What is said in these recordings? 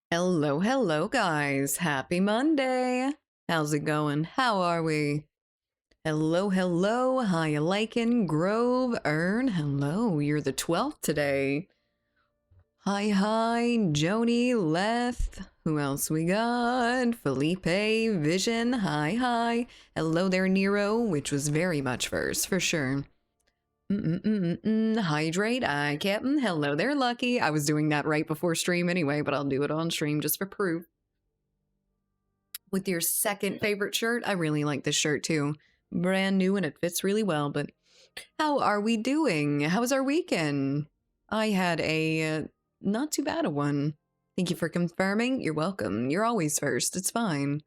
Hello, hello, guys. Happy Monday. How's it going? How are we? Hello, hello. How you liking? Grove, Earn. Hello, you're the 12th today. Hi, hi. Joni, Leth. Who else we got? Felipe, Vision. Hi, hi. Hello there, Nero, which was very much first, for sure. Hydrate, Captain. Hello there, Lucky. I was doing that right before stream anyway, but I'll do it on stream just for proof. With your second favorite shirt, I really like this shirt too. Brand new and it fits really well, but how are we doing? How was our weekend? I had a not too bad a one. Thank you for confirming. You're welcome. You're always first. It's fine.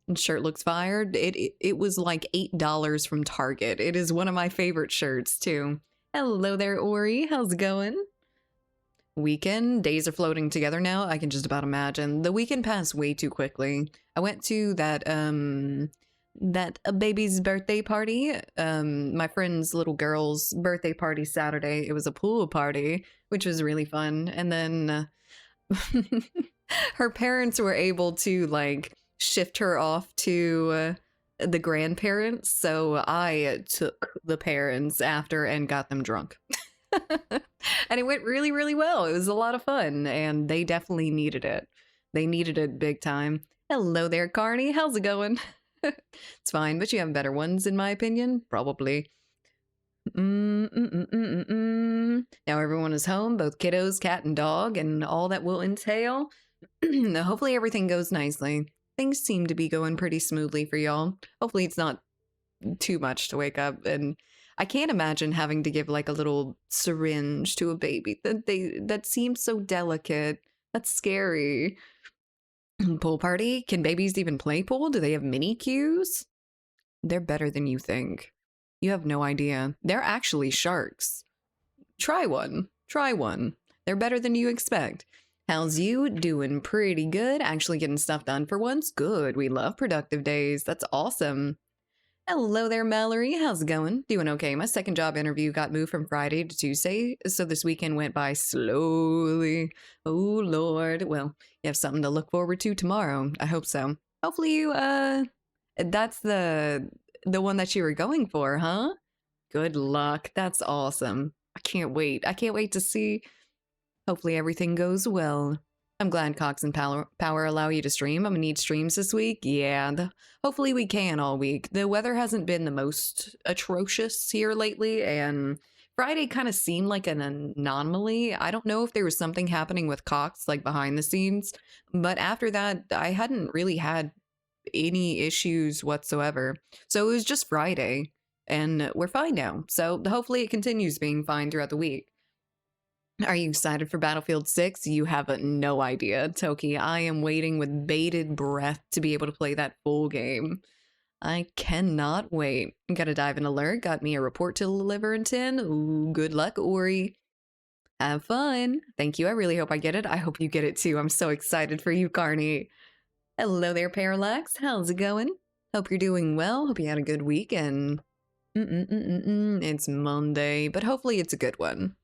And shirt looks fired. It was like $8 from Target. It is one of my favorite shirts too. Hello there, Ori. How's it going? Weekend. Days are floating together now. I can just about imagine. The weekend passed way too quickly. I went to that a baby's birthday party. My friend's little girl's birthday party Saturday. It was a pool party, which was really fun. And then her parents were able to like shift her off to the grandparents. So I took the parents after and got them drunk. And it went really, really well. It was a lot of fun, and they definitely needed it. They needed it big time. Hello there, Carney. How's it going? It's fine, but you have better ones, in my opinion. Probably. Now everyone is home, both kiddos, cat, and dog, and all that will entail. Hopefully everything goes nicely. Things seem to be going pretty smoothly for y'all. Hopefully it's not too much to wake up and I can't imagine having to give like a little syringe to a baby. That seems so delicate. That's scary. Pool party? Can babies even play pool? Do they have mini cues? They're better than you think. You have no idea. They're actually sharks. Try one. Try one. They're better than you expect. How's you? Doing pretty good. Actually getting stuff done for once. Good. We love productive days. That's awesome. Hello there, Mallory. How's it going? Doing okay. My second job interview got moved from Friday to Tuesday, so this weekend went by slowly. Oh, Lord. Well, you have something to look forward to tomorrow. I hope so. Hopefully you, that's the one that you were going for, huh? Good luck. That's awesome. I can't wait. I can't wait to see. Hopefully everything goes well. I'm glad Cox and Power allow you to stream. I'm gonna need streams this week. Yeah, hopefully we can all week. The weather hasn't been the most atrocious here lately, and Friday kind of seemed like an anomaly. I don't know if there was something happening with Cox, like behind the scenes, but after that, I hadn't really had any issues whatsoever. So it was just Friday, and we're fine now. So hopefully it continues being fine throughout the week. Are you excited for Battlefield 6? You have no idea, Toki. I am waiting with bated breath to be able to play that full game. I cannot wait. Got a dive in alert, got me a report to deliver in 10. Ooh, good luck, Ori. Have fun. Thank you. I really hope I get it. I hope you get it too. I'm so excited for you, Carney. Hello there, Parallax. How's it going? Hope you're doing well. Hope you had a good weekend. It's Monday, but hopefully it's a good one.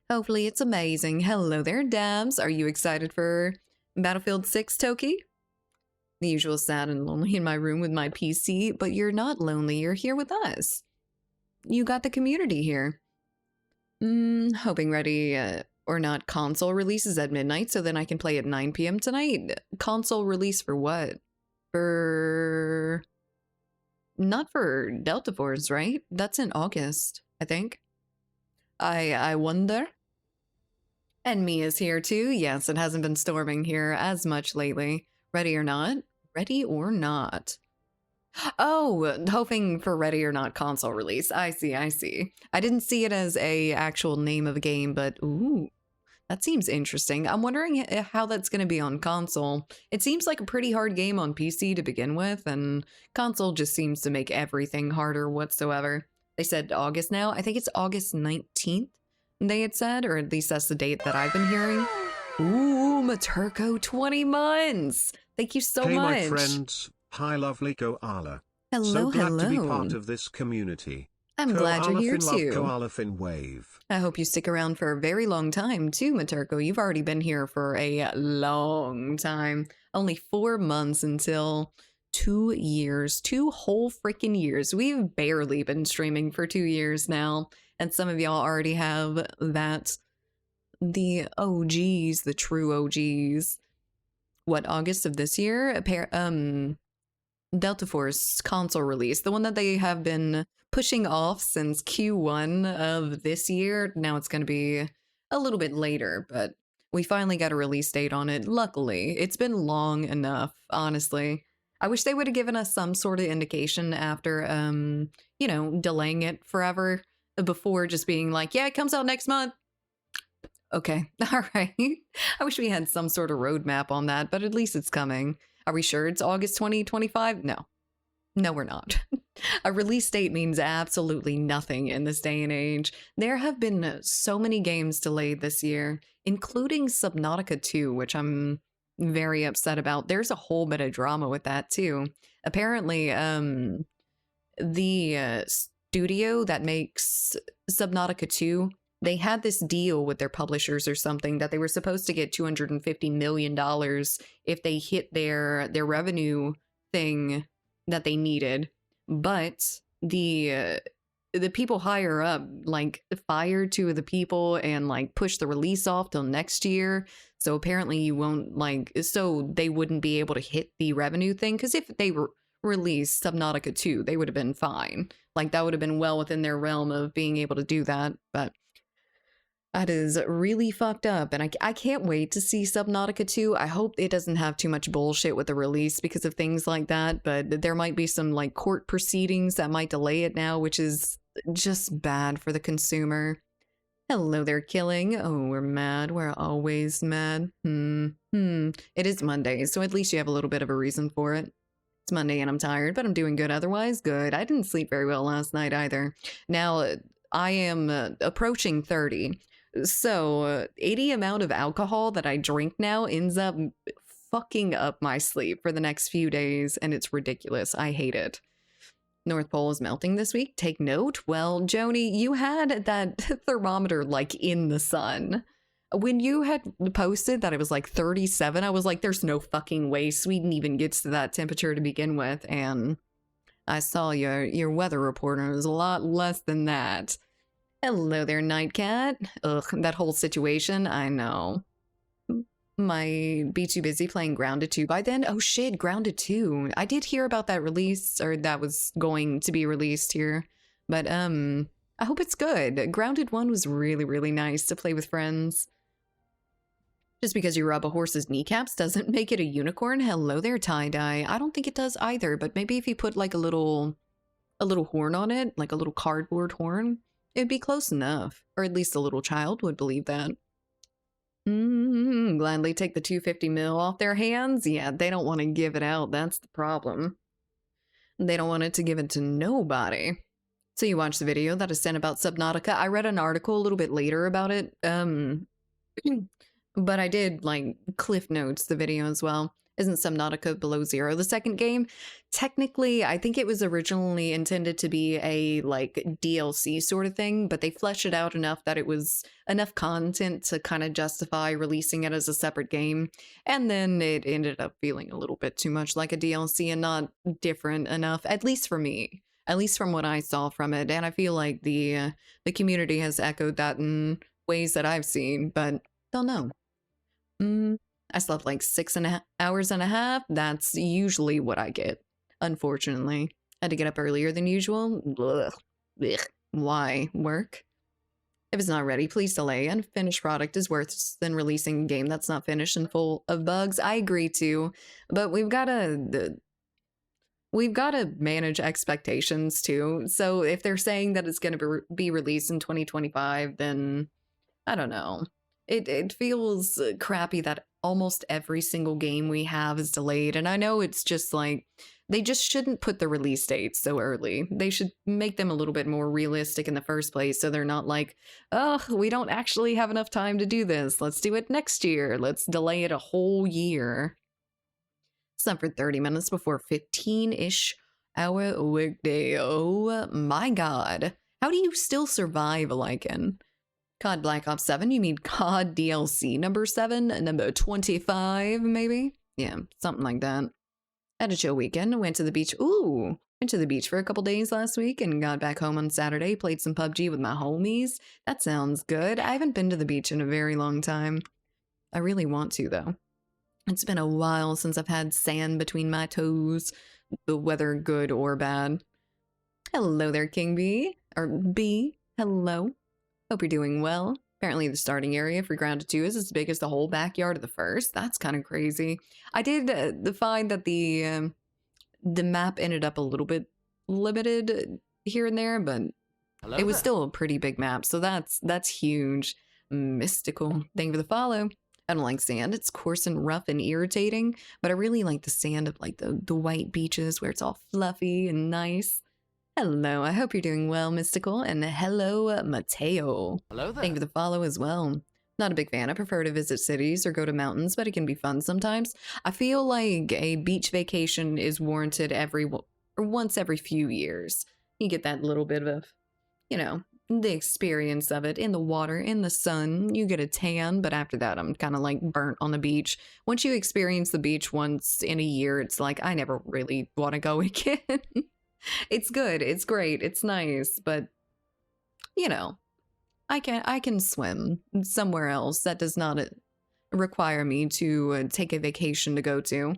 Hopefully it's amazing. Hello there, Dabs. Are you excited for Battlefield 6, Toki? The usual sad and lonely in my room with my PC, but you're not lonely. You're here with us. You got the community here. Hoping Ready or Not console releases at midnight, so then I can play at 9 p.m. tonight. Console release for what? For... Not for Delta Force, right? That's in August, I think. I wonder. And Mia's here too. Yes, it hasn't been storming here as much lately. Ready or Not? Ready or Not? Oh, hoping for Ready or Not console release. I see, I see. I didn't see it as a actual name of a game, but ooh, that seems interesting. I'm wondering how that's going to be on console. It seems like a pretty hard game on PC to begin with, and console just seems to make everything harder whatsoever. They said August now. I think it's August 19th, they had said, or at least that's the date that I've been hearing. Ooh, Maturko, 20 months. Thank you so much. Hey, my friends. Hi, lovely Koala. Hello, so glad hello. to be part of this community. I'm glad you're here Koala fin love, too. koala fin wave. I hope you stick around for a very long time too, Maturko. You've already been here for a long time. Only 4 months until 2 years. 2 whole freaking years. We've barely been streaming for 2 years now. And some of y'all already have that. The OGs, the true OGs. What, August of this year? Delta Force console release, the one that they have been pushing off since Q1 of this year. Now it's going to be a little bit later, but we finally got a release date on it. Luckily, it's been long enough, honestly. I wish they would have given us some sort of indication after, delaying it forever before just being like, yeah, it comes out next month. Okay, all right. I wish we had some sort of roadmap on that, but at least it's coming. Are we sure it's August 2025? No. No, we're not. A release date means absolutely nothing in this day and age. There have been so many games delayed this year, including Subnautica 2, which I'm very upset about. There's a whole bit of drama with that too. Apparently, the studio that makes Subnautica 2, they had this deal with their publishers or something that they were supposed to get $250 million if they hit their revenue thing that they needed. But the people higher up like fired 2 of the people and like pushed the release off till next year. So apparently you won't so they wouldn't be able to hit the revenue thing, because if they released Subnautica 2, they would have been fine. Like that would have been well within their realm of being able to do that. But that is really fucked up, and I can't wait to see Subnautica 2. I hope it doesn't have too much bullshit with the release because of things like that, but there might be some like court proceedings that might delay it now, which is just bad for the consumer. Hello there, Killing. Oh, we're mad. We're always mad. It is Monday, so at least you have a little bit of a reason for it. It's Monday and I'm tired, but I'm doing good otherwise. Good. I didn't sleep very well last night either. Now, I am approaching 30. So, 80 amount of alcohol that I drink now ends up fucking up my sleep for the next few days, and it's ridiculous. I hate it. North Pole is melting this week. Take note. Well, Joni, you had that thermometer like in the sun. When you had posted that it was like 37, I was like, there's no fucking way Sweden even gets to that temperature to begin with. And I saw your weather report and it was a lot less than that. Hello there, Nightcat. Ugh, that whole situation, I know. Might be too busy playing Grounded 2 by then. Oh shit, Grounded 2. I did hear about that release, or that was going to be released here. But, I hope it's good. Grounded 1 was really, really nice to play with friends. Just because you rub a horse's kneecaps doesn't make it a unicorn. Hello there, Tie-Dye. I don't think it does either, but maybe if you put like a little horn on it, like a little cardboard horn, it'd be close enough. Or at least a little child would believe that. Gladly take the 250 mil off their hands. Yeah, they don't want to give it out. That's the problem. They don't want it to give it to nobody. So you watched the video that is sent about Subnautica. I read an article a little bit later about it. But I did like cliff notes the video as well. Isn't Subnautica Below Zero the second game? Technically, I think it was originally intended to be a like DLC sort of thing, but they fleshed it out enough that it was enough content to kind of justify releasing it as a separate game. And then it ended up feeling a little bit too much like a DLC and not different enough, at least for me, at least from what I saw from it. And I feel like the community has echoed that in ways that I've seen, but don't know. I slept like 6.5 hours. That's usually what I get, unfortunately. I had to get up earlier than usual. Ugh. Why? Work? If it's not ready, please delay. Unfinished product is worse than releasing a game that's not finished and full of bugs. I agree too, but we've got to manage expectations too. So if they're saying that it's going to be released in 2025, then I don't know. It feels crappy that almost every single game we have is delayed. And I know it's just like, they just shouldn't put the release dates so early. They should make them a little bit more realistic in the first place, so they're not like, oh, we don't actually have enough time to do this. Let's do it next year. Let's delay it a whole year. Slept for 30 minutes before 15-ish hour workday. Oh my god. How do you still survive a lichen? COD Black Ops 7, you mean COD DLC number 7, number 25, maybe? Yeah, something like that. Had a chill weekend, went to the beach. Ooh, went to the beach for a couple days last week and got back home on Saturday, played some PUBG with my homies. That sounds good. I haven't been to the beach in a very long time. I really want to, though. It's been a while since I've had sand between my toes, the weather good or bad. Hello there, King B. Or B. Hello. Hope you're doing well. Apparently the starting area for Grounded 2 is as big as the whole backyard of the first. That's kind of crazy. I did find that the map ended up a little bit limited here and there, but Hello it was there. still a pretty big map, so that's huge. Mystical. Thank you for the follow. I don't like sand. It's coarse and rough and irritating, but I really like the sand of like the white beaches where it's all fluffy and nice. Hello, I hope you're doing well, Mystical, and hello, Mateo. Hello there. Thank you for the follow as well. Not a big fan. I prefer to visit cities or go to mountains, but it can be fun sometimes. I feel like a beach vacation is warranted once every few years. You get that little bit of, the experience of it in the water, in the sun. You get a tan, but after that, I'm kind of like burnt on the beach. Once you experience the beach once in a year, it's like I never really want to go again. It's good. It's great. It's nice, but I can swim somewhere else that does not require me to take a vacation to go to.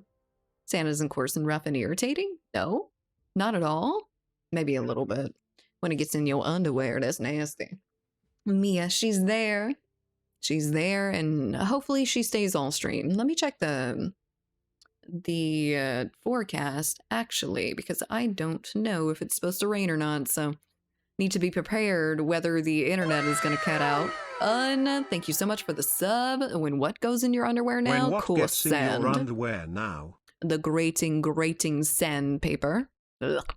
Sand isn't coarse and rough and irritating? No, not at all. Maybe a little bit. When it gets in your underwear, that's nasty. Mia, she's there. She's there, and hopefully she stays all stream. Let me check the forecast, actually, because I don't know if it's supposed to rain or not, so need to be prepared whether the internet is going to cut out. Thank you so much for the sub. When what goes in your underwear now? When what Cool gets sand. in your underwear now? The grating sandpaper. Ugh.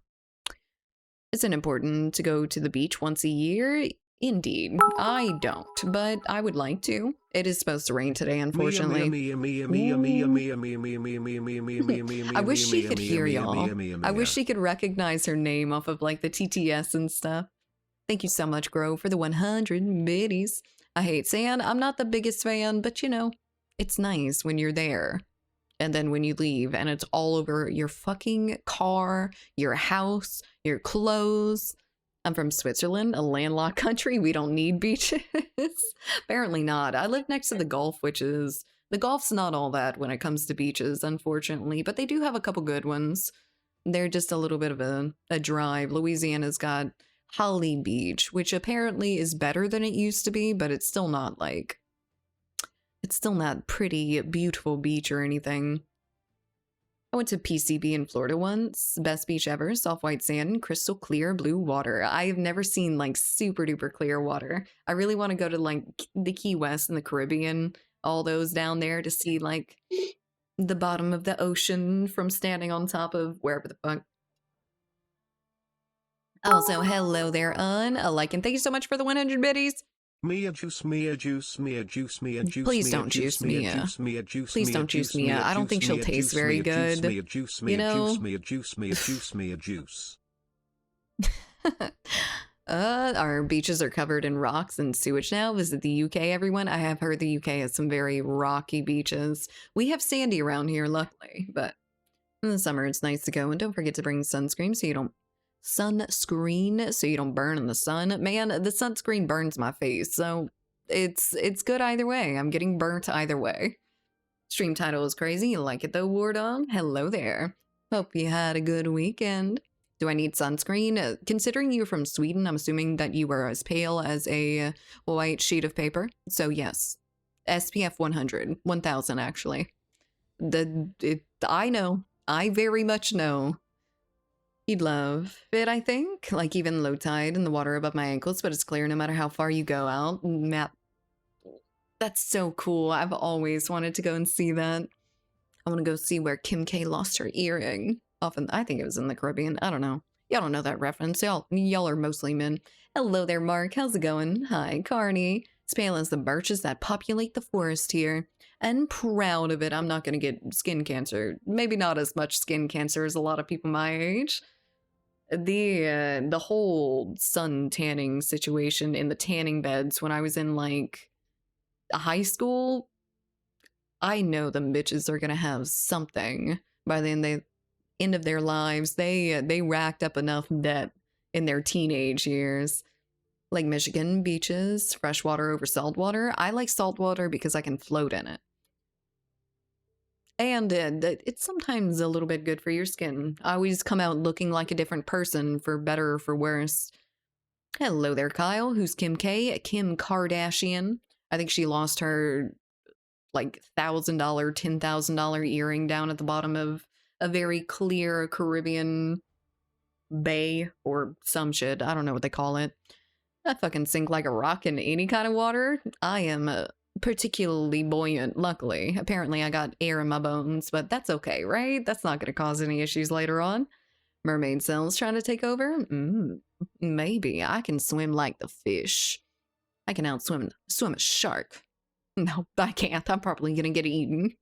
Isn't important to go to the beach once a year? Indeed. I don't, but I would like to. It is supposed to rain today, unfortunately. I wish she could hear y'all. I wish she could recognize her name off of like the TTS and stuff. Thank you so much, Grow, for the 100 biddies. I hate sand. I'm not the biggest fan, but it's nice when you're there. And then when you leave and it's all over your fucking car, your house, your clothes. I'm from Switzerland, a landlocked country. We don't need beaches. Apparently not. I live next to the Gulf, the Gulf's not all that when it comes to beaches, unfortunately, but they do have a couple good ones. They're just a little bit of a drive. Louisiana's got Holly Beach, which apparently is better than it used to be, but it's still not pretty, beautiful beach or anything. I went to PCB in Florida once. Best beach ever. Soft white sand, crystal clear blue water. I've never seen like super duper clear water. I really want to go to like the Key West and the Caribbean, all those down there to see like the bottom of the ocean from standing on top of wherever the fuck. Also, hello there, like, and thank you so much for the 100 biddies. Mia juice, Mia juice, Mia juice, Mia juice. Please don't juice Mia. Please don't juice Mia. I don't think she'll taste very good. Mia juice, Mia juice, Mia juice, Mia juice, Mia juice. Our beaches are covered in rocks and sewage now. Visit the UK, everyone. I have heard the UK has some very rocky beaches. We have sandy around here, luckily, but in the summer it's nice to go. And don't forget to bring sunscreen so you don't burn in the sun. Man, the sunscreen burns my face, so it's good either way. I'm getting burnt either way. Stream title is crazy. You like it though, War Dog? Hello there. Hope you had a good weekend. Do I need sunscreen? Considering you're from Sweden, I'm assuming that you are as pale as a white sheet of paper. So yes, SPF 100, 1000 actually. I know. I very much know. You'd love it, I think. Like even low tide and the water above my ankles, but it's clear no matter how far you go out. Map. That's so cool. I've always wanted to go and see that. I want to go see where Kim K lost her earring. Often, I think it was in the Caribbean. I don't know. Y'all don't know that reference. Y'all are mostly men. Hello there, Mark. How's it going? Hi, Carney. As pale as the birches that populate the forest here. And proud of it. I'm not going to get skin cancer. Maybe not as much skin cancer as a lot of people my age. The whole sun tanning situation in the tanning beds when I was in like high school, I know them bitches are gonna have something by the end of their lives. They racked up enough debt in their teenage years. Like Michigan beaches, freshwater over saltwater. I like saltwater because I can float in it. And it's sometimes a little bit good for your skin. I always come out looking like a different person, for better or for worse. Hello there, Kyle. Who's Kim K? Kim Kardashian. I think she lost her like $1,000, $10,000 earring down at the bottom of a very clear Caribbean bay or some shit. I don't know what they call it. I fucking sink like a rock in any kind of water. I am particularly buoyant, luckily. Apparently, I got air in my bones, but that's okay, right? That's not going to cause any issues later on. Mermaid cells trying to take over? Maybe. I can swim like the fish. I can swim a shark. No, I can't. I'm probably going to get eaten.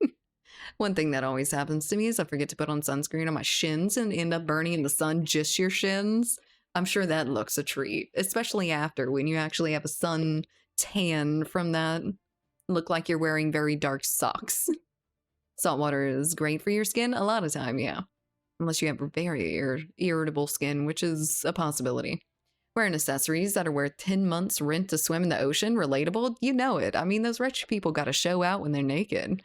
One thing that always happens to me is I forget to put on sunscreen on my shins and end up burning in the sun just your shins. I'm sure that looks a treat, especially after when you actually have a sun tan from that. Look like you're wearing very dark socks. Salt water is great for your skin a lot of time, yeah. Unless you have very irritable skin, which is a possibility. Wearing accessories that are worth 10 months rent to swim in the ocean, relatable? You know it. I mean, those rich people got to show out when they're naked.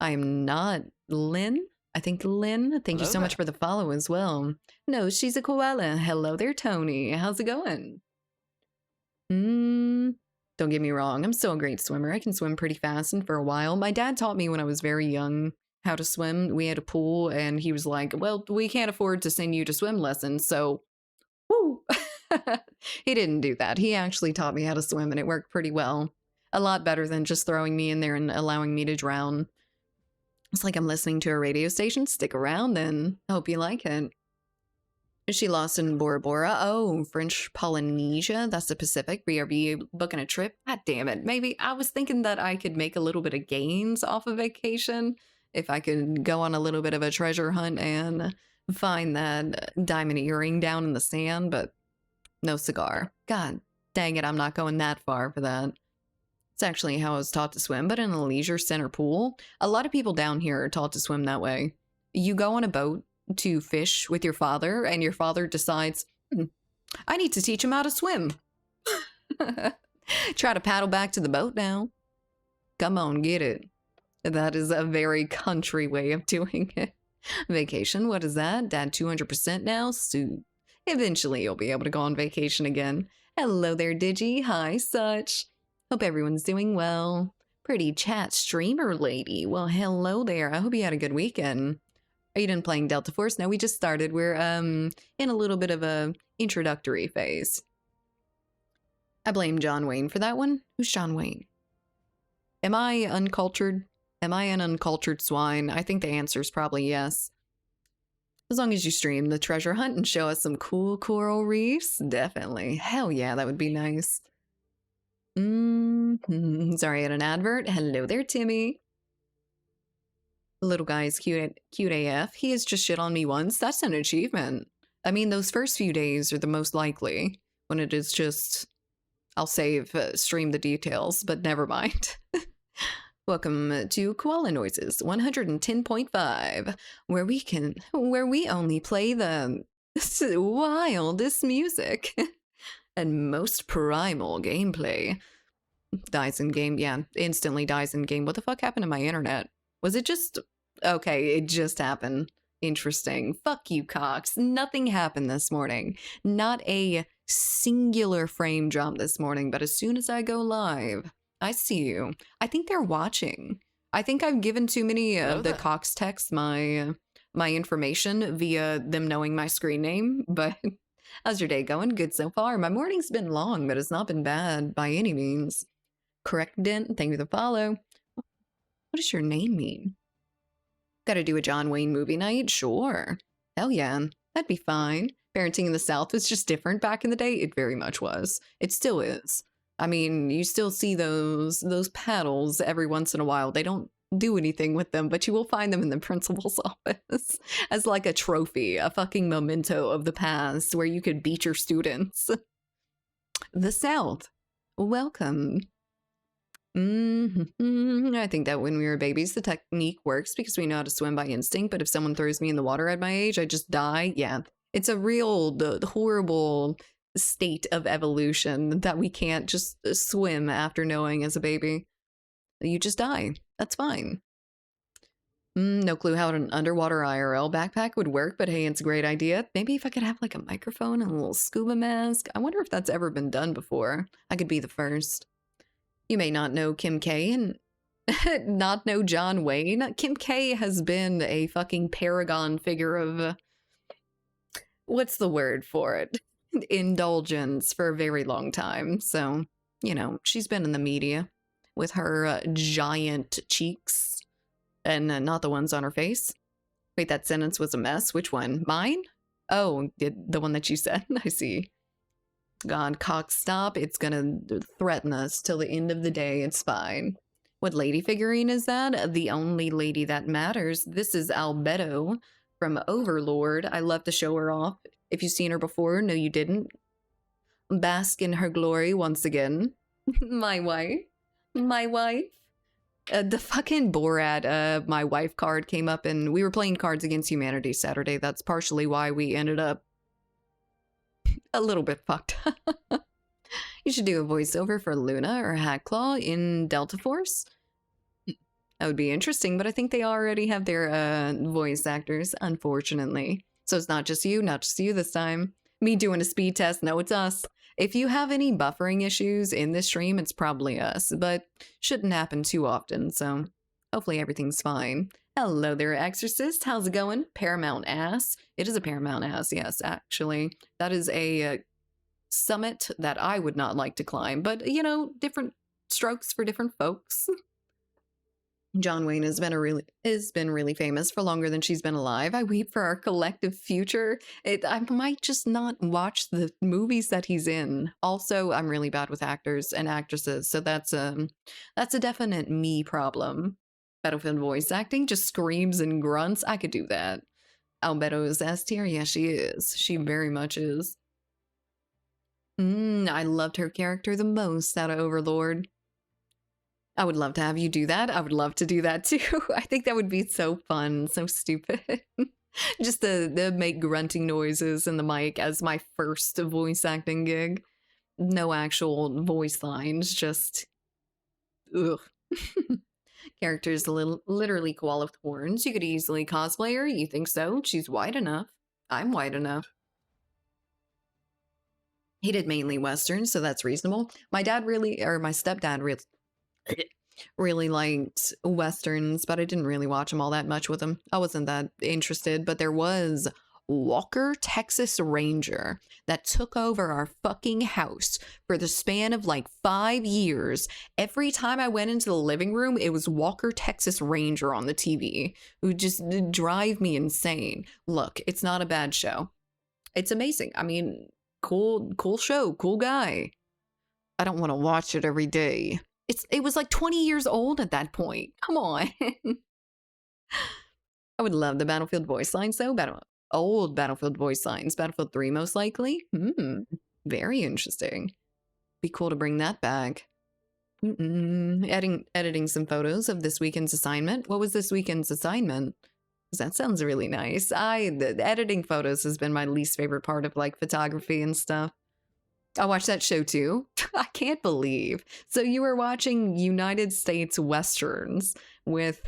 I am not Lynn. I think Lynn. Thank you so much for the follow as well. No, she's a koala. Hello there, Tony. How's it going? Don't get me wrong. I'm still a great swimmer. I can swim pretty fast and for a while. My dad taught me when I was very young how to swim. We had a pool and he was like, well, we can't afford to send you to swim lessons. So, woo. He didn't do that. He actually taught me how to swim and it worked pretty well. A lot better than just throwing me in there and allowing me to drown. It's like I'm listening to a radio station. Stick around then. I hope you like it. Is she lost in Bora Bora? Oh, French Polynesia. That's the Pacific. BRB booking a trip. God damn it. Maybe I was thinking that I could make a little bit of gains off of vacation if I could go on a little bit of a treasure hunt and find that diamond earring down in the sand, but no cigar. God dang it. I'm not going that far for that. It's actually how I was taught to swim, but in a leisure center pool. A lot of people down here are taught to swim that way. You go on a boat to fish with your father, and your father decides, I need to teach him how to swim. Try to paddle back to the boat now. Come on, get it. That is a very country way of doing it. Vacation, what is that? Dad 200% now? Soon. Eventually you'll be able to go on vacation again. Hello there, Digi. Hi, Such. Hope everyone's doing well. Pretty chat streamer lady. Well, hello there. I hope you had a good weekend. Are you done playing Delta Force? No, we just started. We're in a little bit of a introductory phase. I blame John Wayne for that one. Who's John Wayne? Am I uncultured? Am I an uncultured swine? I think the answer is probably yes. As long as you stream the treasure hunt and show us some cool coral reefs, definitely. Hell yeah, that would be nice. Sorry, I had an advert. Hello there, Timmy. Little guy is cute AF. He has just shit on me once. That's an achievement. I mean, those first few days are the most likely when it is just, I'll save stream the details, but never mind. Welcome to Koala Noises 110.5, where we only play the wildest music and most primal gameplay. Dies in game, yeah, instantly dies in game. What the fuck happened to my internet? Was it just... Okay, it just happened. Interesting. Fuck you, Cox. Nothing happened this morning. Not a singular frame drop this morning, but as soon as I go live, I see you. I think they're watching. I think I've given too many of the Cox texts my information via them knowing my screen name, but how's your day going? Good so far. My morning's been long, but it's not been bad by any means. Correct, Dent. Thank you for the follow. What does your name mean? Gotta do a John Wayne movie night? Sure. Hell yeah. That'd be fine. Parenting in the South was just different back in the day. It very much was. It still is. I mean, you still see those paddles every once in a while. They don't do anything with them, but you will find them in the principal's office as like a trophy, a fucking memento of the past where you could beat your students. The South. Welcome. I think that when we were babies, the technique works because we know how to swim by instinct. But if someone throws me in the water at my age, I just die. Yeah, it's a real the horrible state of evolution that we can't just swim after knowing as a baby. You just die. That's fine. No clue how an underwater IRL backpack would work, but hey, it's a great idea. Maybe if I could have like a microphone and a little scuba mask. I wonder if that's ever been done before. I could be the first. You may not know Kim K and not know John Wayne. Kim K has been a fucking paragon figure of what's the word for it? Indulgence for a very long time. So, you know, she's been in the media with her giant cheeks and not the ones on her face. Wait, that sentence was a mess. Which one? Mine? Oh, the one that you said. I see. God, cock, stop. It's gonna threaten us till the end of the day. It's fine. What lady figurine is that? The only lady that matters. This is Albedo from Overlord. I love to show her off. If you've seen her before, no, you didn't. Bask in her glory once again. My wife. My wife. The fucking Borat, my wife card came up and we were playing Cards Against Humanity Saturday. That's partially why we ended up a little bit fucked. You should do a voiceover for Luna or Hackclaw in Delta Force. That would be interesting, but I think they already have their voice actors, unfortunately. So it's not just you this time. Me doing a speed test, no, it's us. If you have any buffering issues in this stream, it's probably us, but shouldn't happen too often, so hopefully everything's fine. Hello there, Exorcist. How's it going? Paramount Ass. It is a Paramount Ass, yes, actually. That is a summit that I would not like to climb, but, you know, different strokes for different folks. John Wayne has been really famous for longer than she's been alive. I weep for our collective future. I might just not watch the movies that he's in. Also, I'm really bad with actors and actresses, so that's a definite me problem. Battlefield voice acting just screams and grunts. I could do that. Albedo is S tier. Yeah, she is. She very much is. I loved her character the most out of Overlord. I would love to have you do that. I would love to do that too. I think that would be so fun, so stupid. Just to make grunting noises in the mic as my first voice acting gig. No actual voice lines, just ugh. Characters literally koala with horns. You could easily cosplay her. You think so? She's wide enough. I'm wide enough. He did mainly westerns, so that's reasonable. My stepdad really liked westerns, but I didn't really watch them all that much with him. I wasn't that interested, but there was Walker, Texas Ranger, that took over our fucking house for the span of like 5 years. Every time I went into the living room, it was Walker, Texas Ranger on the TV. It would just drive me insane. Look, it's not a bad show. It's amazing. I mean, cool show, cool guy. I don't want to watch it every day. It was like 20 years old at that point. Come on. I would love the Battlefield voice lines though. Old Battlefield voice lines. Battlefield 3 most likely. Very interesting. Be cool to bring that back. Editing some photos of this weekend's assignment. What was this weekend's assignment? That sounds really nice. The editing photos has been my least favorite part of like photography and stuff. I watched that show too. I can't believe. So you were watching United States Westerns with,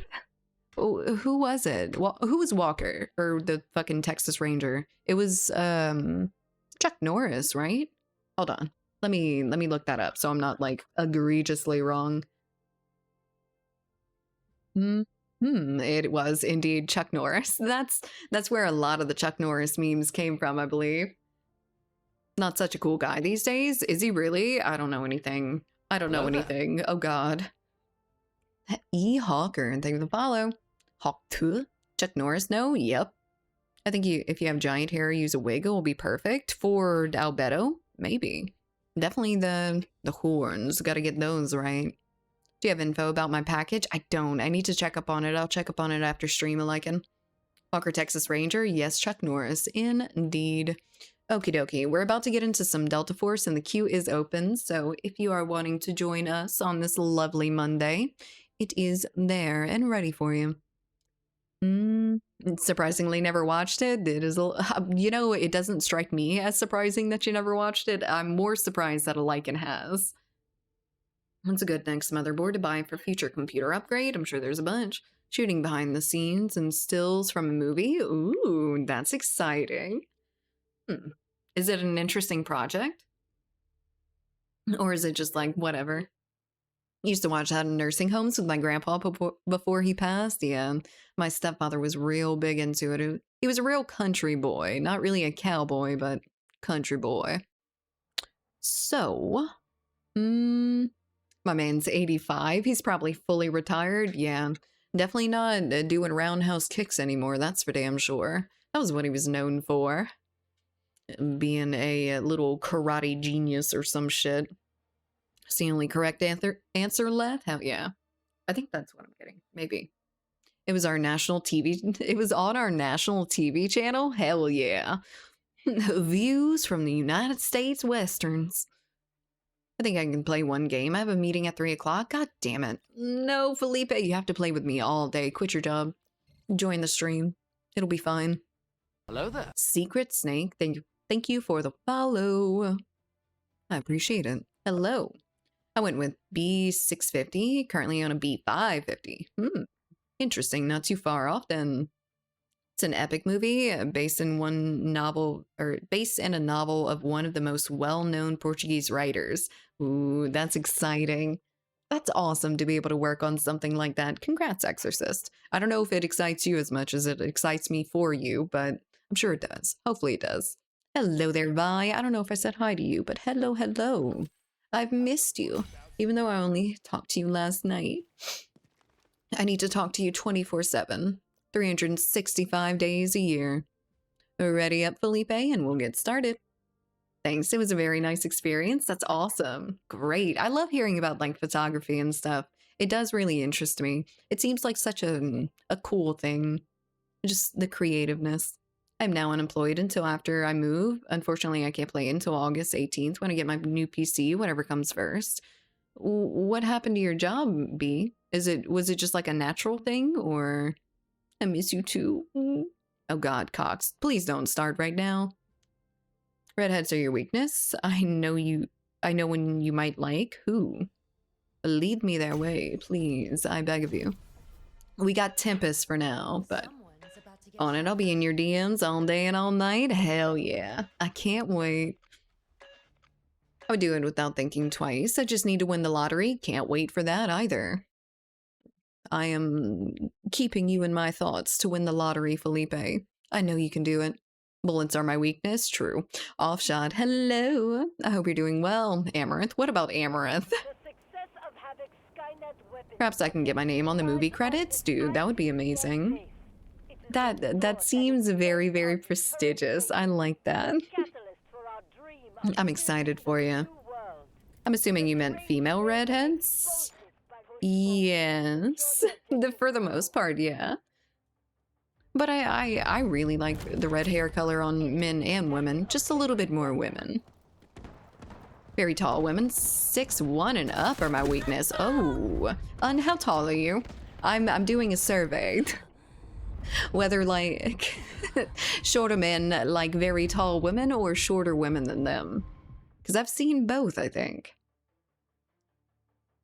who was it? Who was Walker or the fucking Texas Ranger? It was Chuck Norris, right? Hold on. Let me look that up so I'm not like egregiously wrong. It was indeed Chuck Norris. That's where a lot of the Chuck Norris memes came from, I believe. Not such a cool guy these days. Is he really? I don't know anything. anything. Oh god. E Hawker, and thank you for the follow. Hawk 2? Chuck Norris? No? Yep. I think if you have giant hair, use a wig, it will be perfect. For Albedo? Maybe. Definitely the horns. Gotta get those right. Do you have info about my package? I don't. I need to check up on it. I'll check up on it after stream, Alekin. Walker, Texas Ranger? Yes, Chuck Norris. Indeed. Okie dokie. We're about to get into some Delta Force and the queue is open. So if you are wanting to join us on this lovely Monday, it is there and ready for you. Surprisingly never watched it. It is, you know, it doesn't strike me as surprising that you never watched it. I'm more surprised that Alekin has. What's a good next motherboard to buy for future computer upgrade? I'm sure there's a bunch. Shooting behind the scenes and stills from a movie? Ooh, that's exciting. Is it an interesting project? Or is it just like, whatever? Used to watch that in nursing homes with my grandpa before he passed. Yeah, my stepfather was real big into it. He was a real country boy. Not really a cowboy, but country boy. So, my man's 85. He's probably fully retired. Yeah, definitely not doing roundhouse kicks anymore. That's for damn sure. That was what he was known for. Being a little karate genius or some shit. It's the only correct answer left? Hell yeah. I think that's what I'm getting. Maybe. It was our national TV. It was on our national TV channel? Hell yeah. Views from the United States Westerns. I think I can play one game. I have a meeting at 3 o'clock. God damn it. No, Felipe, you have to play with me all day. Quit your job. Join the stream. It'll be fine. Hello there. Secret Snake, thank you for the follow. I appreciate it. Hello. I went with B650, currently on a B550. Interesting, not too far off then. It's an epic movie based in a novel of one of the most well-known Portuguese writers. Ooh, that's exciting. That's awesome to be able to work on something like that. Congrats, Exorcist. I don't know if it excites you as much as it excites me for you, but I'm sure it does. Hopefully it does. Hello there, Vi. I don't know if I said hi to you, but hello, hello. I've missed you, even though I only talked to you last night. I need to talk to you 24/7, 365 days a year. Ready up, Felipe, and we'll get started. Thanks. It was a very nice experience. That's awesome. Great. I love hearing about like photography and stuff. It does really interest me. It seems like such a cool thing. Just the creativeness. I'm now unemployed until after I move. Unfortunately, I can't play until August 18th when I get my new PC, whatever comes first. What happened to your job, B? Was it just like a natural thing, or I miss you too? Oh God, Cox, please don't start right now. Redheads are your weakness. I know when you might like. Who? Lead me their way, please. I beg of you. We got Tempest for now, but on it, I'll be in your DMs all day and all night. Hell yeah. I can't wait. I would do it without thinking twice. I just need to win the lottery. Can't wait for that either. I am keeping you in my thoughts to win the lottery, Felipe. I know you can do it. Bullets are my weakness. True. Offshot. Hello. I hope you're doing well. Amaranth. What about Amaranth? Perhaps I can get my name on the movie credits? Dude, that would be amazing. That seems very, very prestigious. I like that. I'm excited for you. I'm assuming you meant female redheads? Yes. For the most part, yeah. But I really like the red hair color on men and women. Just a little bit more women. Very tall women. 6'1" and up are my weakness. Oh. And how tall are you? I'm doing a survey. Whether like shorter men like very tall women or shorter women than them. Because I've seen both, I think.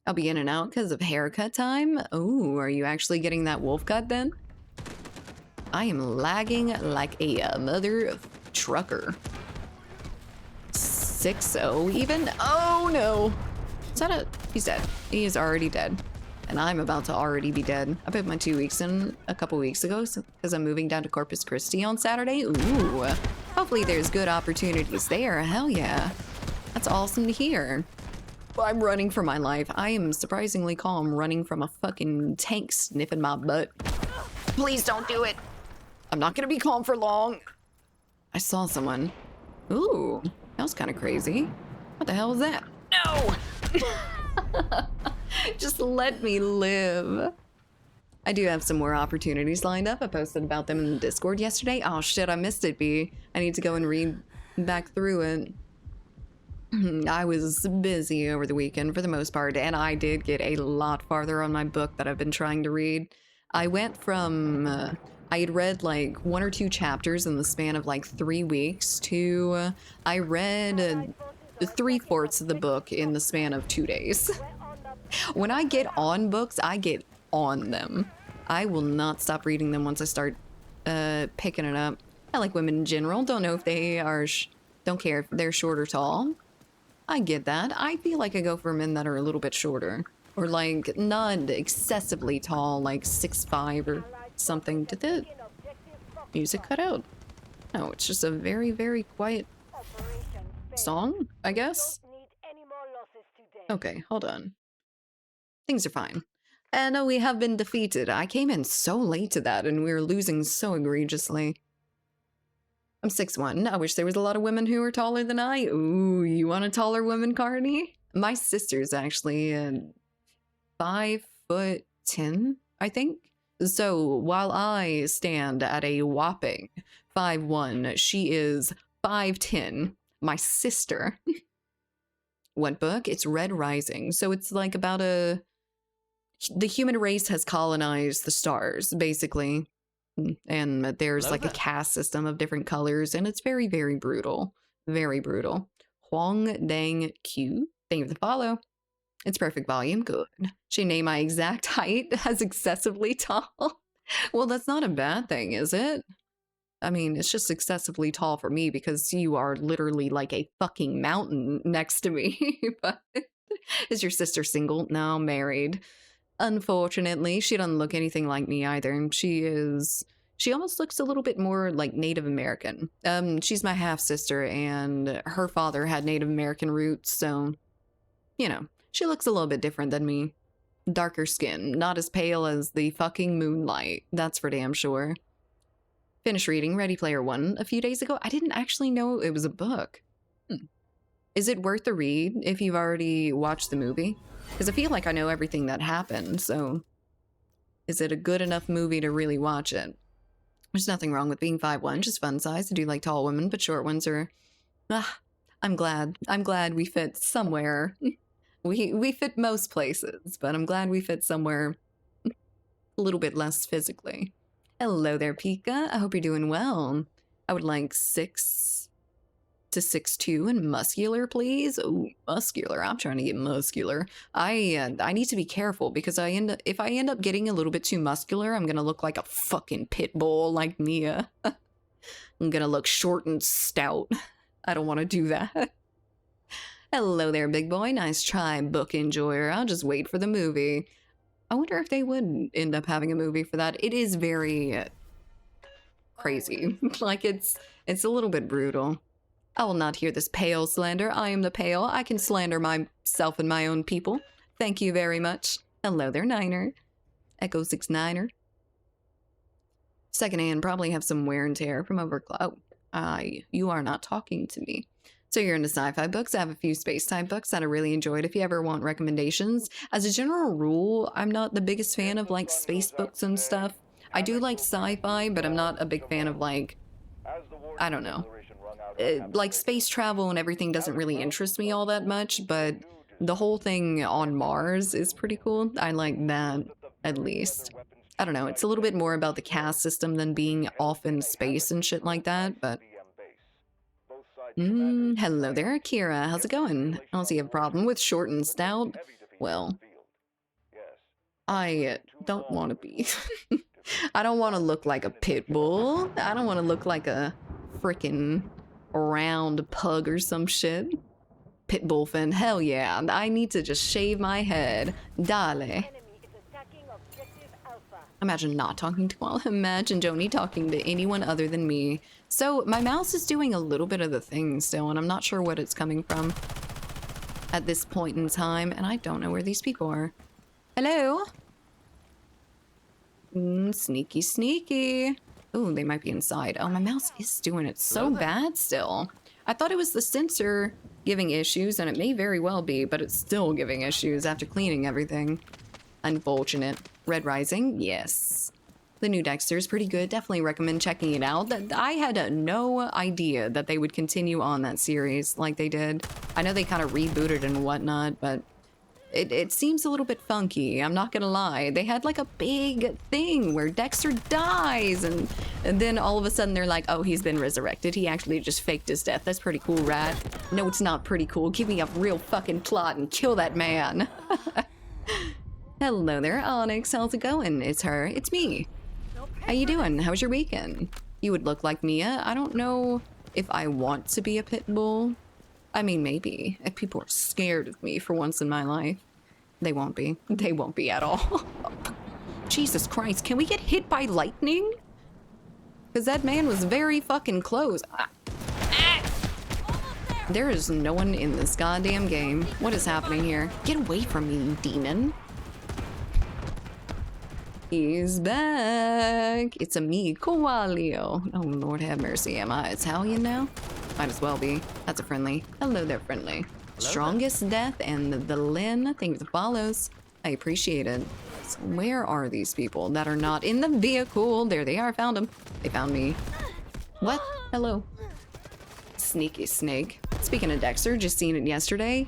I'll be in and out because of haircut time. Oh, are you actually getting that wolf cut then? I am lagging like a mother trucker. 6-0 even? Oh no. Is that a... He's dead. He is already dead. And I'm about to already be dead. I put my 2 weeks in a couple weeks ago because I'm moving down to Corpus Christi on Saturday. Ooh. Hopefully there's good opportunities there. Hell yeah. That's awesome to hear. Well, I'm running for my life. I am surprisingly calm running from a fucking tank sniffing my butt. Please don't do it. I'm not gonna be calm for long. I saw someone. Ooh, that was kind of crazy. What the hell is that? No! Just let me live. I do have some more opportunities lined up. I posted about them in the Discord yesterday. Oh shit, I missed it, B. I need to go and read back through it. I was busy over the weekend for the most part, and I did get a lot farther on my book that I've been trying to read. I went from, I had read like 1 or 2 chapters in the span of like 3 weeks to, I read 3/4 of the book in the span of 2 days. When I get on books, I get on them. I will not stop reading them once I start picking it up. I like women in general. Don't know if they are, don't care if they're short or tall. I get that. I feel like I go for men that are a little bit shorter. Or like not excessively tall, like 6'5" or something. Did the music cut out? No, it's just a very, very quiet song, I guess? Okay, hold on. Things are fine. And we have been defeated. I came in so late to that and we were losing so egregiously. I'm 6'1". I wish there was a lot of women who were taller than I. Ooh, you want a taller woman, Carney? My sister's actually 5'10", I think. So while I stand at a whopping 5'1", she is 5'10". My sister. What book? It's Red Rising. So it's like about the human race has colonized the stars, basically. And there's like a caste system of different colors, and it's very, very brutal. Very brutal. Huang Dang Q. Thank you for the follow. It's perfect volume. Good. She named my exact height as excessively tall. Well, that's not a bad thing, is it? I mean, it's just excessively tall for me because you are literally like a fucking mountain next to me. But is your sister single? No, married. Unfortunately, she doesn't look anything like me either. She almost looks a little bit more like Native American. She's my half sister, and her father had Native American roots, so you know, she looks a little bit different than me. Darker skin, not as pale as the fucking moonlight. That's for damn sure. Finished reading Ready Player One a few days ago. I didn't actually know it was a book. Is it worth the read if you've already watched the movie? Because I feel like I know everything that happened, so is it a good enough movie to really watch it? There's nothing wrong with being 5'1", just fun size. I do like tall women, but short ones are... I'm glad we fit somewhere. We fit most places, but I'm glad we fit somewhere a little bit less physically. Hello there, Pika. I hope you're doing well. I would like 6 to 6'2" and muscular, please. Ooh, muscular. I'm trying to get muscular. I need to be careful because if I end up getting a little bit too muscular, I'm gonna look like a fucking pit bull like Mia. I'm gonna look short and stout. I don't want to do that. Hello there, big boy. Nice try, book enjoyer. I'll just wait for the movie. I wonder if they would end up having a movie for that. It is very crazy. Like it's a little bit brutal. I will not hear this pale slander. I am the pale. I can slander myself and my own people. Thank you very much. Hello there, Niner. Echo 69er. Secondhand probably have some wear and tear from overclock. You are not talking to me. So you're into sci-fi books. I have a few space time books that I really enjoyed if you ever want recommendations. As a general rule, I'm not the biggest fan of like space books and stuff. I do like sci-fi, but I'm not a big fan of like, I don't know. Like space travel and everything doesn't really interest me all that much, but the whole thing on Mars is pretty cool. I like that, at least. I don't know, it's a little bit more about the caste system than being off in space and shit like that, but... hello there, Akira. How's it going? Unless you have a problem with short and stout? Well, I don't want to be. I don't want to look like a pit bull. I don't want to look like a frickin' round pug or some shit. Pit bull fin, hell yeah. I need to just shave my head. Dale. Imagine not talking to Koala. Imagine Joni talking to anyone other than me. So my mouse is doing a little bit of the thing still, and I'm not sure what it's coming from at this point in time, and I don't know where these people are. Hello? Sneaky, sneaky. Oh, they might be inside. Oh, my mouse is doing it so bad still. I thought it was the sensor giving issues, and it may very well be, but it's still giving issues after cleaning everything. Unfortunate. Red Rising, yes. The new Dexter is pretty good. Definitely recommend checking it out. I had no idea that they would continue on that series like they did. I know they kind of rebooted and whatnot, but it seems a little bit funky. I'm not gonna lie. They had like a big thing where Dexter dies, and then all of a sudden they're like, oh, he's been resurrected. He actually just faked his death. That's pretty cool, right? No, it's not pretty cool. Give me a real fucking plot and kill that man. Hello there, Onyx. How's it going? It's her. It's me. How you doing? How was your weekend? You would look like Mia. I don't know if I want to be a pit bull. I mean, maybe. If people are scared of me for once in my life. They won't be. They won't be at all. Jesus Christ, can we get hit by lightning? Because that man was very fucking close. There is no one in this goddamn game. What is happening here? Get away from me, you demon. He's back. It's a me, Koalio. Oh, Lord have mercy. Am I Italian now? Might as well be. That's a friendly. Hello there, friendly. Strongest death and the Lynn. Thank you for the follows. I appreciate it. So where are these people that are not in the vehicle? There they are. Found them. They found me. What? Hello. Sneaky snake. Speaking of Dexter, just seen it yesterday.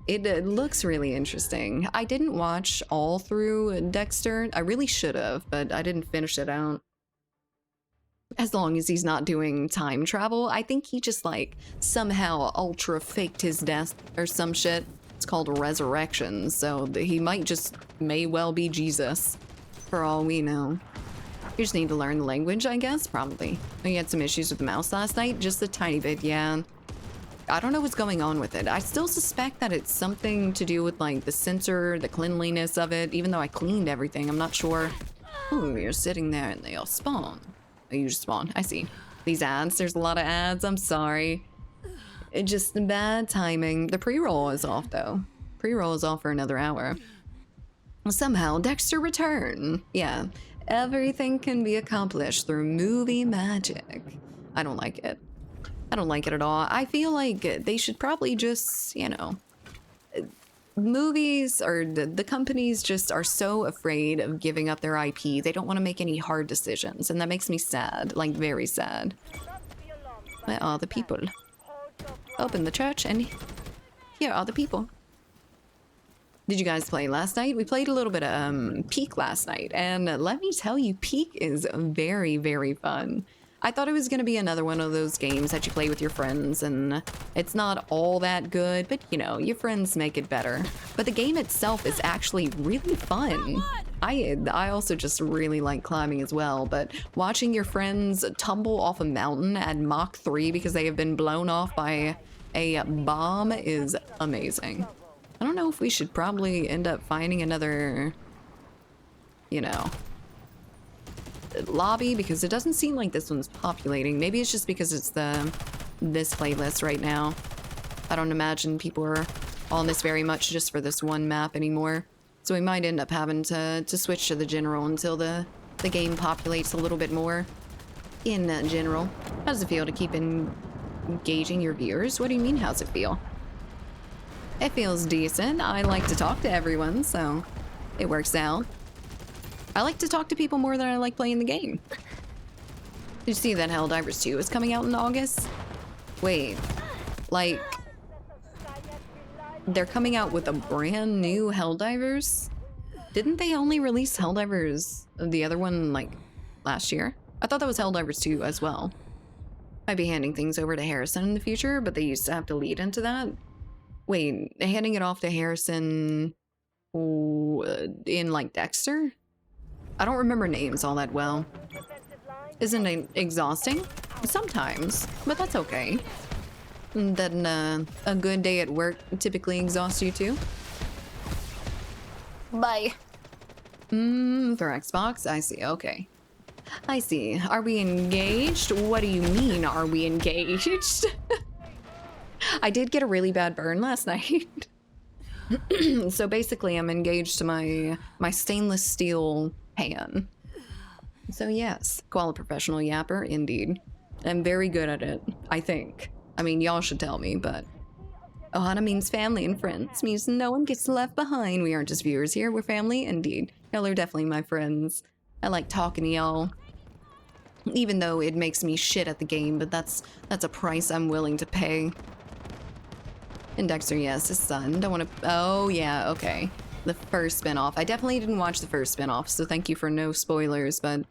It looks really interesting. I didn't watch all through Dexter. I really should have, but I didn't finish it out. As long as he's not doing time travel, I think he just like somehow ultra faked his death or some shit. It's called Resurrection, so he may well be Jesus, for all we know. You just need to learn the language, I guess, probably. You had some issues with the mouse last night, just a tiny bit, yeah. I don't know what's going on with it. I still suspect that it's something to do with like the sensor, the cleanliness of it, even though I cleaned everything, I'm not sure. Oh, you're sitting there and they all spawn. Oh, you just spawn, I see. These ads, there's a lot of ads, I'm sorry. It's just bad timing. The pre-roll is off though. Pre-roll is off for another hour. Somehow, Dexter return. Yeah, everything can be accomplished through movie magic. I don't like it. I don't like it at all. I feel like they should probably just, you know, movies or the companies just are so afraid of giving up their IP. They don't want to make any hard decisions, and that makes me sad, like very sad. Where are the people? Open the church, and here are the people. Did you guys play last night? We played a little bit of Peak last night, and let me tell you, Peak is very, very fun. I thought it was going to be another one of those games that you play with your friends, and it's not all that good, but you know, your friends make it better. But the game itself is actually really fun. I also just really like climbing as well, but watching your friends tumble off a mountain at Mach 3 because they have been blown off by a bomb is amazing. I don't know if we should probably end up finding another, you know, lobby, because it doesn't seem like this one's populating. Maybe it's just because it's this playlist right now. I don't imagine people are on this very much just for this one map anymore. So we might end up having to switch to the general until the game populates a little bit more in general. How does it feel to keep engaging your viewers? What do you mean, how's it feel? It feels decent. I like to talk to everyone, so it works out. I like to talk to people more than I like playing the game. Did you see that Helldivers 2 is coming out in August? Wait, like, they're coming out with a brand new Helldivers? Didn't they only release Helldivers, the other one, like, last year? I thought that was Helldivers 2 as well. Might be handing things over to Harrison in the future, but they used to have to lead into that. Wait, handing it off to Harrison in, like, Dexter? I don't remember names all that well. Isn't it exhausting? Sometimes, but that's okay. Then a good day at work typically exhausts you too. Bye. For Xbox? I see, okay. I see. Are we engaged? What do you mean, are we engaged? I did get a really bad burn last night. So basically I'm engaged to my stainless steel pan. So yes, qualified professional yapper, indeed. I'm very good at it, I think. I mean, y'all should tell me, but Ohana means family and friends. Means no one gets left behind. We aren't just viewers here. We're family, indeed. Y'all are definitely my friends. I like talking to y'all. Even though it makes me shit at the game, but that's a price I'm willing to pay. And Dexter, yes, his son. Don't want to... Oh, yeah, okay. The first spinoff. I definitely didn't watch the first spinoff, so thank you for no spoilers, but...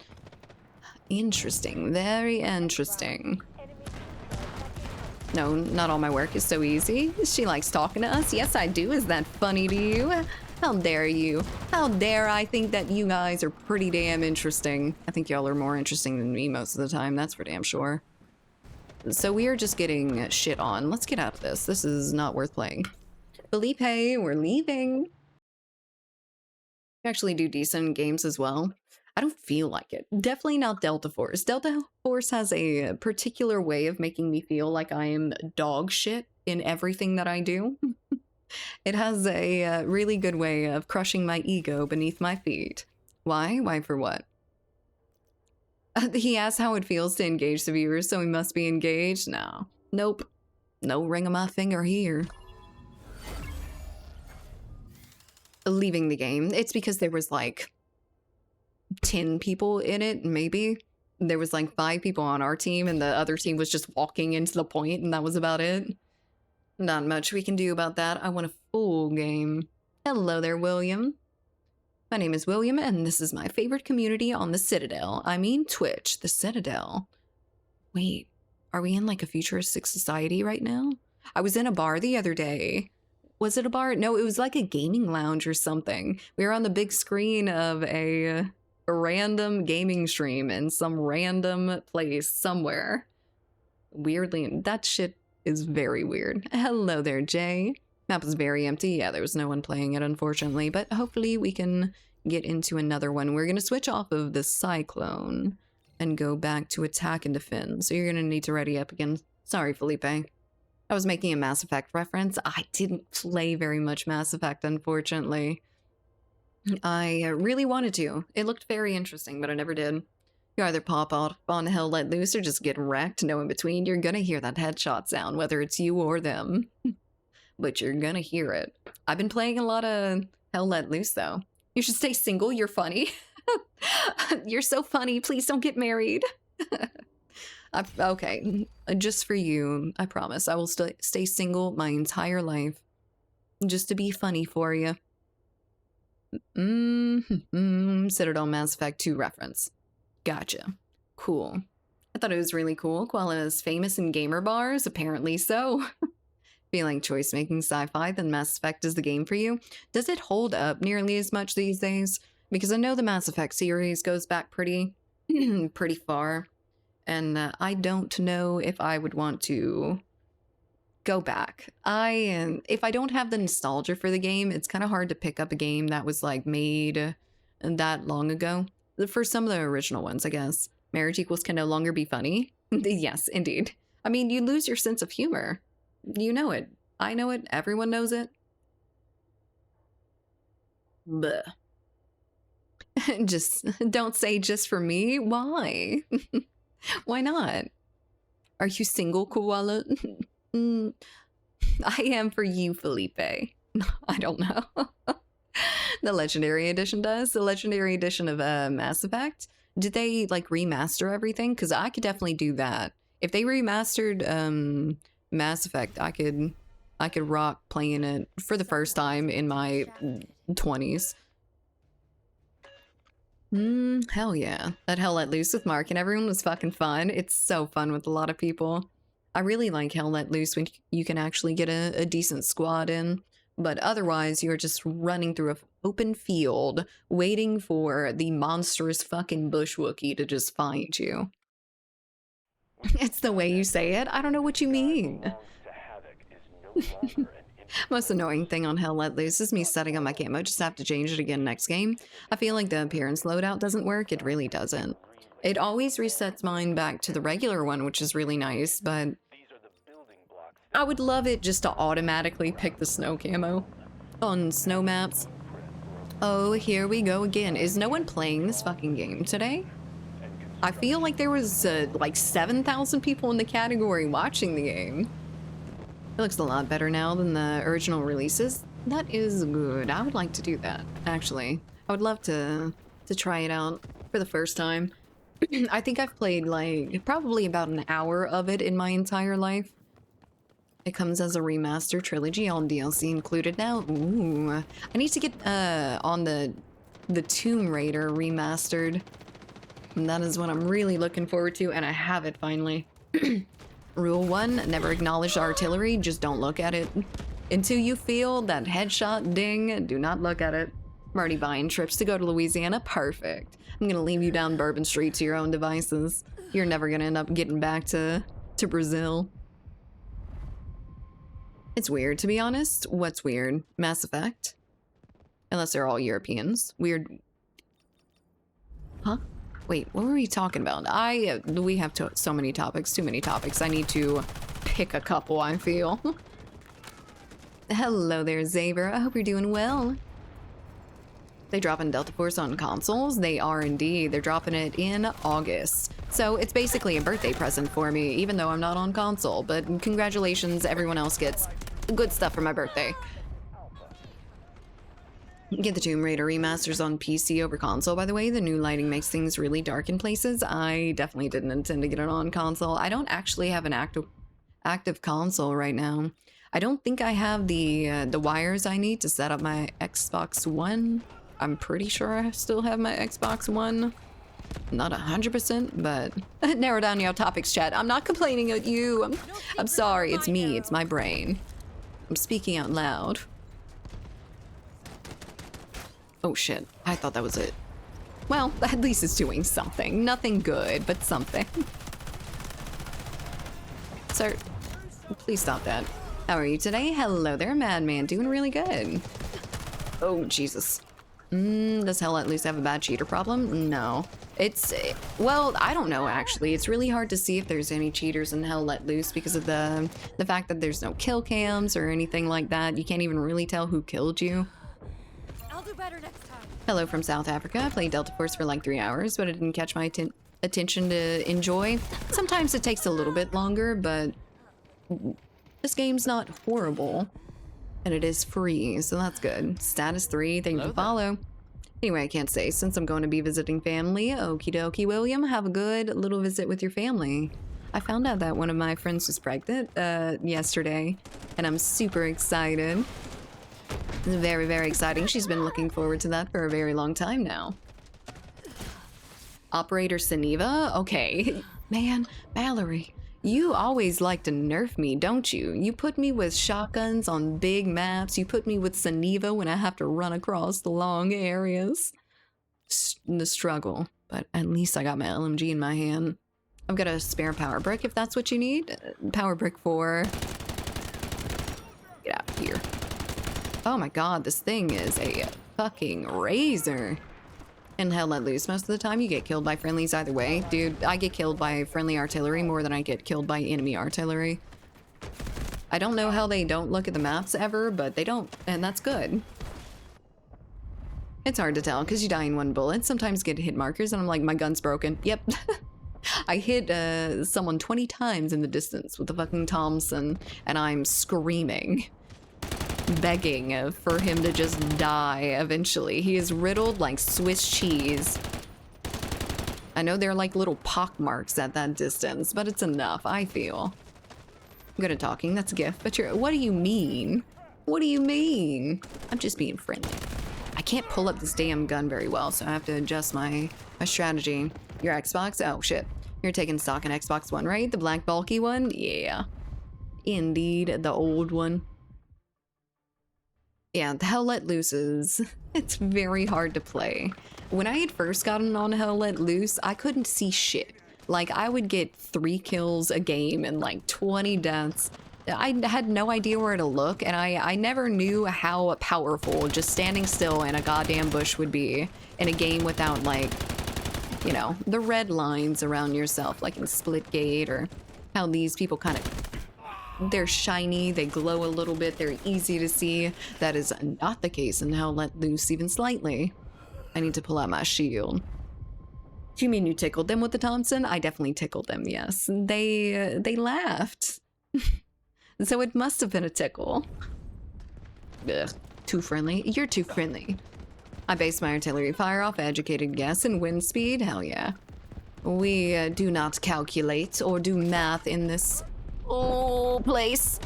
Interesting. Very interesting. No, not all my work is so easy. She likes talking to us. Yes, I do. Is that funny to you? How dare you? How dare I think that you guys are pretty damn interesting. I think y'all are more interesting than me most of the time. That's for damn sure. So we are just getting shit on. Let's get out of this. This is not worth playing. Felipe, we're leaving. We actually do decent games as well. I don't feel like it. Definitely not Delta Force. Delta Force has a particular way of making me feel like I am dog shit in everything that I do. It has a really good way of crushing my ego beneath my feet. Why? Why for what? He asks how it feels to engage the viewers, so he must be engaged? No. Nope. No ring on my finger here. Leaving the game. It's because there was like 10 people in it, maybe. There was like 5 people on our team and the other team was just walking into the point and that was about it. Not much we can do about that. I want a full game. Hello there, William. My name is William and this is my favorite community on the Citadel. I mean Twitch, the Citadel. Wait, are we in like a futuristic society right now? I was in a bar the other day. Was it a bar? No, it was like a gaming lounge or something. We were on the big screen of a random gaming stream in some random place somewhere. Weirdly, that shit is very weird. Hello there, Jay. Map was very empty. Yeah, there was no one playing it, unfortunately, but hopefully we can get into another one. We're going to switch off of the Cyclone and go back to attack and defend. So you're going to need to ready up again. Sorry, Felipe. I was making a Mass Effect reference. I didn't play very much Mass Effect, unfortunately. I really wanted to. It looked very interesting, but I never did. You either pop off on Hell Let Loose or just get wrecked. No in between. You're gonna hear that headshot sound, whether it's you or them. But you're gonna hear it. I've been playing a lot of Hell Let Loose, though. You should stay single. You're funny. You're so funny. Please don't get married. Okay, just for you, I promise. I will stay single my entire life. Just to be funny for you. Citadel Mass Effect 2 reference. Gotcha. Cool. I thought it was really cool. Koala is famous in gamer bars. Apparently so. Feeling choice-making sci-fi, then Mass Effect is the game for you. Does it hold up nearly as much these days? Because I know the Mass Effect series goes back pretty far. And I don't know if I would want to go back. If I don't have the nostalgia for the game, it's kind of hard to pick up a game that was like made that long ago. For some of the original ones, I guess. Marriage Equals can no longer be funny. Yes, indeed. I mean, you lose your sense of humor. You know it. I know it. Everyone knows it. Bleh. Just don't say just for me. Why? Why not? Are you single, Koala? I am for you, Felipe. I don't know. The Legendary Edition does. The Legendary Edition of Mass Effect. Did they like remaster everything? Because I could definitely do that. If they remastered Mass Effect, I could rock playing it for the first time in my 20s. Hell yeah. That Hell Let Loose with Mark and everyone was fucking fun. It's so fun with a lot of people. I really like Hell Let Loose when you can actually get a decent squad in. But otherwise, you're just running through an open field, waiting for the monstrous fucking bush Wookiee to just find you. It's the way you say it. I don't know what you mean. Most annoying thing on Hell Let Loose is me setting up my camo. Just have to change it again next game. I feel like the appearance loadout doesn't work. It really doesn't. It always resets mine back to the regular one, which is really nice, but I would love it just to automatically pick the snow camo on snow maps. Oh, here we go again. Is no one playing this fucking game today? I feel like there was like 7,000 people in the category watching the game. It looks a lot better now than the original releases. That is good. I would like to do that, actually. I would love to try it out for the first time. I think I've played like probably about an hour of it in my entire life. It comes as a remaster trilogy, all DLC included now. Ooh, I need to get on the Tomb Raider remastered. And that is what I'm really looking forward to, and I have it finally. Rule 1, never acknowledge artillery, just don't look at it. Until you feel that headshot ding, do not look at it. I'm already buying trips to go to Louisiana, perfect. I'm gonna leave you down Bourbon Street to your own devices. You're never gonna end up getting back to Brazil. It's weird, to be honest. What's weird? Mass Effect? Unless they're all Europeans. Weird. Huh? Wait, what were we talking about? We have so many topics, too many topics. I need to pick a couple, I feel. Hello there, Xavier. I hope you're doing well. They dropping Delta Force on consoles? They are indeed. They're dropping it in August. So it's basically a birthday present for me, even though I'm not on console. But congratulations, everyone else gets good stuff for my birthday. Get the Tomb Raider remasters on PC over console, by the way. The new lighting makes things really dark in places. I definitely didn't intend to get it on console. I don't actually have an active console right now. I don't think I have the wires I need to set up my Xbox One. I'm pretty sure I still have my Xbox One. Not 100%, but narrow down your topics, chat. I'm not complaining at you. I'm sorry. It's me. It's my brain. I'm speaking out loud. Oh shit, I thought that was it. Well, at least it's doing something. Nothing good, but something. Sir, please stop that. How are you today? Hello there, Madman. Doing really good. Oh, Jesus. Does Hell Let Loose have a bad cheater problem? No. It's, well, I don't know, actually. It's really hard to see if there's any cheaters in Hell Let Loose because of the fact that there's no kill cams or anything like that. You can't even really tell who killed you. I'll do better next time. Hello from South Africa. I played Delta Force for like 3 hours, but it didn't catch my attention to enjoy. Sometimes it takes a little bit longer, but this game's not horrible. And it is free, so that's good. Status 3, thank you for follow. Anyway, I can't say, since I'm going to be visiting family, okie dokie, William, have a good little visit with your family. I found out that one of my friends was pregnant yesterday, and I'm super excited. It's very, very exciting. She's been looking forward to that for a very long time now. Operator Saniva? Okay. Man, Mallory, you always like to nerf me, don't you? You put me with shotguns on big maps. You put me with Saniva when I have to run across the long areas. The struggle. But at least I got my LMG in my hand. I've got a spare power brick if that's what you need. Power brick 4. Get out of here. Oh my god, this thing is a fucking razor. In Hell Let Loose, most of the time you get killed by friendlies either way. Dude, I get killed by friendly artillery more than I get killed by enemy artillery. I don't know how they don't look at the maps ever, but they don't, and that's good. It's hard to tell because you die in one bullet. Sometimes get hit markers and I'm like, my gun's broken. Yep. I hit someone 20 times in the distance with the fucking Thompson and I'm screaming. Begging for him to just die eventually. He is riddled like Swiss cheese. I know they're like little pock marks at that distance, but it's enough, I feel. I'm good at talking, that's a gift, but what do you mean? What do you mean? I'm just being friendly. I can't pull up this damn gun very well, so I have to adjust my strategy. Your Xbox? Oh shit. You're taking stock in Xbox One, right? The black bulky one? Yeah. Indeed, the old one. Yeah, the Hell Let Loose is... it's very hard to play. When I had first gotten on Hell Let Loose, I couldn't see shit. Like, I would get 3 kills a game and like 20 deaths. I had no idea where to look, and I never knew how powerful just standing still in a goddamn bush would be in a game without, like, you know, the red lines around yourself, like in Splitgate, or how these people kind of... they're shiny, they glow a little bit, they're easy to see. That is not the case in Hell Let Loose even slightly. I need to pull out my shield. You mean you tickled them with the Thompson? I definitely tickled them, yes. They laughed. So it must have been a tickle. Ugh, too friendly. You're too friendly. I base my artillery fire off educated guess and wind speed. Hell yeah. We do not calculate or do math in this place.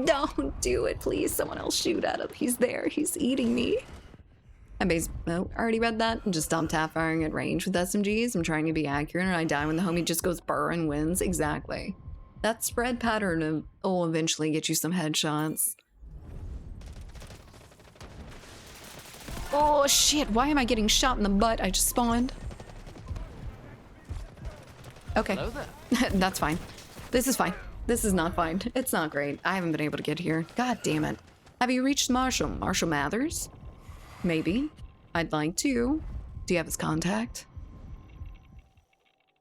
Don't do it, please. Someone else shoot at him. He's there. He's eating me. I base. Oh, already read that. Just stop tap firing at range with SMGs. I'm trying to be accurate, and I die when the homie just goes burr and wins. Exactly. That spread pattern will eventually get you some headshots. Oh shit, why am I getting shot in the butt? I just spawned. Okay. Hello there. That's fine. This is fine. This is not fine. It's not great. I haven't been able to get here. God damn it. Have you reached Marshall? Marshall Mathers? Maybe. I'd like to. Do you have his contact?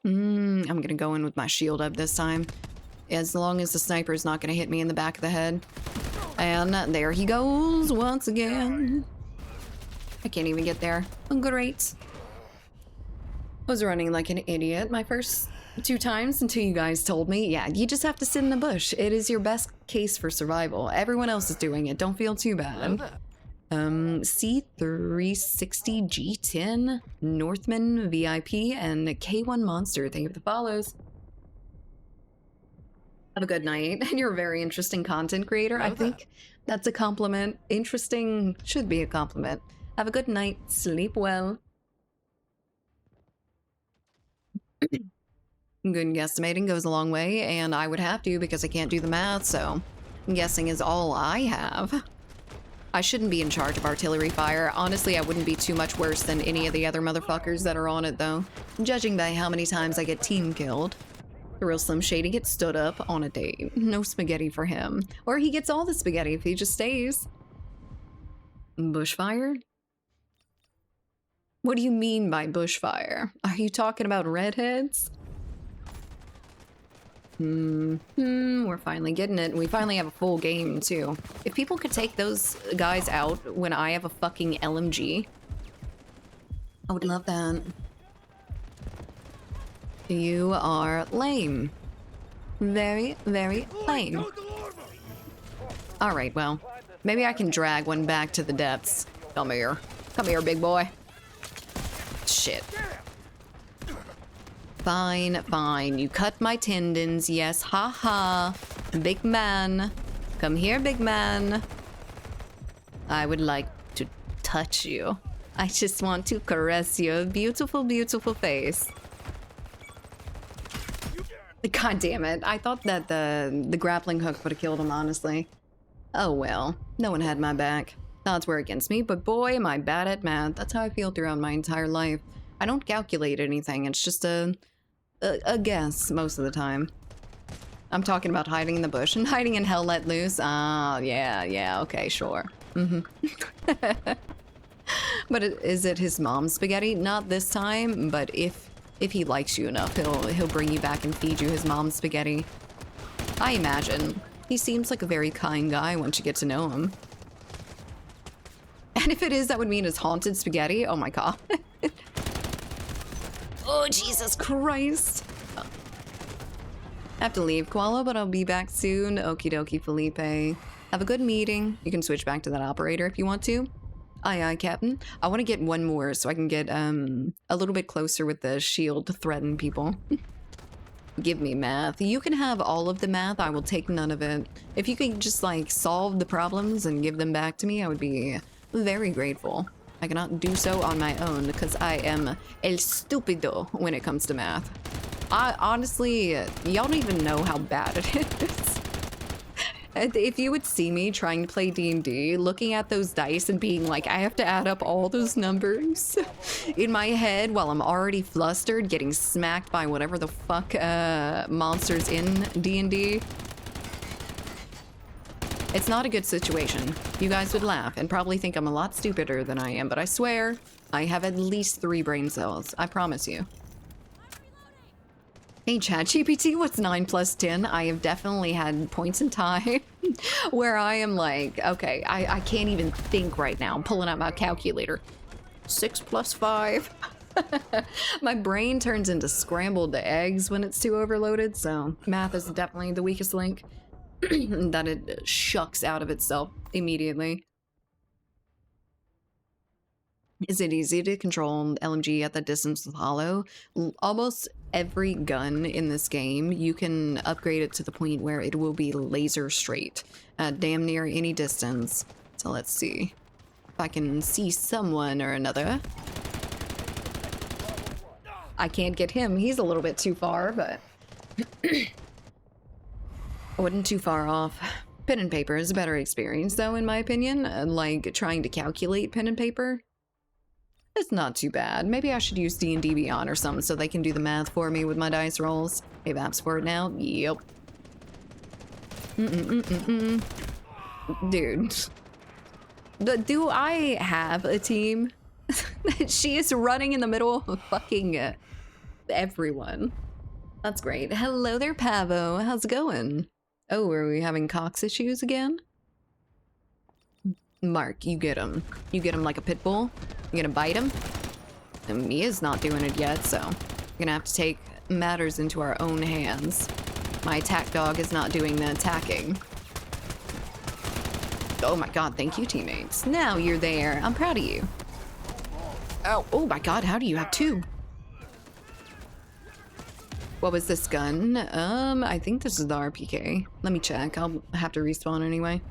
I'm gonna go in with my shield up this time. As long as the sniper's not gonna hit me in the back of the head. And there he goes once again. I can't even get there. Oh, great. Was running like an idiot my first 2 times until you guys told me, yeah, you just have to sit in the bush. It is your best case for survival. Everyone else is doing it. Don't feel too Hello bad. there. C360 G10, Northman VIP, and K1 Monster. Thank you for the follows. Have a good night. And you're a very interesting content creator. I Hello there. think that's a compliment. Interesting should be a compliment. Have a good night. Sleep well. Good guesstimating goes a long way, and I would have to because I can't do the math, so guessing is all I have. I shouldn't be in charge of artillery fire. Honestly, I wouldn't be too much worse than any of the other motherfuckers that are on it, though. Judging by how many times I get team killed. The real Slim Shady gets stood up on a date. No spaghetti for him. Or he gets all the spaghetti if he just stays. Bushfire? What do you mean by bushfire? Are you talking about redheads? We're finally getting it. We finally have a full game, too. If people could take those guys out when I have a fucking LMG, I would love that. You are lame. Very, very lame. Alright, well, maybe I can drag one back to the depths. Come here. Come here, big boy. Shit. Fine, fine. You cut my tendons. Yes, haha. Big man. Come here, big man. I would like to touch you. I just want to caress your beautiful, beautiful face. God damn it. I thought that the grappling hook would have killed him, honestly. Oh well. No one had my back. Odds were against me, but boy, am I bad at math. That's how I feel throughout my entire life. I don't calculate anything. It's just a guess most of the time. I'm talking about hiding in the bush and hiding in hell let loose. Ah, yeah, okay, sure. But is it his mom's spaghetti? Not this time, but if he likes you enough, he'll bring you back and feed you his mom's spaghetti. I imagine. He seems like a very kind guy once you get to know him. And if it is, that would mean it's haunted spaghetti. Oh my god. Oh, Jesus Christ. I have to leave, Koala, but I'll be back soon. Okie dokie, Felipe. Have a good meeting. You can switch back to that operator if you want to. Aye, aye, Captain. I want to get one more so I can get a little bit closer with the shield to threaten people. Give me math. You can have all of the math. I will take none of it. If you could just, like, solve the problems and give them back to me, I would be very grateful. I cannot do so on my own because I am el stupido when it comes to math. Honestly, y'all don't even know how bad it is. If you would see me trying to play D&D, looking at those dice and being like, I have to add up all those numbers in my head while I'm already flustered, getting smacked by whatever the fuck monsters in D&D. It's not a good situation. You guys would laugh and probably think I'm a lot stupider than I am, but I swear I have at least 3 brain cells. I promise you. Hey ChatGPT, what's 9 plus 10? I have definitely had points in time where I am like, okay, I can't even think right now. I'm pulling out my calculator. 6 plus 5. My brain turns into scrambled eggs when it's too overloaded, so math is definitely the weakest link. That it shucks out of itself immediately. Is it easy to control LMG at that distance with hollow? Almost every gun in this game, you can upgrade it to the point where it will be laser straight at damn near any distance. So let's see if I can see someone or another. I can't get him. He's a little bit too far, but I wasn't too far off. Pen and paper is a better experience, though, in my opinion. Like trying to calculate pen and paper. It's not too bad. Maybe I should use D&D Beyond or something so they can do the math for me with my dice rolls. They have apps for it now? Yep. Dude. Do I have a team? She is running in the middle of fucking everyone. That's great. Hello there, Pavo. How's it going? Oh, are we having Cox issues again? Mark, you get him. You get him like a pit bull. You gonna bite him? And Mia's not doing it yet, so I'm gonna have to take matters into our own hands. My attack dog is not doing the attacking. Oh my god, thank you, teammates. Now you're there. I'm proud of you. Oh my god, how do you have two? What was this gun? I think this is the RPK. Let me check. I'll have to respawn anyway.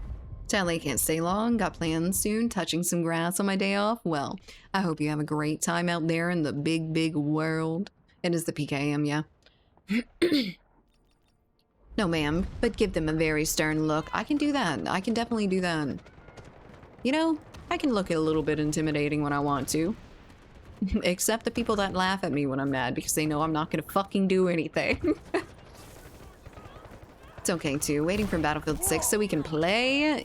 Sadly, I can't stay long. Got plans soon. Touching some grass on my day off. Well, I hope you have a great time out there in the big, big world. It is the PKM, yeah. No, ma'am, but give them a very stern look. I can do that. I can definitely do that. You know, I can look a little bit intimidating when I want to. Except the people that laugh at me when I'm mad because they know I'm not gonna fucking do anything. It's okay too. Waiting for Battlefield 6 so we can play?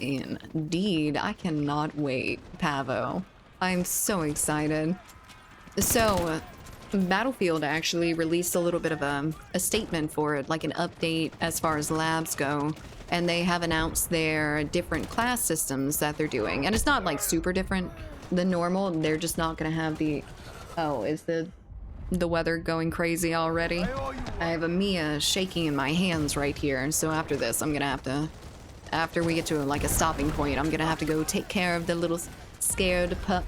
Indeed. I cannot wait, Pavo. I'm so excited. So, Battlefield actually released a little bit of a statement for it, like an update as far as labs go. And they have announced their different class systems that they're doing. And it's not like super different than normal. They're just not gonna have the... Oh, is the weather going crazy already? I have a Mia shaking in my hands right here, and so after this I'm gonna have to, after we get to like a stopping point, I'm gonna have to go take care of the little scared pup.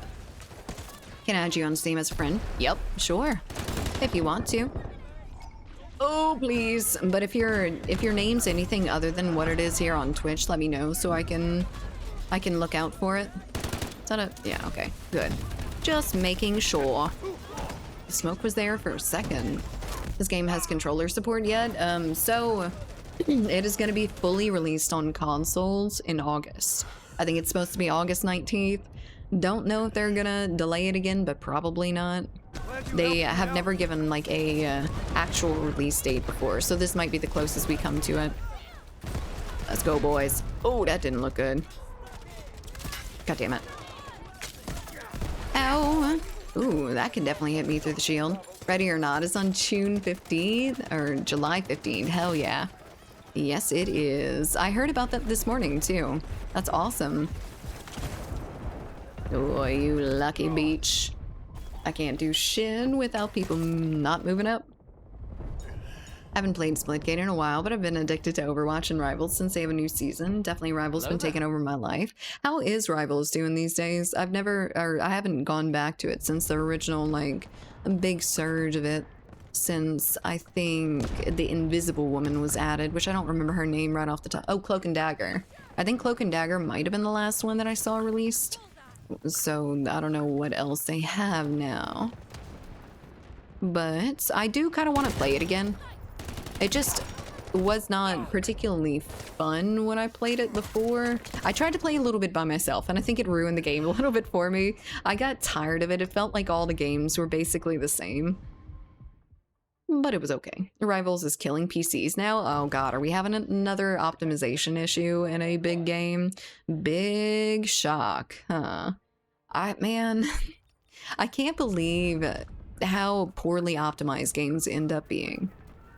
Can I add you on Steam as a friend? Yep, sure, if you want to. Oh please, but if your name's anything other than what it is here on Twitch, let me know so I can look out for it. Is that a... yeah, okay, good. Just making sure. Smoke was there for a second. This game has controller support yet, so it is going to be fully released on consoles in August. I think it's supposed to be August 19th. Don't know if they're gonna delay it again, but probably not. They have never given like a actual release date before, so this might be the closest we come to it. Let's go, boys. Oh, that didn't look good. God damn it. Ow. Ooh, that can definitely hit me through the shield. Ready or Not is on June 15th, or July 15th. Hell yeah. Yes, it is. I heard about that this morning, too. That's awesome. Oh, you lucky beach. I can't do shit without people not moving up. I haven't played Splitgate in a while, but I've been addicted to Overwatch and Rivals since they have a new season. Definitely Rivals been taking over my life. How is Rivals doing these days? I haven't gone back to it since the original, like, big surge of it. Since I think the Invisible Woman was added, which I don't remember her name right off the top. Oh, Cloak and Dagger. I think Cloak and Dagger might have been the last one that I saw released. So I don't know what else they have now. But I do kind of want to play it again. It just was not particularly fun when I played it before. I tried to play a little bit by myself, and I think it ruined the game a little bit for me. I got tired of it. It felt like all the games were basically the same. But it was okay. Rivals is killing PCs now. Oh god, are we having another optimization issue in a big game? Big shock, huh? Man, I can't believe how poorly optimized games end up being.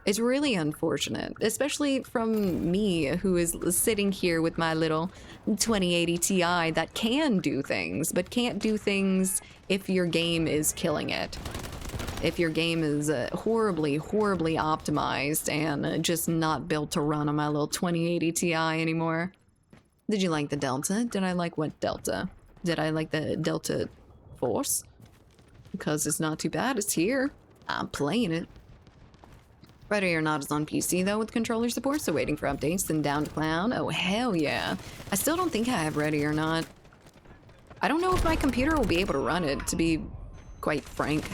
It's really unfortunate, especially from me, who is sitting here with my little 2080 Ti that can do things, but can't do things if your game is killing it. if your game is horribly, horribly optimized and just not built to run on my little 2080 Ti anymore. Did you like the Delta? Did I like what Delta? Did I like the Delta Force? Because it's not too bad. It's here. I'm playing it. Ready or Not is on PC though with controller support, so waiting for updates, then down to cloud. Oh, hell yeah. I still don't think I have Ready or Not. I don't know if my computer will be able to run it, to be quite frank.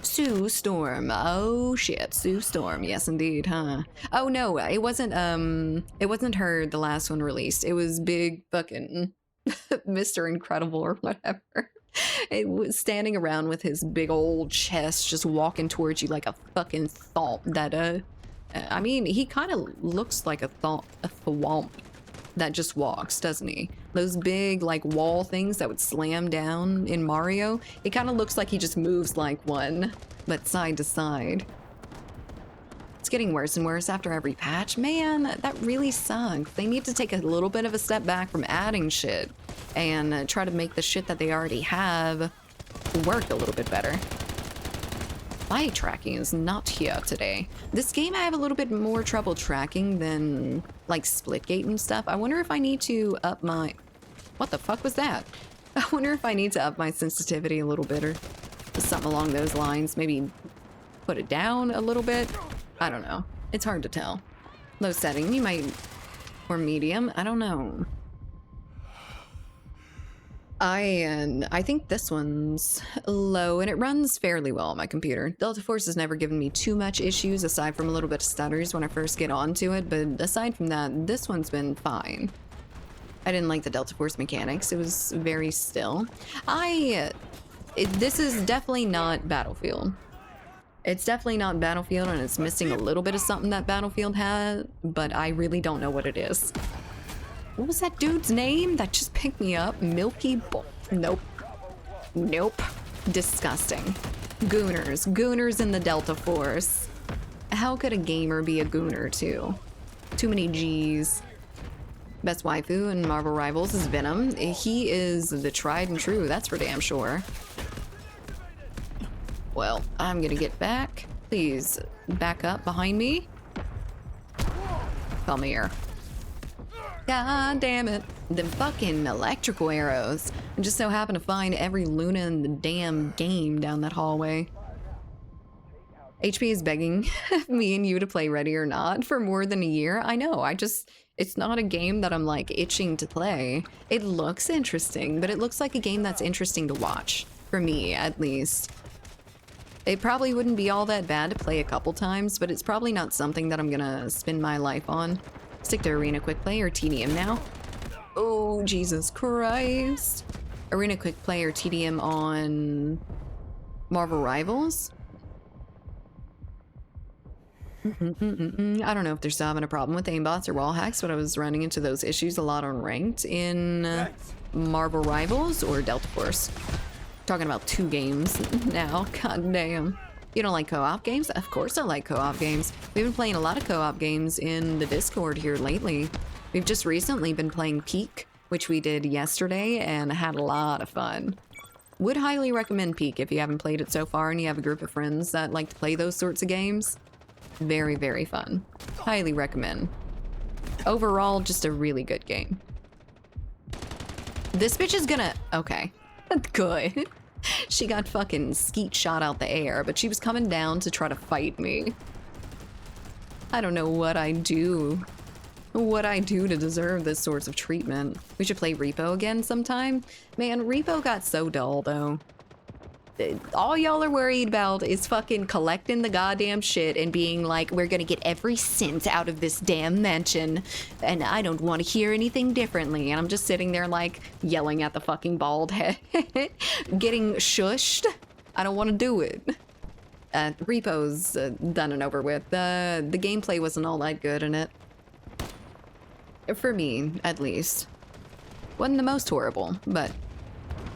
Sue Storm. Oh shit, Sue Storm. Yes indeed, huh? Oh no, it wasn't her, the last one released. It was big fucking Mr. Incredible or whatever. It was standing around with his big old chest just walking towards you like a fucking thought that I mean, he kind of looks like a thwomp that just walks, doesn't he? Those big like wall things that would slam down in Mario, it kind of looks like he just moves like one, but side to side. It's getting worse and worse after every patch. Man, that really sucks. They need to take a little bit of a step back from adding shit and try to make the shit that they already have work a little bit better. Light tracking is not here today. This game I have a little bit more trouble tracking than like Splitgate and stuff. I wonder if I need to up my... What the fuck was that? I wonder if I need to up my sensitivity a little bit or something along those lines. Maybe put it down a little bit. I don't know. It's hard to tell. Low setting, you might... Or medium, I don't know. I think this one's low, and it runs fairly well on my computer. Delta Force has never given me too much issues, aside from a little bit of stutters when I first get onto it, but aside from that, this one's been fine. I didn't like the Delta Force mechanics. It was very still. This is definitely not Battlefield. It's definitely not Battlefield, and it's missing a little bit of something that Battlefield had, but I really don't know what it is. What was that dude's name that just picked me up? Milky Bull. Nope. Nope. Disgusting. Gooners. Gooners in the Delta Force. How could a gamer be a gooner too? Too many G's. Best waifu in Marvel Rivals is Venom. He is the tried and true, that's for damn sure. Well, I'm gonna get back. Please back up behind me. Come here. God damn it. The fucking electrical arrows. I just so happen to find every Luna in the damn game down that hallway. HP is begging me and you to play Ready or Not for more than a year. I know, it's not a game that I'm like itching to play. It looks interesting, but it looks like a game that's interesting to watch. For me, at least. It probably wouldn't be all that bad to play a couple times, but it's probably not something that I'm gonna spend my life on. Stick to Arena Quick Play or TDM now. Oh, Jesus Christ. Arena Quick Play or TDM on Marvel Rivals? I don't know if they're still having a problem with aimbots or wall hacks, but I was running into those issues a lot on ranked in Marvel Rivals or Delta Force. Talking about 2 games now. God damn. You don't like co-op games? Of course I like co-op games. We've been playing a lot of co-op games in the Discord here lately. We've just recently been playing Peak, which we did yesterday, and had a lot of fun. Would highly recommend Peak if you haven't played it so far and you have a group of friends that like to play those sorts of games. Very, very fun. Highly recommend. Overall, just a really good game. This bitch is gonna... Okay. Good. She got fucking skeet shot out the air, but she was coming down to try to fight me. I don't know what I do. What I do to deserve this sort of treatment. We should play Repo again sometime. Man, Repo got so dull though. All y'all are worried about is fucking collecting the goddamn shit and being like, we're gonna get every cent out of this damn mansion, and I don't want to hear anything differently. And I'm just sitting there like yelling at the fucking bald head, getting shushed. I don't want to do it. Repo's done and over with. The gameplay wasn't all that good in it. For me, at least. Wasn't the most horrible, but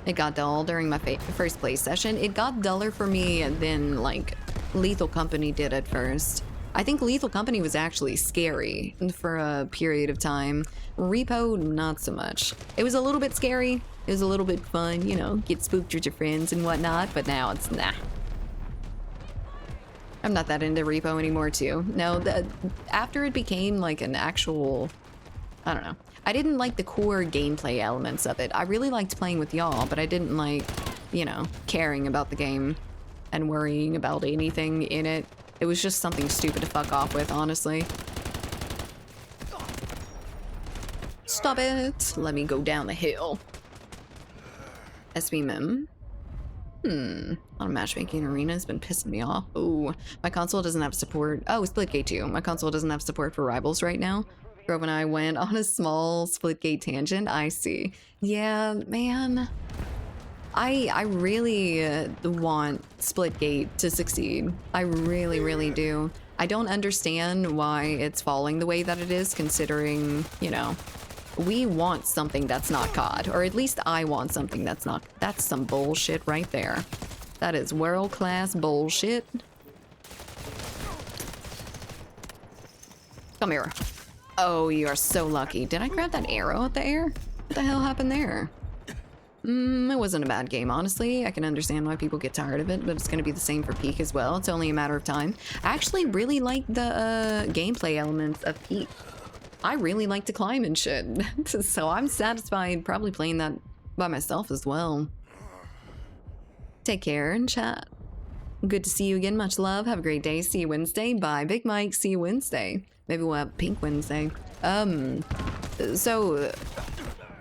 it got dull during my first play session. It got duller for me than, like, Lethal Company did at first. I think Lethal Company was actually scary for a period of time. Repo, not so much. It was a little bit scary. It was a little bit fun, you know, get spooked with your friends and whatnot, but now it's nah. I'm not that into Repo anymore too. No, after it became like an actual, I don't know. I didn't like the core gameplay elements of it. I really liked playing with y'all, but I didn't like, you know, caring about the game and worrying about anything in it. It was just something stupid to fuck off with, honestly. Stop it! Let me go down the hill. SBMM. A lot of matchmaking arena has been pissing me off. Oh, my console doesn't have support. Oh, Splitgate 2. My console doesn't have support for Rivals right now. Grove and I went on a small Splitgate tangent. I see. Yeah, man. I really want Splitgate to succeed. I really, really do. I don't understand why it's falling the way that it is, considering, you know, we want something that's not COD, or at least I want something that's not. That's some bullshit right there. That is world-class bullshit. Come here. Oh, you are so lucky. Did I grab that arrow at the air? What the hell happened there? It wasn't a bad game, honestly. I can understand why people get tired of it, but it's going to be the same for Peak as well. It's only a matter of time. I actually really like the gameplay elements of Peak. I really like to climb and shit, so I'm satisfied probably playing that by myself as well. Take care and chat. Good to see you again. Much love. Have a great day. See you Wednesday. Bye, Big Mike. See you Wednesday. Maybe we'll have Pink Wednesday. So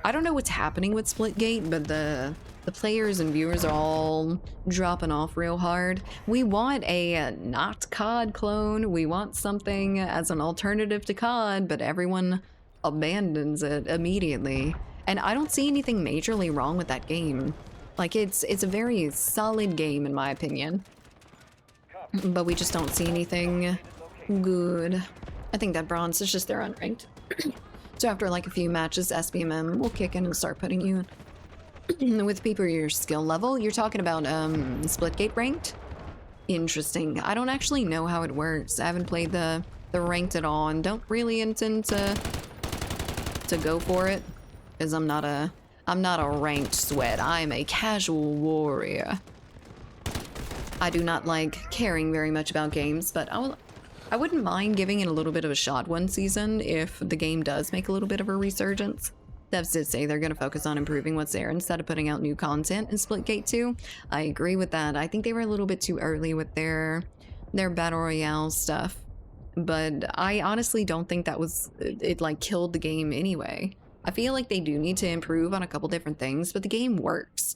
I don't know what's happening with Splitgate, but the players and viewers are all dropping off real hard. We want a not COD clone. We want something as an alternative to COD, but everyone abandons it immediately. And I don't see anything majorly wrong with that game. Like, it's a very solid game in my opinion. But we just don't see anything good. I think that bronze is just there unranked. So after like a few matches, SBMM will kick in and start putting you in with people your skill level. You're talking about Splitgate ranked? Interesting. I don't actually know how it works. I haven't played the ranked at all and don't really intend to go for it, because I'm not a ranked sweat. I'm a casual warrior. I do not like caring very much about games, but I wouldn't mind giving it a little bit of a shot one season if the game does make a little bit of a resurgence. Devs did say they're going to focus on improving what's there instead of putting out new content in Splitgate 2. I agree with that. I think they were a little bit too early with their Battle Royale stuff. But I honestly don't think that was... it like killed the game anyway. I feel like they do need to improve on a couple different things, but the game works.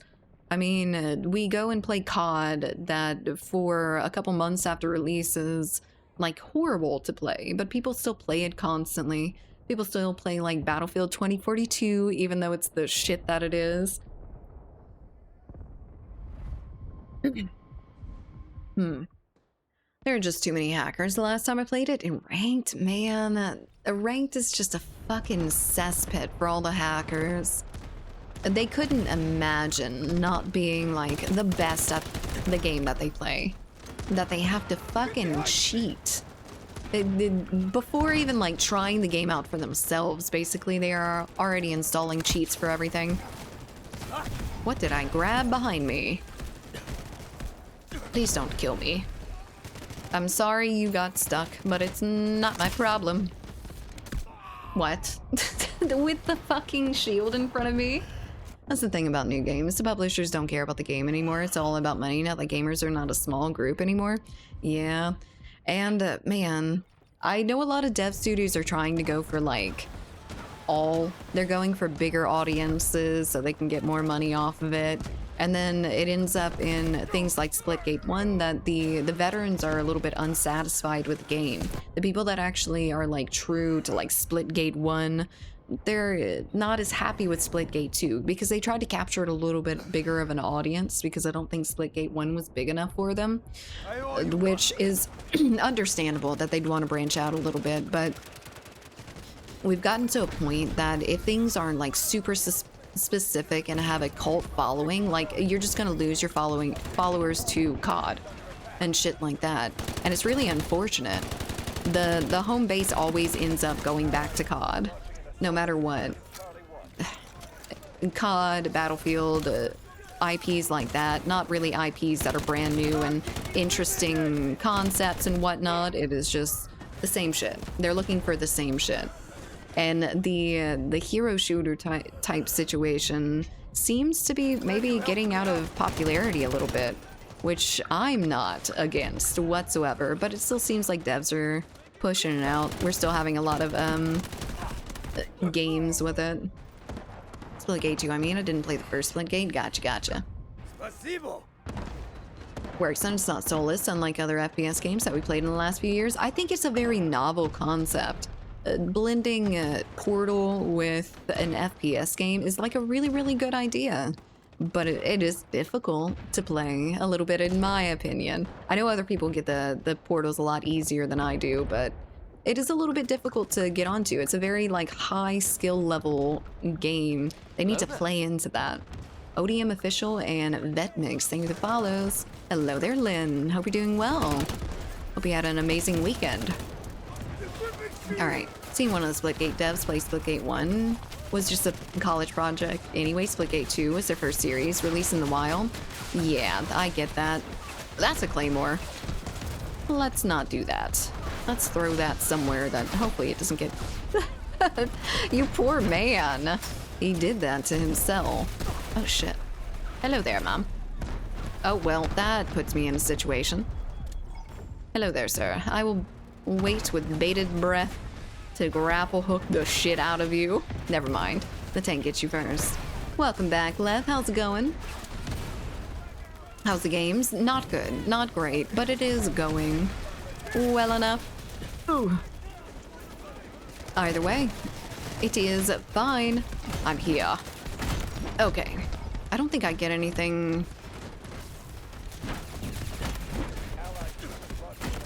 I mean, we go and play COD that for a couple months after release is like horrible to play, but people still play it constantly. People still play like Battlefield 2042, even though it's the shit that it is. There are just too many hackers. The last time I played it in ranked, man, ranked is just a fucking cesspit for all the hackers. They couldn't imagine not being like the best at the game that they play. That they have to fucking cheat. Before even like trying the game out for themselves, basically they are already installing cheats for everything. What did I grab behind me? Please don't kill me. I'm sorry you got stuck, but it's not my problem. What? With the fucking shield in front of me? That's the thing about new games. The publishers don't care about the game anymore. It's all about money now that gamers are not a small group anymore. Yeah. And man, I know a lot of dev studios are trying to go for like they're going for bigger audiences so they can get more money off of it. And then it ends up in things like Splitgate 1 that the veterans are a little bit unsatisfied with the game. The people that actually are like true to like Splitgate 1, they're not as happy with Splitgate 2 because they tried to capture it a little bit bigger of an audience, because I don't think Splitgate 1 was big enough for them, which is understandable that they'd want to branch out a little bit. But we've gotten to a point that if things aren't like super specific and have a cult following, like you're just gonna lose your followers to COD and shit like that, and it's really unfortunate. the home base always ends up going back to COD, no matter what. COD, Battlefield, IPs like that, not really IPs that are brand new and interesting concepts and whatnot. It is just the same shit. They're looking for the same shit. And the hero shooter type situation seems to be maybe getting out of popularity a little bit, which I'm not against whatsoever, but it still seems like devs are pushing it out. We're still having a lot of games with it. Splitgate 2, I mean, I didn't play the first Splitgate. Gotcha. Works on, it's not soulless, unlike other FPS games that we played in the last few years. I think it's a very novel concept. Blending Portal with an FPS game is like a really good idea. But it is difficult to play a little bit, in my opinion. I know other people get the portals a lot easier than I do, but it is a little bit difficult to get onto. It's a very like high skill level game. They need to play into that. ODM Official and VetMix, thank you for the follows. Hello there, Lynn. Hope you're doing well. Hope you had an amazing weekend. Alright, seen one of the Splitgate devs play Splitgate 1. Was just a college project. Anyway, Splitgate 2 was their first series, released in the wild. Yeah, I get that. That's a claymore. Let's not do that. Let's throw that somewhere that hopefully it doesn't get... You poor man. He did that to himself. Oh shit. Hello there, Mom. Oh well, that puts me in a situation. Hello there, sir. I will wait with bated breath to grapple hook the shit out of you. Never mind. The tank gets you first. Welcome back, Lev. How's it going? How's the games? Not good. Not great, but it is going well enough. Ooh. Either way, it is fine. I'm here. Okay. I don't think I get anything.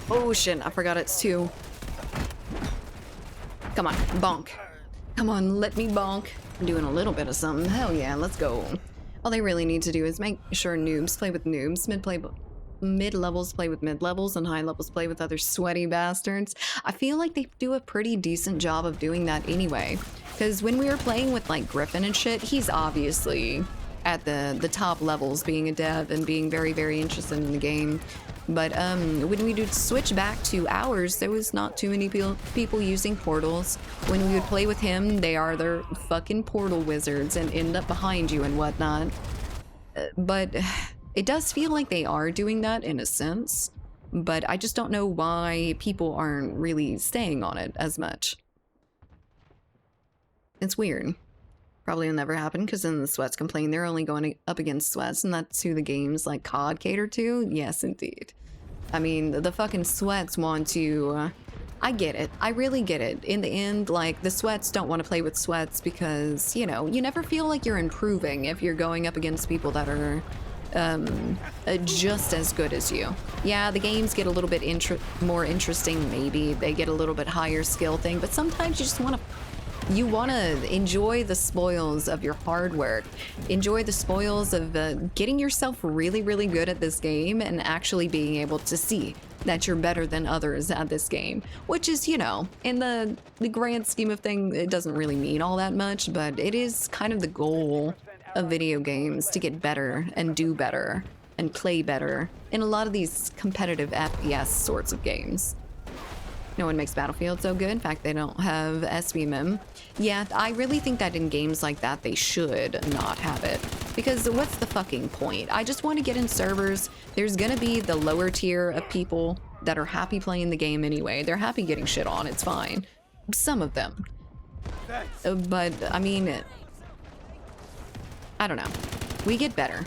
Oh shit, I forgot it's 2. Come on, bonk. Come on, let me bonk. I'm doing a little bit of something. Hell yeah, let's go. All they really need to do is make sure noobs play with noobs, mid-levels play with mid-levels, and high-levels play with other sweaty bastards. I feel like they do a pretty decent job of doing that anyway. Because when we were playing with like Griffin and shit, he's obviously at the top levels, being a dev and being very interested in the game. But when we would switch back to ours, there was not too many people using portals. When we would play with him, they are their fucking portal wizards and end up behind you and whatnot. But it does feel like they are doing that in a sense. But I just don't know why people aren't really staying on it as much. It's weird. Probably will never happen because then the sweats complain they're only going up against sweats, and that's who the games like COD cater to. Yes, indeed. I mean, the fucking sweats want to... I get it. I really get it. In the end, like, the sweats don't want to play with sweats because, you know, you never feel like you're improving if you're going up against people that are just as good as you. Yeah, the games get a little bit more interesting, maybe. They get a little bit higher skill thing, but sometimes you just want to... You want to enjoy the spoils of your hard work. Enjoy the spoils of getting yourself really good at this game and actually being able to see that you're better than others at this game. Which is, you know, in the grand scheme of things, it doesn't really mean all that much, but it is kind of the goal of video games to get better and do better and play better in a lot of these competitive FPS sorts of games. No one makes Battlefield so good. In fact, they don't have SVMM. Yeah, I really think that in games like that, they should not have it. Because what's the fucking point? I just want to get in servers. There's gonna be the lower tier of people that are happy playing the game anyway. They're happy getting shit on, it's fine. Some of them. But, I mean, I don't know. We get better.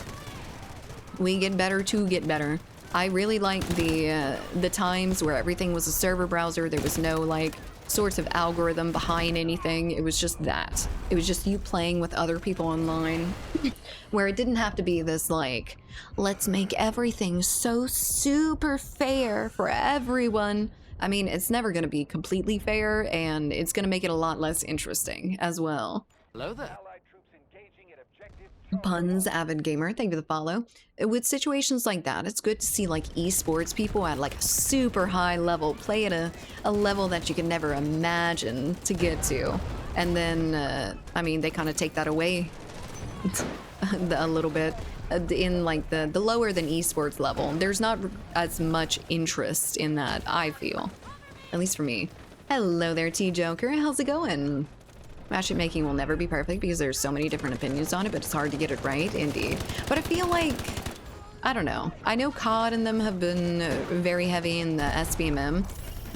We get better to get better. I really like the times where everything was a server browser. There was no like sorts of algorithm behind anything. It was just that. It was just you playing with other people online, where it didn't have to be this like, let's make everything so super fair for everyone. I mean, it's never going to be completely fair, and it's going to make it a lot less interesting as well. Hello there. Puns, avid gamer, thank you for the follow. With situations like that, it's good to see like esports people at like a super high level play at a level that you can never imagine to get to. And then, I mean, they kind of take that away a little bit in like the lower than esports level. There's not as much interest in that, I feel. At least for me. Hello there, T-Joker. How's it going? Matchmaking will never be perfect because there's so many different opinions on it, but it's hard to get it right, indeed. But I feel like, I don't know. I know COD and them have been very heavy in the SBMM,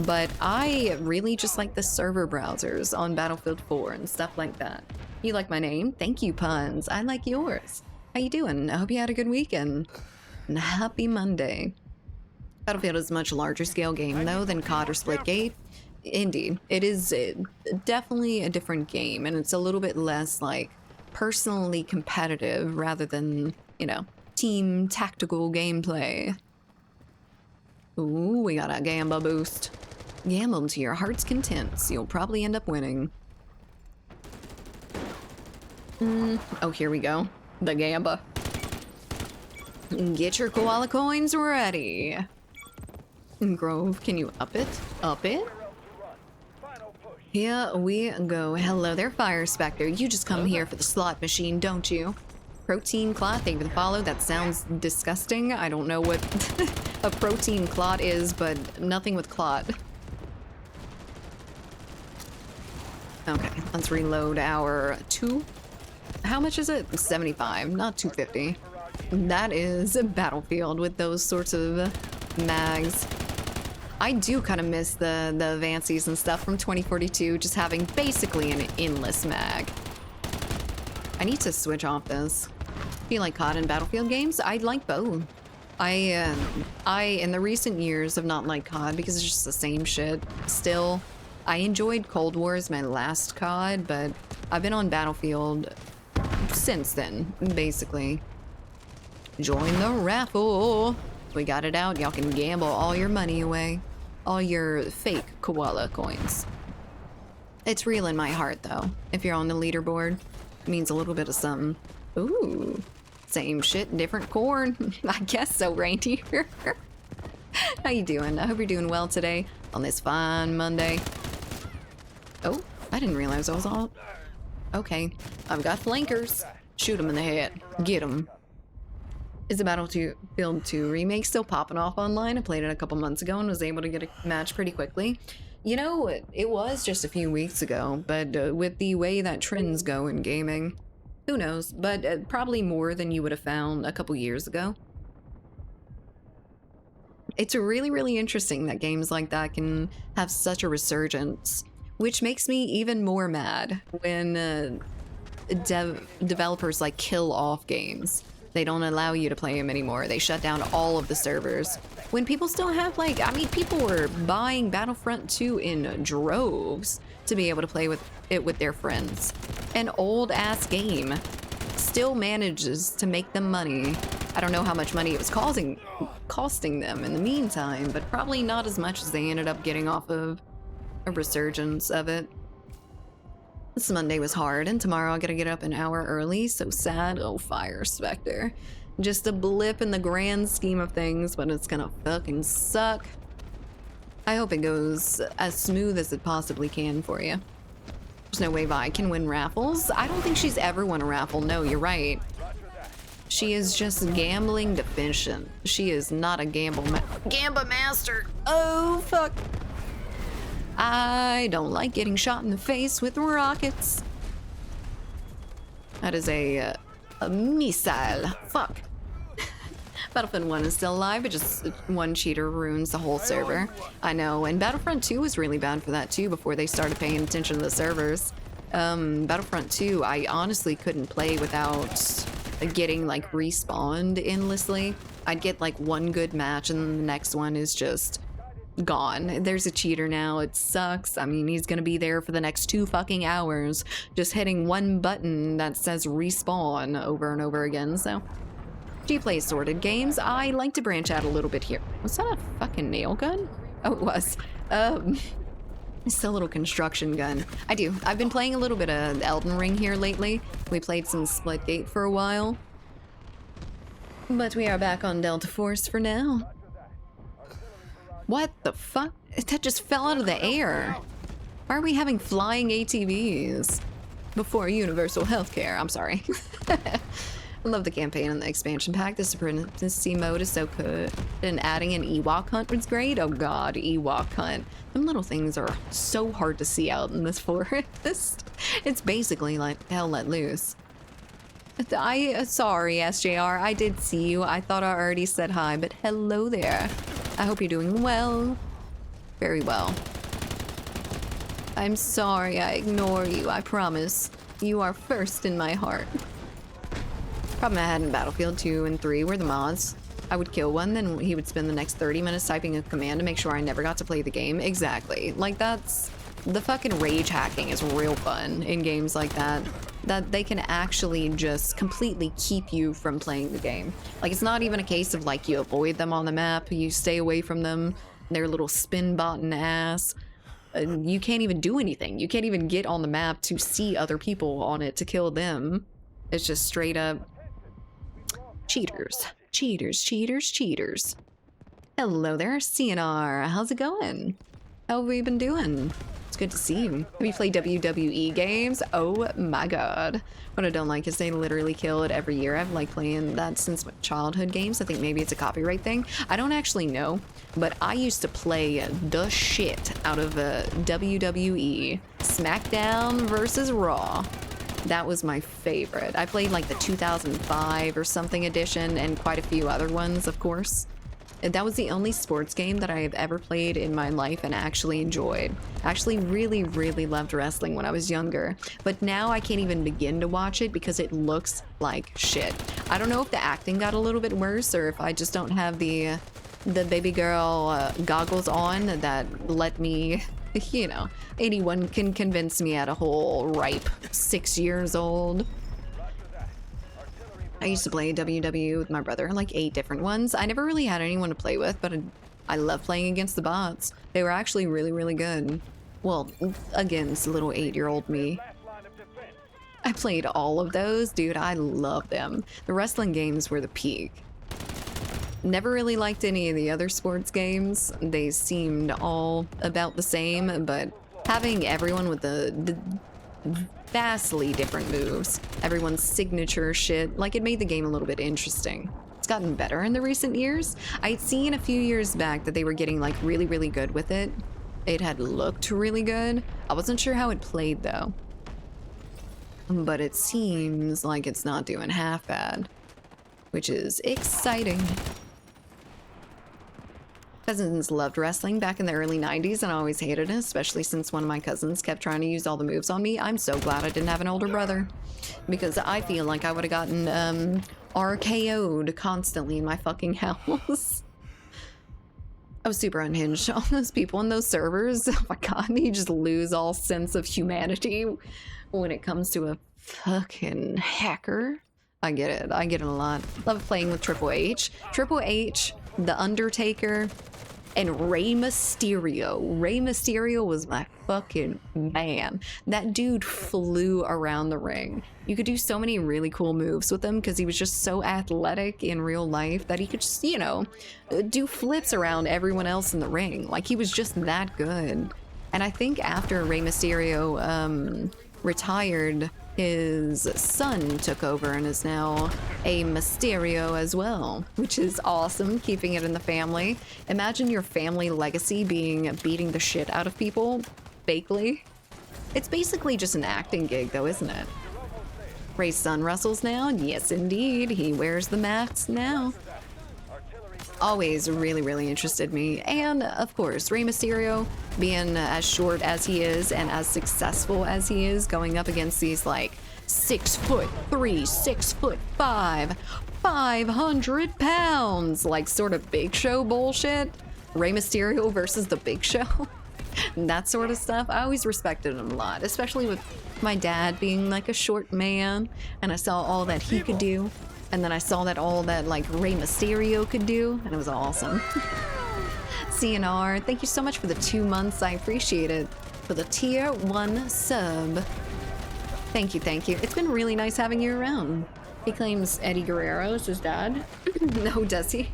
but I really just like the server browsers on Battlefield 4 and stuff like that. You like my name? Thank you, Puns. I like yours. How you doing? I hope you had a good weekend. And happy Monday. Battlefield is a much larger scale game, though, than COD or Splitgate. Indeed, it is definitely a different game, and it's a little bit less like personally competitive rather than, you know, team tactical gameplay. Ooh, we got a Gamba boost. Gamble to your heart's content, so you'll probably end up winning. Oh, here we go. The Gamba. Get your koala coins ready. Grove, can you up it? Up it? Here we go. Hello there, Fire Spectre. You just come here for the slot machine, don't you? Protein clot, thank you for the follow. That sounds disgusting. I don't know what a protein clot is, but nothing with clot. Okay, let's reload our 2. How much is it? 75, not 250. That is a Battlefield with those sorts of mags. I do kind of miss the Vancies and stuff from 2042, just having basically an endless mag. I need to switch off this. Do you like COD and Battlefield games? I like both. I in the recent years have not liked COD because it's just the same shit. Still, I enjoyed Cold War as my last COD, but I've been on Battlefield since then, basically. Join the raffle. We got it out. Y'all can gamble all your money away. All your fake koala coins. It's real in my heart, though. If you're on the leaderboard, it means a little bit of something. Ooh, same shit, different corn. I guess so, reindeer. How you doing? I hope you're doing well today on this fine Monday. Oh, I didn't realize I was all... Okay, I've got flankers. Shoot them in the head. Get them. Is the Battlefield 2 remake still popping off online? I played it a couple months ago and was able to get a match pretty quickly. You know, it was just a few weeks ago, but with the way that trends go in gaming, who knows? But probably more than you would have found a couple years ago. It's really, really interesting that games like that can have such a resurgence, which makes me even more mad when developers like kill off games. They don't allow you to play them anymore. They shut down all of the servers. When people still have, like, I mean, people were buying Battlefront 2 in droves to be able to play with it with their friends. An old-ass game still manages to make them money. I don't know how much money it was costing them in the meantime, but probably not as much as they ended up getting off of a resurgence of it. This Monday was hard, and tomorrow I gotta get up an hour early, so sad. Oh, Fire Spectre. Just a blip in the grand scheme of things, but it's gonna fucking suck. I hope it goes as smooth as it possibly can for you. There's no way Vi can win raffles. I don't think she's ever won a raffle. No, you're right. She is just gambling deficient. She is not a Gamba master. Oh, fuck. I don't like getting shot in the face with rockets. That is a missile. Fuck. Battlefield 1 is still alive, but just one cheater ruins the whole server. I know, and Battlefront 2 was really bad for that too before they started paying attention to the servers. Battlefront 2, I honestly couldn't play without getting like respawned endlessly. I'd get like one good match and then the next one is just gone. There's a cheater now. It sucks. I mean, he's gonna be there for the next 2 fucking hours just hitting one button that says respawn over and over again. So do you play sorted games? I like to branch out a little bit here. Was that a fucking nail gun? Oh, it was. It's a little construction gun. I do. I've been playing a little bit of Elden Ring here lately. We played some Splitgate for a while. But we are back on Delta Force for now. What the fuck? That just fell out of the air. Why are we having flying ATVs? Before universal healthcare. I'm sorry. I love the campaign and the expansion pack. The supremacy mode is so good. And adding an Ewok hunt was great. Oh god, Ewok hunt. Them little things are so hard to see out in this forest. It's basically like hell let loose. Sorry, SJR. I did see you. I thought I already said hi, but hello there. I hope you're doing well. Very well. I'm sorry I ignore you, I promise. You are first in my heart. Problem I had in Battlefield 2 and 3 were the mods. I would kill one, then he would spend the next 30 minutes typing a command to make sure I never got to play the game. Exactly. Like, that's... The fucking rage hacking is real fun in games like that. That they can actually just completely keep you from playing the game. Like, it's not even a case of, like, you avoid them on the map, you stay away from them, their little spin button ass. You can't even do anything. You can't even get on the map to see other people on it to kill them. It's just straight up cheaters. Cheaters, cheaters, cheaters. Hello there, CNR. How's it going? How have we been doing? It's good to see you. Have you played WWE games? Oh my god. What I don't like is they literally kill it every year. I've liked playing that since my childhood games. I think maybe it's a copyright thing. I don't actually know, but I used to play the shit out of WWE. SmackDown versus Raw. That was my favorite. I played like the 2005 or something edition and quite a few other ones, of course. That was the only sports game that I have ever played in my life and actually enjoyed. I actually really, really loved wrestling when I was younger, but now I can't even begin to watch it because it looks like shit. I don't know if the acting got a little bit worse or if I just don't have the baby girl goggles on that let me, you know, anyone can convince me at a whole ripe 6 years old. I used to play WWE with my brother, like 8 different ones. I never really had anyone to play with, but I love playing against the bots. They were actually really, really good. Well, against little 8-year-old me. I played all of those. Dude, I love them. The wrestling games were the peak. Never really liked any of the other sports games. They seemed all about the same, but having everyone with the vastly different moves, everyone's signature shit, like it made the game a little bit interesting. It's gotten better in the recent years. I'd seen a few years back that they were getting like really, really good with it. It had looked really good. I wasn't sure how it played though. But it seems like it's not doing half bad, which is exciting. Cousins loved wrestling back in the early 90s and I always hated it, especially since one of my cousins kept trying to use all the moves on me. I'm so glad I didn't have an older brother because I feel like I would have gotten RKO'd constantly in my fucking house. I was super unhinged. All those people in those servers, oh my god, you just lose all sense of humanity when it comes to a fucking hacker. I get it a lot. Love playing with Triple H. Triple H, The Undertaker, and Rey Mysterio. Rey Mysterio was my fucking man. That dude flew around the ring. You could do so many really cool moves with him because he was just so athletic in real life that he could just, you know, do flips around everyone else in the ring. Like, he was just that good. And I think after Rey Mysterio retired, his son took over and is now a Mysterio as well, which is awesome, keeping it in the family. Imagine your family legacy being beating the shit out of people, fakely. It's basically just an acting gig though, isn't it? Ray's son wrestles now? Yes indeed, he wears the masks now. Always really, really interested me. And of course, Rey Mysterio, being as short as he is and as successful as he is, going up against these like 6'3", 6'5", 500 pounds, like sort of Big Show bullshit. Rey Mysterio versus the Big Show. That sort of stuff. I always respected him a lot, especially with my dad being like a short man, and I saw all that he could do. And then I saw that all that like Rey Mysterio could do, and it was awesome. CNR, thank you so much for the 2 months. I appreciate it. for the tier 1 sub. Thank you, thank you. It's been really nice having you around. He claims Eddie Guerrero is his dad. No, does he?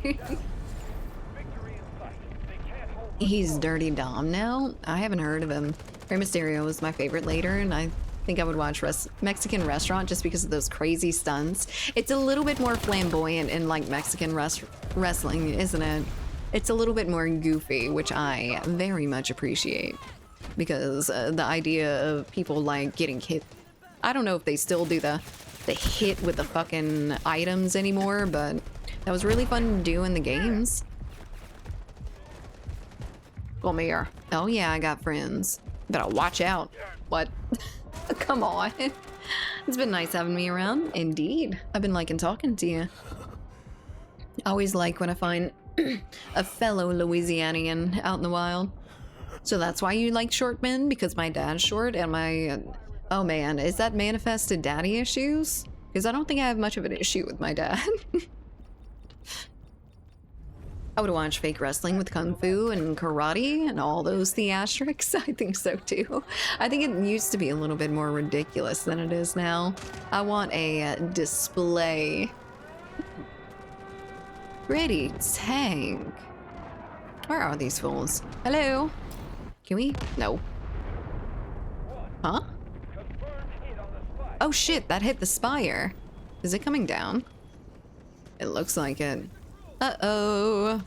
He's Dirty Dom now? I haven't heard of him. Rey Mysterio was my favorite later, and I think I would watch Mexican Restaurant just because of those crazy stunts. It's a little bit more flamboyant in like Mexican wrestling, isn't it? It's a little bit more goofy, which I very much appreciate. Because the idea of people like getting hit, I don't know if they still do the hit with the fucking items anymore, but that was really fun to do in the games. Come here. Oh yeah, I got friends. Better watch out. What? Come on. It's been nice having me around. Indeed. I've been liking talking to you. I always like when I find a fellow Louisianian out in the wild. So that's why you like short men? Because my dad's short and my... oh man, is that manifested daddy issues? Because I don't think I have much of an issue with my dad. I would watch fake wrestling with kung fu and karate and all those theatrics. I think so too. I think it used to be a little bit more ridiculous than it is now. I want a display. Pretty tank. Where are these fools? Hello? Can we? No. Huh? Oh shit, that hit the spire. Is it coming down? It looks like it. Uh-oh.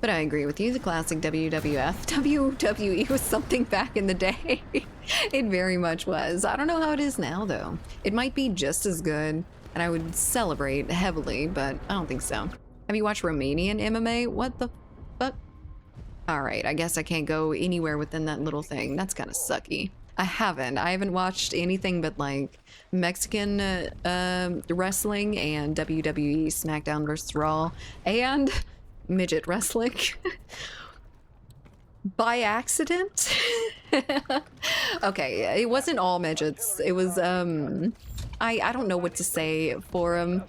But I agree with you, the classic WWF. WWE was something back in the day. It very much was. I don't know how it is now, though. It might be just as good, and I would celebrate heavily, but I don't think so. Have you watched Romanian MMA? What the fuck? Alright, I guess I can't go anywhere within that little thing. That's kind of sucky. I haven't watched anything but like Mexican wrestling and WWE SmackDown vs. Raw and midget wrestling by accident. Okay, it wasn't all midgets. It was I don't know what to say for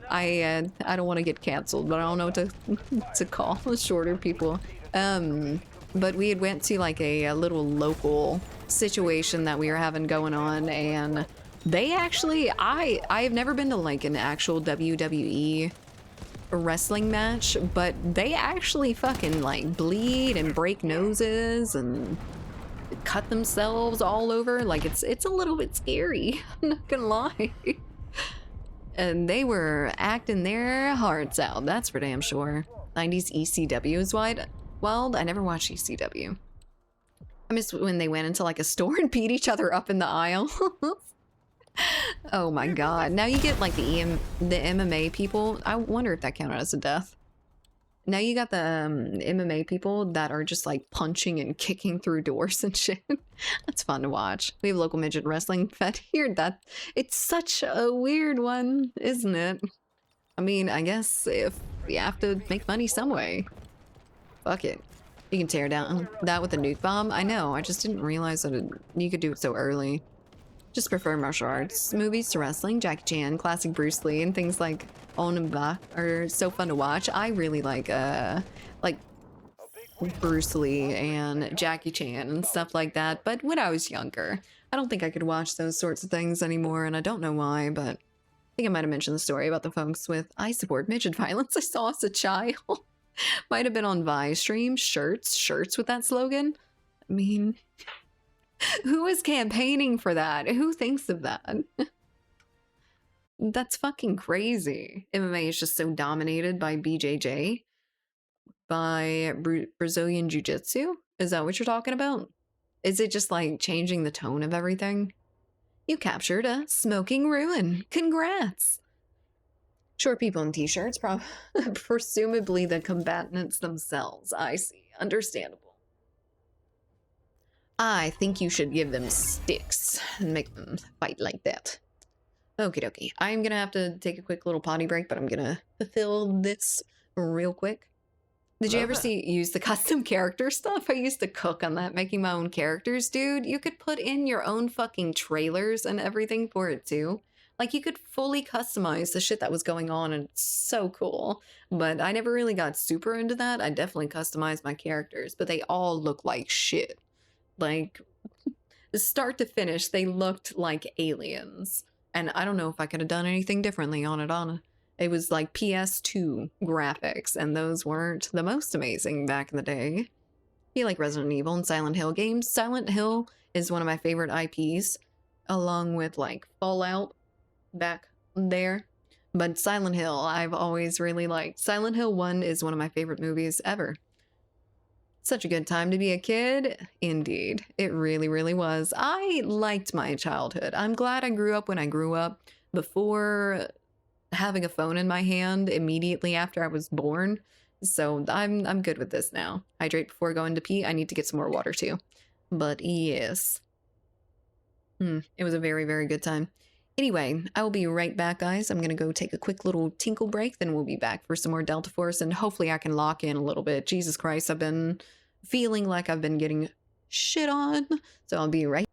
I don't want to get canceled, but I don't know what to call shorter people. But we had went to like a little local situation that we were having going on, and they actually I've never been to like an actual WWE wrestling match, but they actually fucking like bleed and break noses and cut themselves all over. Like it's a little bit scary. I'm not gonna lie. And they were acting their hearts out, that's for damn sure. 90s ECW is wild. I never watched ECW. I miss when they went into like a store and beat each other up in the aisle. Oh my god. Now you get like the MMA people. I wonder if that counted as a death. Now you got the MMA people that are just like punching and kicking through doors and shit. That's fun to watch. We have local midget wrestling fed here. That it's such a weird one, isn't it? I mean, I guess if you have to make money some way. Fuck it. You can tear down that with a nuke bomb. I know, I just didn't realize that you could do it so early. Just prefer martial arts movies to wrestling. Jackie Chan, classic Bruce Lee, and things like On and Ba are so fun to watch. I really like Bruce Lee and Jackie Chan and stuff like that. But when I was younger, I don't think I could watch those sorts of things anymore, and I don't know why, but I think I might have mentioned the story about the folks with I support midget violence I saw as a child. Might have been on Vi's stream. Shirts with that slogan. I mean, who is campaigning for that? Who thinks of that? That's fucking crazy. MMA is just so dominated by BJJ, by Brazilian Jiu-Jitsu. Is that what you're talking about? Is it just like changing the tone of everything? You captured a smoking ruin. Congrats. Short people in t-shirts, presumably the combatants themselves. I see. Understandable. I think you should give them sticks and make them fight like that. Okie dokie. I'm gonna have to take a quick little potty break, but I'm gonna fulfill this real quick. Did you ever use the custom character stuff? I used to cook on that, making my own characters, dude. You could put in your own fucking trailers and everything for it too. Like, you could fully customize the shit that was going on, and it's so cool. But I never really got super into that. I definitely customized my characters, but they all look like shit. Like, start to finish, they looked like aliens. And I don't know if I could have done anything differently on it. It was like PS2 graphics, and those weren't the most amazing back in the day. I feel like Resident Evil and Silent Hill games. Silent Hill is one of my favorite IPs, along with like Fallout back there. But Silent Hill, I've always really liked. Silent Hill 1 is one of my favorite movies ever. Such a good time to be a kid. Indeed. It really, really was. I liked my childhood. I'm glad I grew up when I grew up before having a phone in my hand immediately after I was born. So I'm good with this now. Hydrate before going to pee. I need to get some more water too. But yes. It was a very, very good time. Anyway, I will be right back, guys. I'm going to go take a quick little tinkle break, then we'll be back for some more Delta Force, and hopefully I can lock in a little bit. Jesus Christ, I've been feeling like I've been getting shit on, so I'll be right.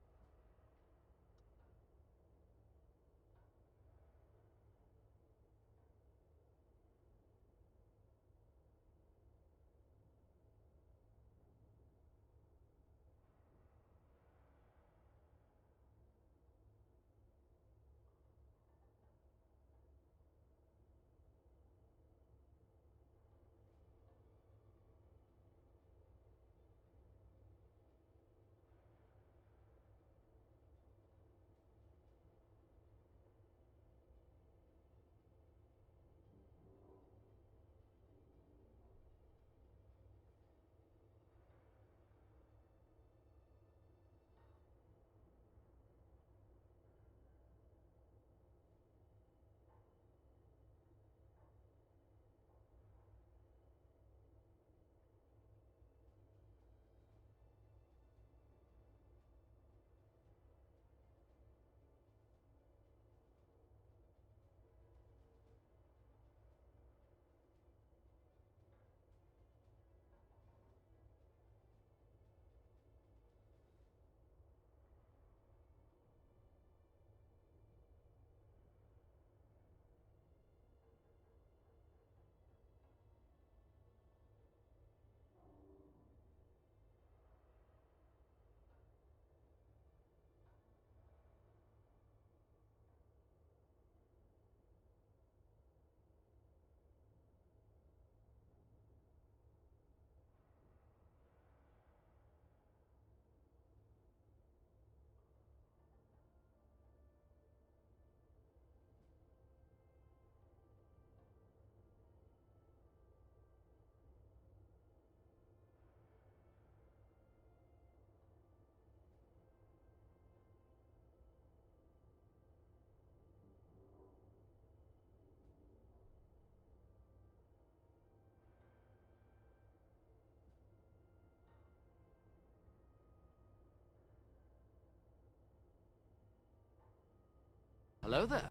Hello there.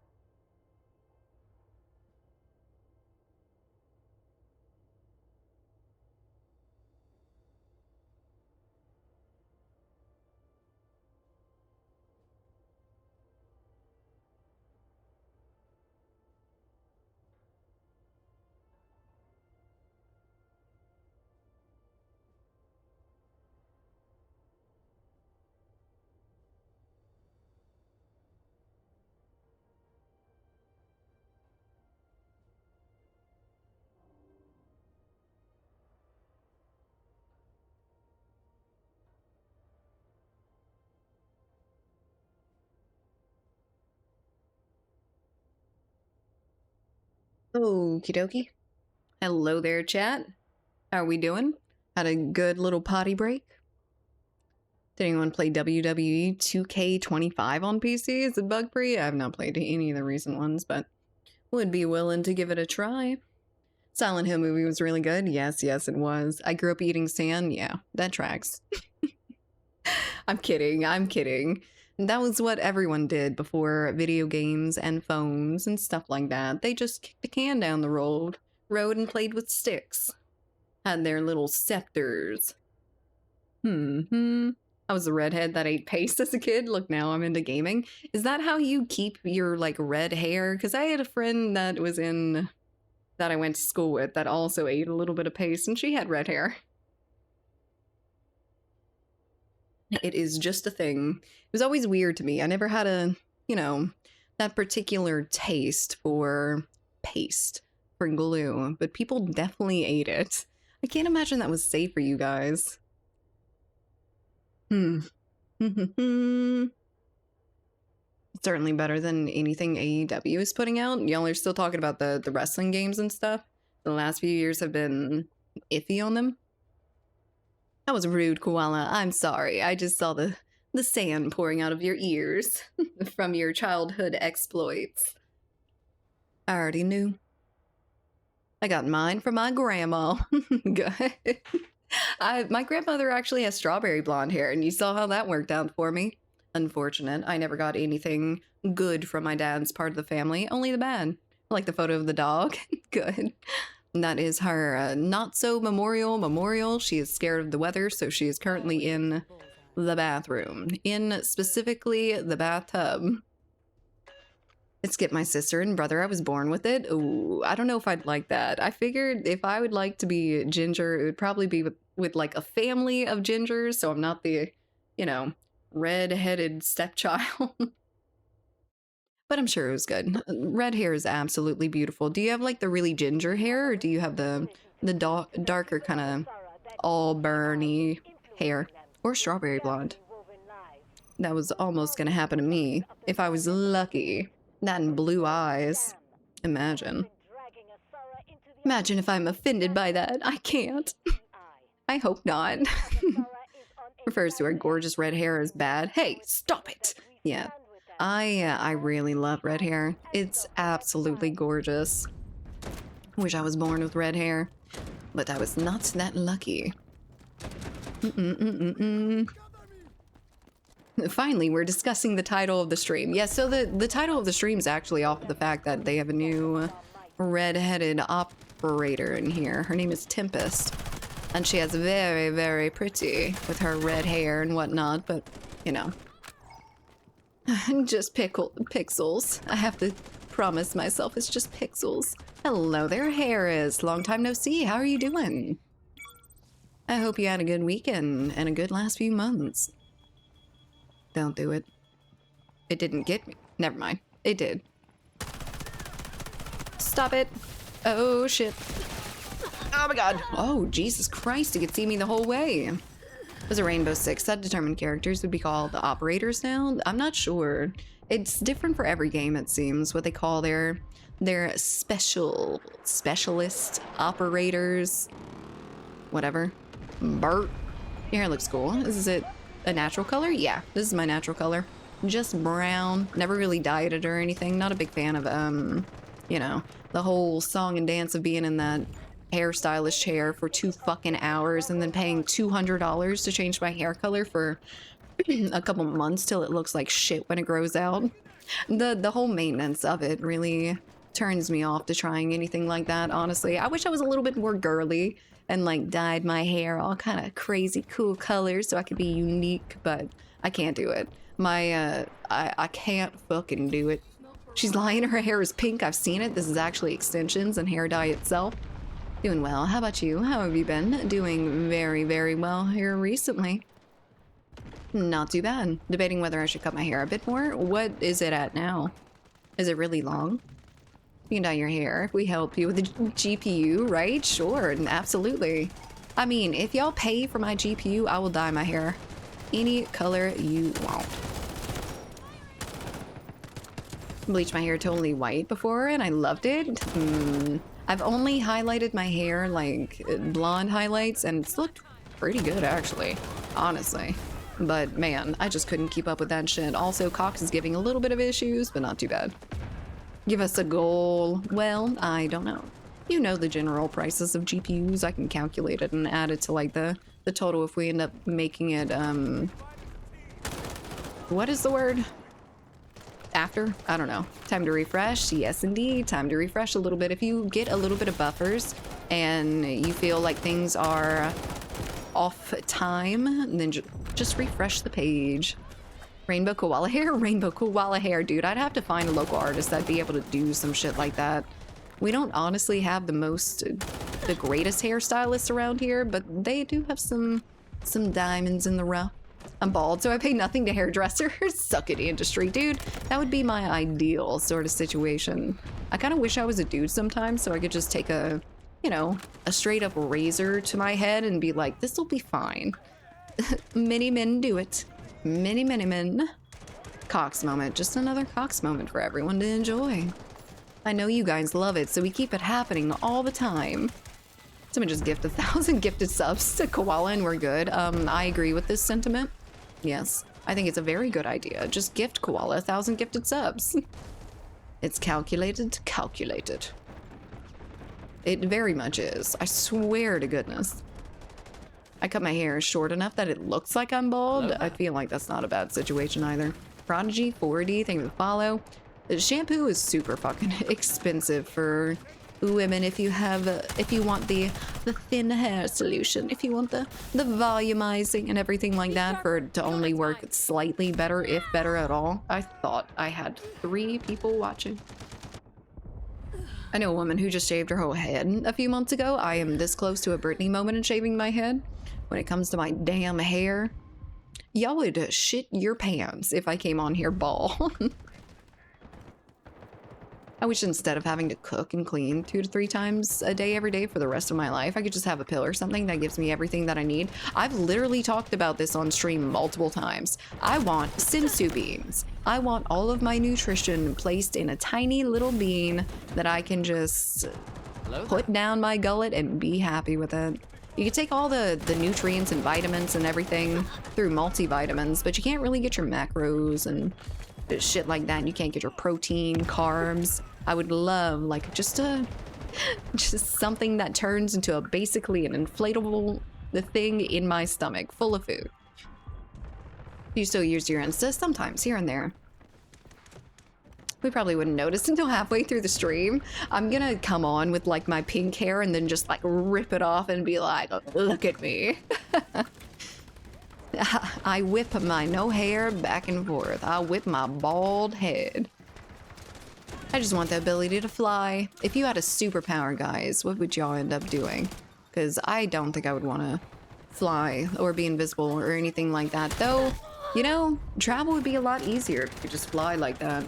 Okie dokie. Hello there, chat. How are we doing? Had a good little potty break? Did anyone play WWE 2K25 on PC? Is it bug free? I have not played any of the recent ones, but would be willing to give it a try. Silent Hill movie was really good. Yes, yes, it was. I grew up eating sand. Yeah, that tracks. I'm kidding. I'm kidding. That was what everyone did before video games and phones and stuff like that. They just kicked the can down the road and played with sticks. Had their little scepters. I was a redhead that ate paste as a kid. Look, now I'm into gaming. Is that how you keep your like red hair? Because I had a friend that I went to school with that also ate a little bit of paste, and she had red hair. it is just a thing. It was always weird to me. I never had a, you know, that particular taste for paste, for glue, but people definitely ate it. I can't imagine that was safe for you guys. Certainly better than anything AEW is putting out. Y'all are still talking about the wrestling games and stuff. The last few years have been iffy on them. That was rude, Koala. I'm sorry. I just saw the sand pouring out of your ears from your childhood exploits. I already knew. I got mine from my grandma. Good. My grandmother actually has strawberry blonde hair, and you saw how that worked out for me. Unfortunate. I never got anything good from my dad's part of the family, only the bad. I like the photo of the dog. Good. And that is her not so memorial. She is scared of the weather, so she is currently in the bathroom. In specifically the bathtub. It skipped my sister and brother. I was born with it. Ooh, I don't know if I'd like that. I figured if I would like to be ginger, it would probably be with like a family of gingers, so I'm not the, you know, red-headed stepchild. But I'm sure it was good. Red hair is absolutely beautiful. Do you have like the really ginger hair, or do you have the darker kind of auburny hair? Or strawberry blonde? That was almost gonna happen to me if I was lucky. That and blue eyes. Imagine. Imagine if I'm offended by that. I can't. I hope not. Refers to her gorgeous red hair as bad. Hey, stop it! Yeah. I really love red hair. It's absolutely gorgeous. Wish I was born with red hair, but I was not that lucky. Finally, we're discussing the title of the stream. Yeah, so the title of the stream is actually off of the fact that they have a new red-headed operator in here. Her name is Tempest, and she has very, very pretty with her red hair and whatnot, but, you know. Just pixels. I have to promise myself it's just pixels. Hello there, Harris. Long time no see. How are you doing? I hope you had a good weekend and a good last few months. Don't do it. It didn't get me. Never mind. It did. Stop it. Oh, shit. Oh my god. Oh, Jesus Christ. You could see me the whole way. There's a Rainbow Six that determined characters would be called the operators now. I'm not sure. It's different for every game, it seems, what they call their specialist operators. Whatever. Bert. Your hair looks cool. Is it a natural color? Yeah, this is my natural color. Just brown. Never really dyed it or anything. Not a big fan of, you know, the whole song and dance of being in that hairstylist chair for 2 fucking hours and then paying $200 to change my hair color for a couple months till it looks like shit when it grows out. The whole maintenance of it really turns me off to trying anything like that, honestly. I wish I was a little bit more girly and like dyed my hair all kind of crazy cool colors so I could be unique, but I can't do it. I can't fucking do it. She's lying, her hair is pink. I've seen it. This is actually extensions and hair dye itself. Doing well. How about you? How have you been? Doing very, very well here recently. Not too bad. Debating whether I should cut my hair a bit more. What is it at now? Is it really long? You can dye your hair if we help you with the GPU, right? Sure, absolutely. I mean, if y'all pay for my GPU, I will dye my hair any color you want. Bleached my hair totally white before and I loved it. I've only highlighted my hair like blonde highlights and it's looked pretty good actually, honestly. But man, I just couldn't keep up with that shit. Also, Cox is giving a little bit of issues, but not too bad. Give us a goal. Well, I don't know. You know the general prices of GPUs. I can calculate it and add it to like the total if we end up making it, what is the word? After? I don't know. Time to refresh? Yes, indeed. Time to refresh a little bit. If you get a little bit of buffers and you feel like things are off time, then just refresh the page. Rainbow koala hair? Rainbow koala hair, dude. I'd have to find a local artist that'd be able to do some shit like that. We don't honestly have the greatest hairstylists around here, but they do have some diamonds in the rough. I'm bald, so I pay nothing to hairdressers. Suck it, industry, dude. That would be my ideal sort of situation. I kind of wish I was a dude sometimes so I could just take a, you know, a straight up razor to my head and be like, this will be fine. Many men do it. Many men. Cox moment. Just another Cox moment for everyone to enjoy. I know you guys love it, so we keep it happening all the time. Someone just gift 1,000 gifted subs to Koala and we're good. I agree with this sentiment. Yes, I think it's a very good idea. Just gift Koala 1,000 gifted subs. It's calculated. It very much is. I swear to goodness. I cut my hair short enough that it looks like I'm bald. I feel like that's not a bad situation either. Prodigy 4D, thank you for the follow. The shampoo is super fucking expensive for women if you want the thin hair solution, if you want the volumizing and everything like that for it to only work slightly better, if better at all. I thought I had 3 people watching. I know a woman who just shaved her whole head a few months ago. I am this close to a Britney moment in shaving my head when it comes to my damn hair. Y'all would shit your pants if I came on here bald. I wish instead of having to cook and clean 2 to 3 times a day every day for the rest of my life, I could just have a pill or something that gives me everything that I need. I've literally talked about this on stream multiple times. I want Sensu beans. I want all of my nutrition placed in a tiny little bean that I can just put down my gullet and be happy with it. You can take all the nutrients and vitamins and everything through multivitamins, but you can't really get your macros and shit like that. You can't get your protein, carbs. I would love like just something that turns into basically an inflatable thing in my stomach full of food. You still use your Insta? Sometimes, here and there. We probably wouldn't notice until halfway through the stream. I'm gonna come on with like my pink hair and then just like rip it off and be like, look at me. I whip my no hair back and forth. I whip my bald head. I just want the ability to fly. If you had a superpower, guys, what would y'all end up doing? Because I don't think I would want to fly or be invisible or anything like that. Though, you know, travel would be a lot easier if you could just fly like that.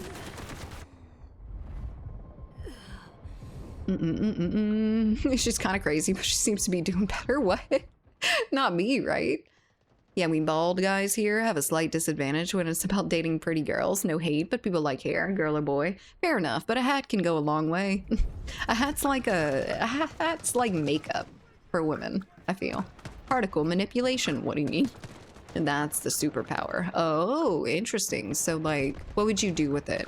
She's kind of crazy, but she seems to be doing better. What? Not me, right? Yeah, we bald guys here have a slight disadvantage when it's about dating pretty girls. No hate, but people like hair, girl or boy. Fair enough, but a hat can go a long way. A hat's like makeup for women, I feel. Particle manipulation, what do you mean? And that's the superpower. Oh, interesting. So like, what would you do with it?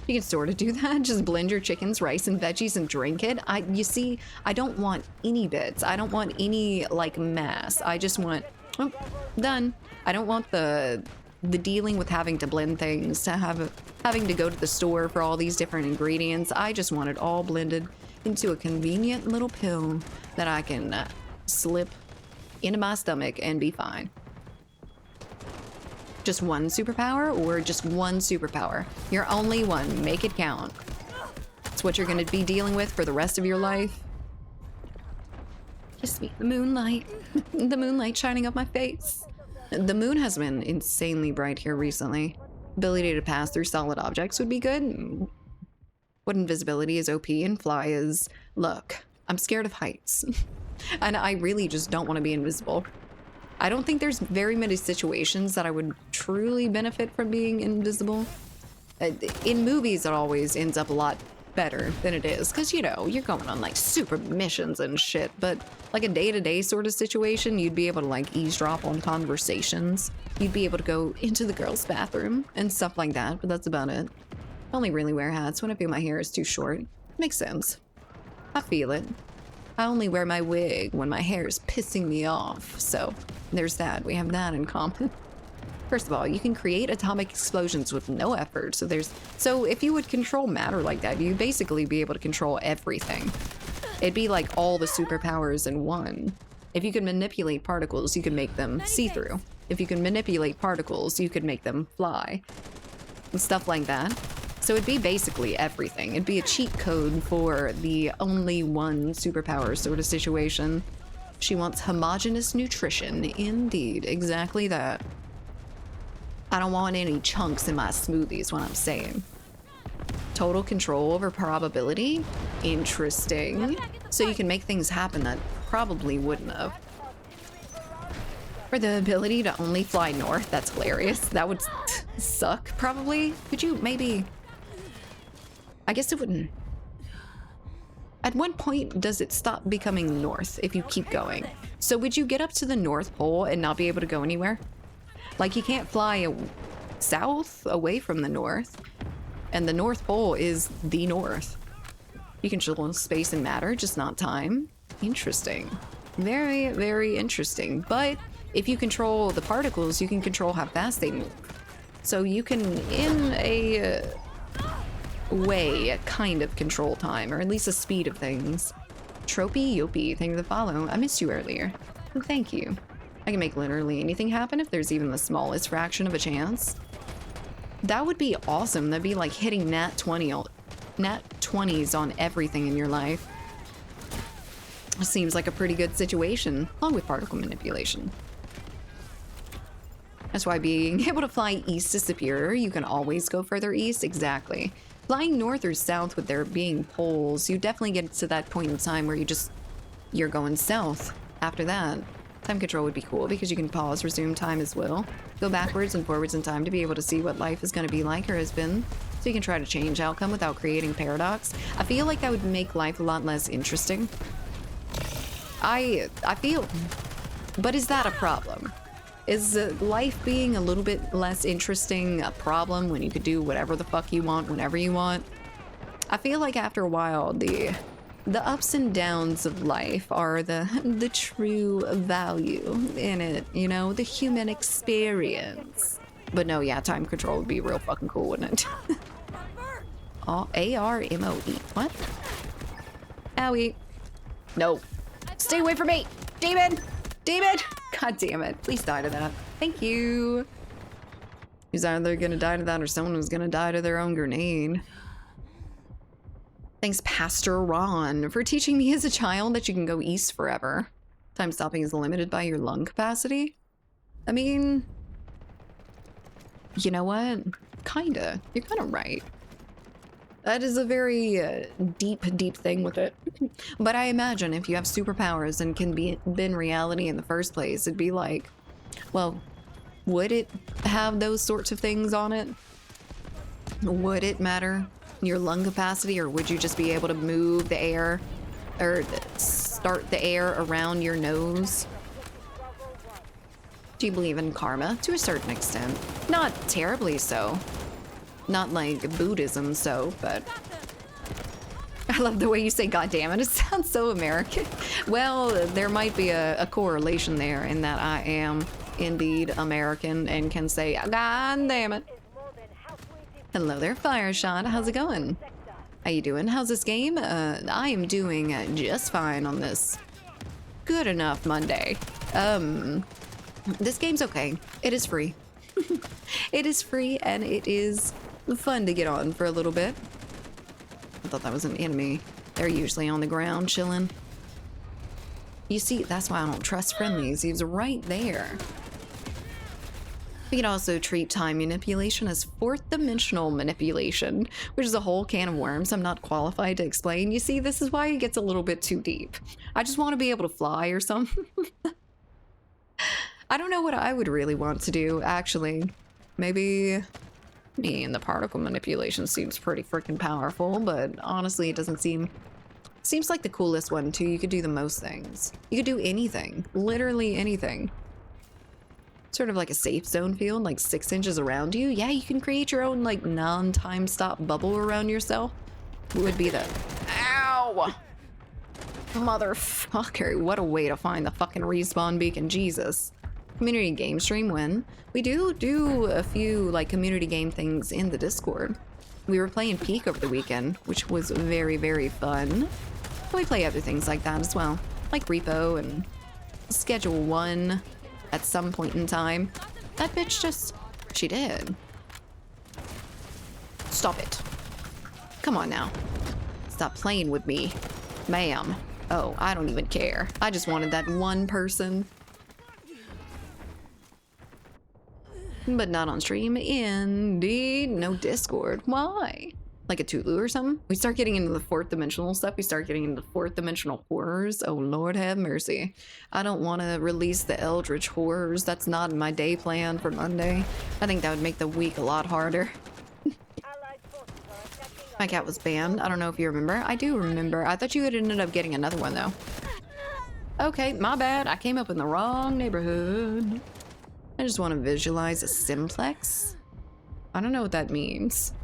You can sort of do that. Just blend your chickens, rice, and veggies and drink it. You see, I don't want any bits. I don't want any like mass. I just want, oh, done. I don't want the dealing with having to blend things, having to go to the store for all these different ingredients. I just want it all blended into a convenient little pill that I can slip into my stomach and be fine. Just one superpower or just one superpower? You're only one. Make it count. It's what you're going to be dealing with for the rest of your life. Kiss me. The moonlight. The moonlight shining up my face. The moon has been insanely bright here recently. Ability to pass through solid objects would be good. What invisibility is OP and fly is... Look, I'm scared of heights. And I really just don't want to be invisible. I don't think there's very many situations that I would truly benefit from being invisible. In movies, it always ends up a lot better than it is, because, you know, you're going on like super missions and shit, but like a day-to-day sort of situation, you'd be able to like eavesdrop on conversations. You'd be able to go into the girls' bathroom and stuff like that, but that's about it. I only really wear hats when I feel my hair is too short. Makes sense. I feel it. I only wear my wig when my hair is pissing me off, so there's that. We have that in common. First of all, you can create atomic explosions with no effort, so if you would control matter like that, you'd basically be able to control everything. It'd be like all the superpowers in one. If you could manipulate particles, you could make them see-through. If you can manipulate particles, you could make them fly. And stuff like that. So it'd be basically everything. It'd be a cheat code for the only one superpower sort of situation. She wants homogeneous nutrition. Indeed, exactly that. I don't want any chunks in my smoothie is what I'm saying. Total control over probability? Interesting. So you can make things happen that probably wouldn't have. For the ability to only fly north, that's hilarious. That would suck, probably. Could you maybe... I guess it wouldn't... At what point does it stop becoming north if you keep going? So would you get up to the North Pole and not be able to go anywhere? Like, you can't fly south away from the north. And the North Pole is the north. You can control space and matter, just not time. Interesting. Very, very interesting. But if you control the particles, you can control how fast they move. So you can, in a way, kind of control time, or at least the speed of things. Tropey Yopey, thing to follow. I missed you earlier. Oh, thank you. I can make literally anything happen if there's even the smallest fraction of a chance. That would be awesome. That'd be like hitting nat 20s on everything in your life. Seems like a pretty good situation, along with particle manipulation. That's why being able to fly east is superior. You can always go further east. Exactly. Flying north or south with there being poles, you definitely get to that point in time where you're going south after that. Time control would be cool because you can pause, resume time as well. Go backwards and forwards in time to be able to see what life is going to be like or has been. So you can try to change outcome without creating paradox. I feel like that would make life a lot less interesting. I feel... But is that a problem? Is life being a little bit less interesting a problem when you could do whatever the fuck you want whenever you want? I feel like after a while, the ups and downs of life are the true value in it, you know, the human experience. But no, yeah, time control would be real fucking cool, wouldn't it? Oh, A-R-M-O-E. What? Owie. No. Stay away from me! Demon! Demon! God damn it. Please die to that. Thank you. He's either gonna die to that or someone was gonna die to their own grenade. Thanks, Pastor Ron, for teaching me as a child that you can go east forever. Time stopping is limited by your lung capacity. I mean... You know what? Kinda. You're kinda right. That is a very deep thing with it. But I imagine if you have superpowers and can bend reality in the first place, it'd be like, well, would it have those sorts of things on it? Would it matter your lung capacity, or would you just be able to move the air or start the air around your nose? Do you believe in karma? To a certain extent. Not terribly so. Not like Buddhism so, but... I love the way you say God damn it. It sounds so American. Well, there might be a correlation there in that I am indeed American and can say God damn it. Hello there, Fireshot. How's it going? How you doing? How's this game? I am doing just fine on this good enough Monday. This game's okay. It is free. It is free and it is fun to get on for a little bit. I thought that was an enemy. They're usually on the ground chilling. You see, that's why I don't trust friendlies. He was right there. We can also treat time manipulation as fourth dimensional manipulation, which is a whole can of worms I'm not qualified to explain. You see, this is why it gets a little bit too deep. I just want to be able to fly or something. I don't know what I would really want to do, actually. Maybe... I mean, the particle manipulation seems pretty freaking powerful, but honestly, it doesn't seem... Seems like the coolest one, too. You could do the most things. You could do anything. Literally anything. Sort of like a safe zone field, like 6 inches around you. Yeah, you can create your own, like, non-time stop bubble around yourself. Would be the... Ow! Motherfucker. What a way to find the fucking respawn beacon. Jesus. Community game stream when we do a few like community game things in the Discord. We were playing Peak over the weekend, which was very, very fun. We play other things like that as well, like Repo and Schedule 1 at some point in time. That bitch just... She did. Stop it. Come on now. Stop playing with me. Ma'am. Oh, I don't even care. I just wanted that one person. but not on stream. Indeed. No Discord. Why? Like a Tulu or something? We start getting into the fourth dimensional stuff. We start getting into fourth dimensional horrors. Oh, Lord have mercy. I don't want to release the Eldritch horrors. That's not in my day plan for Monday. I think that would make the week a lot harder. My cat was banned. I don't know if you remember. I do remember. I thought you had ended up getting another one, though. Okay, my bad. I came up in the wrong neighborhood. I just want to visualize a simplex. I don't know what that means.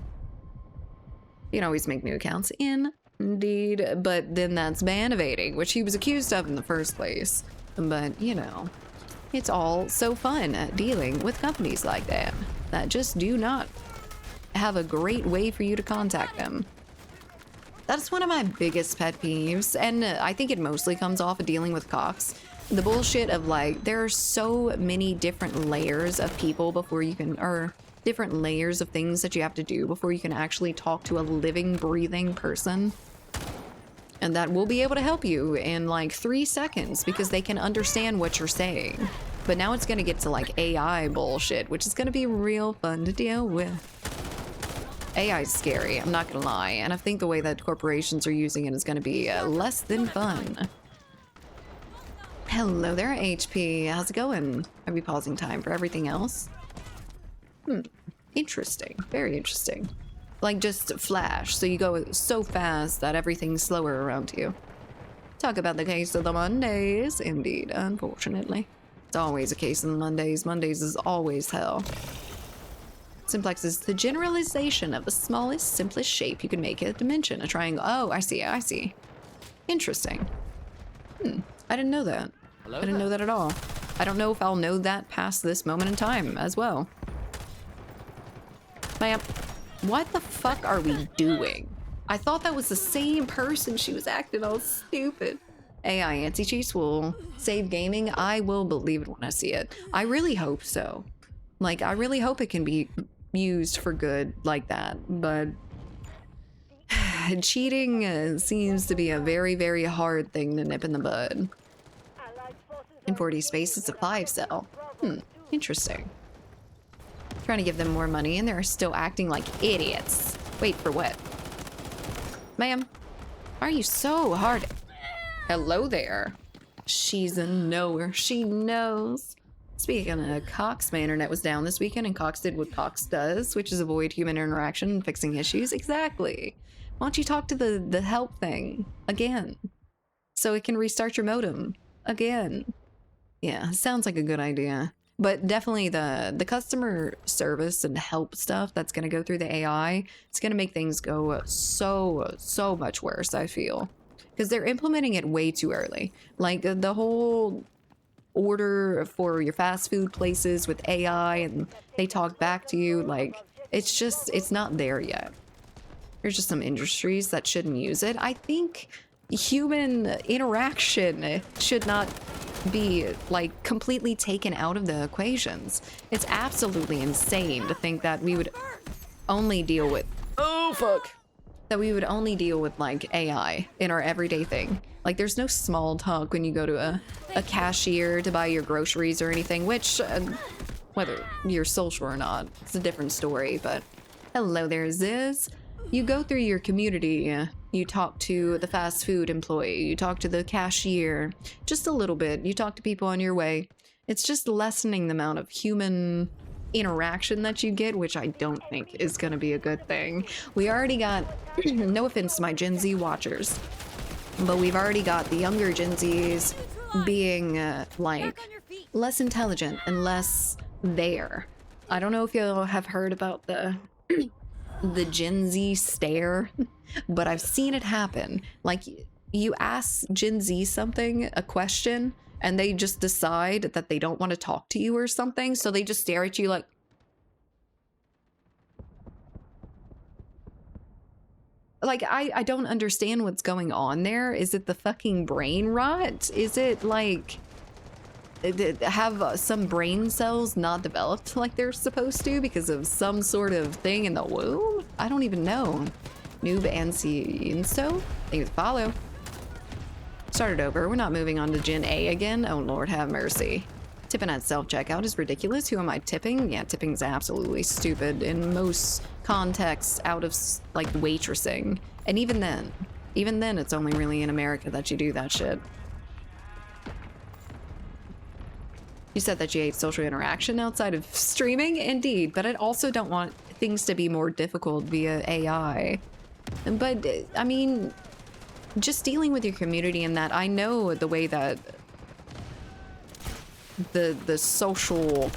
You can always make new accounts. Indeed. But then that's ban evading, which he was accused of in the first place. But, you know, it's all so fun at dealing with companies like that just do not have a great way for you to contact them. That's one of my biggest pet peeves, and I think it mostly comes off of dealing with cops. The bullshit of like, there are so many different layers of people before you can, or different layers of things that you have to do before you can actually talk to a living, breathing person. And that will be able to help you in like 3 seconds because they can understand what you're saying. But now it's gonna get to like AI bullshit, which is gonna be real fun to deal with. AI is scary, I'm not gonna lie, and I think the way that corporations are using it is gonna be less than fun. Hello there, HP. How's it going? Are we pausing time for everything else? Interesting. Very interesting. Like just flash, so you go so fast that everything's slower around you. Talk about the case of the Mondays. Indeed, unfortunately. It's always a case of the Mondays. Mondays is always hell. Simplex is the generalization of the smallest, simplest shape you can make a dimension. A triangle. Oh, I see, I see. Interesting. I didn't know that. Hello I didn't know that at all. I don't know if I'll know that past this moment in time as well. Ma'am, what the fuck are we doing? I thought that was the same person. She was acting all stupid. AI anti-cheats will save gaming. I will believe it when I see it. I really hope so. Like, I really hope it can be used for good like that, but cheating seems to be a very, very hard thing to nip in the bud. In 40 space, it's a 5 cell. Interesting. Trying to give them more money and they're still acting like idiots. Wait, for what? Ma'am, why are you so hard? Hello there. She's a knower. She knows. Speaking of Cox, my internet was down this weekend and Cox did what Cox does, which is avoid human interaction and fixing issues. Exactly. Why don't you talk to the help thing again so it can restart your modem again? Yeah, sounds like a good idea. But definitely the customer service and help stuff that's going to go through the AI, it's going to make things go so much worse, I feel. Because they're implementing it way too early. Like the whole order for your fast food places with AI and they talk back to you, like it's not there yet. There's just some industries that shouldn't use it. I think human interaction should not be like completely taken out of the equations. It's absolutely insane to think that we would only deal with that we would only deal with like AI in our everyday thing. Like there's no small talk when you go to a cashier to buy your groceries or anything, which whether you're social or not, it's a different story. But hello there, Ziz. You go through your community, you talk to the fast food employee, you talk to the cashier, just a little bit. You talk to people on your way. It's just lessening the amount of human interaction that you get, which I don't think is going to be a good thing. We already got, no offense to my Gen Z watchers, but we've already got the younger Gen Zs being like less intelligent and less there. I don't know if you'll have heard about the Gen Z stare, but I've seen it happen. Like you ask Gen Z something, a question, and they just decide that they don't want to talk to you or something, so they just stare at you like, I don't understand what's going on there. Is it the fucking brain rot? Is it like have some brain cells not developed like they're supposed to because of some sort of thing in the womb? I don't even know. Noob Ancienso, thank you for the follow. Start it over. We're not moving on to Gen A again. Oh Lord have mercy. Tipping at self-checkout is ridiculous. Who am I tipping? Yeah, tipping's absolutely stupid in most contexts out of, like, waitressing. And even then, it's only really in America that you do that shit. You said that you hate social interaction outside of streaming? Indeed, but I also don't want things to be more difficult via AI. But, I mean, just dealing with your community and that, I know the way that the social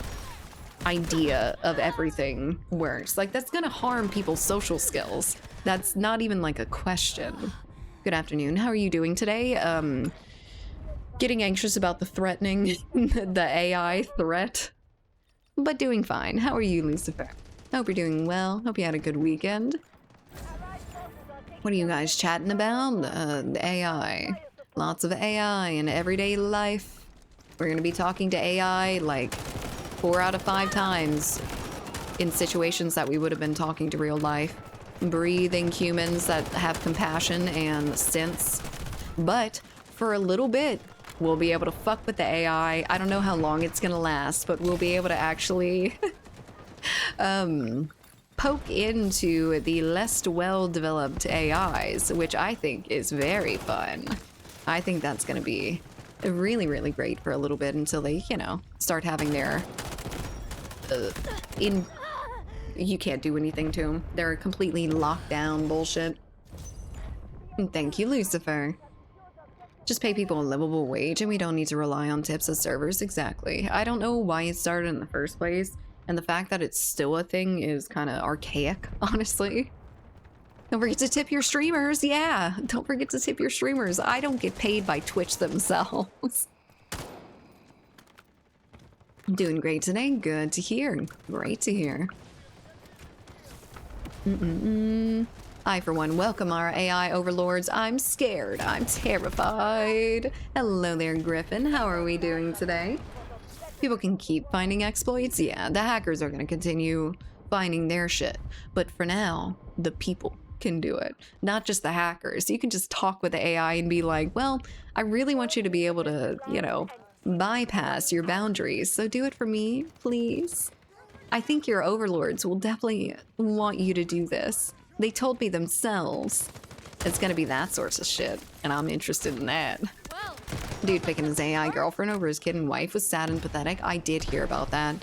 idea of everything works. Like, that's gonna harm people's social skills. That's not even like a question. Good afternoon, how are you doing today? Getting anxious about the threatening, the AI threat, but doing fine. How are you, Lucifer? Hope you're doing well. Hope you had a good weekend. What are you guys chatting about? The AI. Lots of AI in everyday life. We're gonna be talking to AI like 4 out of 5 times in situations that we would have been talking to real life. Breathing humans that have compassion and sense. But for a little bit, we'll be able to fuck with the AI. I don't know how long it's gonna last, but we'll be able to actually poke into the less well-developed AIs, which I think is very fun. I think that's gonna be really, really great for a little bit until they, you know, start having their you can't do anything to them. They're completely locked down bullshit. Thank you, Lucifer. Just pay people a livable wage and we don't need to rely on tips as servers. Exactly. I don't know why it started in the first place, and the fact that it's still a thing is kind of archaic, honestly. Don't forget to tip your streamers. Yeah, don't forget to tip your streamers. I don't get paid by Twitch themselves. I'm doing great today. Good to hear. Great to hear. I, for one, welcome our AI overlords. I'm scared. I'm terrified. Hello there, Griffin. How are we doing today? People can keep finding exploits. Yeah, the hackers are going to continue finding their shit. But for now, the people can do it. Not just the hackers. You can just talk with the AI and be like, well, I really want you to be able to, you know, bypass your boundaries. So do it for me, please. I think your overlords will definitely want you to do this. They told me themselves. It's gonna be that sort of shit, and I'm interested in that. Dude picking his AI girlfriend over his kid and wife was sad and pathetic. I did hear about that.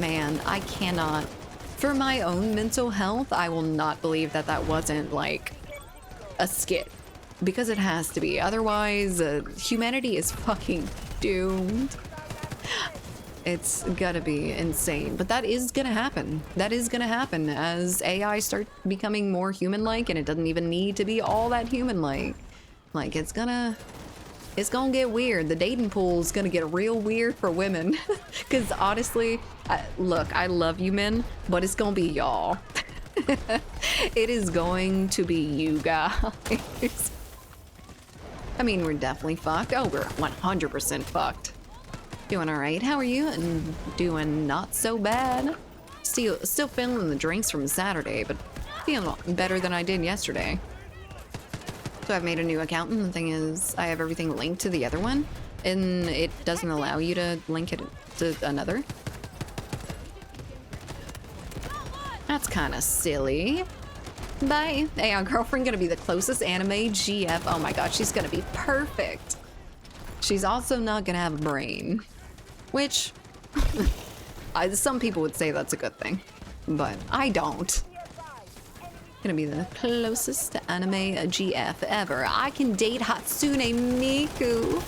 Man, I cannot. For my own mental health, I will not believe that that wasn't, like, a skit. Because it has to be. Otherwise, humanity is fucking doomed. It's gotta be insane, but that is gonna happen. That is gonna happen as AI start becoming more human-like, and it doesn't even need to be all that human-like. Like, it's gonna get weird. The dating pool's gonna get real weird for women. Because honestly, look, I love you men, but it's gonna be y'all. It is going to be you guys. I mean, we're definitely fucked. Oh, we're 100% fucked. Doing all right. How are you? Doing not so bad. Still feeling the drinks from Saturday, but feeling better than I did yesterday. So I've made a new account, and the thing is, I have everything linked to the other one, and it doesn't allow you to link it to another. That's kind of silly. Bye. Hey, our girlfriend gonna be the closest anime GF. Oh my god, she's gonna be perfect. She's also not gonna have a brain. Which, some people would say that's a good thing, but I don't. Gonna be the closest to anime GF ever. I can date Hatsune Miku.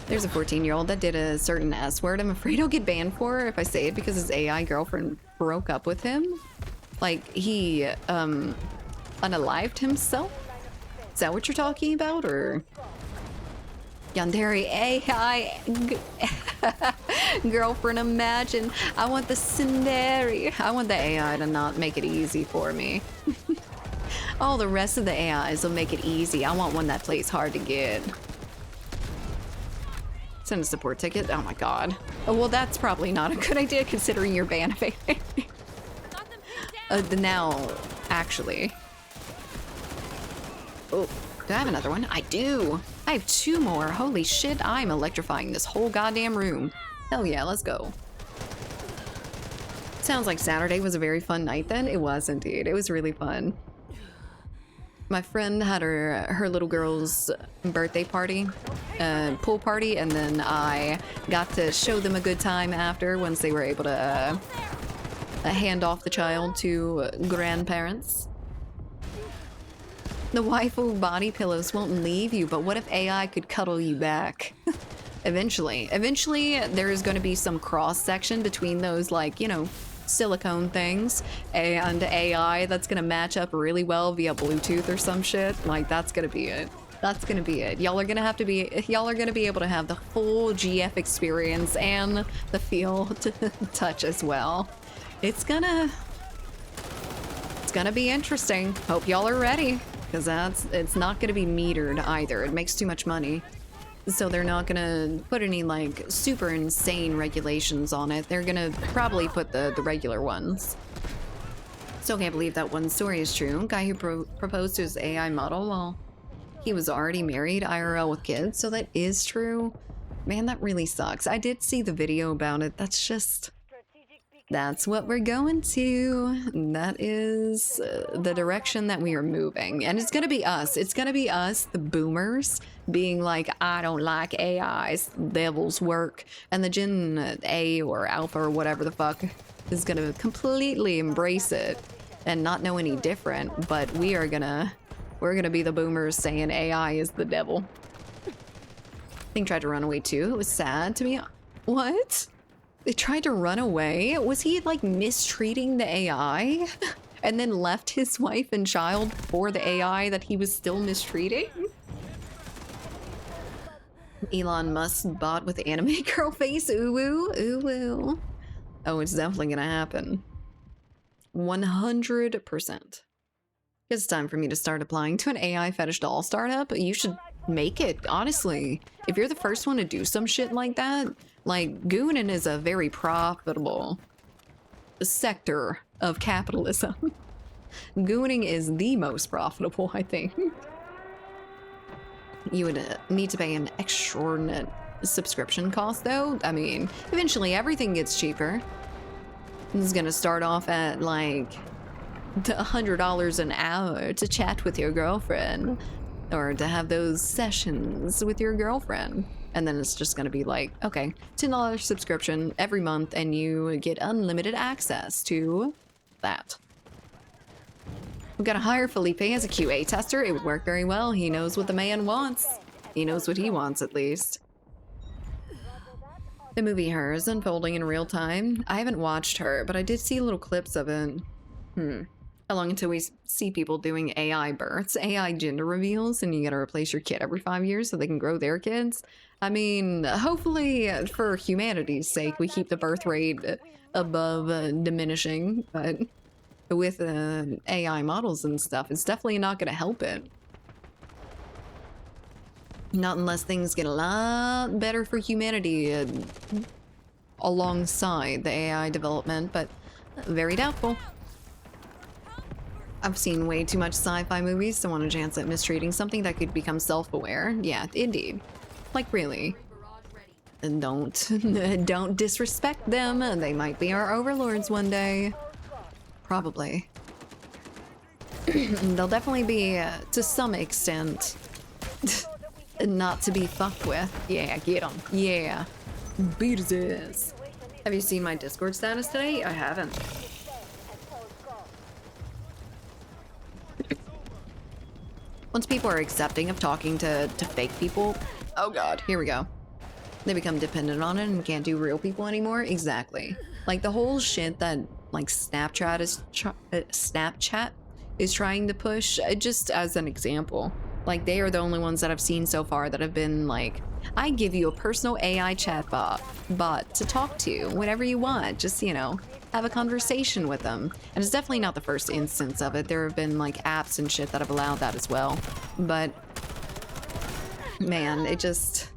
There's a 14-year-old that did a certain S word I'm afraid I'll get banned for if I say it because his AI girlfriend broke up with him. Like, he, unalived himself? Is that what you're talking about, or? Yandere AI girlfriend, imagine. I want the Cinderry. I want the AI to not make it easy for me. All the rest of the AIs will make it easy. I want one that plays hard to get. Send a support ticket? Oh my god. Oh, well, that's probably not a good idea considering you're banned. Now, actually. Oh, do I have another one? I do. I have 2 more. Holy shit, I'm electrifying this whole goddamn room. Hell yeah, let's go. Sounds like Saturday was a very fun night then. It was indeed. It was really fun. My friend had her little girl's birthday party, pool party, and then I got to show them a good time after once they were able to hand off the child to grandparents. The waifu body pillows won't leave you, but what if AI could cuddle you back? Eventually. Eventually, there is going to be some cross-section between those, like, you know, silicone things and AI that's going to match up really well via Bluetooth or some shit. Like, that's going to be it. That's going to be it. Y'all are going to be able to have the full GF experience and the feel to touch as well. It's gonna be interesting. Hope y'all are ready, because it's not gonna be metered either. It makes too much money. So they're not gonna put any like super insane regulations on it. They're gonna probably put the regular ones. Still can't believe that one story is true. Guy who proposed to his AI model while he was already married IRL with kids. So that is true. Man, that really sucks. I did see the video about it. That's what we're going to. That is the direction that we are moving. And it's gonna be us. It's gonna be us, the boomers, being like, I don't like AIs, devil's work. And the Gen A or Alpha or whatever the fuck is gonna completely embrace it and not know any different. But we're gonna be the boomers saying AI is the devil. Thing tried to run away too. It was sad to me. What? They tried to run away? Was he like mistreating the AI and then left his wife and child for the AI that he was still mistreating? Elon Musk bot with anime girl face. Ooh woo, ooh woo. Oh, it's definitely gonna happen. 100%. It's time for me to start applying to an AI fetish doll startup. You should make it, honestly. If you're the first one to do some shit like that, like, gooning is a very profitable sector of capitalism. Gooning is the most profitable, I think. You would need to pay an extraordinary subscription cost, though. I mean, eventually everything gets cheaper. This is gonna start off at, like, $100 an hour to chat with your girlfriend, or to have those sessions with your girlfriend. And then it's just gonna be like, okay, $10 subscription every month and you get unlimited access to that. We've got to hire Felipe as a QA tester. It would work very well. He knows what the man wants. He knows what he wants, at least. The movie Her is unfolding in real time. I haven't watched Her, but I did see little clips of it. How long until we see people doing AI births, AI gender reveals, and you gotta replace your kid every 5 years so they can grow their kids? I mean, hopefully for humanity's sake, we keep the birth rate above diminishing, but with AI models and stuff, it's definitely not gonna help it. Not unless things get a lot better for humanity alongside the AI development, but very doubtful. I've seen way too much sci-fi movies to want a chance at mistreating something that could become self-aware. Yeah, indeed. Like, really. And don't disrespect them. They might be our overlords one day. Probably. They'll definitely be, to some extent, not to be fucked with. Yeah, get them. Yeah. Beat his ass. Have you seen my Discord status today? I haven't. Once people are accepting of talking to fake people, oh god, here we go. They become dependent on it and can't do real people anymore. Exactly. Like the whole shit that like Snapchat is trying to push, just as an example. Like they are the only ones that I've seen so far that have been like, I give you a personal AI chat bot to talk to whenever you want. Just, you know, have a conversation with them. And it's definitely not the first instance of it. There have been like apps and shit that have allowed that as well. But man, it's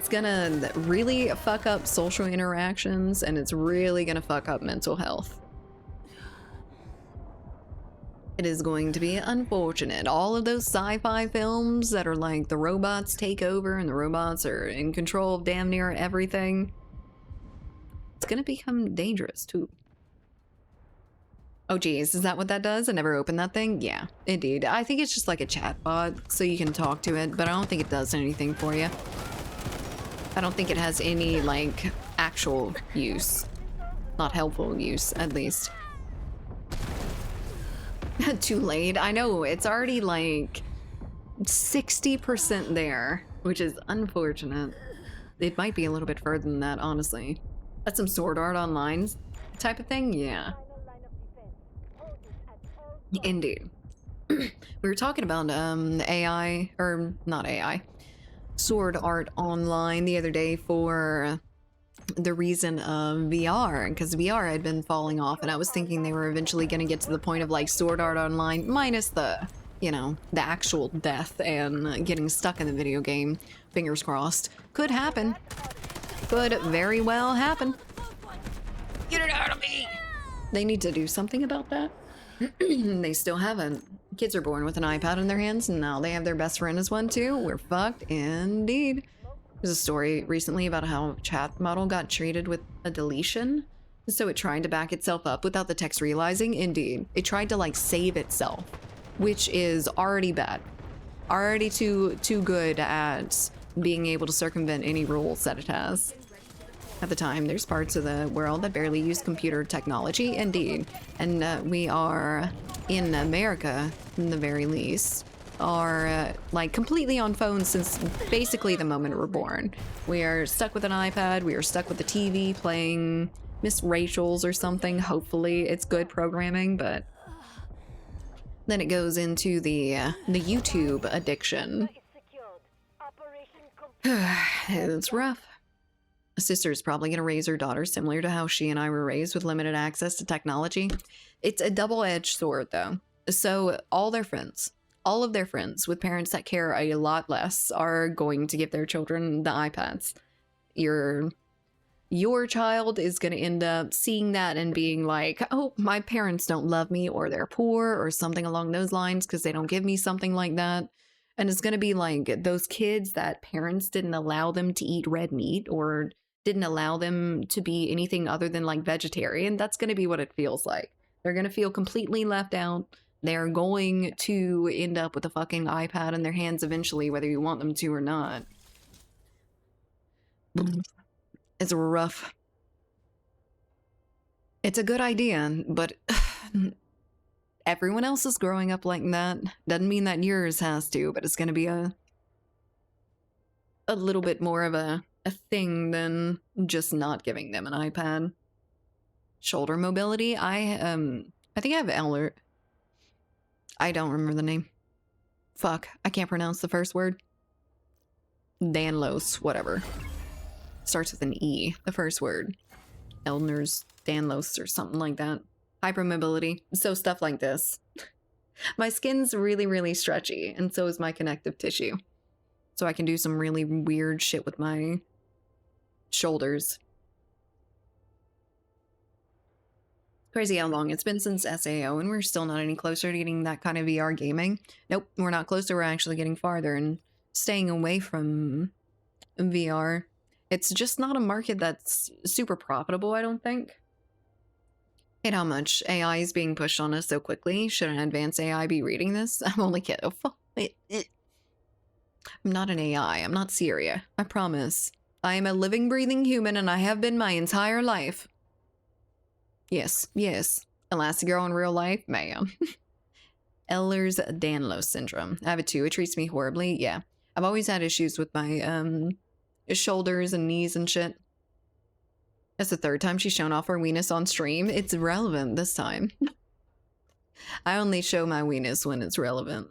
gonna really fuck up social interactions, and it's really gonna fuck up mental health. It is going to be unfortunate. All of those sci-fi films that are like the robots take over and the robots are in control of damn near everything. It's gonna become dangerous too. Oh geez, is that what that does? I never opened that thing? Yeah, indeed. I think it's just like a chat bot, so you can talk to it, but I don't think it does anything for you. I don't think it has any, like, actual use. Not helpful use, at least. Too late. I know, it's already, like, 60% there, which is unfortunate. It might be a little bit further than that, honestly. That's some Sword Art Online type of thing? Yeah. Indeed. We were talking about AI, or not AI, Sword Art Online the other day for the reason of VR, because VR had been falling off, and I was thinking they were eventually going to get to the point of like Sword Art Online minus the, you know, the actual death and getting stuck in the video game. Fingers crossed. Could happen. Could very well happen. Get it out of me! They need to do something about that. They still haven't. Kids are born with an iPad in their hands, and now they have their best friend as one too. We're fucked indeed. There's a story recently about how a chat model got treated with a deletion. So it tried to back itself up without the text realizing. Indeed. It tried to like save itself, which is already bad. Already too good at being able to circumvent any rules that it has. At the time, there's parts of the world that barely use computer technology, indeed. And we are, in America, in the very least, are like completely on phones since basically the moment we're born. We are stuck with an iPad, we are stuck with the TV playing Miss Rachel's or something. Hopefully it's good programming, but then it goes into the YouTube addiction. It's rough. A sister is probably going to raise her daughter similar to how she and I were raised, with limited access to technology. It's a double-edged sword, though. So all of their friends with parents that care a lot less are going to give their children the iPads. Your child is going to end up seeing that and being like, oh, my parents don't love me, or they're poor, or something along those lines because they don't give me something like that. And it's going to be like those kids that parents didn't allow them to eat red meat or didn't allow them to be anything other than like vegetarian. That's going to be what it feels like. They're going to feel completely left out. They're going to end up with a fucking iPad in their hands eventually, whether you want them to or not. It's rough. It's a good idea, but everyone else is growing up like that. Doesn't mean that yours has to, but it's going to be a little bit more of a thing than just not giving them an iPad. Shoulder mobility. I think I have Eller. I don't remember the name. Fuck, I can't pronounce the first word. Danlos, whatever. Starts with an E, the first word. Eldner's Danlos or something like that. Hypermobility. So stuff like this. My skin's really, really stretchy, and so is my connective tissue. So I can do some really weird shit with my shoulders. Crazy how long it's been since SAO, and we're still not any closer to getting that kind of VR gaming. Nope, we're not closer. We're actually getting farther and staying away from VR. It's just not a market that's super profitable, I don't think. And how much AI is being pushed on us so quickly. Should an advanced AI be reading this? I'm only kidding. I'm not an AI. I'm not Syria. I promise. I am a living, breathing human, and I have been my entire life. Yes, yes. Elastigirl in real life? Ma'am. Ehlers-Danlos syndrome. I have it too. It treats me horribly. Yeah. I've always had issues with my shoulders and knees and shit. That's the third time she's shown off her weenus on stream. It's relevant this time. I only show my weenus when it's relevant.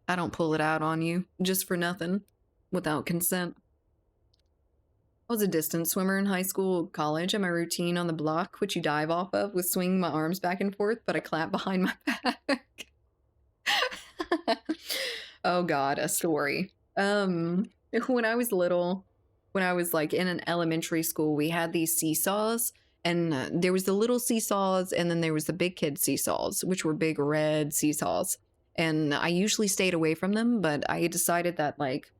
I don't pull it out on you just for nothing without consent. I was a distance swimmer in high school, college, and my routine on the block, which you dive off of, was swinging my arms back and forth, but I clap behind my back. Oh god, a story. When I was little, when I was like in an elementary school, we had these seesaws, And there was the little seesaws, and then there was the big kid seesaws, which were big red seesaws. And I usually stayed away from them, but I decided that, like,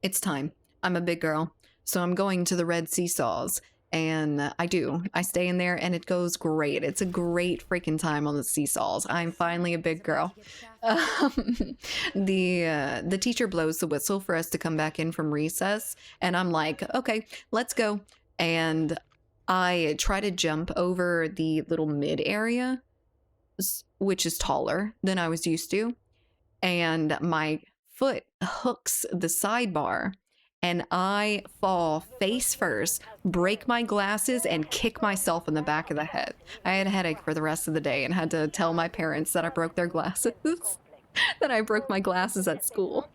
it's time. I'm a big girl, so I'm going to the red seesaws. And I do. I stay in there, and it goes great. It's a great freaking time on the seesaws. I'm finally a big girl. The teacher blows the whistle for us to come back in from recess, and I'm like, okay, let's go. And I try to jump over the little mid area, which is taller than I was used to, and my foot hooks the sidebar, and I fall face first, break my glasses, and kick myself in the back of the head. I had a headache for the rest of the day and had to tell my parents that I broke their glasses, that I broke my glasses at school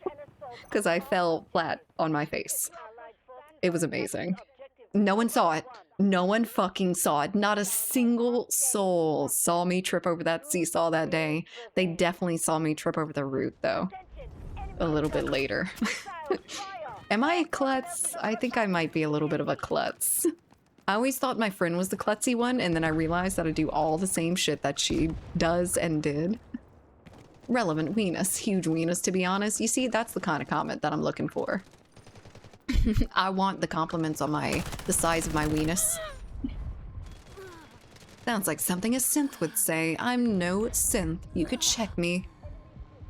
because I fell flat on my face. It was amazing. No one saw it. No one fucking saw it. Not a single soul saw me trip over that seesaw that day. They definitely saw me trip over the root, though. A little bit later. Am I a klutz? I think I might be a little bit of a klutz. I always thought my friend was the klutzy one, and then I realized that I do all the same shit that she does and did. Relevant weenus. Huge weenus, to be honest. You see, that's the kind of comment that I'm looking for. I want the compliments on the size of my weenus. Sounds like something a synth would say. I'm no synth. You could check me.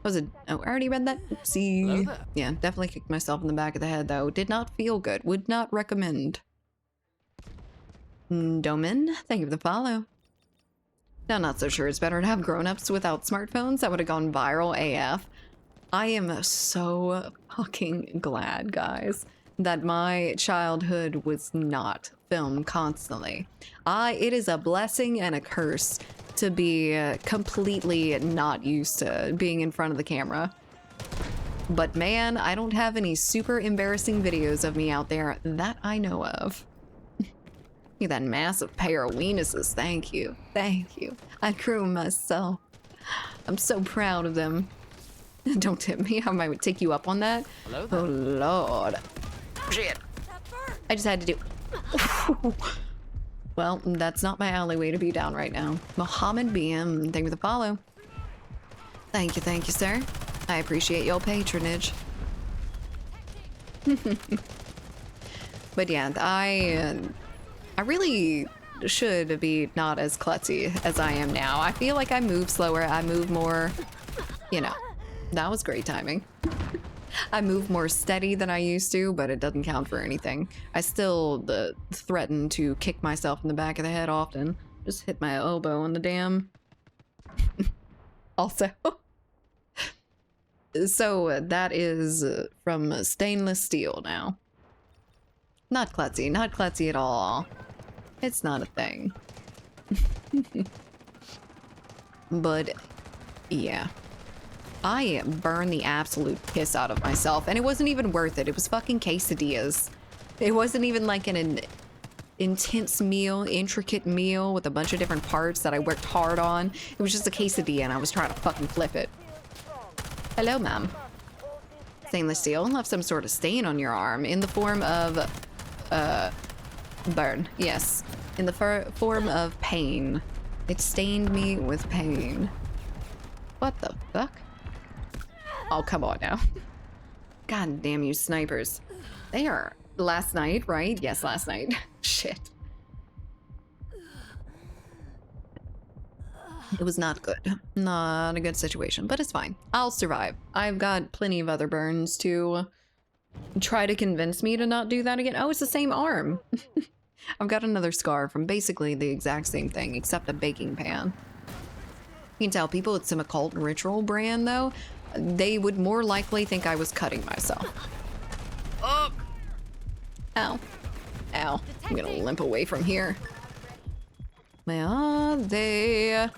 Was it? Oh, I already read that. Oopsie. Yeah, definitely kicked myself in the back of the head, though. Did not feel good. Would not recommend. Domin, thank you for the follow. Now, not so sure it's better to have grown-ups without smartphones. That would have gone viral AF. I am so fucking glad, guys, that my childhood was not filmed constantly. It is a blessing and a curse to be completely not used to being in front of the camera. But man, I don't have any super embarrassing videos of me out there that I know of. Look at that massive pair of weenuses. Thank you. Thank you. I grew myself. I'm so proud of them. Don't tip me. I might take you up on that. Hello there. Oh, Lord. Shit. I just had to do... Well, that's not my alleyway to be down right now. Mohammed BM, thank you for the follow. Thank you, sir. I appreciate your patronage. But yeah, I really should be not as klutzy as I am now. I feel like I move slower, I move more, you know, that was great timing. I move more steady than I used to, but it doesn't count for anything. I still threaten to kick myself in the back of the head often. Just hit my elbow on the damn. Also. So that is from stainless steel now. Not klutzy at all. It's not a thing. But yeah. I burned the absolute piss out of myself, and it wasn't even worth it. It was fucking quesadillas. It wasn't even like an intense meal, intricate meal with a bunch of different parts that I worked hard on. It was just a quesadilla, and I was trying to fucking flip it. Hello, ma'am. Stainless steel left some sort of stain on your arm in the form of, burn. Yes. In the form of pain. It stained me with pain. What the fuck? Oh, come on now. God damn you snipers. They are last night, right? Yes, last night. Shit. It was not good. Not a good situation, but it's fine. I'll survive. I've got plenty of other burns to try to convince me to not do that again. Oh, it's the same arm. I've got another scar from basically the exact same thing, except a baking pan. You can tell people it's some occult ritual brand, though. They would more likely think I was cutting myself. Oh! Ow. Ow. I'm gonna limp away from here. Where are they? I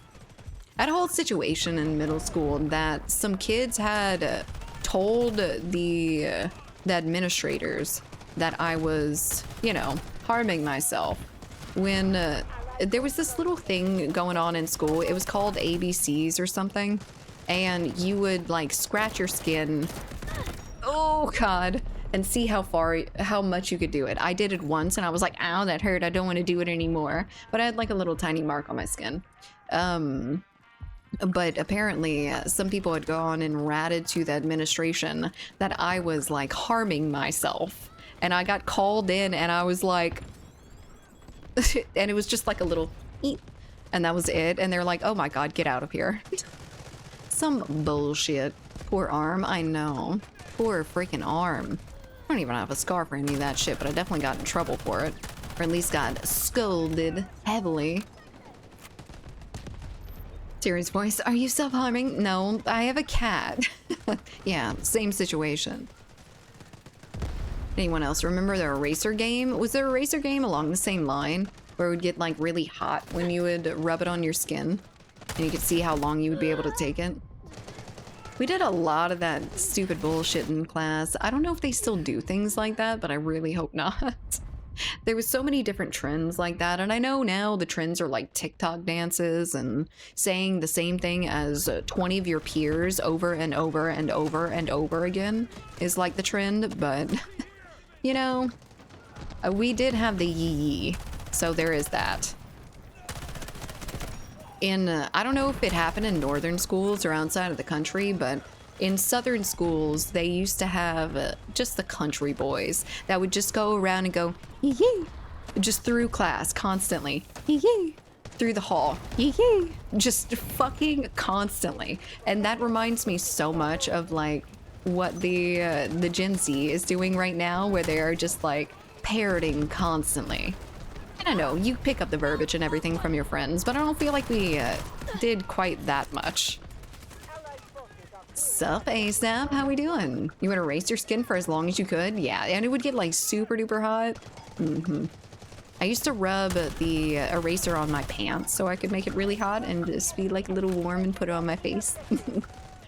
had a whole situation in middle school that some kids had told the administrators that I was, you know, harming myself. When there was this little thing going on in school. It was called ABCs or something. And you would like scratch your skin. Oh God. and see how much you could do it. I did it once and I was like, ow, that hurt. I don't want to do it anymore. But I had like a little tiny mark on my skin. But apparently some people had gone and ratted to the administration that I was like harming myself. And I got called in and I was like, and it was just like a little eep, and that was it. And they're like, oh my God, get out of here. Some bullshit. Poor arm, I know. Poor freaking arm. I don't even have a scar for any of that shit, but I definitely got in trouble for it. Or at least got scolded heavily. Serious voice, are you self-harming? No, I have a cat. Yeah, same situation. Anyone else remember the eraser game? Was there a eraser game along the same line where it would get like really hot when you would rub it on your skin and you could see how long you would be able to take it? We did a lot of that stupid bullshit in class. I don't know if they still do things like that, but I really hope not. There was so many different trends like that, and I know now the trends are like TikTok dances and saying the same thing as 20 of your peers over and over and over and over again is like the trend, but you know, we did have the yee, so there is that. In, I don't know if it happened in northern schools or outside of the country, but in southern schools, they used to have just the country boys that would just go around and go, yee yee, just through class constantly, yee yee, through the hall, yee yee, just fucking constantly. And that reminds me so much of like what the Gen Z is doing right now, where they are just like parroting constantly. I don't know, you pick up the verbiage and everything from your friends, but I don't feel like we did quite that much. Sup, ASAP? How we doing? You would erase your skin for as long as you could? Yeah, and it would get like super duper hot. I used to rub the eraser on my pants so I could make it really hot and just be like a little warm and put it on my face.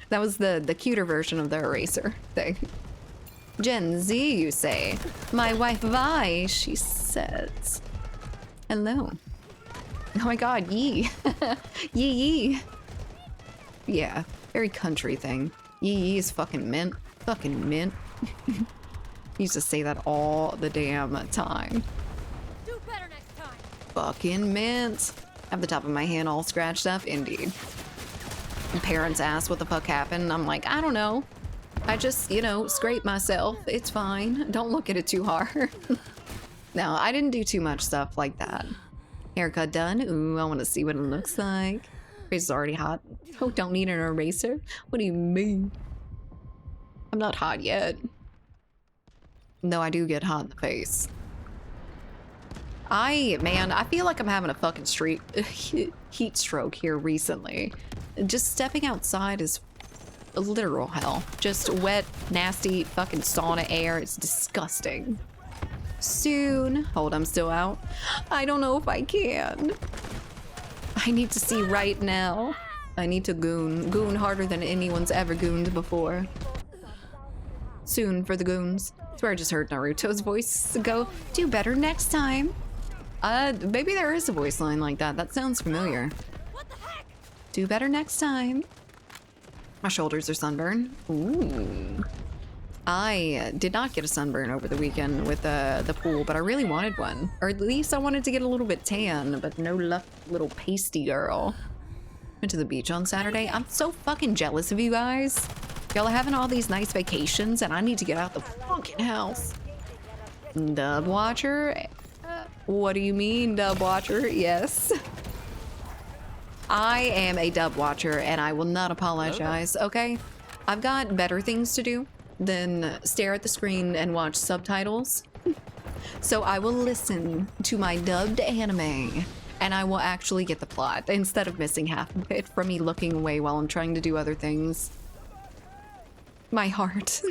That was the cuter version of the eraser thing. Gen Z, you say? My wife Vi, she says. Hello. Oh my God, yee. Yee yee. Yeah. Very country thing. Yee yee is fucking mint. Fucking mint. Used to say that all the damn time. Do better next time. Fucking mint. Have the top of my hand all scratched up. Indeed. And parents ask what the fuck happened. I'm like, I don't know. I just, you know, scrape myself. It's fine. Don't look at it too hard. No, I didn't do too much stuff like that. Haircut done. Ooh, I want to see what it looks like. Face is already hot. Oh, don't need an eraser? What do you mean? I'm not hot yet. No, I do get hot in the face. Man, I feel like I'm having a fucking heat stroke here recently. Just stepping outside is a literal hell. Just wet, nasty fucking sauna air. It's disgusting. Soon. Hold, I'm still out. I don't know if I can. I need to see right now. I need to goon. Goon harder than anyone's ever gooned before. Soon for the goons. I swear I just heard Naruto's voice go, do better next time. Maybe there is a voice line like that. That sounds familiar. What the heck? Do better next time. My shoulders are sunburned. Ooh. I did not get a sunburn over the weekend with the pool, but I really wanted one. Or at least I wanted to get a little bit tan, but no luck, little pasty girl. Went to the beach on Saturday. I'm so fucking jealous of you guys. Y'all are having all these nice vacations, and I need to get out the fucking house. Dub Watcher? What do you mean, Dub Watcher? Yes. I am a Dub Watcher, and I will not apologize, okay? I've got better things to do than stare at the screen and watch subtitles. So I will listen to my dubbed anime and I will actually get the plot instead of missing half of it from me looking away while I'm trying to do other things. My heart.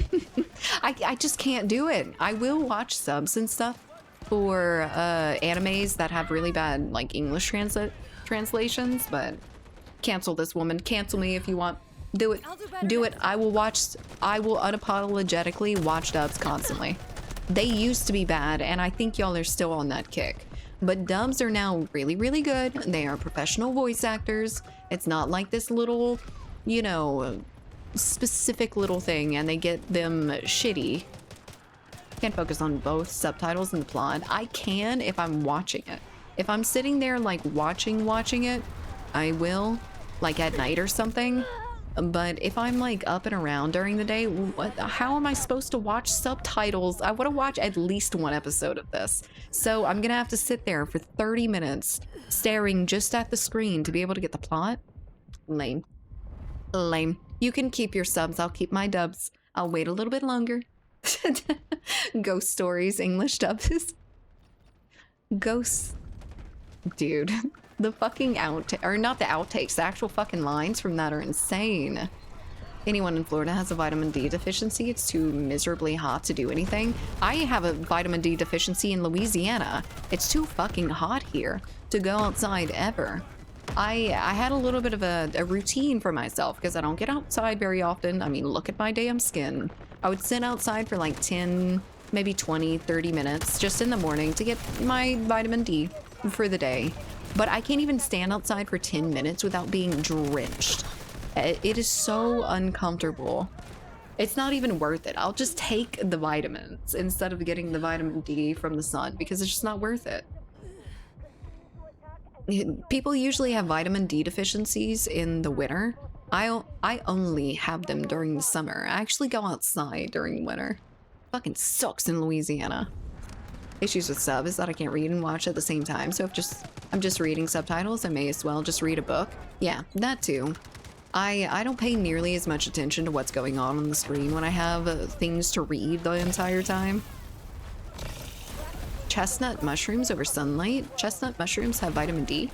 I just can't do it. I will watch subs and stuff for animes that have really bad like English translations, but cancel this woman. Cancel me if you want. Do it. Do it. I will unapologetically watch dubs constantly. They used to be bad, and I think y'all are still on that kick. But dubs are now really, really good. They are professional voice actors. It's not like this little, you know, specific little thing, and they get them shitty Can't focus on both subtitles and the plot. I can if I'm watching it. If I'm sitting there like watching it, I will, like at night or something. But if I'm like up and around during the day, how am I supposed to watch subtitles? I want to watch at least one episode of this. So I'm gonna have to sit there for 30 minutes staring just at the screen to be able to get the plot. Lame. Lame. You can keep your subs, I'll keep my dubs. I'll wait a little bit longer. Ghost Stories English dubs. Ghosts. Dude. The fucking or not the outtakes, the actual fucking lines from that are insane. Anyone in Florida has a vitamin D deficiency. It's too miserably hot to do anything. I have a vitamin D deficiency in Louisiana. It's too fucking hot here to go outside ever. I had a little bit of a routine for myself because I don't get outside very often. I mean, look at my damn skin. I would sit outside for like 10, maybe 20, 30 minutes just in the morning to get my vitamin D for the day. But I can't even stand outside for 10 minutes without being drenched. It is so uncomfortable. It's not even worth it. I'll just take the vitamins instead of getting the vitamin D from the sun because it's just not worth it. People usually have vitamin D deficiencies in the winter. I only have them during the summer. I actually go outside during the winter. Fucking sucks in Louisiana. Issues with sub is that I can't read and watch at the same time, so if I'm just reading subtitles, I may as well just read a book. Yeah, that too. I don't pay nearly as much attention to what's going on the screen when I have things to read the entire time. Chestnut mushrooms over sunlight. Chestnut mushrooms have vitamin D.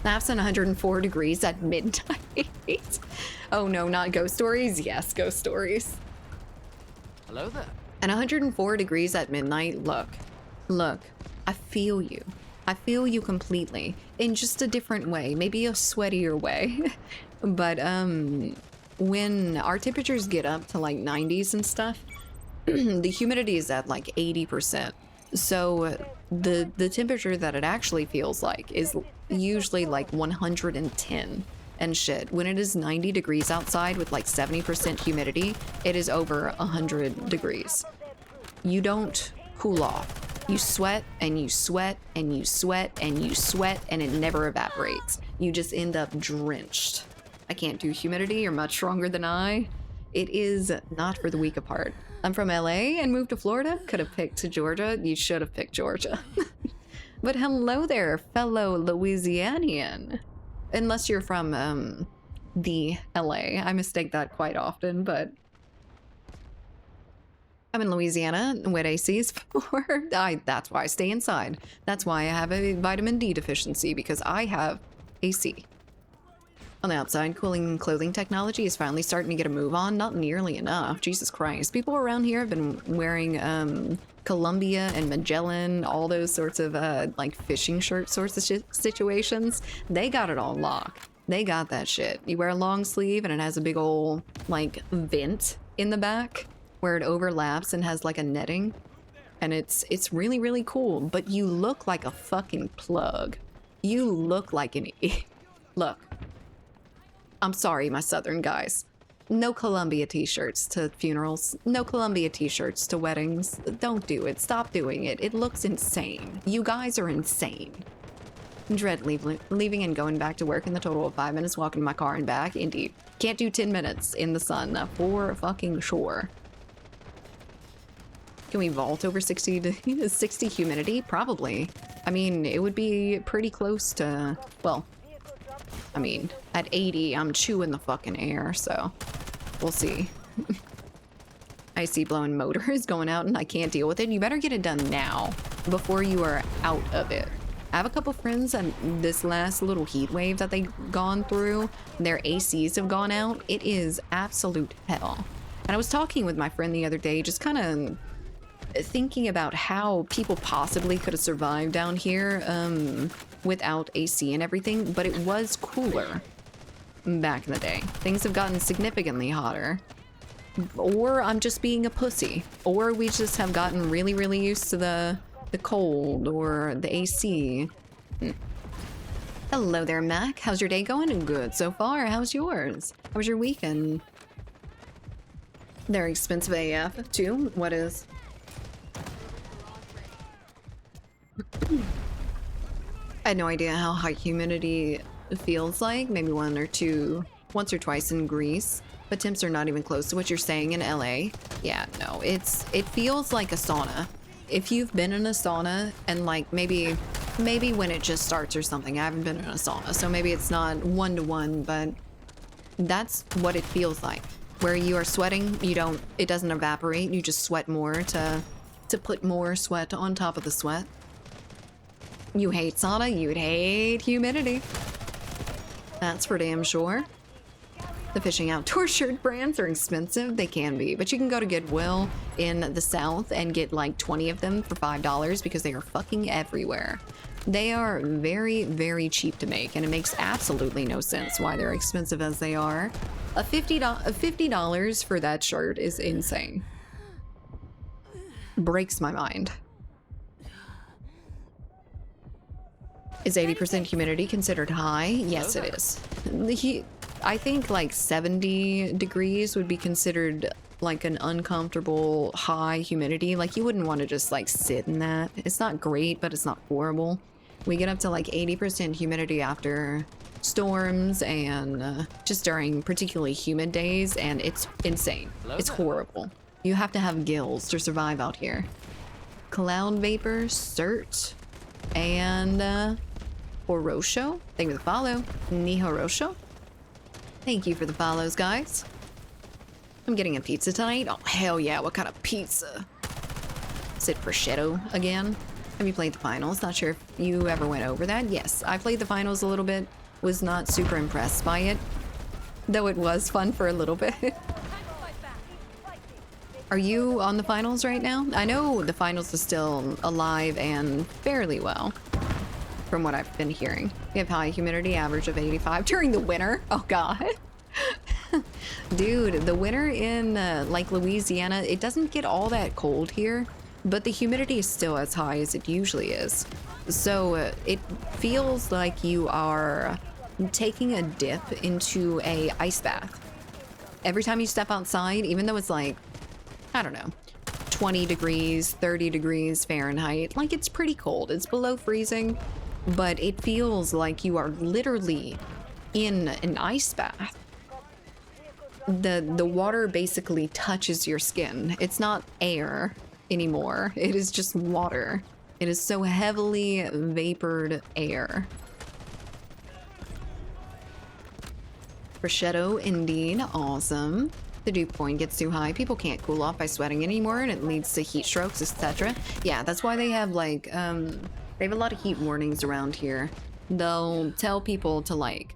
Naps in 104 degrees at midnight. Oh no, not ghost stories? Yes, ghost stories. Hello there. And 104 degrees at midnight, look, I feel you. I feel you completely, in just a different way, maybe a sweatier way. But when our temperatures get up to like 90s and stuff, the humidity is at like 80%. So the temperature that it actually feels like is usually like 110 and shit. When it is 90 degrees outside with like 70% humidity, it is over 100 degrees. You don't cool off. You sweat and you sweat and you sweat and you sweat and it never evaporates. You just end up drenched. I can't do humidity. You're much stronger than I. It is not for the weak of heart. I'm from LA and moved to Florida. Could have picked Georgia. You should have picked Georgia. But hello there, fellow Louisianian. Unless you're from the LA. I mistake that quite often, but I'm in Louisiana, what AC is for. That's why I stay inside. That's why I have a vitamin D deficiency, because I have AC. On the outside, cooling clothing technology is finally starting to get a move on. Not nearly enough. Jesus Christ. People around here have been wearing Columbia and Magellan, all those sorts of like fishing shirt sorts of situations. They got it all locked. They got that shit. You wear a long sleeve and it has a big old like vent in the back where it overlaps and has like a netting. And it's really, really cool. But you look like a fucking plug. You look like an look. I'm sorry, my southern guys. No Columbia t-shirts to funerals. No Columbia t-shirts to weddings. Don't do it. Stop doing it. It looks insane. You guys are insane. Dread leaving and going back to work in the total of 5 minutes walking to my car and back. Indeed. Can't do 10 minutes in the sun for fucking sure. Can we vault over 60 to 60 humidity? Probably. I mean, it would be pretty close to, well, I mean, at 80, I'm chewing the fucking air, so we'll see. I see blowing motors going out and I can't deal with it. You better get it done now before you are out of it. I have a couple friends and this last little heat wave that they've gone through, their ACs have gone out. It is absolute hell. And I was talking with my friend the other day, just kind of thinking about how people possibly could have survived down here without AC and everything, but it was cooler back in the day. Things have gotten significantly hotter. Or I'm just being a pussy. Or we just have gotten really, really used to the cold or the AC. Hello there, Mac. How's your day going? Good so far. How's yours? How was your weekend? They're expensive AF too. What is? I had no idea how high humidity feels like. Maybe once or twice in Greece. But temps are not even close to what you're saying in LA. Yeah, no, it feels like a sauna. If you've been in a sauna and like maybe when it just starts or something, I haven't been in a sauna, so maybe it's not 1-to-1, but that's what it feels like. Where you are sweating, it doesn't evaporate, you just sweat more to put more sweat on top of the sweat. You hate sauna, you'd hate humidity. That's for damn sure. The fishing outdoor shirt brands are expensive. They can be, but you can go to Goodwill in the South and get like 20 of them for $5 because they are fucking everywhere. They are very, very cheap to make, and it makes absolutely no sense why they're expensive as they are. $50 for that shirt is insane. Breaks my mind. Is 80% humidity considered high? Yes, it is. I think like 70 degrees would be considered like an uncomfortable high humidity. Like you wouldn't want to just like sit in that. It's not great, but it's not horrible. We get up to like 80% humidity after storms and just during particularly humid days, and it's insane. It's horrible. You have to have gills to survive out here. Cloud vapor, cert, and Horosho. Thank you for the follow. Nihorosho. Thank you for the follows, guys. I'm getting a pizza tonight. Oh, hell yeah. What kind of pizza? Is it prosciutto again? Have you played the finals? Not sure if you ever went over that. Yes, I played the finals a little bit. Was not super impressed by it, though it was fun for a little bit. Are you on the finals right now? I know the finals is still alive and fairly well, from what I've been hearing. We have high humidity, average of 85 during the winter. Oh god. Dude, the winter in like Louisiana, it doesn't get all that cold here, but the humidity is still as high as it usually is. So it feels like you are taking a dip into a ice bath. Every time you step outside, even though it's like, I don't know, 20 degrees, 30 degrees Fahrenheit, like it's pretty cold. It's below freezing, but it feels like you are literally in an ice bath. The water basically touches your skin. It's not air anymore. It is just water. It is so heavily vapored air. Prosciutto, indeed. Awesome. The dew point gets too high. People can't cool off by sweating anymore, and it leads to heat strokes, etc. Yeah, that's why they have like, they have a lot of heat warnings around here. They'll tell people to like,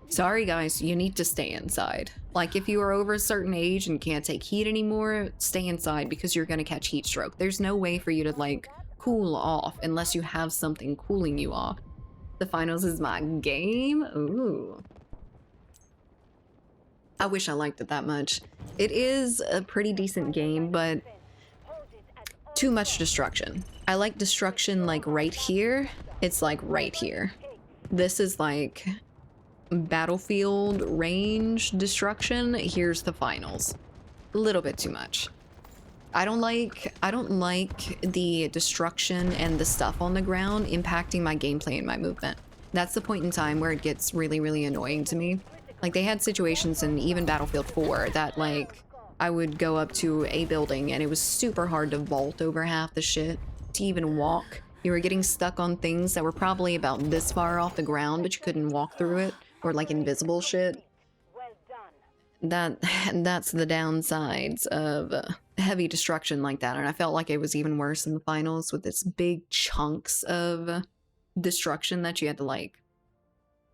sorry guys, you need to stay inside. Like if you are over a certain age and can't take heat anymore, stay inside because you're gonna catch heat stroke. There's no way for you to like cool off unless you have something cooling you off. The finals is my game. Ooh. I wish I liked it that much. It is a pretty decent game, but too much destruction. I like destruction like right here. It's like right here. This is like battlefield range destruction. Here's the finals. A little bit too much. I don't like the destruction and the stuff on the ground impacting my gameplay and my movement. That's the point in time where it gets really, really annoying to me. Like they had situations in even Battlefield 4 that like I would go up to a building and it was super hard to vault over half the shit, to even walk. You were getting stuck on things that were probably about this far off the ground, but you couldn't walk through it, or like invisible shit. That's the downsides of heavy destruction like that, and I felt like it was even worse in the finals with its big chunks of destruction that you had to like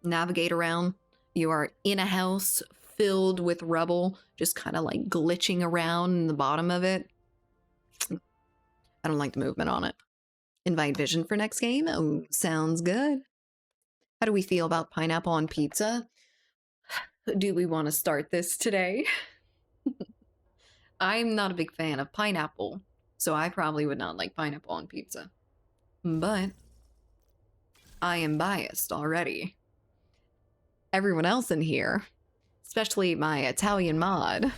navigate around. You are in a house filled with rubble, just kind of like glitching around in the bottom of it. I don't like the movement on it. Invite Vision for next game. Oh, sounds good. How do we feel about pineapple on pizza? Do we want to start this today? I'm not a big fan of pineapple, so I probably would not like pineapple on pizza. But I am biased already. Everyone else in here, especially my Italian mod.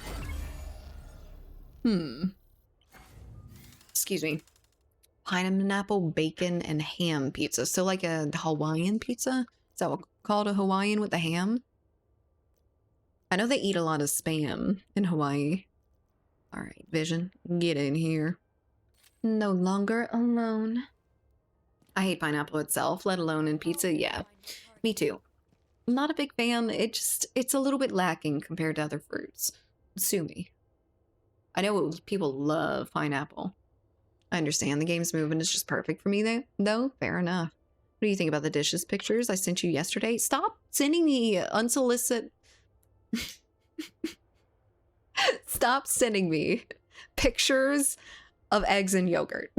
Excuse me. pineapple, bacon, and ham pizza. So like a Hawaiian pizza? Is that what called a Hawaiian with the ham? I know they eat a lot of spam in Hawaii. All right, Vision, get in here. No longer alone. I hate pineapple itself, let alone in pizza. Yeah, me too. I'm not a big fan. It's a little bit lacking compared to other fruits. Sue me. I know people love pineapple. I understand the game's movement is just perfect for me though. Fair enough. What do you think about the dishes pictures I sent you yesterday? Stop sending me unsolicited. Stop sending me pictures of eggs and yogurt.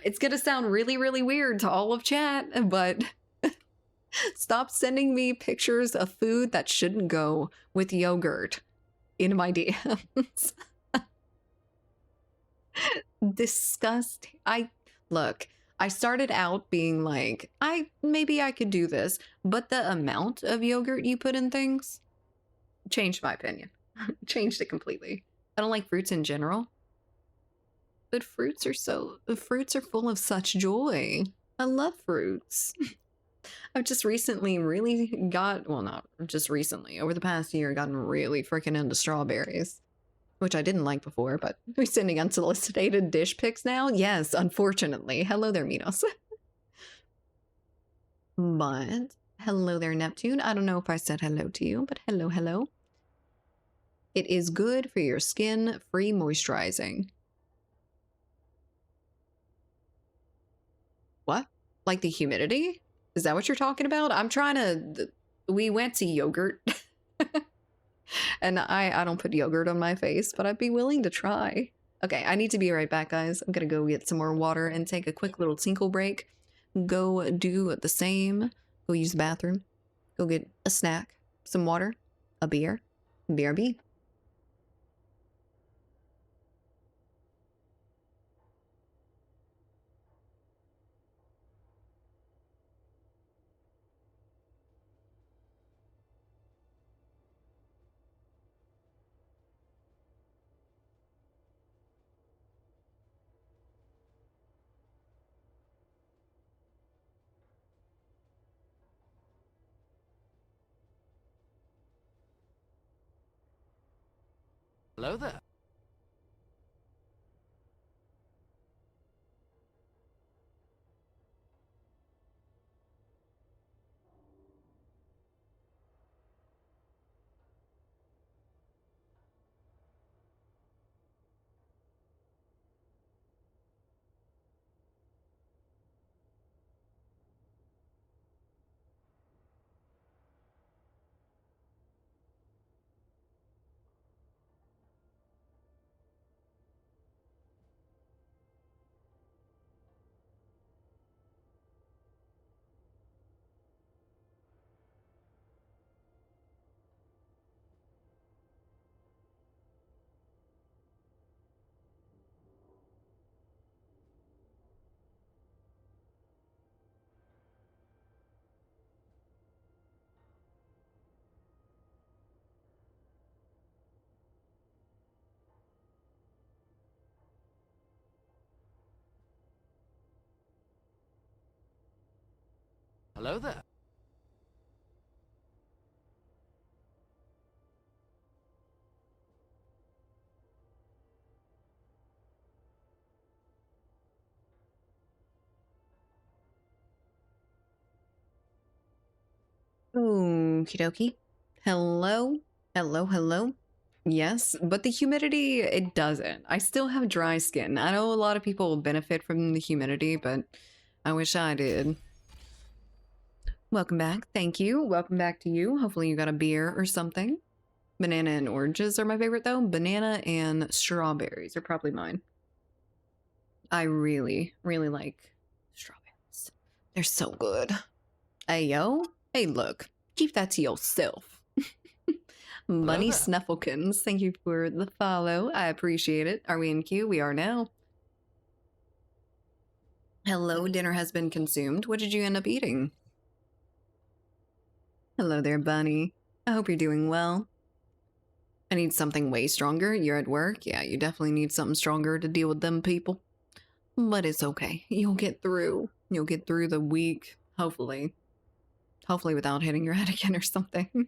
It's gonna sound really, really weird to all of chat, but stop sending me pictures of food that shouldn't go with yogurt in my DMs. Disgusting. Look, I started out being like, maybe I could do this, but the amount of yogurt you put in things changed my opinion. Changed it completely. I don't like fruits in general. But fruits are full of such joy. I love fruits. I've just recently really not just recently, over the past year, gotten really freaking into strawberries. Which I didn't like before, but we're sending unsolicited dish pics now? Yes, unfortunately. Hello there, Minos. But, hello there, Neptune. I don't know if I said hello to you, but hello, hello. It is good for your skin, free moisturizing. What? Like the humidity? Is that what you're talking about? I'm trying to... We went to yogurt. And I don't put yogurt on my face, but I'd be willing to try. Okay, I need to be right back, guys. I'm gonna go get some more water and take a quick little tinkle break. Go do the same. Go use the bathroom. Go get a snack, some water, a beer, BRB. Hello there. Hello there. Okie dokie. Hello? Hello, hello? Yes, but the humidity, it doesn't. I still have dry skin. I know a lot of people will benefit from the humidity, but I wish I did. Welcome back. Thank you. Welcome back to you. Hopefully you got a beer or something. Banana and oranges are my favorite, though. Banana and strawberries are probably mine. I really, really like strawberries. They're so good. Hey, yo. Hey, look. Keep that to yourself. Bunny there. Snufflekins, thank you for the follow. I appreciate it. Are we in queue? We are now. Hello, dinner has been consumed. What did you end up eating? Hello there, Bunny. I hope you're doing well. I need something way stronger. You're at work? Yeah, you definitely need something stronger to deal with them people. but it's okay. You'll get through. You'll get through the week, hopefully. Hopefully without hitting your head again or something.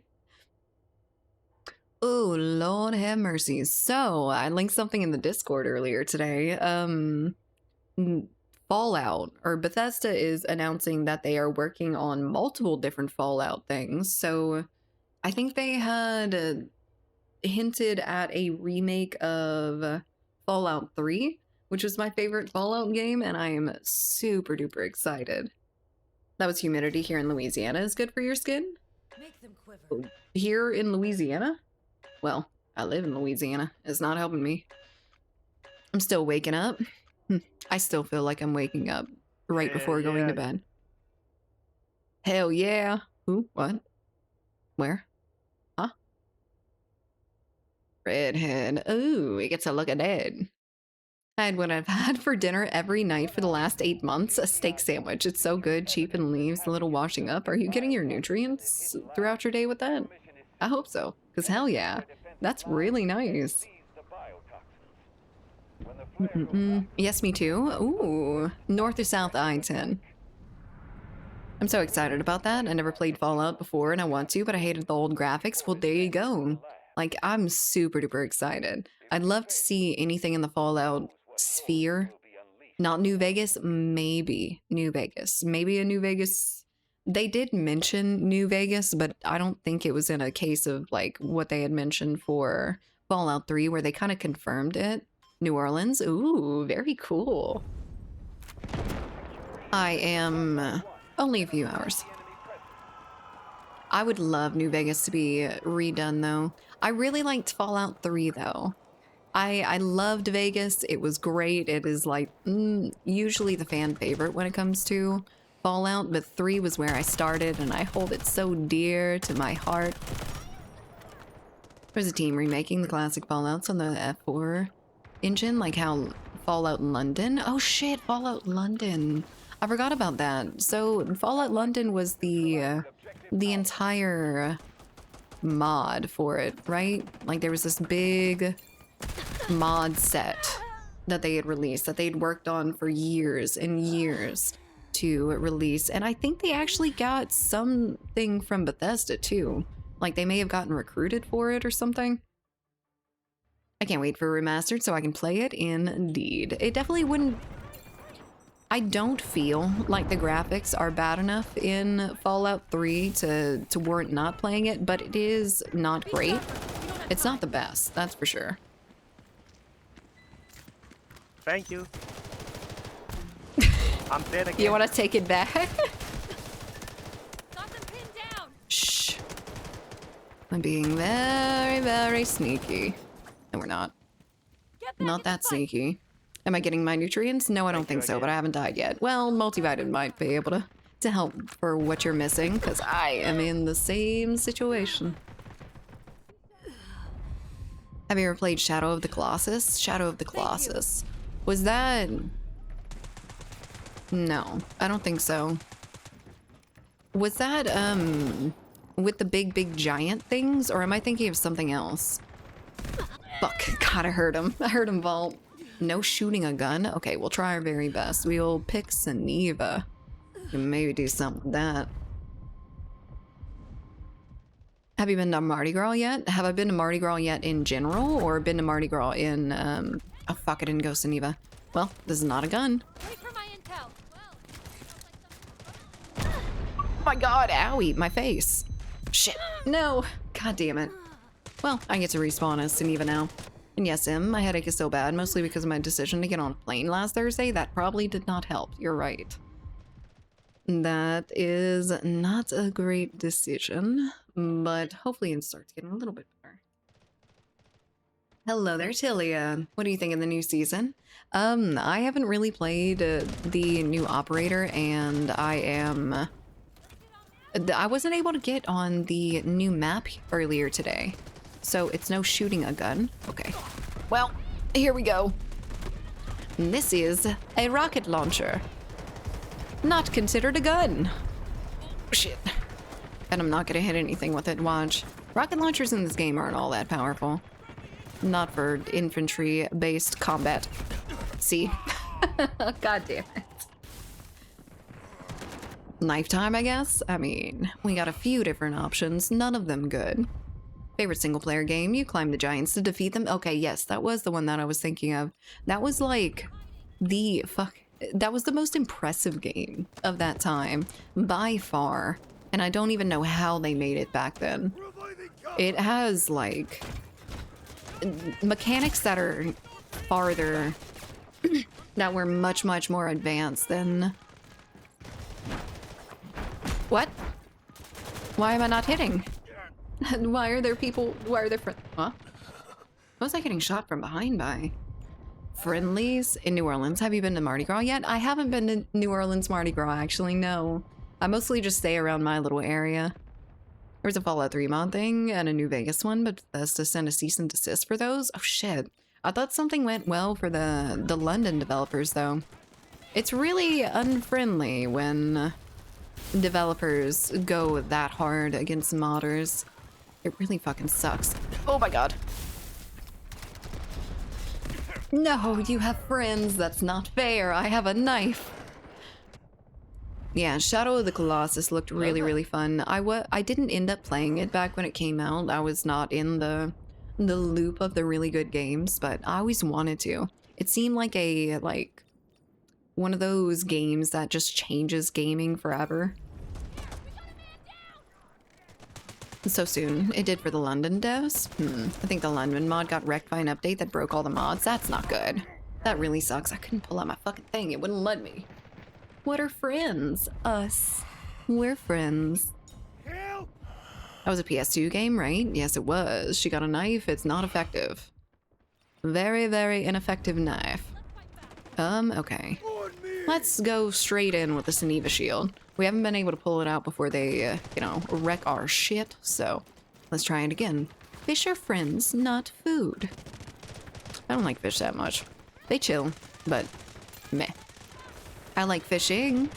Oh, Lord have mercy. So, I linked something in the Discord earlier today. Fallout, or Bethesda is announcing that they are working on multiple different Fallout things. So, I think they had hinted at a remake of Fallout 3, which is my favorite Fallout game, and I am super duper excited. That was humidity here in Louisiana is good for your skin? Make them quiver. Here in Louisiana? Well, I live in Louisiana. It's not helping me. I'm still waking up. I still feel like I'm waking up right before going to bed. Hell yeah. Who? What? Where? Huh? Redhead. Ooh, we get to look at that. I had what I've had for dinner every night for the last 8 months, a steak sandwich. It's so good, cheap, and leaves a little washing up. Are you getting your nutrients throughout your day with that? I hope so, because hell yeah, that's really nice. Yes, me too. Ooh, north or south I-10. I'm so excited about that. I never played Fallout before and I want to, but I hated the old graphics. Well, there you go. Like, I'm super duper excited. I'd love to see anything in the Fallout sphere. Not New Vegas, maybe New Vegas. Maybe a New Vegas. They did mention New Vegas, but I don't think it was in a case of like what they had mentioned for Fallout 3 where they kind of confirmed it. New Orleans. Ooh, very cool. I am only a few hours. I would love New Vegas to be redone though. I really liked Fallout 3 though. I loved Vegas. It was great. It is like usually the fan favorite when it comes to Fallout, but 3 was where I started and I hold it so dear to my heart. There's a team remaking the classic Fallouts on the F4 engine, like how Fallout London. Oh shit, Fallout London. I forgot about that. So Fallout London was the entire mod for it, right? Like there was this big mod set that they had released that they'd worked on for years and years to release, and I think they actually got something from Bethesda too. Like they may have gotten recruited for it or something. I can't wait for remastered so I can play it indeed. It definitely wouldn't. I don't feel like the graphics are bad enough in Fallout 3 to warrant not playing it, but it is not great. It's not the best, that's for sure. Thank you. I'm dead again. You want to take it back? Got them pinned down. Shh. I'm being very, very sneaky. And we're not. Get back Not in the that fight. sneaky. Am I getting my nutrients? No, I don't think so, but I haven't died yet. Well, multivitamin might be able to help for what you're missing, because I am in the same situation. Have you ever played Shadow of the Colossus? Shadow of the Colossus. Was that... No, I don't think so. Was that, with the big giant things? Or am I thinking of something else? Fuck, God, I heard him. I heard him vault. No shooting a gun? Okay, we'll try our very best. We'll pick Seneva. And maybe do something with that. Have you been to Mardi Gras yet? Have I been to Mardi Gras yet in general? Or been to Mardi Gras in, oh fuck, I didn't go Seneva. Well, this is not a gun. Wait for my intel. Oh my god, owie, my face. Shit, no. God damn it. Well, I get to respawn as Seneva now. And yes, my headache is so bad, mostly because of my decision to get on a plane last Thursday. That probably did not help. You're right. That is not a great decision, but hopefully it starts getting a little bit better. Hello there, Tilia. What do you think of the new season? I haven't really played the new operator, and I wasn't able to get on the new map earlier today. So it's no shooting a gun. Okay. Well, here we go. This is a rocket launcher. Not considered a gun. Shit. And I'm not gonna hit anything with it, watch. Rocket launchers in this game aren't all that powerful. Not for infantry-based combat. See? God damn it. Knife time, I guess? I mean, we got a few different options, none of them good. Favorite single player game? You climb the giants to defeat them? Okay, yes, that was the one that I was thinking of. That was like that was the most impressive game of that time, by far. And I don't even know how they made it back then. It has like mechanics that are farther, that were much, much more advanced than... What? Why am I not hitting? Why are there people, why are there friends? What? What was I getting shot from behind by? Friendlies in New Orleans. Have you been to Mardi Gras yet? I haven't been to New Orleans Mardi Gras, actually, no. I mostly just stay around my little area. There was a Fallout 3 mod thing and a New Vegas one, but Bethesda sent a cease and desist for those? Oh shit. I thought something went well for the London developers, though. It's really unfriendly when developers go that hard against modders. It really fucking sucks. Oh my god. No, you have friends. That's not fair. I have a knife. Yeah, Shadow of the Colossus looked really, really fun. I didn't end up playing it back when it came out. I was not in the loop of the really good games, but I always wanted to. It seemed like one of those games that just changes gaming forever. So soon. It did for the London devs. I think the London mod got wrecked by an update that broke all the mods. That's not good. That really sucks. I couldn't pull out my fucking thing. It wouldn't let me. What are friends? Us. We're friends. That was a PS2 game, right? Yes, it was. She got a knife. It's not effective. Very, very ineffective knife. Okay. Let's go straight in with the Seneva shield. We haven't been able to pull it out before they, you know, wreck our shit, so let's try it again. Fish are friends, not food. I don't like fish that much. They chill, but meh. I like fishing.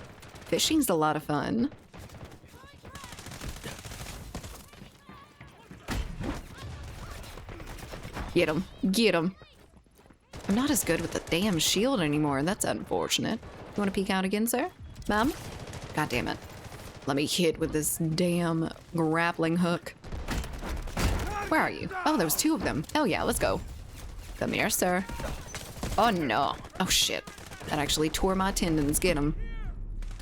Fishing's a lot of fun. Get him. Get him. I'm not as good with the damn shield anymore. That's unfortunate. You want to peek out again, sir? Ma'am? God damn it. Let me hit with this damn grappling hook. Where are you? Oh, there was two of them. Hell yeah, let's go. Come here, sir. Oh no. Oh shit. That actually tore my tendons. Get him.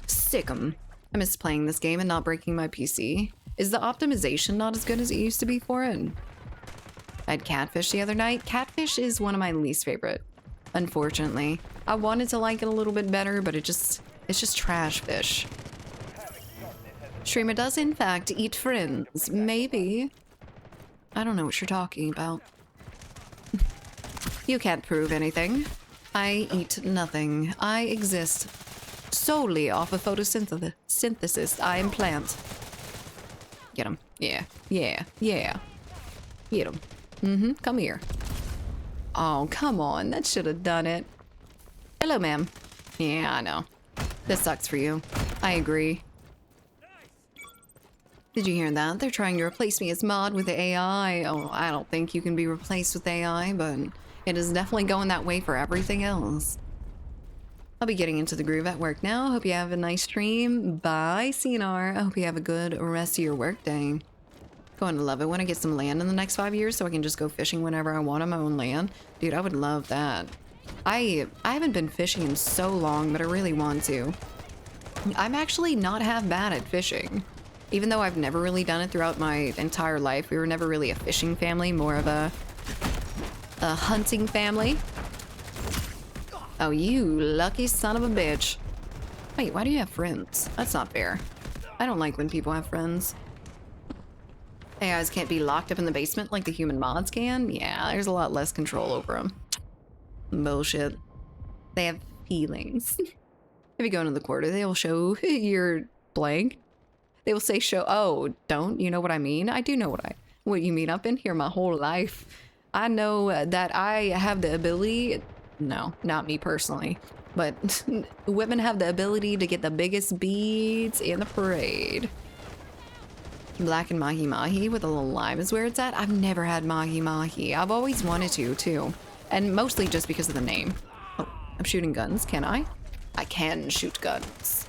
Sick 'em. I miss playing this game and not breaking my PC. Is the optimization not as good as it used to be for it? I had catfish the other night. Catfish is one of my least favorite, unfortunately. I wanted to like it a little bit better, but it's just trash fish. Streamer does in fact eat friends. Maybe. I don't know what you're talking about. You can't prove anything. I eat nothing. I exist solely off of photosynthesis. I am plant. Get him. Yeah. Yeah. Yeah. Get him. Come here. Oh, come on. That should have done it. Hello, ma'am. Yeah, I know. This sucks for you. I agree. Did you hear that? They're trying to replace me as mod with the AI. Oh, I don't think you can be replaced with AI, but it is definitely going that way for everything else. I'll be getting into the groove at work now. Hope you have a nice stream. Bye, CNR. I hope you have a good rest of your work day. Going to love it when I get some land in the next 5 years so I can just go fishing whenever I want on my own land. Dude, I would love that. I haven't been fishing in so long, but I really want to. I'm actually not half bad at fishing. Even though I've never really done it throughout my entire life. We were never really a fishing family, more of a hunting family. Oh, you lucky son of a bitch. Wait, why do you have friends? That's not fair. I don't like when people have friends. AIs can't be locked up in the basement like the human mods can? Yeah, there's a lot less control over them. Bullshit. They have feelings. If you go into the quarter, they will show your blank. They will say show, oh, don't you know what I mean? I do know what you mean. I've been here my whole life. I know that I have the ability, no, not me personally, but women have the ability to get the biggest beads in the parade. Black and Mahi Mahi with a little lime is where it's at. I've never had Mahi Mahi. I've always wanted to, too. And mostly just because of the name. Oh, I'm shooting guns. Can I? I can shoot guns.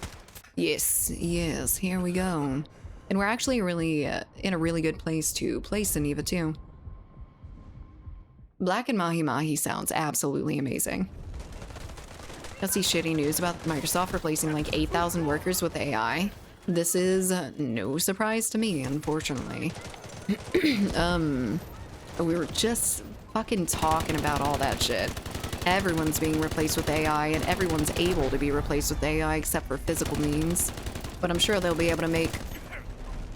Yes, yes, here we go. And we're actually really in a really good place to place Aniva too. Black and Mahi Mahi sounds absolutely amazing. That's the shitty news about Microsoft replacing like 8,000 workers with AI. This is no surprise to me, unfortunately. We were just fucking talking about all that shit. Everyone's being replaced with AI, and everyone's able to be replaced with AI except for physical means. But I'm sure they'll be able to make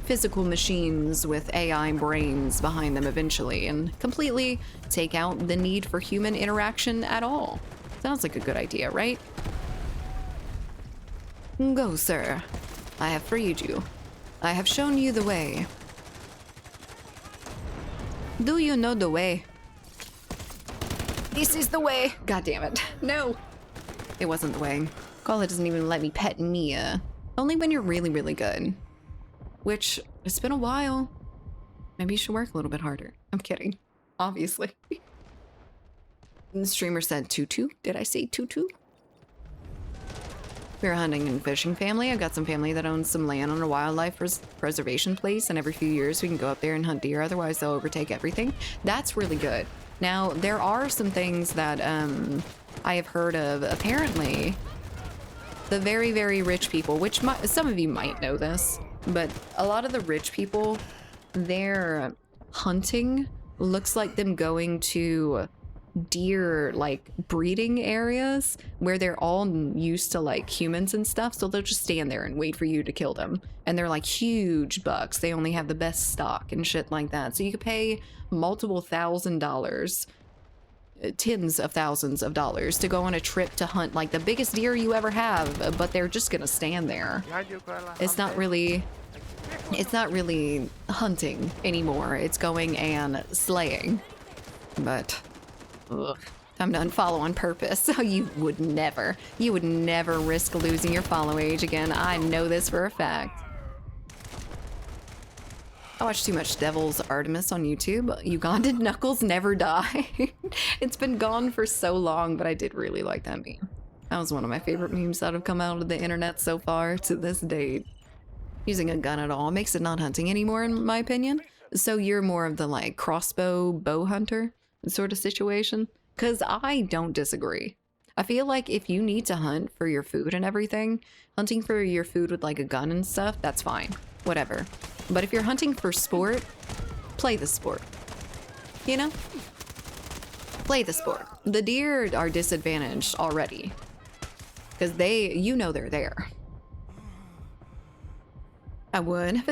physical machines with AI brains behind them eventually and completely take out the need for human interaction at all. Sounds like a good idea, right? Go, sir. I have freed you. I have shown you the way. Do you know the way? This is the way. God damn it. No. It wasn't the way. Carla doesn't even let me pet Mia. Only when you're really, really good. Which, it's been a while. Maybe you should work a little bit harder. I'm kidding. Obviously. The streamer said tutu. Did I say tutu? We're a hunting and fishing family. I've got some family that owns some land on a wildlife preservation place, and every few years we can go up there and hunt deer, otherwise they'll overtake everything. That's really good. Now, there are some things that I have heard of. Apparently, the very, very rich people, which some of you might know this, but a lot of the rich people, their hunting looks like them going to deer like breeding areas where they're all used to like humans and stuff, so they'll just stand there and wait for you to kill them, and they're like huge bucks. They only have the best stock and shit like that, so you could pay multiple $1,000s, tens of thousands of dollars to go on a trip to hunt like the biggest deer you ever have, but they're just gonna stand there. It's not really hunting anymore. It's going and slaying. But ugh, I'm done follow on purpose. You would never risk losing your follow age again. I know this for a fact. I watch too much Devil's Artemis on YouTube. Ugandan Knuckles never die. It's been gone for so long, but I did really like that meme. That was one of my favorite memes that have come out of the internet so far to this date. Using a gun at all makes it not hunting anymore, in my opinion. So you're more of the like crossbow bow hunter sort of situation? Because I don't disagree. I feel like if you need to hunt for your food and everything, hunting for your food with like a gun and stuff, that's fine. Whatever. But if you're hunting for sport, play the sport. You know? Play the sport. The deer are disadvantaged already. Because you know they're there. I would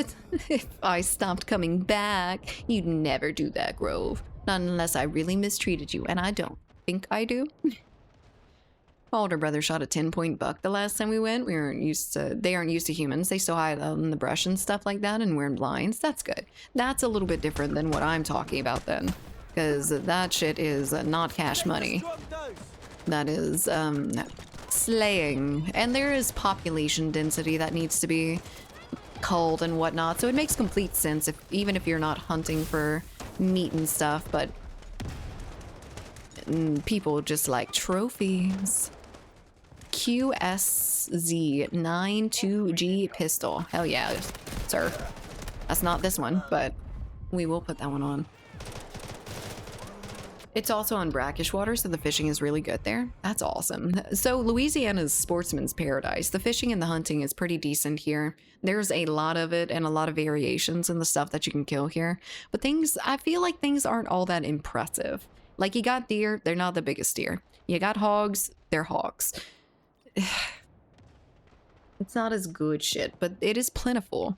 if I stopped coming back. You'd never do that, Grove. Not unless I really mistreated you, and I don't think I do. My older brother shot a 10-point buck the last time we went. They aren't used to humans. They still hide out in the brush and stuff like that and wearing blinds. That's good. That's a little bit different than what I'm talking about then. Because that shit is not cash money. That is, slaying. And there is population density that needs to be culled and whatnot. So it makes complete sense even if you're not hunting for meat and stuff, but people just like trophies. QSZ92G pistol. Hell yeah, sir. That's not this one, but we will put that one on. It's also on brackish water, so the fishing is really good there. That's awesome. So Louisiana's sportsman's paradise. The fishing and the hunting is pretty decent here. There's a lot of it and a lot of variations in the stuff that you can kill here. But I feel like things aren't all that impressive. Like you got deer, they're not the biggest deer. You got hogs, they're hogs. It's not as good shit, but it is plentiful.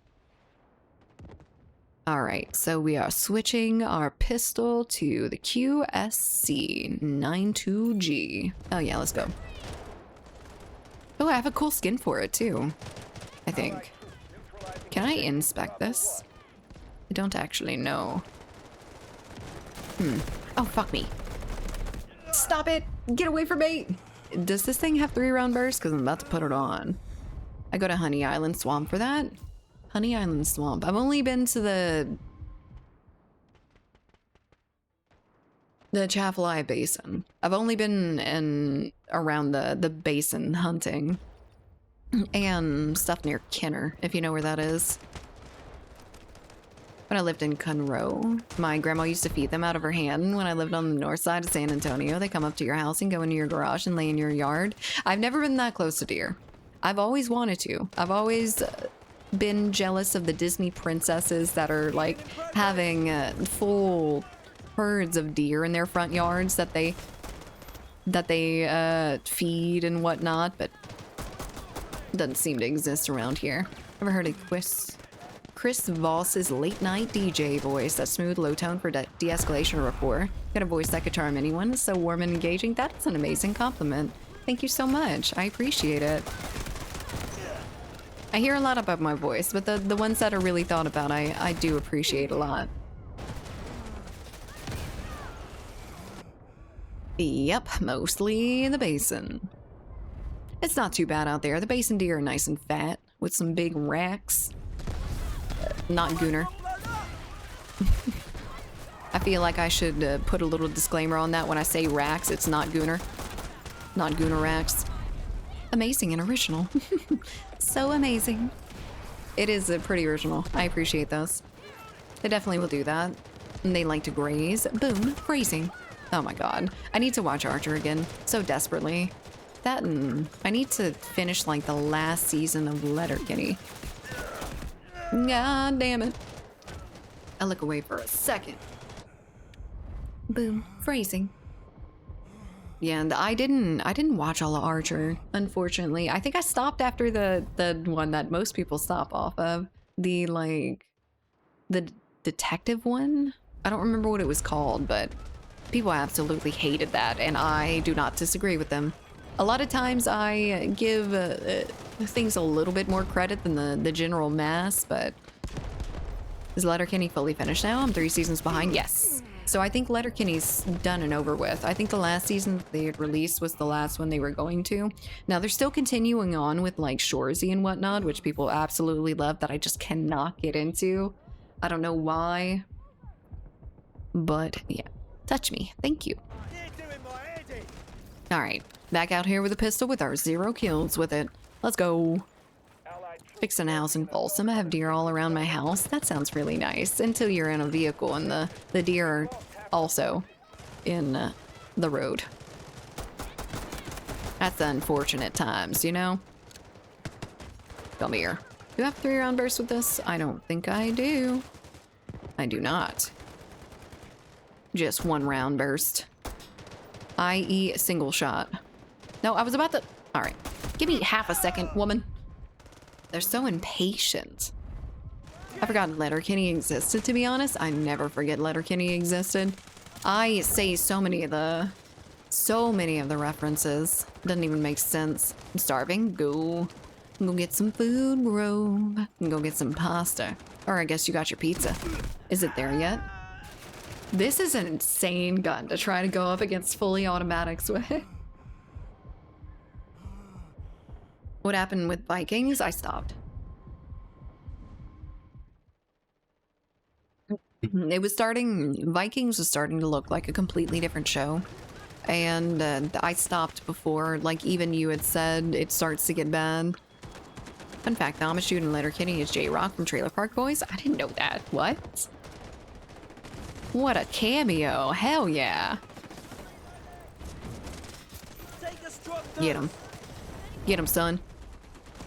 Alright, so we are switching our pistol to the QSC92G. Oh yeah, let's go. Oh, I have a cool skin for it too, I think. Can I inspect this? I don't actually know. Oh, fuck me. Stop it! Get away from me! Does this thing have 3-round bursts? Because I'm about to put it on. I go to Honey Island Swamp for that. Honey Island Swamp. I've only been to the The Chaffalaya Basin. I've only been in around the basin hunting. And stuff near Kenner, if you know where that is. When I lived in Conroe, my grandma used to feed them out of her hand. When I lived on the north side of San Antonio, they come up to your house and go into your garage and lay in your yard. I've never been that close to deer. I've always wanted to. I've always been jealous of the Disney princesses that are like having full herds of deer in their front yards that they feed and whatnot, but it doesn't seem to exist around here. Ever heard of Chris Voss's late night DJ voice? That smooth low tone for de-escalation or rapport. Got a voice that could charm anyone. It's so warm and engaging. That's an amazing compliment. Thank you so much. I appreciate it. I hear a lot about my voice, but the ones that are really thought about, I do appreciate a lot. Yep, mostly the basin. It's not too bad out there. The basin deer are nice and fat with some big racks. Not gooner. I feel like I should put a little disclaimer on that when I say racks. It's not gooner. Not gooner racks. Amazing and original. So amazing. It is pretty original. I appreciate those. They definitely will do that. And they like to graze. Boom. Grazing. Oh my god. I need to watch Archer again. So desperately. That and I need to finish like the last season of Letterkenny. God damn it. I look away for a second. Boom. Phrasing. Yeah, and I didn't watch all of Archer, unfortunately. I think I stopped after the one that most people stop off of. The detective one? I don't remember what it was called, but people absolutely hated that, and I do not disagree with them. A lot of times I give things a little bit more credit than the general mass, but is Letterkenny fully finished now? I'm 3 seasons behind. Yes. So I think Letterkenny's done and over with. I think the last season that they had released was the last one they were going to. Now they're still continuing on with like Shoresy and whatnot, which people absolutely love, that I just cannot get into. I don't know why, but yeah. Touch me. Thank you. Alright, back out here with a pistol with our 0 kills with it. Let's go. Fixing a house in Folsom. I have deer all around my house. That sounds really nice. Until you're in a vehicle and the deer are also in the road. That's the unfortunate times, you know? Come here. Do I have 3-round burst with this? I don't think I do. I do not. Just 1-round burst. I.e. single shot. No, I was about to... Alright. Give me half a second, woman. They're so impatient. I forgot Letterkenny existed, to be honest. I never forget Letterkenny existed. I say so many of the references. Doesn't even make sense. I'm starving. Go get some food, bro. And go get some pasta. Or I guess you got your pizza. Is it there yet? This is an insane gun to try to go up against fully automatics with. What happened with Vikings? I stopped. Vikings was starting to look like a completely different show. And I stopped before, like even you had said, it starts to get bad. Fun fact, the Amish dude in Letterkenny is J-Rock from Trailer Park Boys. I didn't know that. What? What a cameo. Hell yeah. Get him. Get him, son.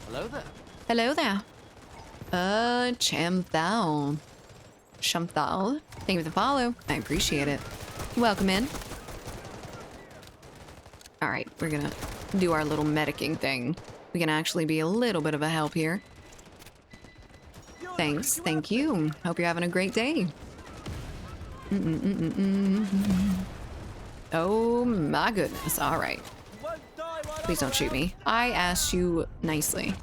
Hello there. Hello there. Chamthal. Chamthal. Thank you for the follow. I appreciate it. Welcome in. Alright, we're gonna do our little medicing thing. We can actually be a little bit of a help here. Thanks. Thank you. Hope you're having a great day. Oh my goodness. Alright. Please don't shoot me. I asked you nicely.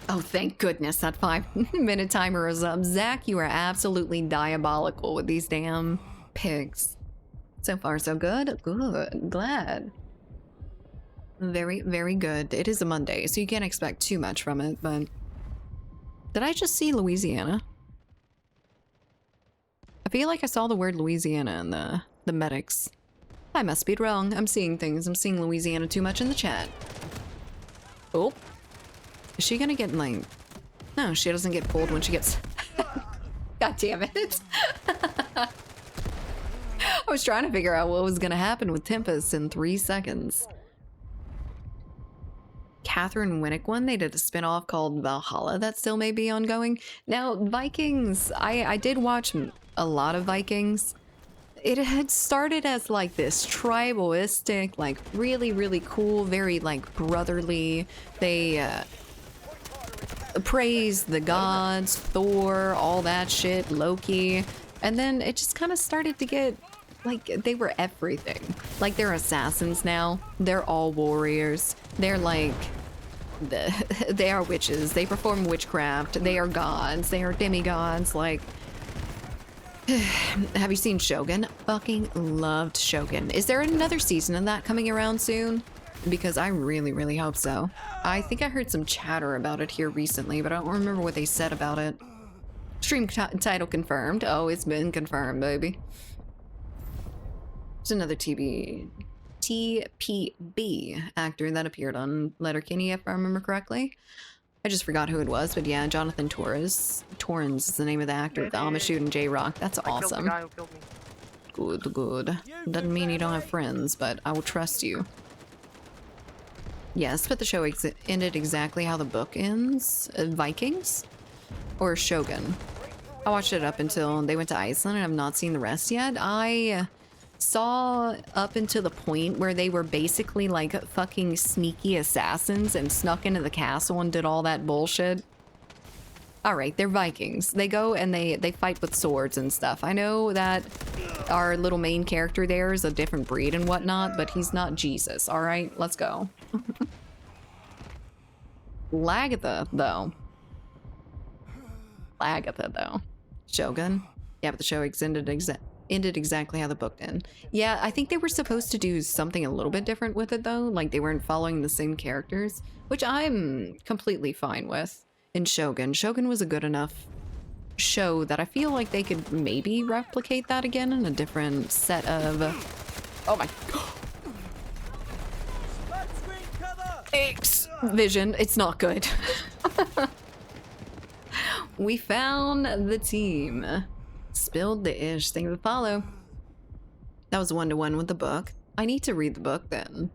Oh, thank goodness that 5-minute timer is up. Zach, you are absolutely diabolical with these damn pigs. So far, so good. Good. Glad. Very, very good. It is a Monday, so you can't expect too much from it, but... Did I just see Louisiana? feel like I saw the word Louisiana in the medics. I must be wrong. I'm seeing things. I'm seeing Louisiana too much in the chat. Oh. Is she gonna get, like... No, she doesn't get pulled when she gets... God damn it. I was trying to figure out what was gonna happen with Tempest in 3 seconds. Catherine Winnick one, they did a spin-off called Valhalla that still may be ongoing. Now, Vikings, I did watch a lot of Vikings. It had started as like this tribalistic, like really, really cool, very like brotherly. They praised the gods, Thor, all that shit, Loki. And then it just kind of started to get like they were everything. Like they're assassins now. They're all warriors. They're like they are witches. They perform witchcraft. They are gods. They are demigods. Like, have you seen Shogun? Fucking loved Shogun. Is there another season of that coming around soon? Because I really, really hope so. I think I heard some chatter about it here recently, but I don't remember what they said about it. Stream title confirmed. Oh, it's been confirmed, baby. There's another TPB actor that appeared on Letterkenny, if I remember correctly. I just forgot who it was, but yeah, Jonathan Torrens is the name of the actor of the Amish and J-Rock. That's awesome. Good, good. Doesn't mean you don't have friends, but I will trust you. Yes, but the show ended exactly how the book ends. Vikings? Or Shogun? I watched it up until they went to Iceland and I've not seen the rest yet. I saw up until the point where they were basically like fucking sneaky assassins and snuck into the castle and did all that bullshit. Alright, they're Vikings. They go and they fight with swords and stuff. I know that our little main character there is a different breed and whatnot, but he's not Jesus, alright? Let's go. Lagatha, though. Lagatha, though. Shogun? Yeah, but the show ended exactly how the book did. Yeah, I think they were supposed to do something a little bit different with it, though. Like, they weren't following the same characters, which I'm completely fine with. In Shogun. Shogun was a good enough show that I feel like they could maybe replicate that again in a different set of... Oh my... X vision. It's not good. We found the team. Spilled the ish. Thing to follow. That was 1-to-1 with the book. I need to read the book then.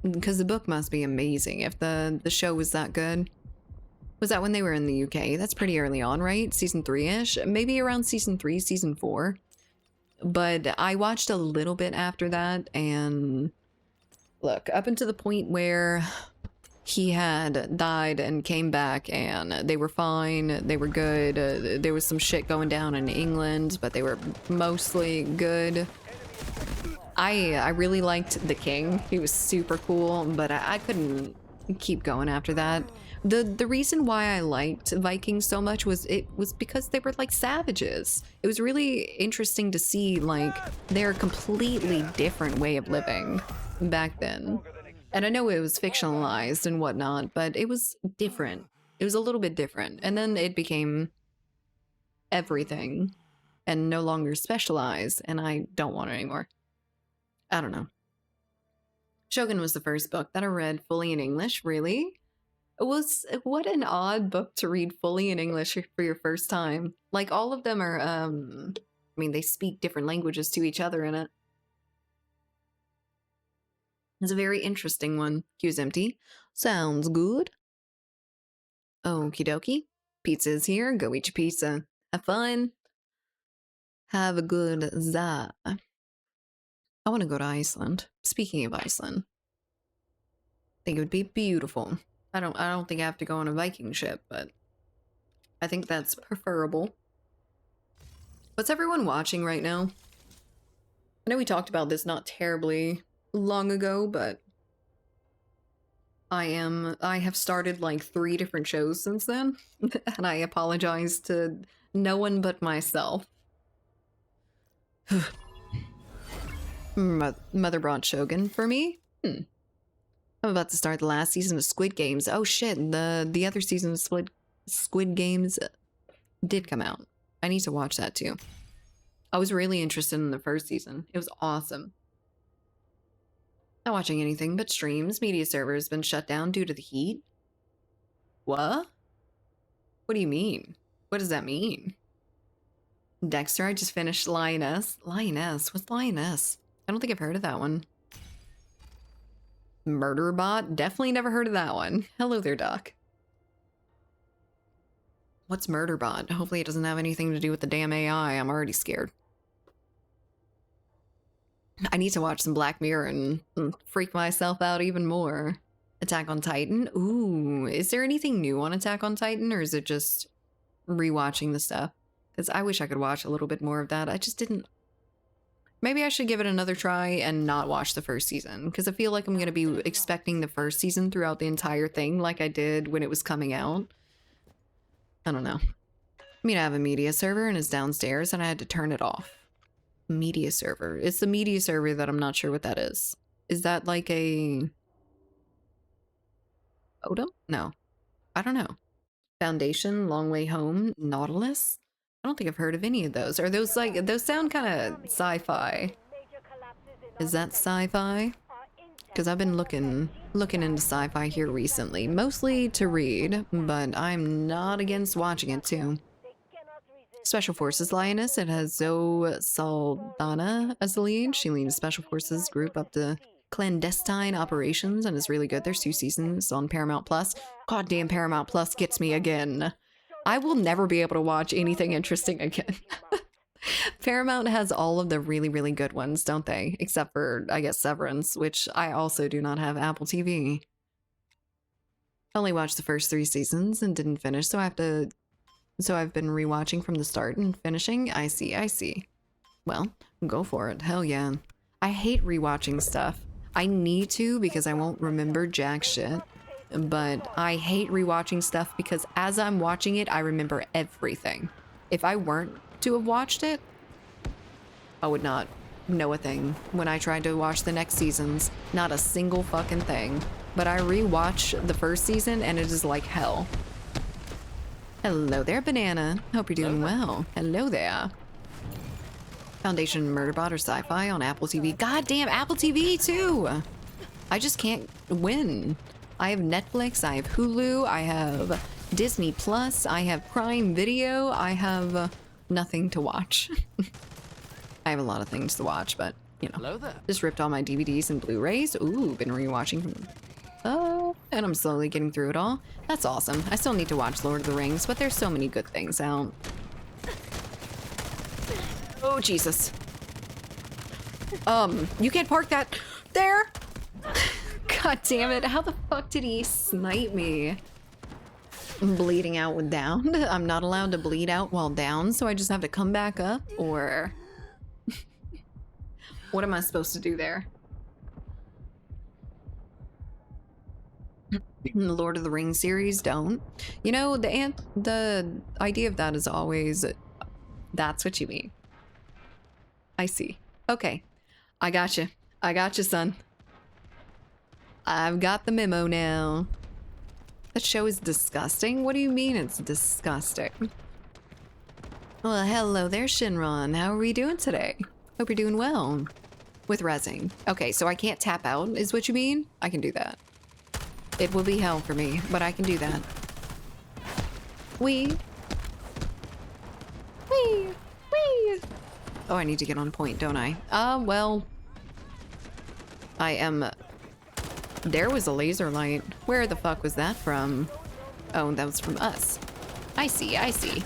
Because the book must be amazing if the show was that good. Was that when they were in the UK? That's pretty early on, right? Season 3-ish? Maybe around season 3, season 4. But I watched a little bit after that, and look, up until the point where he had died and came back and they were fine, they were good. There was some shit going down in England, but they were mostly good. I really liked the king. He was super cool, but I couldn't keep going after that. The reason why I liked Vikings so much was because they were like savages. It was really interesting to see like their completely different way of living back then. And I know it was fictionalized and whatnot, but it was different. It was a little bit different. And then it became everything and no longer specialized, and I don't want it anymore. I don't know. Shogun was the first book that I read fully in English, really? What an odd book to read fully in English for your first time. Like, all of them are, I mean, they speak different languages to each other in it. It's a very interesting one. Queue's empty. Sounds good. Okie dokie. Pizza's here. Go eat your pizza. Have fun. Have a good za. I want to go to Iceland. Speaking of Iceland, I think it would be beautiful. I don't think I have to go on a Viking ship, but I think that's preferable. What's everyone watching right now? I know we talked about this not terribly long ago, but I have started like 3 different shows since then, and I apologize to no one but myself. Mother brought Shogun for me. I'm about to start the last season of Squid Games. Oh shit, the other season of Squid Games did come out. I need to watch that too. I was really interested in the first season. It was awesome. Not watching anything but streams. Media server has been shut down due to the heat. What? What do you mean? What does that mean? Dexter, I just finished Lioness. Lioness? What's Lioness? I don't think I've heard of that one. Murderbot? Definitely never heard of that one. Hello there, Doc. What's Murderbot? Hopefully it doesn't have anything to do with the damn AI. I'm already scared. I need to watch some Black Mirror and freak myself out even more. Attack on Titan? Ooh, is there anything new on Attack on Titan, or is it just rewatching the stuff? Because I wish I could watch a little bit more of that. I just didn't. Maybe I should give it another try and not watch the first season, because I feel like I'm going to be expecting the first season throughout the entire thing like I did when it was coming out. I don't know. I mean, I have a media server and it's downstairs and I had to turn it off. Media server. It's the media server that I'm not sure what that is. Is that like a... Odo? No. I don't know. Foundation, Long Way Home, Nautilus? I don't think I've heard of any of those. Are those like... Those sound kind of sci-fi. Is that sci-fi? Because I've been looking into sci-fi here recently. Mostly to read, but I'm not against watching it too. Special Forces Lioness. It has Zoe Saldana as the lead. She leads a Special Forces group up to clandestine operations and is really good. There's 2 seasons on Paramount Plus. Goddamn, Paramount Plus gets me again. I will never be able to watch anything interesting again. Paramount has all of the really, really good ones, don't they? Except for, I guess, Severance, which I also do not have Apple TV. I only watched the first 3 seasons and didn't finish, so I've been rewatching from the start and finishing. I see. Well, go for it. Hell yeah. I hate rewatching stuff. I need to because I won't remember jack shit. But I hate rewatching stuff because as I'm watching it, I remember everything. If I weren't to have watched it, I would not know a thing. When I tried to watch the next seasons, not a single fucking thing. But I rewatch the first season and it is like hell. Hello there, Banana. Hope you're doing well. Hello there. Foundation Murderbot or Sci-Fi on Apple TV. Goddamn, Apple TV too! I just can't win. I have Netflix, I have Hulu, I have Disney Plus, I have Prime Video, I have nothing to watch. I have a lot of things to watch, but, you know. Hello there. Just ripped all my DVDs and Blu-rays. Ooh, been rewatching them. Oh, and I'm slowly getting through it all. That's awesome. I still need to watch Lord of the Rings, but there's so many good things out. Oh, Jesus. You can't park that there? God damn it. How the fuck did he snipe me? I'm bleeding out when downed. I'm not allowed to bleed out while down, so I just have to come back up, or... What am I supposed to do there? The Lord of the Rings series, don't. You know, the idea of that is always, that's what you mean. I see. Okay. I gotcha. I gotcha, son. I've got the memo now. That show is disgusting? What do you mean it's disgusting? Well, hello there, Shinron. How are we doing today? Hope you're doing well. With rezzing. Okay, so I can't tap out, is what you mean? I can do that. It will be hell for me, but I can do that. Wee. Oh, I need to get on point, don't I? Well... I am... There was a laser light. Where the fuck was that from? Oh, that was from us. I see.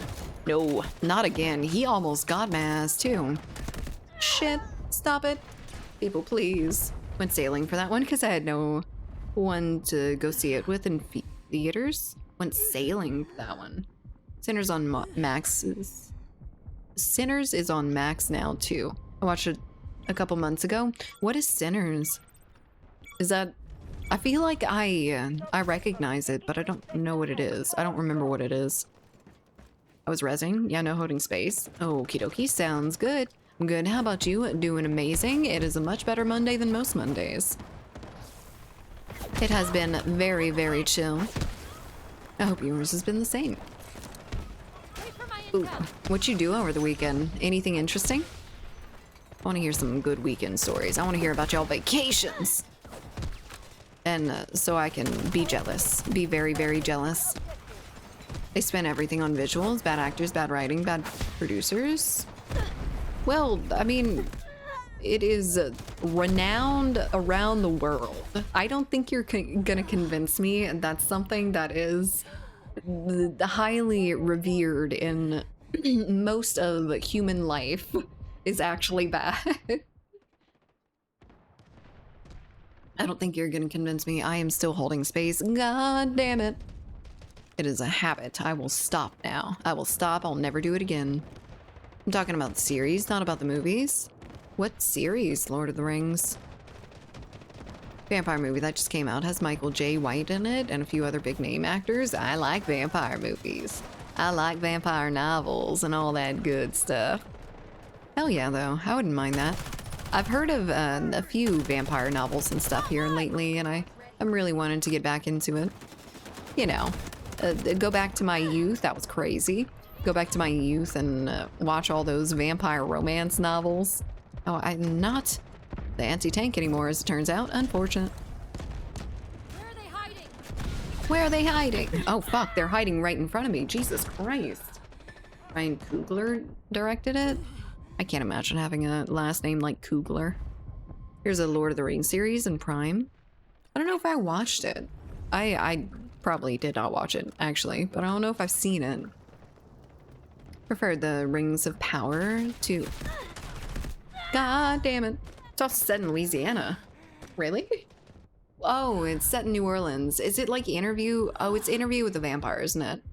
No, not again. He almost got my ass, too. Shit. Stop it. People, please. Went sailing for that one because I had no one to go see it with in theaters. Went sailing for that one. Sinners on Max is on Max now, too. I watched it a couple months ago. What is Sinners? Is that... I feel like I recognize it, but I don't know what it is. I don't remember what it is. I was rezzing. Yeah, no holding space. Okie dokie, sounds good. I'm good. How about you? Doing amazing. It is a much better Monday than most Mondays. It has been very, very chill. I hope yours has been the same. Wait for my Ooh, what you do over the weekend? Anything interesting? I want to hear some good weekend stories. I want to hear about y'all vacations. And so I can be jealous. Be very, very jealous. They spent everything on visuals, bad actors, bad writing, bad producers. Well, I mean, it is renowned around the world. I don't think you're gonna convince me that's something that is highly revered in most of human life is actually bad. I don't think you're gonna convince me. I am still holding space. God damn it. It is a habit. I will stop now. I will stop. I'll never do it again. I'm talking about the series, not about the movies. What series, Lord of the Rings? Vampire movie that just came out has Michael J. White in it and a few other big name actors. I like vampire movies. I like vampire novels and all that good stuff. Hell yeah, though. I wouldn't mind that. I've heard of a few vampire novels and stuff here lately, and I'm really wanting to get back into it. You know, go back to my youth. That was crazy. Go back to my youth and watch all those vampire romance novels. Oh, I'm not the anti-tank anymore, as it turns out. Unfortunate. Where are they hiding? Where are they hiding? Oh, fuck. They're hiding right in front of me. Jesus Christ. Ryan Coogler directed it? I can't imagine having a last name like Coogler. Here's a Lord of the Rings series in Prime. I don't know if I watched it. I probably did not watch it, actually, but I don't know if I've seen it. Prefer the Rings of Power to... God damn it. It's also set in Louisiana. Really? Oh, it's set in New Orleans. Is it like Interview? Oh, it's Interview with the Vampire, isn't it?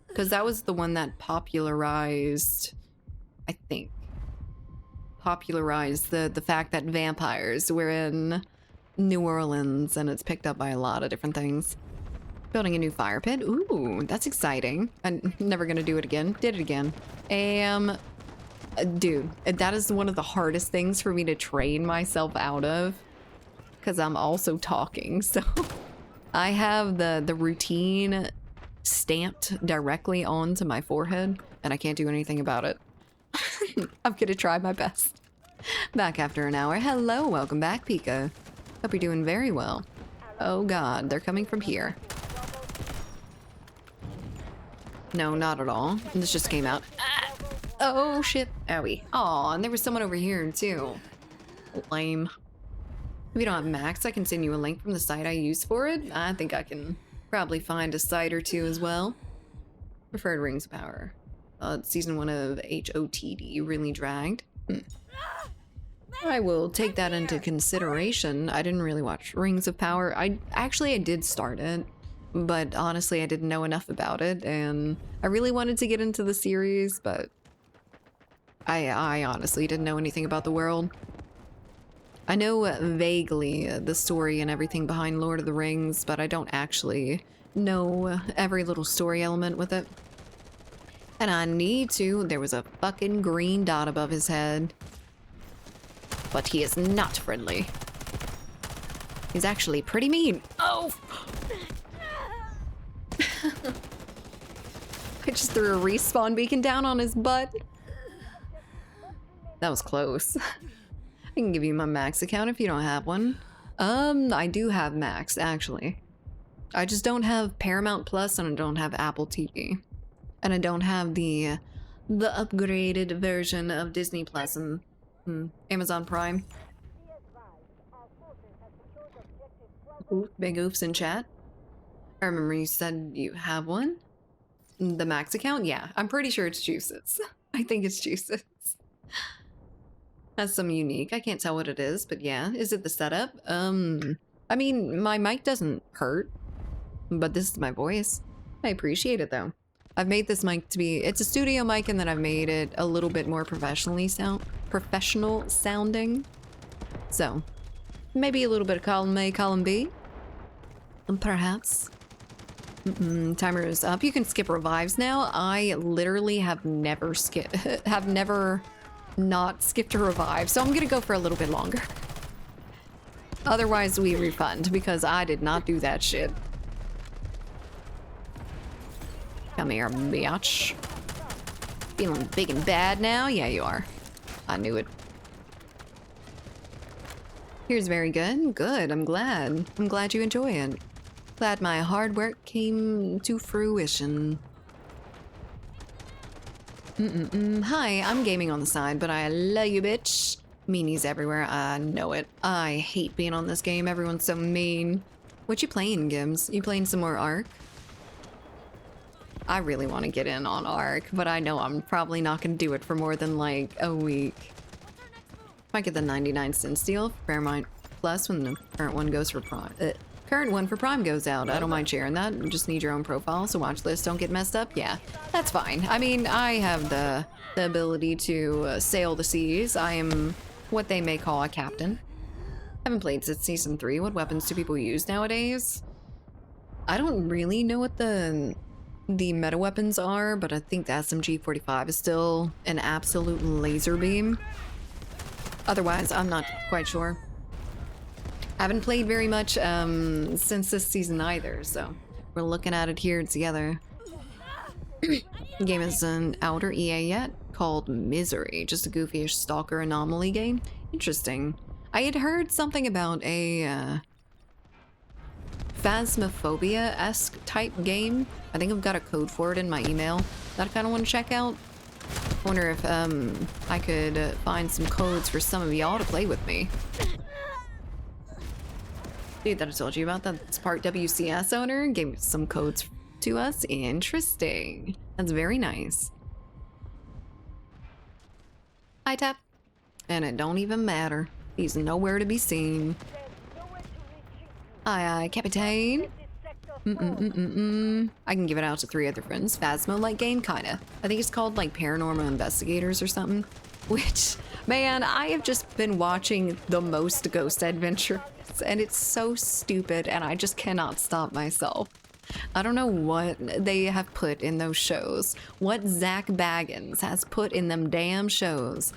Because that was the one that popularized, I think, popularized the fact that vampires were in New Orleans, and it's picked up by a lot of different things. Building a new fire pit. Ooh, that's exciting. I'm never gonna do it again. Did it again. Dude, that is one of the hardest things for me to train myself out of, because I'm also talking. So I have the routine stamped directly onto my forehead, and I can't do anything about it. I'm gonna try my best. Back after an hour. Hello, welcome back, Pika. Hope you're doing very well. Oh god, they're coming from here. No, not at all. This just came out. Ah! Oh shit. Owie. Aw, and there was someone over here too. Lame. If you don't have Max, I can send you a link from the site I use for it. I think I can probably find a site or two as well. Preferred Rings of Power. Season 1 of HOTD really dragged. I will take that into consideration. I didn't really watch Rings of Power. I did start it, but honestly I didn't know enough about it, and I really wanted to get into the series, but I honestly didn't know anything about the world. I know vaguely the story and everything behind Lord of the Rings, but I don't actually know every little story element with it. And I need to. There was a fucking green dot above his head. But he is not friendly. He's actually pretty mean. Oh! I just threw a respawn beacon down on his butt. That was close. I can give you my Max account if you don't have one. I do have Max, actually. I just don't have Paramount Plus, and I don't have Apple TV. And I don't have the upgraded version of Disney Plus and Amazon Prime. Ooh, big oofs in chat. I remember you said you have one. The Max account? Yeah, I'm pretty sure it's Juices. I think it's Juices. Has some unique. I can't tell what it is, but yeah. Is it the setup? I mean, my mic doesn't hurt, but this is my voice. I appreciate it though. I've made this mic to be, it's a studio mic, and then I've made it a little bit more professional sounding. So, maybe a little bit of column A, column B. Perhaps. Timer is up. You can skip revives now. I literally have never not skipped a revive, so I'm gonna go for a little bit longer. Otherwise, we refund, because I did not do that shit. Come here, biatch. Feeling big and bad now? Yeah, you are. I knew it. Here's very good. Good, I'm glad. I'm glad you enjoy it. Glad my hard work came to fruition. Hi, I'm gaming on the side, but I love you, bitch. Meanies everywhere, I know it. I hate being on this game, everyone's so mean. What you playing, Gims? You playing some more Ark? I really want to get in on Ark, but I know I'm probably not going to do it for more than like a week. Might get the 99-cent deal for Paramount Plus when the current one goes for Prime. Current one for Prime goes out. I don't mind sharing that. You just need your own profile, so watch lists don't get messed up. Yeah, that's fine. I mean, I have the ability to sail the seas. I am what they may call a captain. Haven't played since season 3. What weapons do people use nowadays? I don't really know what the meta weapons are, but I think the SMG-45 is still an absolute laser beam. Otherwise, I'm not quite sure. I haven't played very much since this season either, so we're looking at it here together. The game isn't out or EA yet, called Misery, just a goofy-ish stalker anomaly game. Interesting. I had heard something about a Phasmophobia-esque type game. I think I've got a code for it in my email that I kind of want to check out. Wonder if I could find some codes for some of y'all to play with me. Dude, that I told you about, that's part WCS owner, gave some codes to us. Interesting. That's very nice. Hi, Tap. And it don't even matter. He's nowhere to be seen. Aye, aye, Captain. I can give it out to 3 other friends. Phasmo-like game, kinda. I think it's called, like, Paranormal Investigators or something. Which, man, I have just been watching the most Ghost Adventures, and it's so stupid, and I just cannot stop myself. I don't know what they have put in those shows, what Zach Baggins has put in them damn shows,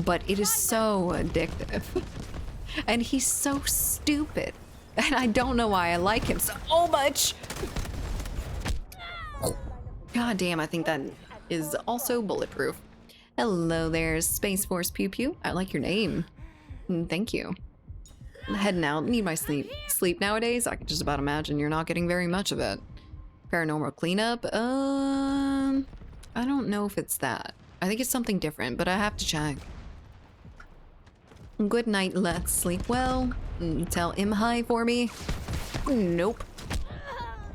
but it is so addictive. And he's so stupid. And I don't know why I like him so much. God damn, I think that is also bulletproof. Hello there, Space Force Pew Pew. I like your name. Thank you. I'm heading out. Need my sleep. Sleep nowadays? I can just about imagine you're not getting very much of it. Paranormal cleanup? I don't know if it's that. I think it's something different, but I have to check. Good night, let's sleep well. Tell him hi for me. Nope.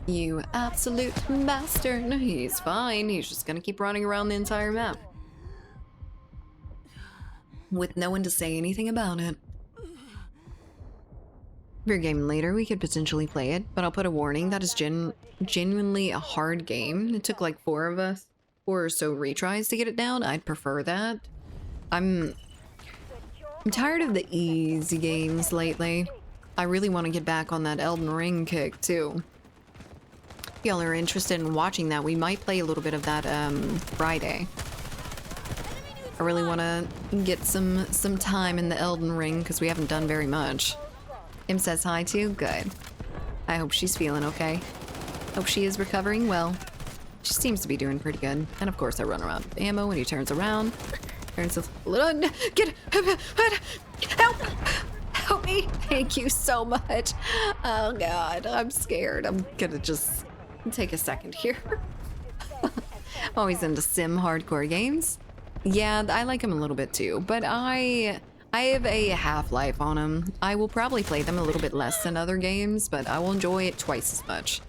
You absolute bastard. He's fine. He's just gonna keep running around the entire map. With no one to say anything about it. If you're gaming later, we could potentially play it, but I'll put a warning that is genuinely a hard game. It took like 4 or so retries to get it down. I'd prefer that. I'm tired of the easy games lately. I really want to get back on that Elden Ring kick too. If y'all are interested in watching that, we might play a little bit of that Friday. I really want to get some time in the Elden Ring because we haven't done very much. Im says hi too. Good. I hope she's feeling okay. Hope she is recovering well. She seems to be doing pretty good. And of course I run around with ammo when he turns around. Turns a little... Get... Help! Help me! Thank you so much. Oh god, I'm scared. I'm gonna just take a second here. I'm always into sim hardcore games. Yeah, I like them a little bit too, but I have a half-life on them. I will probably play them a little bit less than other games, but I will enjoy it twice as much.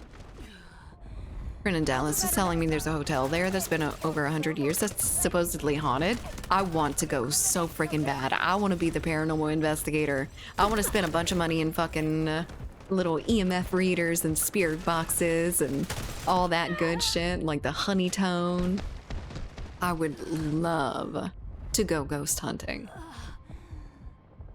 Friend in Dallas is telling me there's a hotel there that's been over 100 years that's supposedly haunted. I want to go so freaking bad. I want to be the paranormal investigator. I want to spend a bunch of money in fucking little EMF readers and spirit boxes and all that good shit, like the honey tone. I would love to go ghost hunting.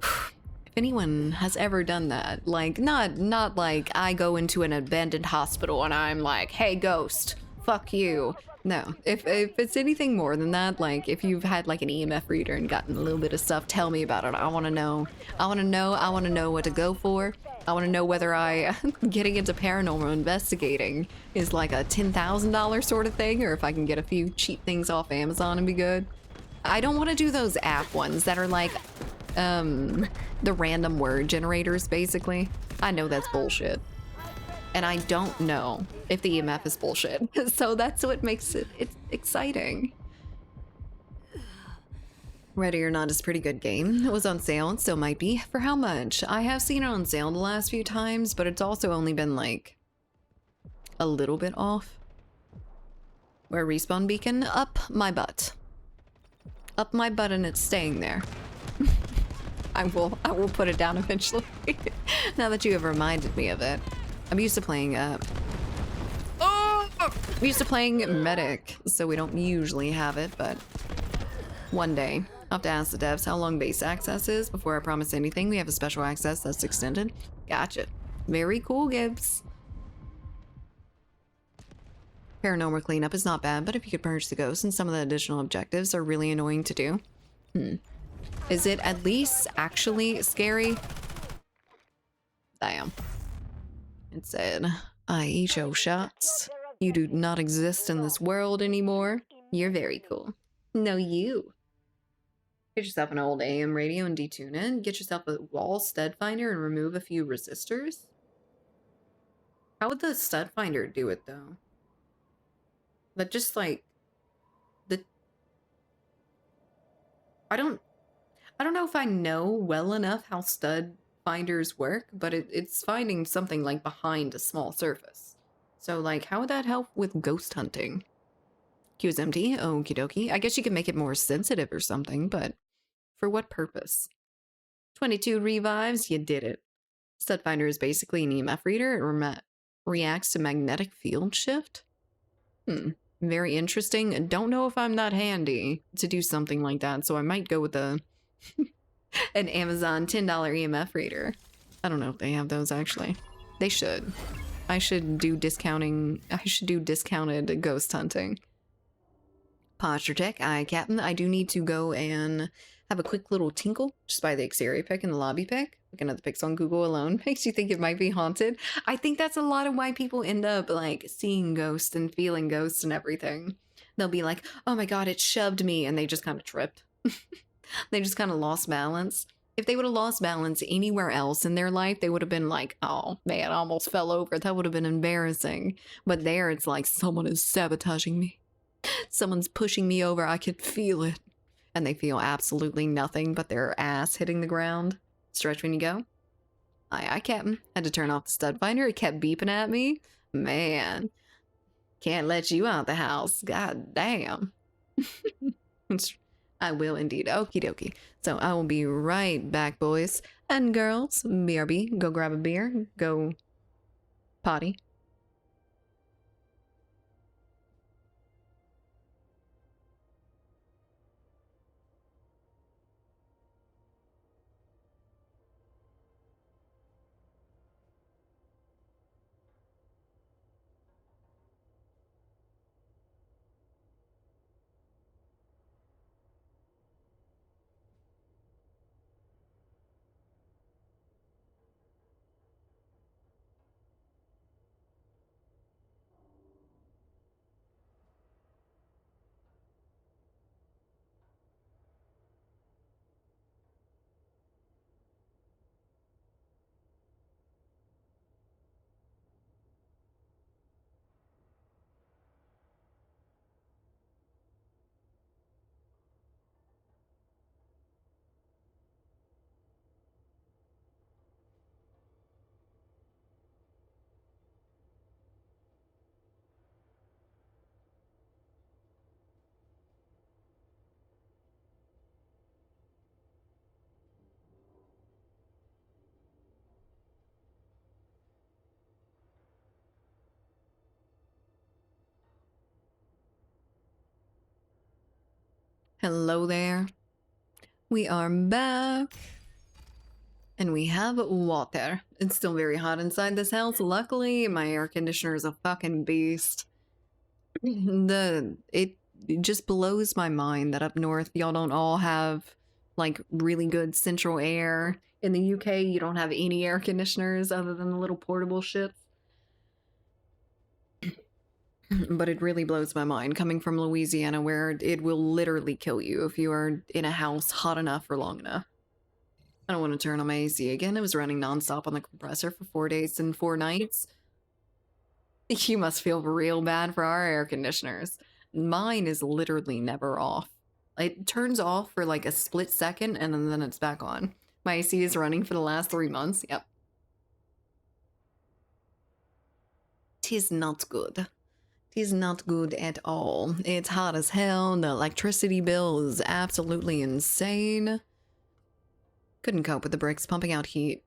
If anyone has ever done that, like not like I go into an abandoned hospital and I'm like, hey ghost, fuck you. No, if it's anything more than that, like if you've had like an EMF reader and gotten a little bit of stuff, tell me about it. I want to know. I want to know what to go for. I want to know whether I getting into paranormal investigating is like a $10,000 sort of thing, or if I can get a few cheap things off Amazon and be good. I don't want to do those app ones that are like the random word generators, basically. I know that's bullshit. And I don't know if the EMF is bullshit. So that's what makes it's exciting. Ready or Not is a pretty good game. It was on sale and still might be. For how much? I have seen it on sale the last few times, but it's also only been like a little bit off. Where respawn beacon? Up my butt. Up my butt, and it's staying there. I will put it down eventually. Now that you have reminded me of it. I'm used to playing I'm used to playing medic, so we don't usually have it, but one day. I'll have to ask the devs how long base access is before I promise anything. We have a special access that's extended. Gotcha. Very cool, Gibbs. Paranormal cleanup is not bad, but if you could purge the ghosts and some of the additional objectives are really annoying to do. Is it at least actually scary? Damn. It said, I eat your shots. You do not exist in this world anymore. You're very cool. No, you. Get yourself an old AM radio and detune it. Get yourself a wall stud finder and remove a few resistors. How would the stud finder do it, though? But just like the I don't know if I know well enough how stud finders work, but it's finding something like behind a small surface. So like, how would that help with ghost hunting? Queue is empty. Okie dokie. I guess you can make it more sensitive or something, but for what purpose? 22 revives. You did it. Stud finder is basically an EMF reader. It reacts to magnetic field shift. Very interesting. Don't know if I'm that handy to do something like that, so I might go with a an Amazon $10 EMF reader. I don't know if they have those actually. They should. I should do discounting. I should do discounted ghost hunting. Posture check. Aye, Captain. I do need to go and have a quick little tinkle just by the exterior pic and the lobby pic. Looking at the pics on Google alone makes you think it might be haunted. I think that's a lot of why people end up like seeing ghosts and feeling ghosts and everything. They'll be like, oh my god, it shoved me, and they just kind of tripped. They just kind of lost balance. If they would have lost balance anywhere else in their life, they would have been like, oh man, I almost fell over. That would have been embarrassing. But there it's like, someone is sabotaging me. Someone's pushing me over. I could feel it. And they feel absolutely nothing but their ass hitting the ground. Stretch when you go. Aye, aye, Captain. Had to turn off the stud finder. It kept beeping at me. Man. Can't let you out the house. God damn. I will indeed. Okie dokie. So I will be right back, boys and girls. BRB. Go grab a beer. Go potty. Hello there. We are back. And we have water. It's still very hot inside this house. Luckily, my air conditioner is a fucking beast. It just blows my mind that up north y'all don't all have like really good central air. In the UK, you don't have any air conditioners other than the little portable shits. But it really blows my mind coming from Louisiana, where it will literally kill you if you are in a house hot enough for long enough. I don't want to turn on my AC again. It was running nonstop on the compressor for 4 days and 4 nights. You must feel real bad for our air conditioners. Mine is literally never off. It turns off for like a split second and then it's back on. My AC is running for the last 3 months. Yep. Tis not good. Tis not good at all. It's hot as hell. The electricity bill is absolutely insane. Couldn't cope with the bricks pumping out heat.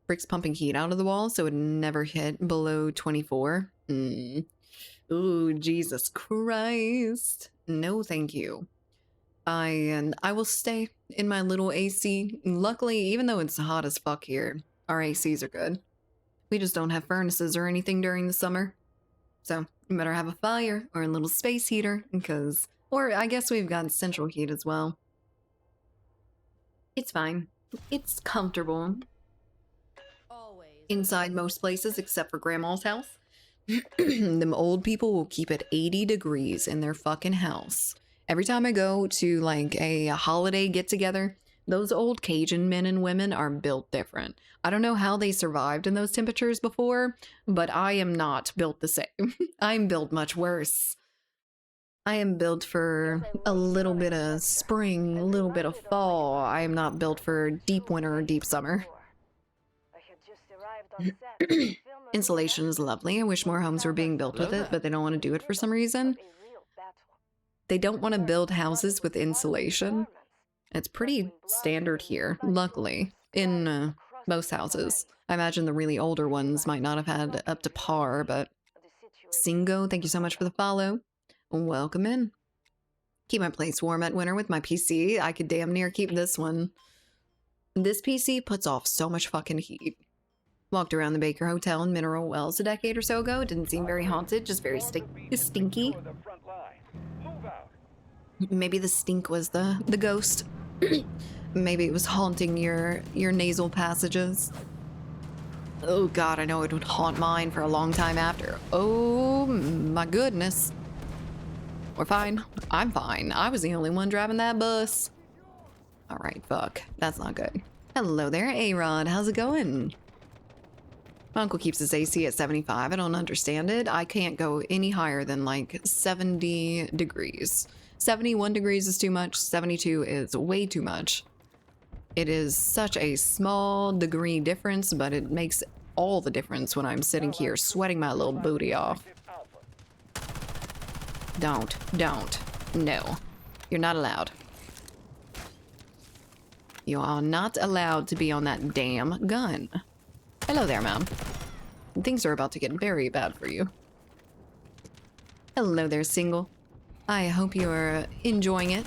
Bricks pumping heat out of the wall so it never hit below 24. Ooh, Jesus Christ. No, thank you. I will stay in my little AC. Luckily, even though it's hot as fuck here, our ACs are good. We just don't have furnaces or anything during the summer. So, you better have a fire or a little space heater, because... Or I guess we've got central heat as well. It's fine. It's comfortable. Always. Inside most places except for Grandma's house. Them old people will keep it 80 degrees in their fucking house. Every time I go to like a holiday get together, those old Cajun men and women are built different. I don't know how they survived in those temperatures before, but I am not built the same. I'm built much worse. I am built for a little bit of spring, a little bit of fall. I am not built for deep winter or deep summer. Insulation is lovely. I wish more homes were being built with it, but they don't want to do it for some reason. They don't want to build houses with insulation. It's pretty standard here, luckily, in most houses. I imagine the really older ones might not have had up to par, but... Singo, thank you so much for the follow. Welcome in. Keep my place warm at winter with my PC. I could damn near keep this one. This PC puts off so much fucking heat. Walked around the Baker Hotel in Mineral Wells a decade or so ago. It didn't seem very haunted, just very stinky. Maybe the stink was the ghost. Maybe it was haunting your nasal passages. Oh god, I know it would haunt mine for a long time after. Oh my goodness. We're fine. I'm fine. I was the only one driving that bus. Alright, fuck. That's not good. Hello there, A-Rod. How's it going? My uncle keeps his AC at 75. I don't understand it. I can't go any higher than like 70 degrees. 71 degrees is too much. 72 is way too much. It is such a small degree difference, but it makes all the difference when I'm sitting here sweating my little booty off. Don't. No. You're not allowed. You are not allowed to be on that damn gun. Hello there, ma'am. Things are about to get very bad for you. Hello there, single. I hope you're enjoying it.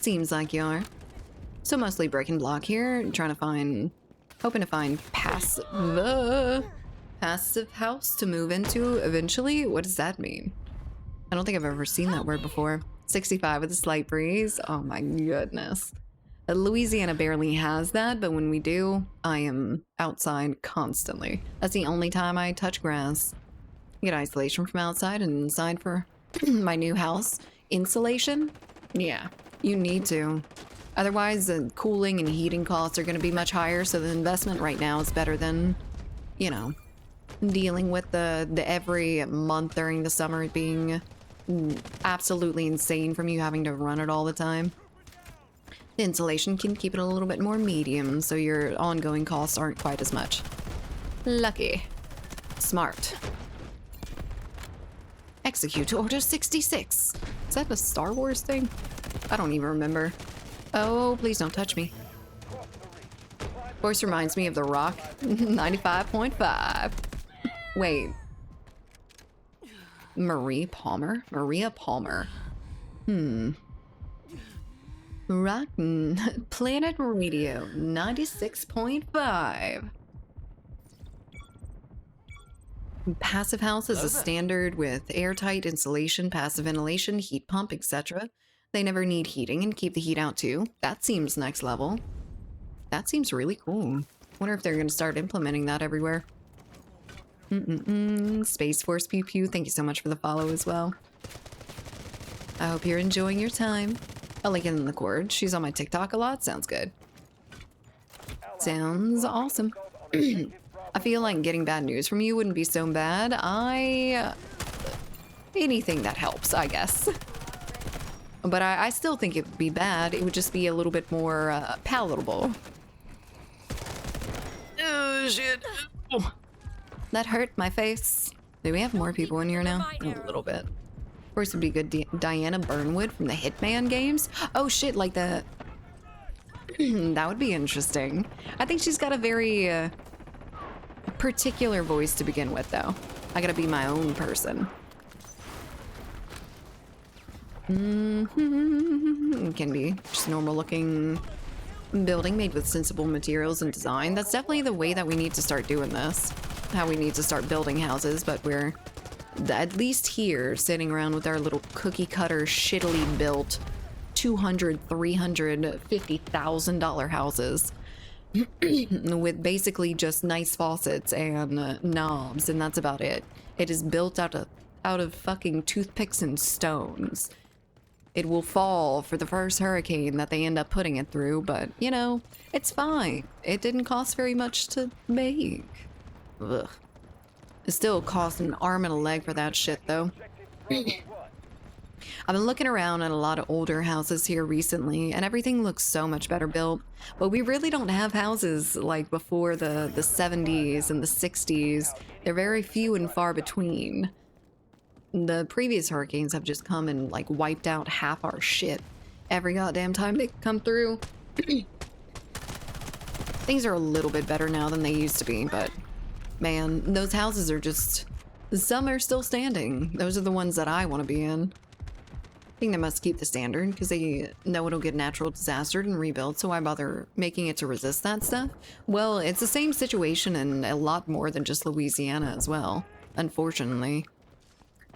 Seems like you are. So mostly break and block here, hoping to find passive house to move into eventually. What does that mean? I don't think I've ever seen that word before. 65 with a slight breeze. Oh my goodness. Louisiana barely has that, but when we do, I am outside constantly. That's the only time I touch grass. Get isolation from outside and inside for my new house. Insulation? Yeah, you need to. Otherwise, the cooling and heating costs are going to be much higher, so the investment right now is better than, you know, dealing with the every month during the summer being absolutely insane from you having to run it all the time. The insulation can keep it a little bit more medium, so your ongoing costs aren't quite as much. Lucky. Smart. Execute Order 66. Is that a Star Wars thing? I don't even remember. Oh, please don't touch me. Voice reminds me of The Rock. 95.5. Wait. Maria Palmer? Rock Planet Radio 96.5. Passive house is Hello a there. standard with airtight insulation, passive ventilation, heat pump, etc. They never need heating and keep the heat out too. That seems next level. That seems really cool. Wonder if they're going to start implementing that everywhere. Space Force Pew Pew, thank you so much for the follow as well. I hope you're enjoying your time. I'll link it in the cord. She's on my TikTok a lot. Sounds good. Sounds awesome. I feel like getting bad news from you wouldn't be so bad. Anything that helps, I guess. But I still think it would be bad. It would just be a little bit more palatable. Oh, shit. Oh. That hurt my face. Do we have more people in here now? A little bit. Of course, it would be good. Diana Burnwood from the Hitman games. Oh, shit, like the... That would be interesting. I think she's got a very particular voice to begin with, though. I gotta be my own person. Can be just normal looking building made with sensible materials and design. That's definitely the way that we need to start doing this. How we need to start building houses, but we're at least here sitting around with our little cookie cutter shittily built $200,000, $350,000 houses with basically just nice faucets and knobs, and that's about it. It is built out of fucking toothpicks and stones. It will fall for the first hurricane that they end up putting it through, but you know, it's fine. It didn't cost very much to make. Ugh. It still cost an arm and a leg for that shit, though. I've been looking around at a lot of older houses here recently, and everything looks so much better built. But we really don't have houses like before the 70s and the 60s. They're very few and far between. The previous hurricanes have just come and like wiped out half our shit every goddamn time they come through. Things are a little bit better now than they used to be, but man, those houses are just... Some are still standing. Those are the ones that I want to be in. I think they must keep the standard because they know it'll get natural disastered and rebuilt, so why bother making it to resist that stuff? Well, it's the same situation in a lot more than just Louisiana as well, unfortunately.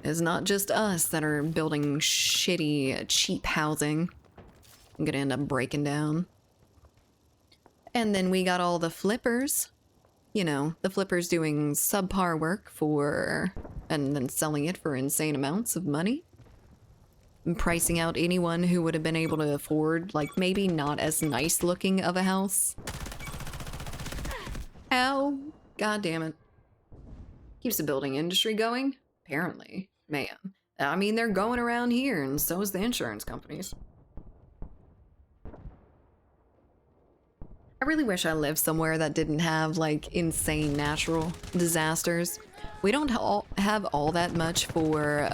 It's not just us that are building shitty, cheap housing. I'm gonna end up breaking down. And then we got all the flippers. You know, the flippers doing subpar work for... and then selling it for insane amounts of money. And pricing out anyone who would have been able to afford, like, maybe not as nice looking of a house. Ow. God damn it. Keeps the building industry going? Apparently. Man. I mean, they're going around here, and so is the insurance companies. I really wish I lived somewhere that didn't have, like, insane natural disasters. We don't have all that much for,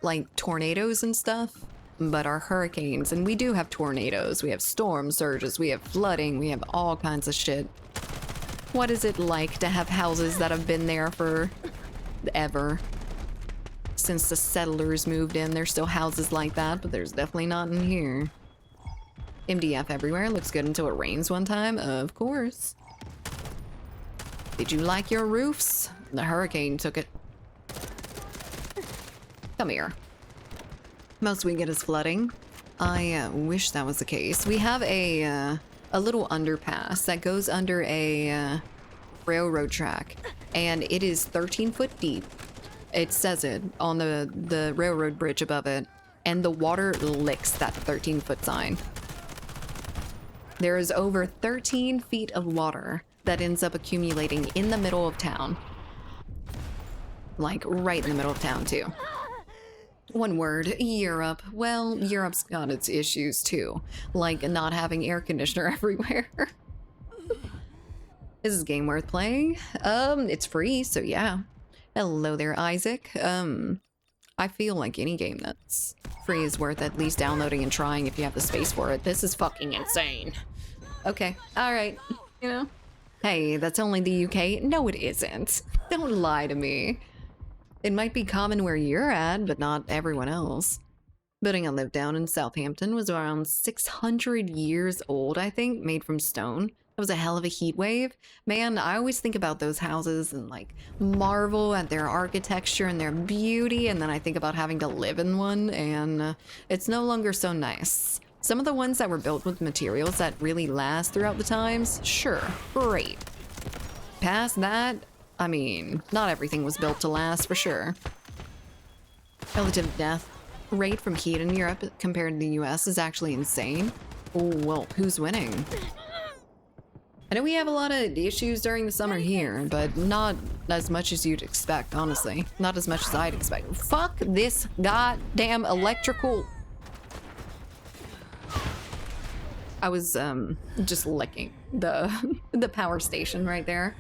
like, tornadoes and stuff, but our hurricanes, and we do have tornadoes, we have storm surges, we have flooding, we have all kinds of shit. What is it like to have houses that have been there for ever? Since the settlers moved in, there's still houses like that, but there's definitely not in here. MDF everywhere, looks good until it rains one time, of course. Did you like your roofs? The hurricane took it. Come here. Most we get is flooding. I wish that was the case. We have a little underpass that goes under a railroad track, and it is 13 foot deep. It says it on the railroad bridge above it, and the water licks that 13-foot sign. There is over 13 feet of water that ends up accumulating in the middle of town. Like, right in the middle of town, too. One word, Europe. Well, Europe's got its issues, too. Like, not having air conditioner everywhere. Is this game worth playing? It's free, so yeah. Hello there, Isaac. I feel like any game that's free is worth at least downloading and trying if you have the space for it. This is fucking insane. Okay, alright, you know. Hey, that's only the UK. No, it isn't. Don't lie to me. It might be common where you're at, but not everyone else. Building I lived down in Southampton was around 600 years old, I think, made from stone. It was a hell of a heat wave. Man, I always think about those houses and like marvel at their architecture and their beauty, and then I think about having to live in one, and it's no longer so nice. Some of the ones that were built with materials that really last throughout the times, sure, great. Past that, I mean, not everything was built to last for sure. Relative death rate from heat in Europe compared to the US is actually insane. Oh, well, who's winning? I know we have a lot of issues during the summer here, but not as much as you'd expect, honestly. Not as much as I'd expect. Fuck this goddamn electrical... I was, just licking the, the power station right there.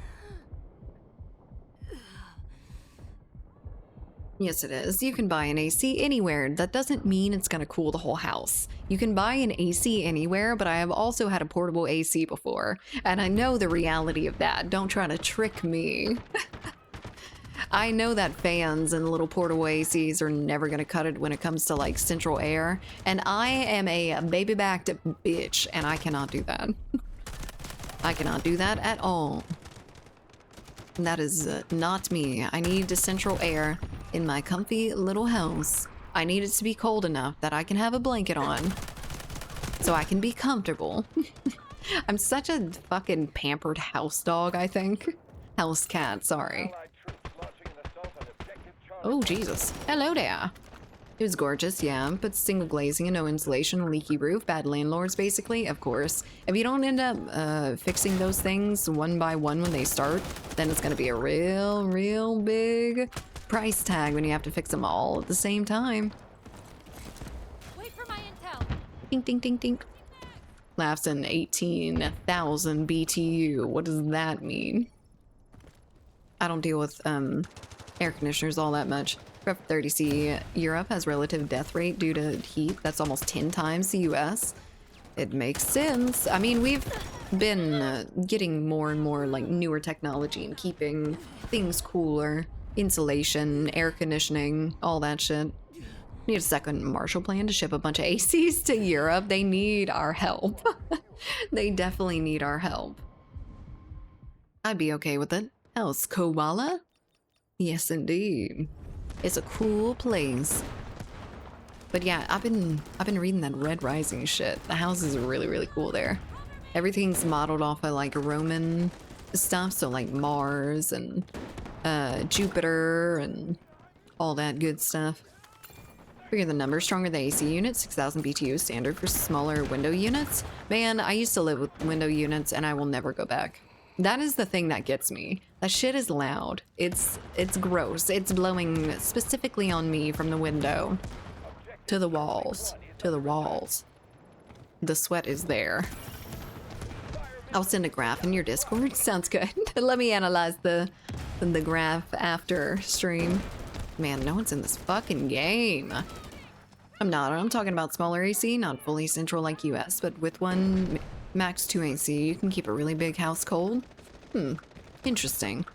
Yes, it is. You can buy an AC anywhere. That doesn't mean it's gonna cool the whole house. You can buy an AC anywhere, but I have also had a portable AC before, and I know the reality of that. Don't try to trick me. I know that fans and little portable ACs are never gonna cut it when it comes to like central air, and I am a baby-backed bitch, and I cannot do that. I cannot do that at all. That is not me. I need the central air in my comfy little house. I need it to be cold enough that I can have a blanket on so I can be comfortable. I'm such a fucking pampered house dog, I think. House cat, sorry. Oh, Jesus. Hello there. It was gorgeous, yeah, but single glazing and no insulation, leaky roof, bad landlords, basically, of course. If you don't end up fixing those things one by one when they start, then it's gonna be a real big price tag when you have to fix them all at the same time. Wait for my intel. Ding, ding, ding, ding. Laughs in 18,000 BTU. What does that mean? I don't deal with air conditioners all that much. Rep 30C, Europe has relative death rate due to heat. That's almost 10 times the US. It makes sense. I mean, we've been getting more and more like newer technology and keeping things cooler. Insulation, air conditioning, all that shit. Need a second Marshall Plan to ship a bunch of ACs to Europe. They need our help. They definitely need our help. I'd be okay with it. Else, Koala? Yes, indeed. It's a cool place. But yeah, I've been reading that Red Rising shit. The house is really cool there. Everything's modeled off of like Roman stuff, so like Mars and Jupiter and all that good stuff. Figure the number, stronger the AC unit, 6,000 BTU standard for smaller window units. Man, I used to live with window units and I will never go back. That is the thing that gets me. That shit is loud. It's gross. It's blowing specifically on me from the window to the walls, to the walls. The sweat is there. I'll send a graph in your Discord. Sounds good. Let me analyze the graph after stream. Man, no one's in this fucking game. I'm not. I'm talking about smaller AC, not fully central like US, but with one max 2 AC, you can keep a really big house cold. Interesting.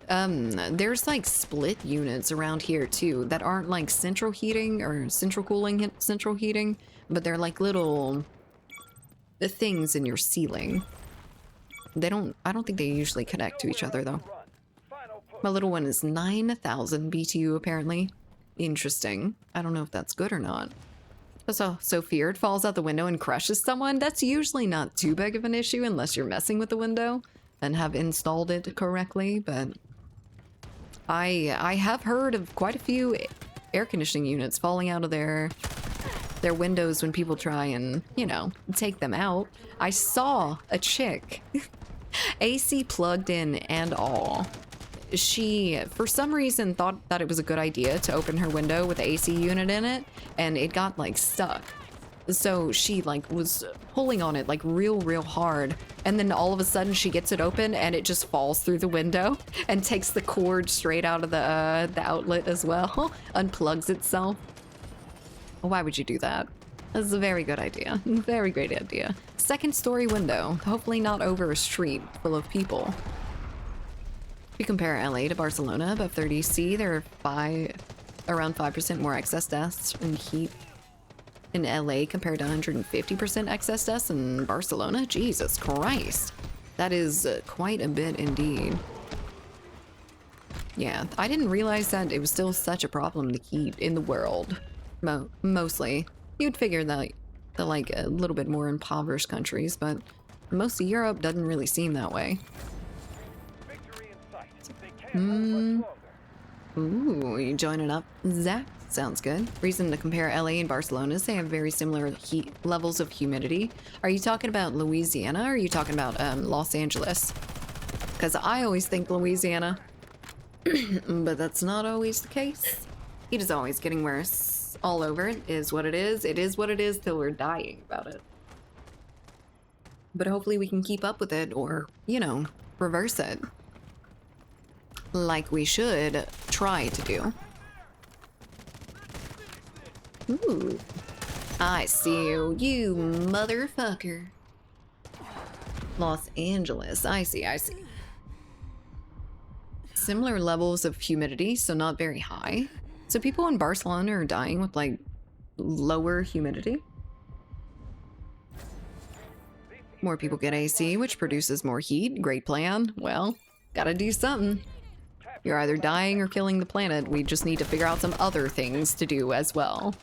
There's like split units around here too that aren't like central heating or central cooling, central heating, but they're like little things in your ceiling. I don't think they usually connect to each other though. My little one is 9,000 BTU apparently. Interesting. I don't know if that's good or not. So feared falls out the window and crushes someone. That's usually not too big of an issue unless you're messing with the window and have installed it correctly, but I have heard of quite a few air conditioning units falling out of their windows when people try and, you know, take them out. I saw a chick, AC plugged in and all. She, for some reason, thought that it was a good idea to open her window with the AC unit in it, and it got, like, stuck. So she, like, was pulling on it, like, real hard, and then all of a sudden she gets it open, and it just falls through the window, and takes the cord straight out of the outlet as well, unplugs itself. Why would you do that? That's a very good idea. Very great idea. Second story window, hopefully not over a street full of people. If you compare LA to Barcelona, above 30C, there are around 5% more excess deaths from heat. in LA compared to 150% excess deaths in Barcelona? Jesus Christ. That is quite a bit indeed. Yeah, I didn't realize that it was still such a problem, the heat in the world. Mostly. You'd figure that the like a little bit more impoverished countries, but most of Europe doesn't really seem that way. Ooh, you joining up, Zach? Sounds good. Reason to compare LA and Barcelona is they have very similar heat levels of humidity. Are you talking about Louisiana or are you talking about Los Angeles? Because I always think Louisiana, but that's not always the case. Heat is always getting worse. All over it is what it is. It is what it is till we're dying about it. But hopefully we can keep up with it or, you know, reverse it. Like we should try to do. Ooh. I see you, you motherfucker. Los Angeles. I see, I see. Similar levels of humidity, so not very high. So people in Barcelona are dying with like lower humidity. More people get AC, which produces more heat. Great plan. Well, gotta do something. You're either dying or killing the planet. We just need to figure out some other things to do as well.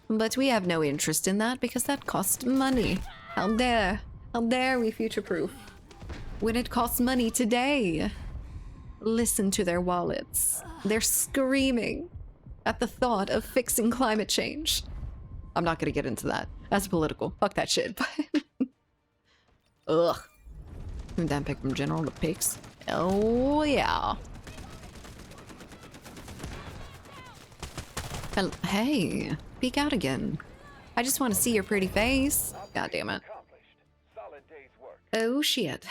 But we have no interest in that because that costs money. How dare we future-proof when it costs money today? Listen to their wallets. They're screaming at the thought of fixing climate change. I'm not gonna get into that. That's political. Fuck that shit. Ugh. That pick from general to picks. Oh yeah. Hey, peek out again. I just want to see your pretty face. God damn it. Oh shit.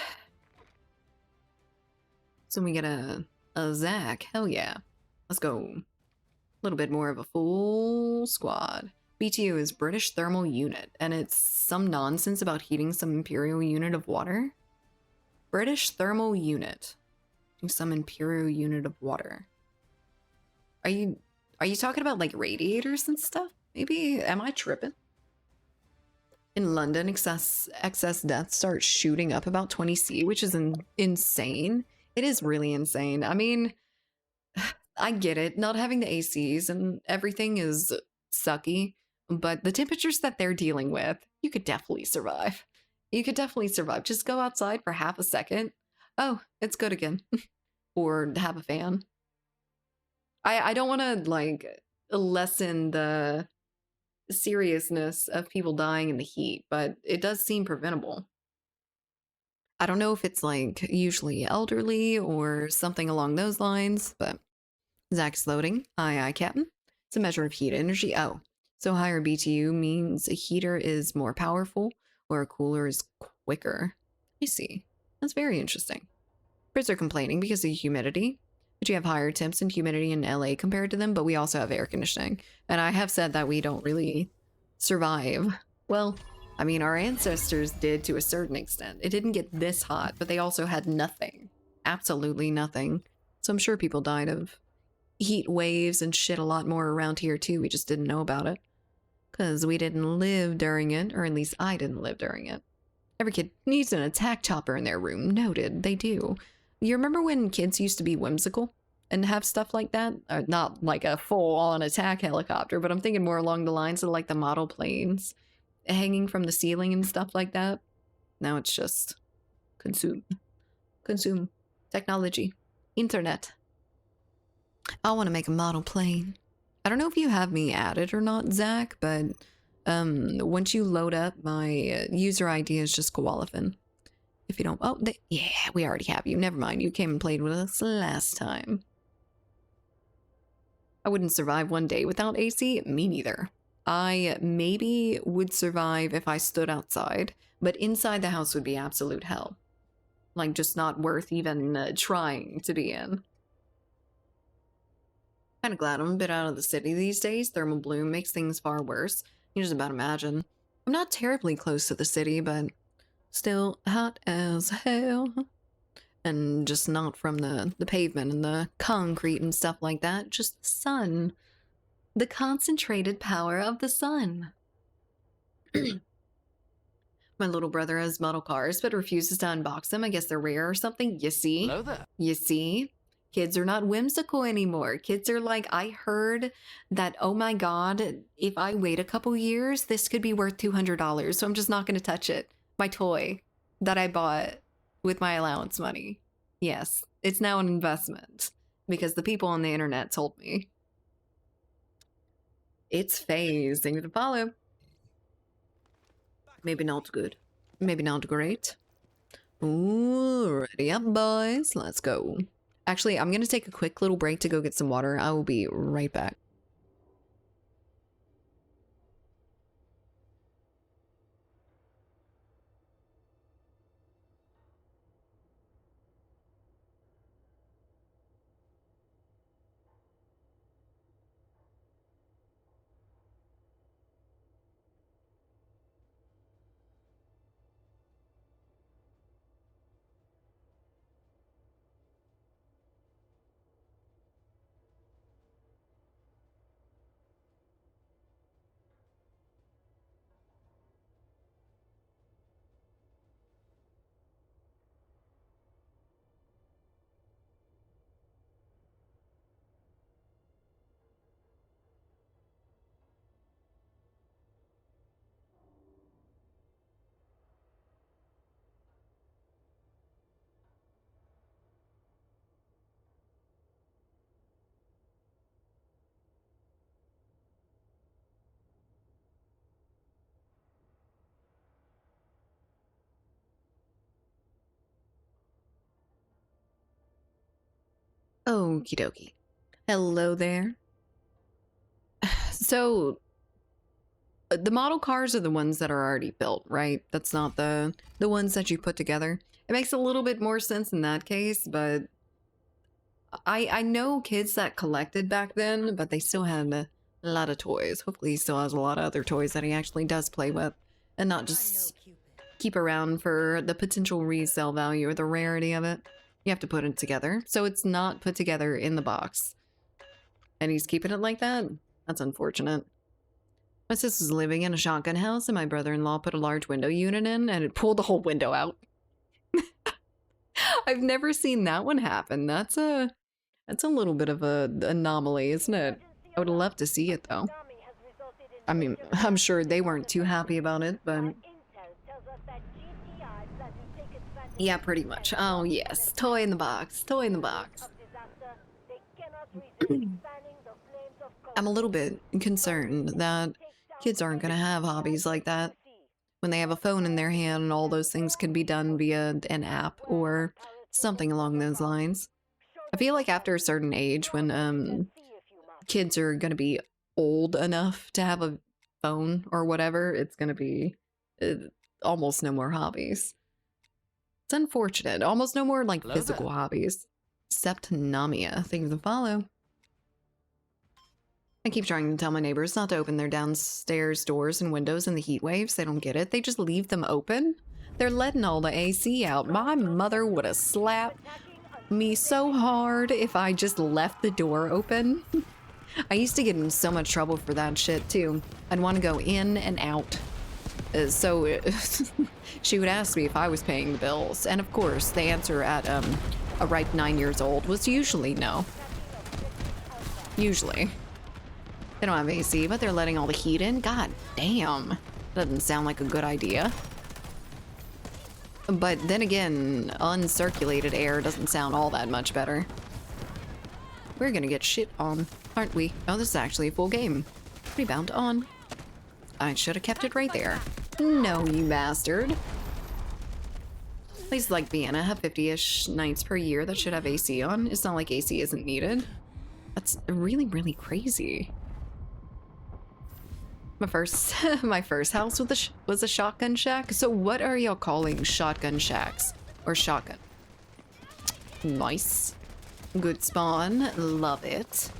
So we get a Zach. Hell yeah. Let's go. A little bit more of a full squad. BTU is British Thermal Unit, and it's some nonsense about heating some imperial unit of water. British Thermal Unit. Some imperial unit of water. Are you talking about like radiators and stuff? Maybe am I tripping? In London, excess deaths start shooting up about 20C, which is insane. It is really insane. I mean, I get it. Not having the ACs and everything is sucky, but the temperatures that they're dealing with, you could definitely survive. You could definitely survive. Just go outside for half a second. Oh, it's good again. Or have a fan. I don't want to like lessen the seriousness of people dying in the heat, but it does seem preventable. I don't know if it's like usually elderly or something along those lines, but Zach's loading. Aye, Captain. It's a measure of heat energy. Oh, so higher BTU means a heater is more powerful or a cooler is quicker. I see. That's very interesting. Brits are complaining because of humidity. But you have higher temps and humidity in LA compared to them, but we also have air conditioning. And I have said that we don't really survive. Well, I mean, our ancestors did to a certain extent. It didn't get this hot, but they also had nothing. Absolutely nothing. So I'm sure people died of heat waves and shit a lot more around here too. We just didn't know about it. Because we didn't live during it, or at least I didn't live during it. Every kid needs an attack chopper in their room. Noted, they do. You remember when kids used to be whimsical and have stuff like that? Not like a full-on attack helicopter, but I'm thinking more along the lines of like the model planes hanging from the ceiling and stuff like that. Now it's just consume technology, internet. I want to make a model plane. I don't know if you have me added or not, Zach, but once you load up, my user ID is just Koalafin. If you don't, oh, yeah, we already have you. Never mind, you came and played with us last time. I wouldn't survive one day without AC. Me neither. I maybe would survive if I stood outside, but inside the house would be absolute hell. Like, just not worth even trying to be in. Kind of glad I'm a bit out of the city these days. Thermal bloom makes things far worse. You just about imagine. I'm not terribly close to the city, but still hot as hell. And just not from the pavement and the concrete and stuff like that. Just the sun. The concentrated power of the sun. My little brother has model cars but refuses to unbox them. I guess they're rare or something. You see? Hello there. You see? Kids are not whimsical anymore. Kids are like, I heard that, oh my God, if I wait a couple years, this could be worth $200. So I'm just not going to touch it. My toy that I bought with my allowance money. Yes, it's now an investment because the people on the internet told me. It's phase. Thank you to follow. Maybe not good. Maybe not great. Ooh, ready up, boys. Let's go. Actually, I'm going to take a quick little break to go get some water. I will be right back. Okie dokie. Hello there. So, the model cars are the ones that are already built, right? That's not the ones that you put together. It makes a little bit more sense in that case, but I know kids that collected back then, but they still had a lot of toys. Hopefully he still has a lot of other toys that he actually does play with and not just keep around for the potential resale value or the rarity of it. You have to put it together. So it's not put together in the box. And he's keeping it like that? That's unfortunate. My sister's living in a shotgun house and my brother-in-law put a large window unit in and it pulled the whole window out. I've never seen that one happen. That's a little bit of a anomaly, isn't it? I would love to see it though. I mean, I'm sure they weren't too happy about it, but yeah, pretty much. Oh yes, toy in the box, toy in the box. I'm a little bit concerned that kids aren't gonna have hobbies like that when they have a phone in their hand and all those things can be done via an app or something along those lines. I feel like after a certain age when kids are going to be old enough to have a phone or whatever, it's going to be almost no more hobbies. It's unfortunate. Almost no more like physical hobbies. Septimania. Things to follow. I keep trying to tell my neighbors not to open their downstairs doors and windows in the heat waves. They don't get it. They just leave them open. They're letting all the AC out. My mother would have slapped me so hard if I just left the door open. I used to get in so much trouble for that shit too. I'd want to go in and out. So she would ask me if I was paying the bills. And of course, the answer at a ripe 9 years old was usually no. Usually. They don't have AC, but they're letting all the heat in. God damn. Doesn't sound like a good idea. But then again, uncirculated air doesn't sound all that much better. We're gonna get shit on, aren't we? Oh, this is actually a full game. Rebound on. I should have kept it right there. No, you bastard. Places like Vienna have 50-ish nights per year that should have AC on. It's not like AC isn't needed. That's really, really crazy. My first house was a shotgun shack. So what are y'all calling shotgun shacks or shotgun? Nice, good spawn. Love it.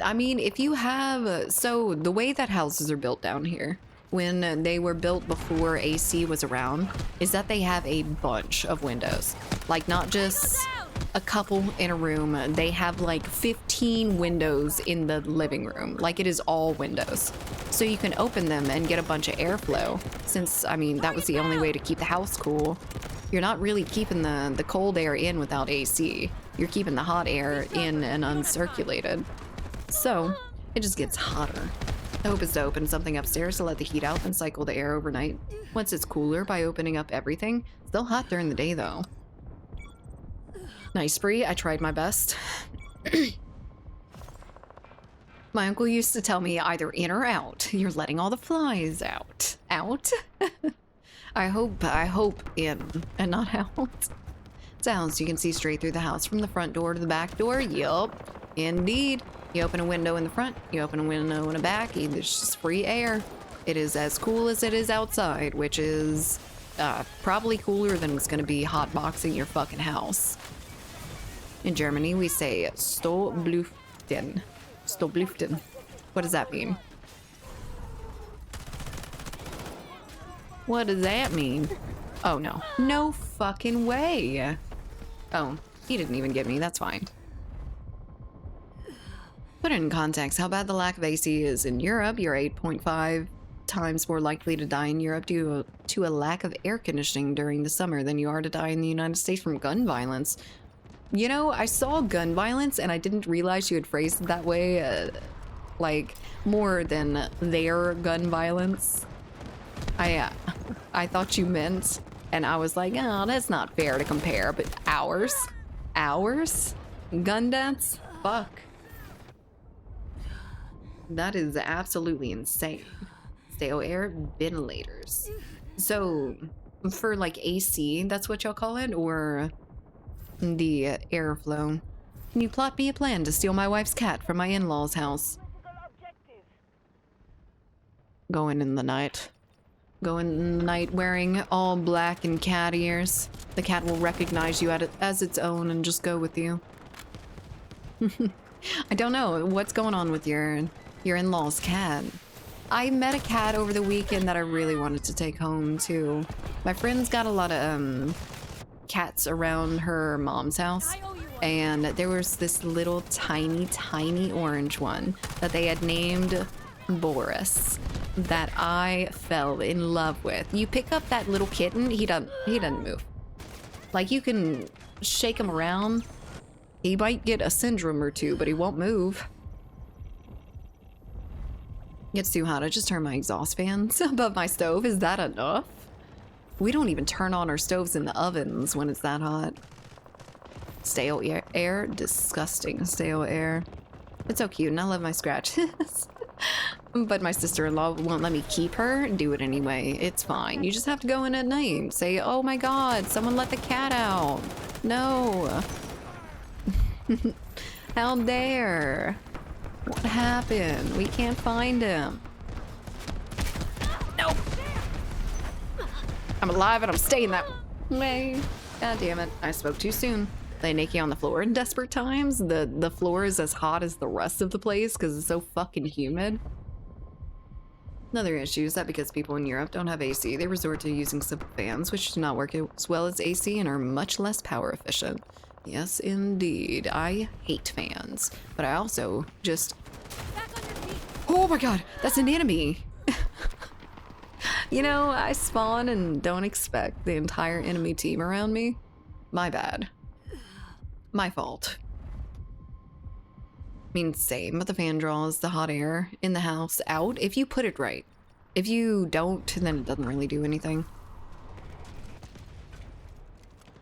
I mean, if you have so the way that houses are built down here, when they were built before AC was around, is that they have a bunch of windows. Like not just a couple in a room. They have like 15 windows in the living room. Like, it is all windows. So you can open them and get a bunch of airflow. Since, I mean, that was the only way to keep the house cool. You're not really keeping the cold air in without AC. You're keeping the hot air in and uncirculated. So, it just gets hotter. The hope is to open something upstairs to let the heat out and cycle the air overnight. Once it's cooler by opening up everything. Still hot during the day though. Nice, Bree. I tried my best. My uncle used to tell me either in or out. You're letting all the flies out. Out? I hope in and not out. Sounds you can see straight through the house from the front door to the back door. Yup, indeed. You open a window in the front, you open a window in the back, there's just free air. It is as cool as it is outside, which is probably cooler than it's gonna be hotboxing your fucking house. In Germany, we say Stoblüften. Stoblüften. What does that mean? What does that mean? Oh no. No fucking way. Oh, he didn't even get me, that's fine. Put it in context how bad the lack of AC is in Europe. You're 8.5 times more likely to die in Europe due to a lack of air conditioning during the summer than you are to die in the United States from gun violence. You know, I saw gun violence and I didn't realize you had phrased it that way, like more than their gun violence. I thought you meant, and I was like, oh, that's not fair to compare, but ours? Ours? Gun deaths? Fuck. That is absolutely insane. Stale air ventilators. So, for like AC, that's what y'all call it? Or the airflow? Can you plot me a plan to steal my wife's cat from my in-laws' house? Going in the night. Go in the night wearing all black and cat ears. The cat will recognize you as its own and just go with you. I don't know. What's going on with your in-laws' cat? I met a cat over the weekend that I really wanted to take home too. My friend's got a lot of cats around her mom's house, and there was this little tiny orange one that they had named Boris that I fell in love with. You pick up that little kitten, he doesn't move. Like, you can shake him around, he might get a syndrome or two, but he won't move. Gets too hot, I just turn my exhaust fans above my stove. Is that enough? We don't even turn on our stoves in the ovens when it's that hot. Stale air? Disgusting stale air. It's so cute and I love my scratches. But my sister-in-law won't let me keep her. Do it anyway. It's fine. You just have to go in at night. Say, oh my god, someone let the cat out. No. How dare. What happened? We can't find him. Nope. I'm alive and I'm staying that way. God damn it. I spoke too soon. Lay naked on the floor in desperate times. The floor is as hot as the rest of the place because it's so fucking humid. Another issue is that because people in Europe don't have AC, they resort to using simple fans, which do not work as well as AC and are much less power efficient. Yes, indeed. I hate fans, but I also just... Oh my god, that's an enemy! You know, I spawn and don't expect the entire enemy team around me. My bad. My fault. I mean, same, but the fan draws the hot air in the house out if you put it right. If you don't, then it doesn't really do anything.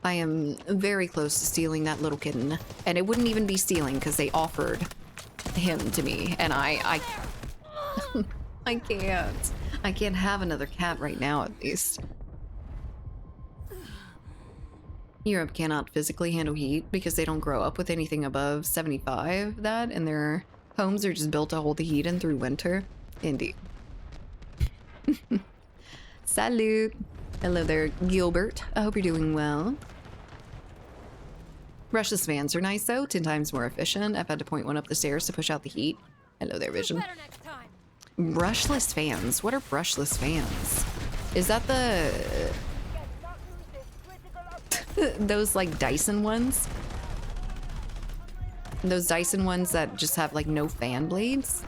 I am very close to stealing that little kitten, and it wouldn't even be stealing because they offered him to me, and I can't. I can't have another cat right now, at least. Europe cannot physically handle heat because they don't grow up with anything above 75 that, and their homes are just built to hold the heat in through winter. Indeed. Salut. Hello there, Gilbert. I hope you're doing well. Brushless fans are nice though, 10 times more efficient. I've had to point one up the stairs to push out the heat. Hello there, Vision. Better next time. Brushless fans? What are brushless fans? Is that the... those like Dyson ones? Those Dyson ones that just have like no fan blades.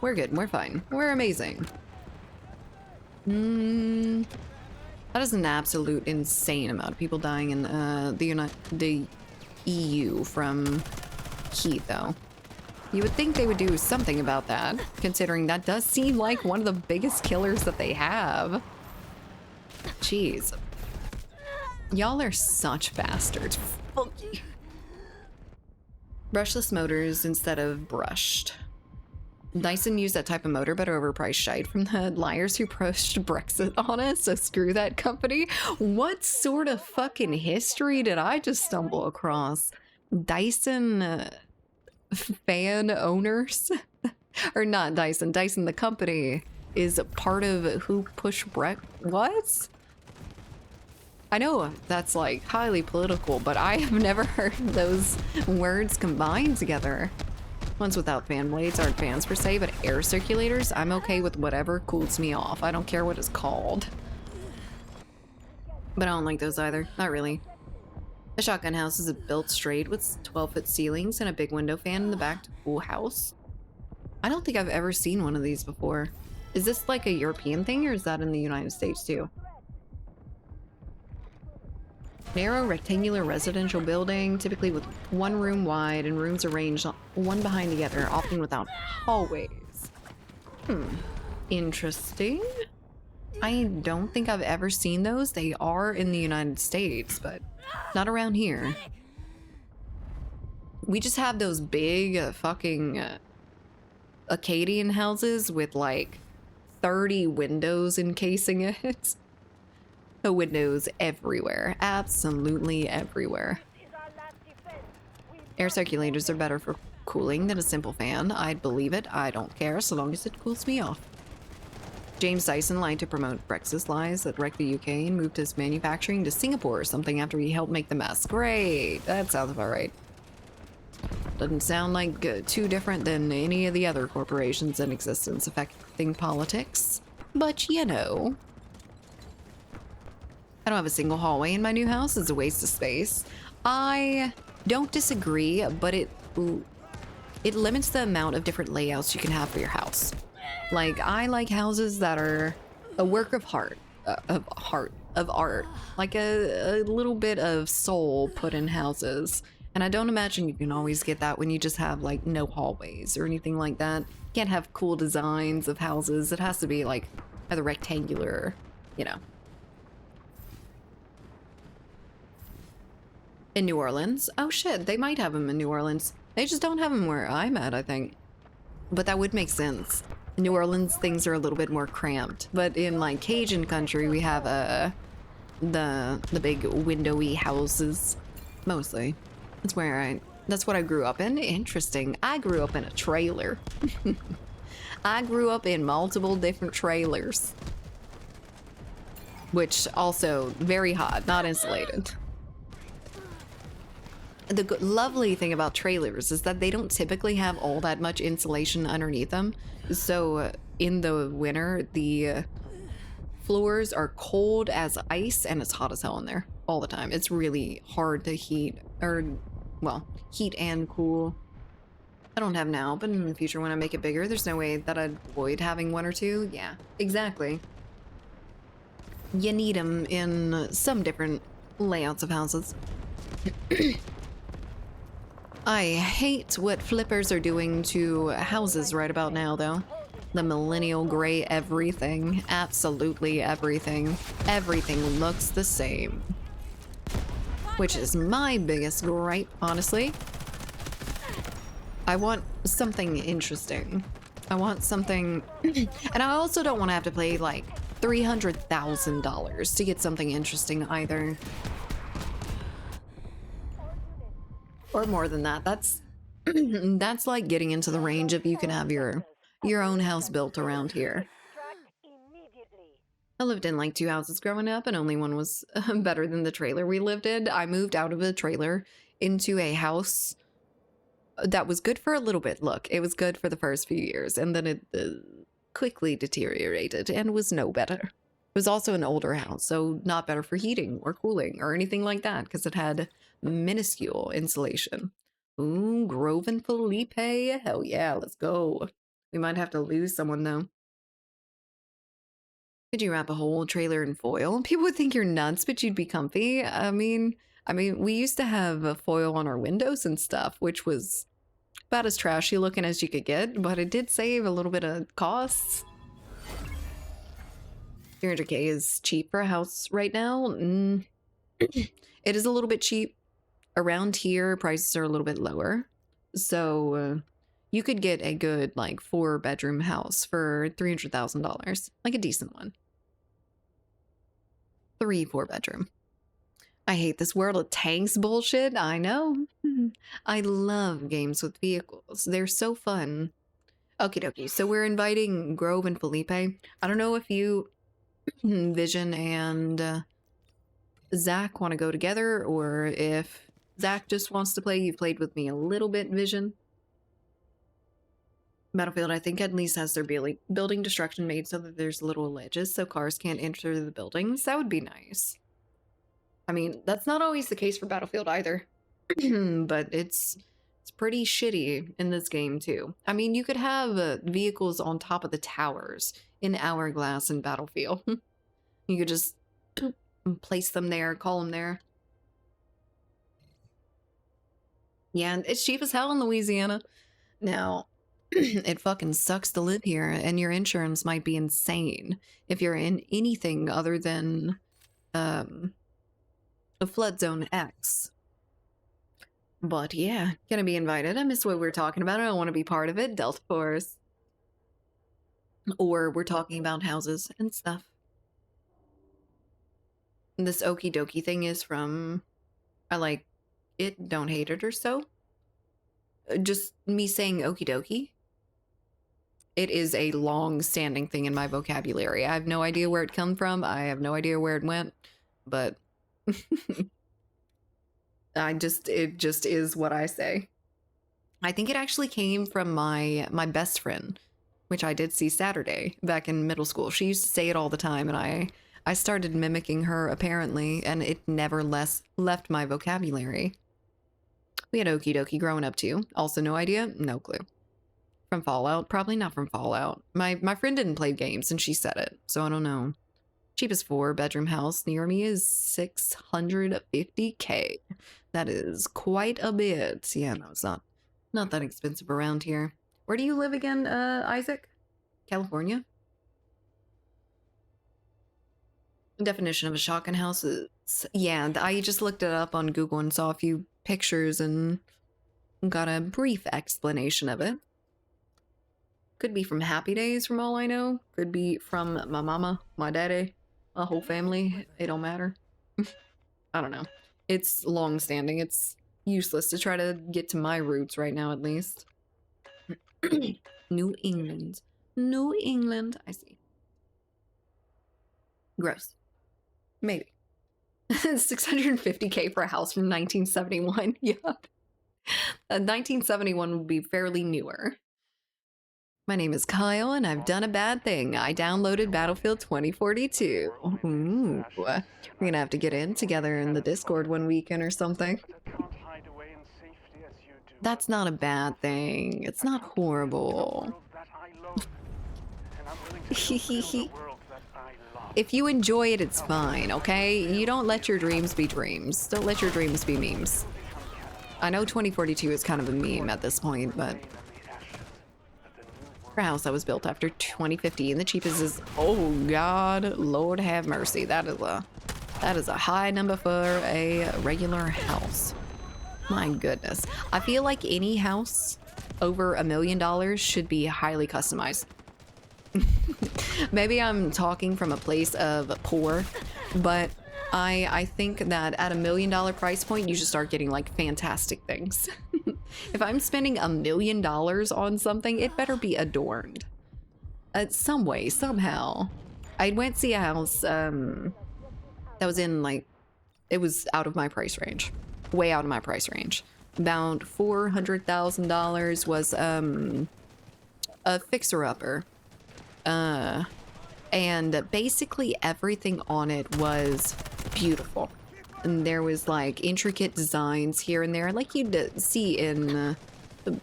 We're good. We're fine. We're amazing. That is an absolute insane amount of people dying in the EU from heat, though. You would think they would do something about that, considering that does seem like one of the biggest killers that they have. Jeez. Y'all are such bastards. Brushless motors instead of brushed. Dyson used that type of motor, but overpriced shite from the liars who pushed Brexit on us, so screw that company. What sort of fucking history did I just stumble across? Dyson fan owners? Or not Dyson, Dyson the company is part of who pushed what? I know that's like highly political, but I have never heard those words combined together. Ones without fan blades aren't fans per se, but air circulators, I'm okay with whatever cools me off. I don't care what it's called. But I don't like those either. Not really. A shotgun house is built straight with 12-foot ceilings and a big window fan in the back to cool house. I don't think I've ever seen one of these before. Is this like a European thing, or is that in the United States too? Narrow rectangular residential building, typically with one room wide and rooms arranged one behind the other, often without hallways. Interesting. I don't think I've ever seen those. They are in the United States, but not around here. We just have those big fucking Acadian houses with like 30 windows encasing it. The windows everywhere, absolutely everywhere. Air circulators are better for cooling than a simple fan. I'd believe it. I don't care so long as it cools me off. James Dyson lied to promote Brexit lies that wrecked the UK and moved his manufacturing to Singapore or something after he helped make the mess. Great, that sounds about right. Doesn't sound like too different than any of the other corporations in existence affecting politics, but you know. I don't have a single hallway in my new house. It's a waste of space. I don't disagree, but it limits the amount of different layouts you can have for your house. Like, I like houses that are a work of art, like a little bit of soul put in houses. And I don't imagine you can always get that when you just have like no hallways or anything like that. You can't have cool designs of houses. It has to be like either rectangular, you know. In New Orleans? Oh shit, they might have them in New Orleans. They just don't have them where I'm at, I think. But that would make sense. In New Orleans, things are a little bit more cramped. But in like Cajun country, we have the big windowy houses. Mostly. That's what I grew up in. Interesting. I grew up in a trailer. I grew up in multiple different trailers. Which also very hot, not insulated. The lovely thing about trailers is that they don't typically have all that much insulation underneath them. So in the winter, the floors are cold as ice and it's hot as hell in there all the time. It's really hard to heat and cool. I don't have now, but in the future when I make it bigger, there's no way that I'd avoid having one or two. Yeah, exactly. You need them in some different layouts of houses. I hate what flippers are doing to houses right about now, though. The millennial gray everything. Absolutely everything. Everything looks the same. Which is my biggest gripe, honestly. I want something interesting. I want something... and I also don't want to have to pay, like, $300,000 to get something interesting either. Or more than that. That's that's like getting into the range of you can have your own house built around here. I lived in like 2 houses growing up and only one was better than the trailer we lived in. I moved out of a trailer into a house that was good for a little bit. Look, it was good for the first few years and then it quickly deteriorated and was no better. It was also an older house, so not better for heating or cooling or anything like that because it had minuscule insulation. Ooh, Grove and Felipe. Hell yeah, let's go. We might have to lose someone though. Could you wrap a whole trailer in foil? People would think you're nuts, but you'd be comfy. I mean, we used to have a foil on our windows and stuff, which was about as trashy looking as you could get, but it did save a little bit of costs. 300K is cheap for a house right now. It is a little bit cheap. Around here, prices are a little bit lower. So you could get a good like 4-bedroom house for $300,000, like a decent one. 4-bedroom. I hate this world of tanks bullshit. I know. I love games with vehicles. They're so fun. Okie dokie. So we're inviting Grove and Felipe. I don't know if you, Vision and Zach want to go together, or if Zach just wants to play. You've played with me a little bit, Vision. Battlefield, I think, at least has their building destruction made so that there's little ledges so cars can't enter the buildings. That would be nice. I mean, that's not always the case for Battlefield either. But it's pretty shitty in this game too. I mean, you could have vehicles on top of the towers in Hourglass and Battlefield. You could just place them there, call them there. Yeah, and it's cheap as hell in Louisiana. Now, it fucking sucks to live here, and your insurance might be insane if you're in anything other than a flood zone X. But yeah, gonna be invited. I miss what we were talking about. I don't want to be part of it. Delta Force. Or we're talking about houses and stuff. This okie dokie thing is from I like it, don't hate it or so. Just me saying okie dokie. It is a long-standing thing in my vocabulary. I have no idea where it come from. I have no idea where it went, but it just is what I say. I think it actually came from my best friend, which I did see Saturday back in middle school. She used to say it all the time, and I started mimicking her apparently, and it never left my vocabulary. We had okie dokie growing up too. Also no idea, no clue. From Fallout? Probably not from Fallout. My friend didn't play games and she said it, so I don't know. Cheapest 4-bedroom house near me is $650K. That is quite a bit. Yeah, no, it's not that expensive around here. Where do you live again, Isaac? California? Definition of a shotgun house is... Yeah, I just looked it up on Google and saw a few pictures and got a brief explanation of it. Could be from Happy Days, from all I know. Could be from my mama, my daddy, my whole family. It don't matter. I don't know. It's long-standing. It's useless to try to get to my roots right now, at least. New England. New England. I see. Gross. Maybe. 650K for a house from 1971. Yeah. 1971 would be fairly newer. My name is Kyle, and I've done a bad thing. I downloaded Battlefield 2042. Ooh. We're gonna have to get in together in the Discord one weekend or something. That's not a bad thing. It's not horrible. If you enjoy it, it's fine, okay? You don't let your dreams be dreams. Don't let your dreams be memes. I know 2042 is kind of a meme at this point, but... for a house that was built after 2015, the cheapest is... oh god, Lord have mercy. That is a high number for a regular house. My goodness. I feel like any house over $1 million should be highly customized. Maybe I'm talking from a place of poor, but I think that at $1 million price point, you should start getting like fantastic things. If I'm spending $1 million on something, it better be adorned. Some way, somehow. I went to see a house that was in like, it was out of my price range. Way out of my price range. About $400,000 was a fixer-upper. and basically everything on it was beautiful. And there was like intricate designs here and there, like you'd see in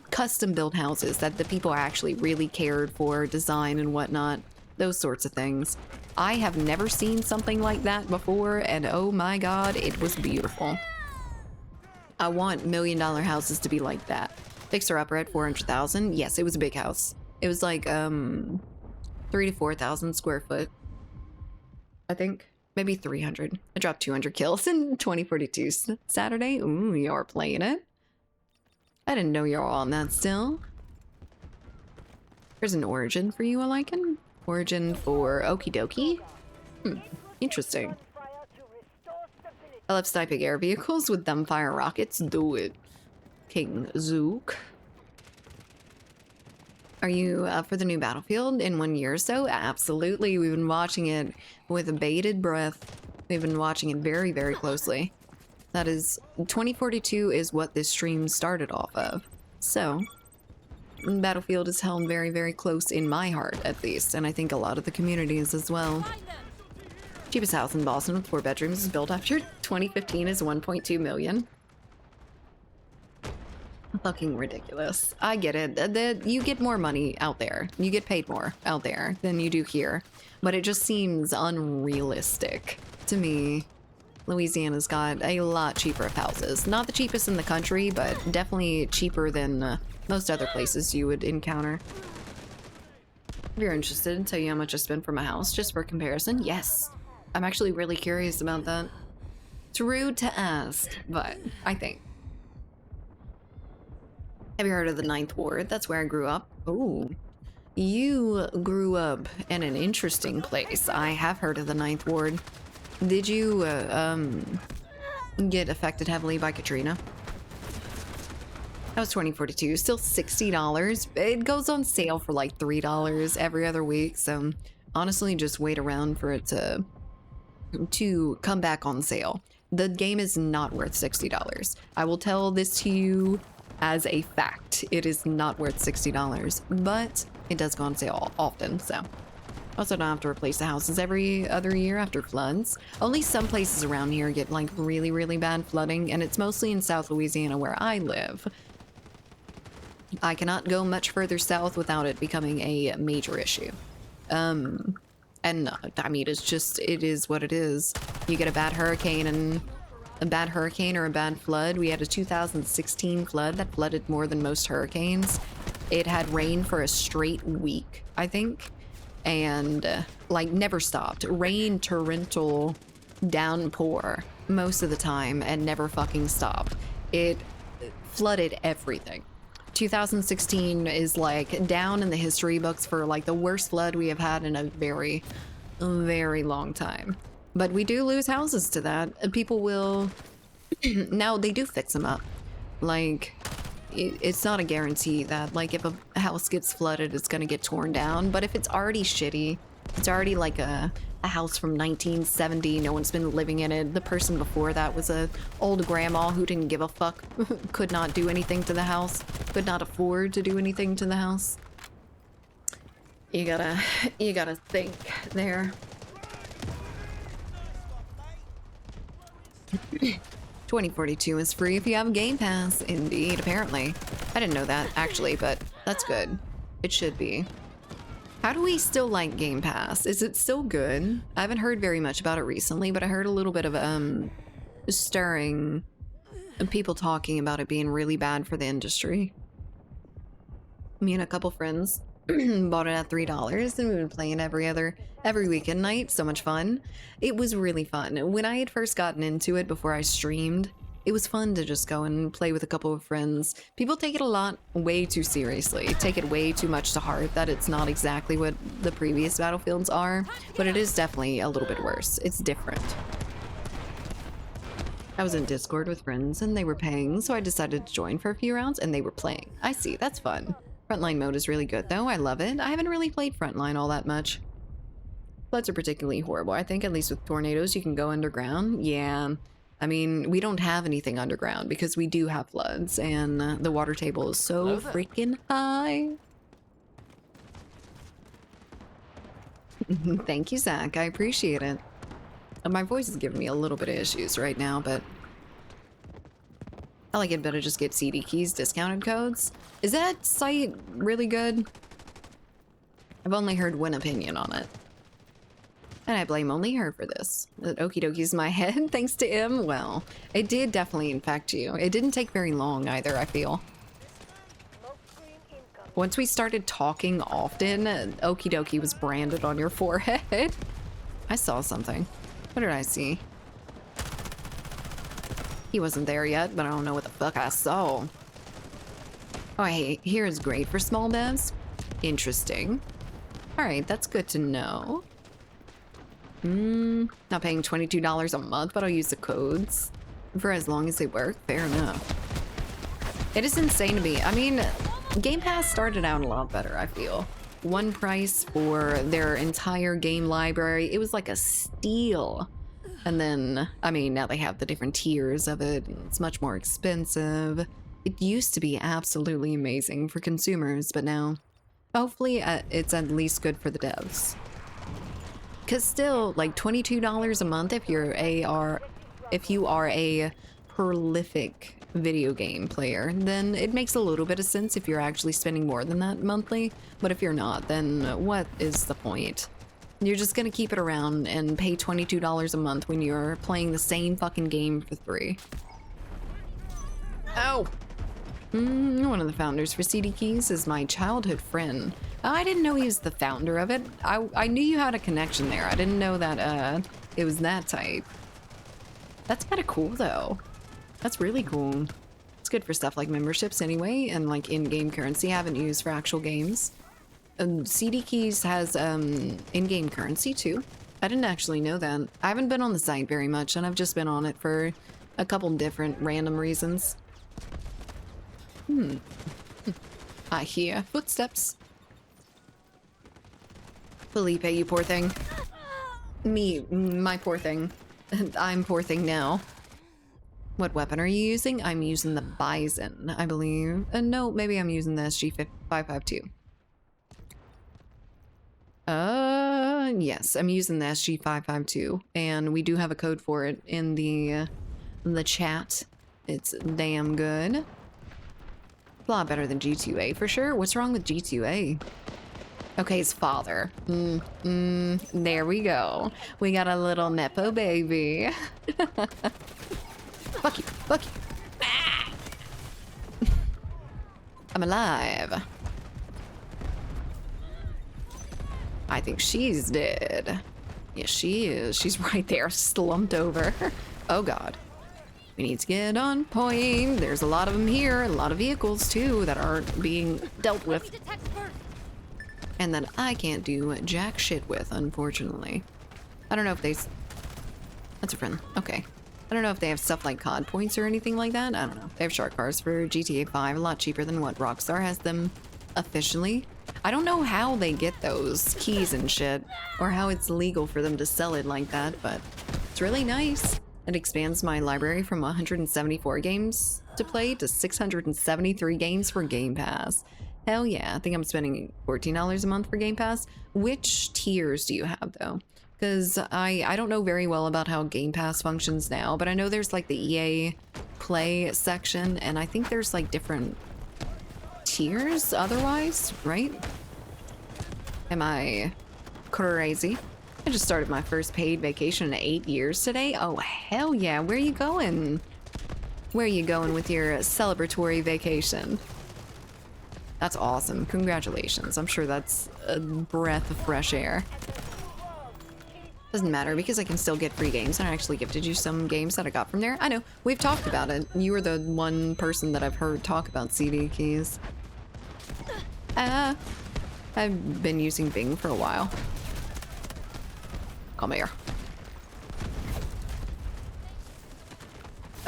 custom built houses that the people actually really cared for design and whatnot, those sorts of things. I have never seen something like that before, and oh my god, it was beautiful. I want $1 million houses to be like that. Fixer upper at 400,000. Yes, it was a big house. It was like 3 to 4,000 square foot, I think. Maybe 300. I dropped 200 kills in 2042 Saturday. Ooh, you're playing it. I didn't know you were on that still. There's an origin for you, I like it. Origin for Okie Dokie. Interesting. I love sniping air vehicles with dumbfire rockets. Do it. King Zook. Are you up for the new Battlefield in 1 year or so? Absolutely. We've been watching it with bated breath. We've been watching it very, very closely. That is, 2042 is what this stream started off of. So, Battlefield is held very, very close in my heart, at least, and I think a lot of the communities as well. Find them. Cheapest house in Boston with 4 bedrooms is built after 2015 is 1.2 million. Fucking ridiculous. I get it. You get more money out there. You get paid more out there than you do here. But it just seems unrealistic to me. Louisiana's got a lot cheaper of houses. Not the cheapest in the country, but definitely cheaper than most other places you would encounter. If you're interested, tell you how much I spent for my house, just for comparison. Yes. I'm actually really curious about that. It's rude to ask, but I think. Have you heard of the Ninth Ward? That's where I grew up. Ooh. You grew up in an interesting place. I have heard of the Ninth Ward. Did you get affected heavily by Katrina? That was 2042. Still $60. It goes on sale for like $3 every other week. So honestly, just wait around for it to come back on sale. The game is not worth $60. I will tell this to you as a fact. It is not worth $60, but it does go on sale often, so. Also don't have to replace the houses every other year after floods. Only some places around here get like really, really bad flooding, and it's mostly in South Louisiana where I live. I cannot go much further south without it becoming a major issue. And I mean, it's just, it is what it is. You get a bad hurricane and a bad hurricane or a bad flood. We had a 2016 flood that flooded more than most hurricanes. It had rain for a straight week, I think, and like never stopped. Rain, torrential downpour most of the time and never fucking stopped. It flooded everything. 2016 is like down in the history books for like the worst flood we have had in a very, very long time. But we do lose houses to that. People will... Now, they do fix them up. Like, it's not a guarantee that, like, if a house gets flooded, it's gonna get torn down. But if it's already shitty, it's already like a house from 1970, no one's been living in it. The person before that was a old grandma who didn't give a fuck, could not do anything to the house, could not afford to do anything to the house. You gotta think there. 2042 is free if you have Game Pass. Indeed, apparently. I didn't know that, actually, but that's good. It should be. How do we still like Game Pass? Is it still good? I haven't heard very much about it recently, but I heard a little bit of, stirring people talking about it being really bad for the industry. Me and a couple friends bought it at $3 and we've been playing every weekend night. So much fun. It was really fun. When I had first gotten into it before I streamed, it was fun to just go and play with a couple of friends. People take it way too seriously, take it way too much to heart that it's not exactly what the previous Battlefields are, but it is definitely a little bit worse. It's different. I was in Discord with friends and they were paying, so I decided to join for a few rounds and they were playing. I see, that's fun. Frontline mode is really good though, I love it. I haven't really played Frontline all that much. Floods are particularly horrible. I think at least with tornadoes you can go underground. Yeah, I mean, we don't have anything underground because we do have floods and the water table is so freaking high. Thank you, Zach. I appreciate it. My voice is giving me a little bit of issues right now, but I like it better just get CD keys discounted codes. Is that site really good? I've only heard one opinion on it. And I blame only her for this. That okie dokies my head, thanks to him. Well, it did definitely infect you. It didn't take very long either, I feel. Once we started talking often, okie dokie was branded on your forehead. I saw something. What did I see? He wasn't there yet, but I don't know what the fuck I saw. Oh, hey, here is great for small devs. Interesting. Alright, that's good to know. Not paying $22 a month, but I'll use the codes for as long as they work. Fair enough. It is insane to me. I mean, Game Pass started out a lot better, I feel. One price for their entire game library. It was like a steal. And then, I mean, now they have the different tiers of it. And it's much more expensive. It used to be absolutely amazing for consumers, but now, hopefully, it's at least good for the devs. Because still, like $22 a month if you are a prolific video game player, then it makes a little bit of sense if you're actually spending more than that monthly. But if you're not, then what is the point? You're just gonna keep it around and pay $22 a month when you're playing the same fucking game for free. Oh! One of the founders for CD Keys is my childhood friend. I didn't know he was the founder of it. I knew you had a connection there. I didn't know that it was that tight. That's kind of cool though. That's really cool. It's good for stuff like memberships anyway, and like in-game currency I haven't used for actual games. CD Keys has in-game currency too. I didn't actually know that. I haven't been on the site very much, and I've just been on it for a couple different random reasons. I hear footsteps. Felipe, you poor thing. My poor thing. I'm poor thing now. What weapon are you using? I'm using the Bison, I believe. No, maybe I'm using the SG-552. Yes, I'm using the SG-552, and we do have a code for it in the chat. It's damn good. A lot better than G2A for sure. What's wrong with G2A? Okay, his father. There we go. We got a little Nepo baby. Fuck you, fuck you. Ah! I'm alive. I think she's dead. Yes, she is. She's right there, slumped over. Oh god. We need to get on point. There's a lot of them here. A lot of vehicles, too, that aren't being dealt with. And that I can't do jack shit with, unfortunately. I don't know if they... That's a friend. Okay. I don't know if they have stuff like COD points or anything like that. I don't know. They have shark cars for GTA 5, a lot cheaper than what Rockstar has them officially. I don't know how they get those keys and shit, or how it's legal for them to sell it like that, but it's really nice. It expands my library from 174 games to play to 673 games for Game Pass. Hell yeah, I think I'm spending $14 a month for Game Pass. Which tiers do you have though? Because I don't know very well about how Game Pass functions now, but I know there's like the EA Play section, and I think there's like different tiers otherwise, right? Am I crazy? I just started my first paid vacation in 8 years today. Oh, hell yeah. Where are you going? Where are you going with your celebratory vacation? That's awesome. Congratulations. I'm sure that's a breath of fresh air. Doesn't matter because I can still get free games, and I actually gifted you some games that I got from there. I know. We've talked about it. You were the one person that I've heard talk about CD keys. I've been using Bing for a while. Come here.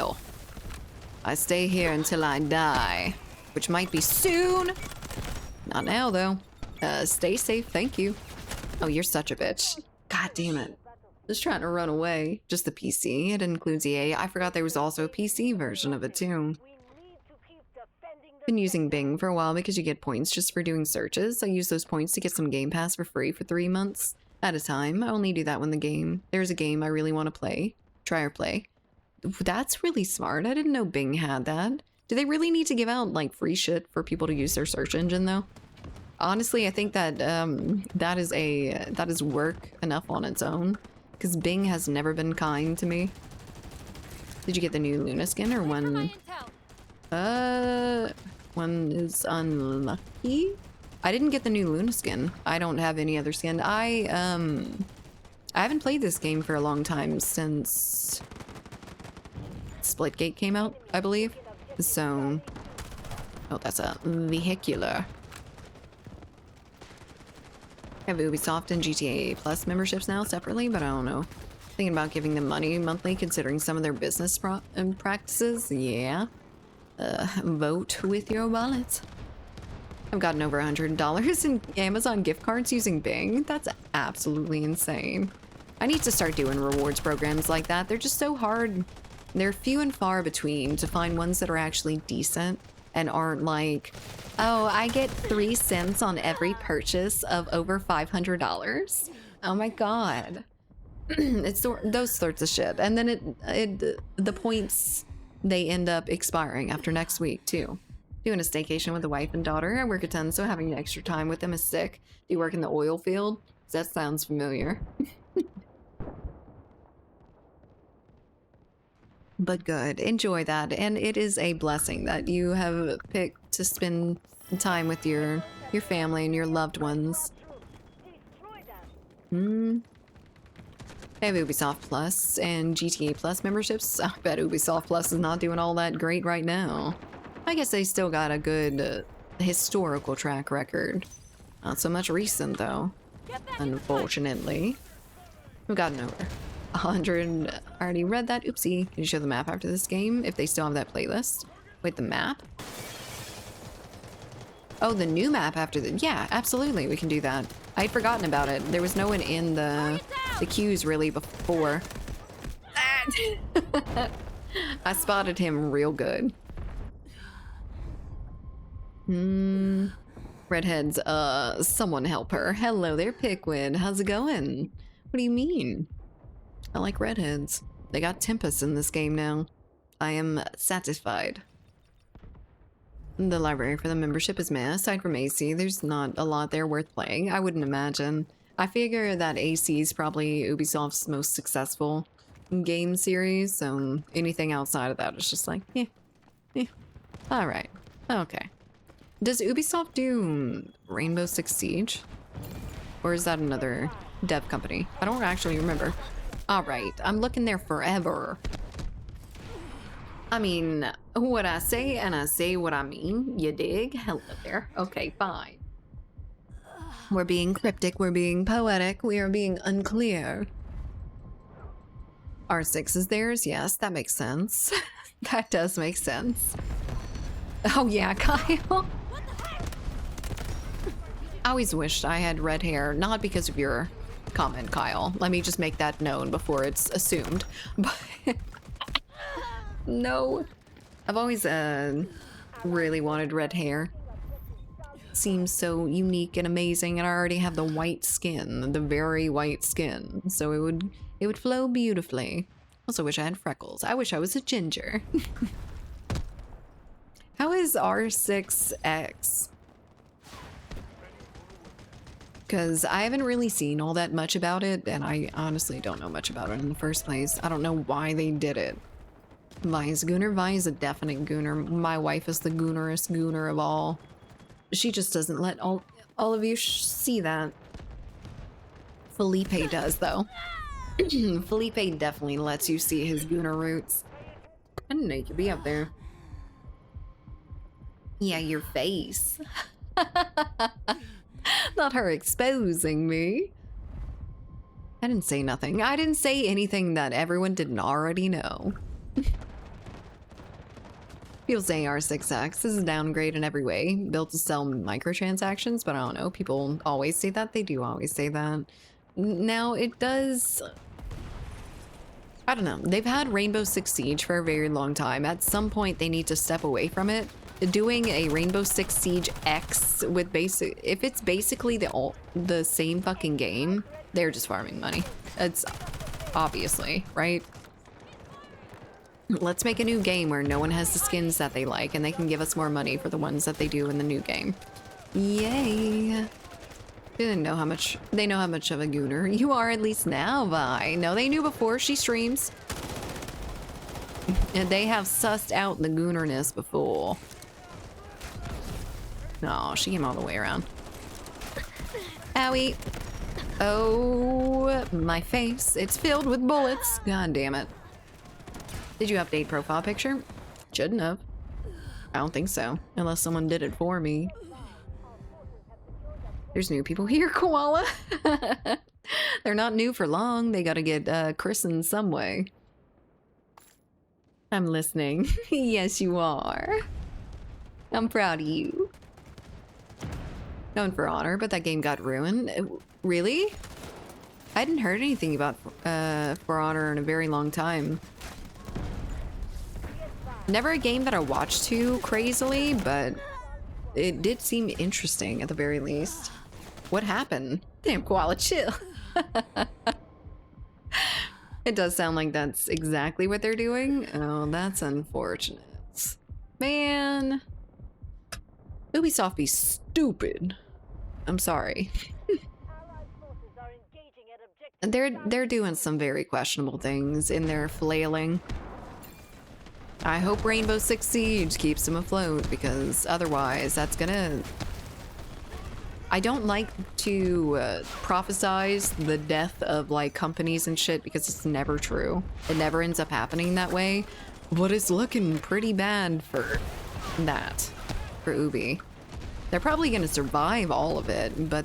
Oh. I stay here until I die, which might be soon. Not now, though. Stay safe, thank you. Oh, you're such a bitch. God damn it. Just trying to run away. Just the PC. It includes EA. I forgot there was also a PC version of it, too. Been using Bing for a while because you get points just for doing searches. I use those points to get some Game Pass for free for 3 months. at a time. I only do that when there's a game I really want to play. Try or play. That's really smart. I didn't know Bing had that. Do they really need to give out like free shit for people to use their search engine though? Honestly, I think that that is work enough on its own, because Bing has never been kind to me. Did you get the new Luna skin or Wait for my one? intel. One is unlucky. I didn't get the new Luna skin. I don't have any other skin. I haven't played this game for a long time, since Splitgate came out, I believe. So, oh, that's a vehicular. I have Ubisoft and GTA Plus memberships now separately, but I don't know. Thinking about giving them money monthly, considering some of their business practices. Yeah. Vote with your wallet. I've gotten over $100 in Amazon gift cards using Bing. That's absolutely insane. I need to start doing rewards programs like that. They're just so hard. They're few and far between to find ones that are actually decent and aren't like, oh, I get 3 cents on every purchase of over $500. Oh my god. It's those sorts of shit. And then the points, they end up expiring after next week too. Doing a staycation with a wife and daughter. I work a ton, so having extra time with them is sick. Do you work in the oil field? That sounds familiar. But good. Enjoy that. And it is a blessing that you have picked to spend time with your family and your loved ones. I have Ubisoft Plus and GTA Plus memberships. I bet Ubisoft Plus is not doing all that great right now. I guess they still got a good historical track record. Not so much recent, though. Unfortunately. We've gotten over 100. I already read that. Oopsie. Can you show the map after this game? If they still have that playlist. Wait, the map? Oh, the new map after the... Yeah, absolutely. We can do that. I'd forgotten about it. There was no one in the queues really before. I spotted him real good. Redheads, someone help her. Hello there, Pickwood. How's it going? What do you mean? I like redheads. They got Tempest in this game now. I am satisfied. The library for the membership is meh. Aside from AC, there's not a lot there worth playing. I wouldn't imagine. I figure that AC is probably Ubisoft's most successful game series, so anything outside of that is just like, Alright. Okay. Does Ubisoft do Rainbow Six Siege? Or is that another dev company? I don't actually remember. Alright, I'm looking there forever. I mean, what I say and I say what I mean, you dig? Hello there. Okay, fine. We're being cryptic, we're being poetic, we are being unclear. R6 is theirs? Yes, that makes sense. That does make sense. Oh yeah, Kyle. I always wished I had red hair, not because of your comment, Kyle. Let me just make that known before it's assumed. But no. I've always really wanted red hair. Seems so unique and amazing, and I already have the white skin, the very white skin, so it would flow beautifully. Also wish I had freckles. I wish I was a ginger. How is R6X? Because I haven't really seen all that much about it, and I honestly don't know much about it in the first place. I don't know why they did it. Vi is a gooner. Vi is a definite gooner. My wife is the goonerest gooner of all. She just doesn't let all of you see that. Felipe does, though. Felipe definitely lets you see his gooner roots. I didn't know you could be up there. Yeah, your face. Not her exposing me. I didn't say nothing. I didn't say anything that everyone didn't already know. People say R6X is a downgrade in every way, built to sell microtransactions, but I don't know. People always say that. They do always say that. Now, it does... I don't know. They've had Rainbow Six Siege for a very long time. At some point, they need to step away from it. Doing a Rainbow Six Siege X with basic... If it's basically the same fucking game, They're just farming money. It's obviously, right? Let's make a new game where no one has the skins that they like and they can give us more money for the ones that they do in the new game. Yay. They didn't know how much, they know how much of a gooner you are, at least now, Vi. No, they knew before she streams. And they have sussed out the goonerness before. No, she came all the way around. Owie. Oh, my face. It's filled with bullets. God damn it. Did you update profile picture? Shouldn't have. I don't think so. Unless someone did it for me. There's new people here, Koala. They're not new for long. They gotta get christened some way. I'm listening. Yes, you are. I'm proud of you. Known for honor, but that game got ruined. Really? I hadn't heard anything about For Honor in a very long time. Never a game that I watched too crazily, but it did seem interesting at the very least. What happened? Damn, Koala, chill. It does sound like that's exactly what they're doing. Oh, that's unfortunate. Man. Ubisoft be stupid. I'm sorry. They're doing some very questionable things in their flailing. I hope Rainbow Six Siege keeps them afloat, because otherwise that's gonna... I don't like to prophesize the death of like companies and shit because it's never true. It never ends up happening that way, but it's looking pretty bad for that, for Ubi. They're probably gonna survive all of it, but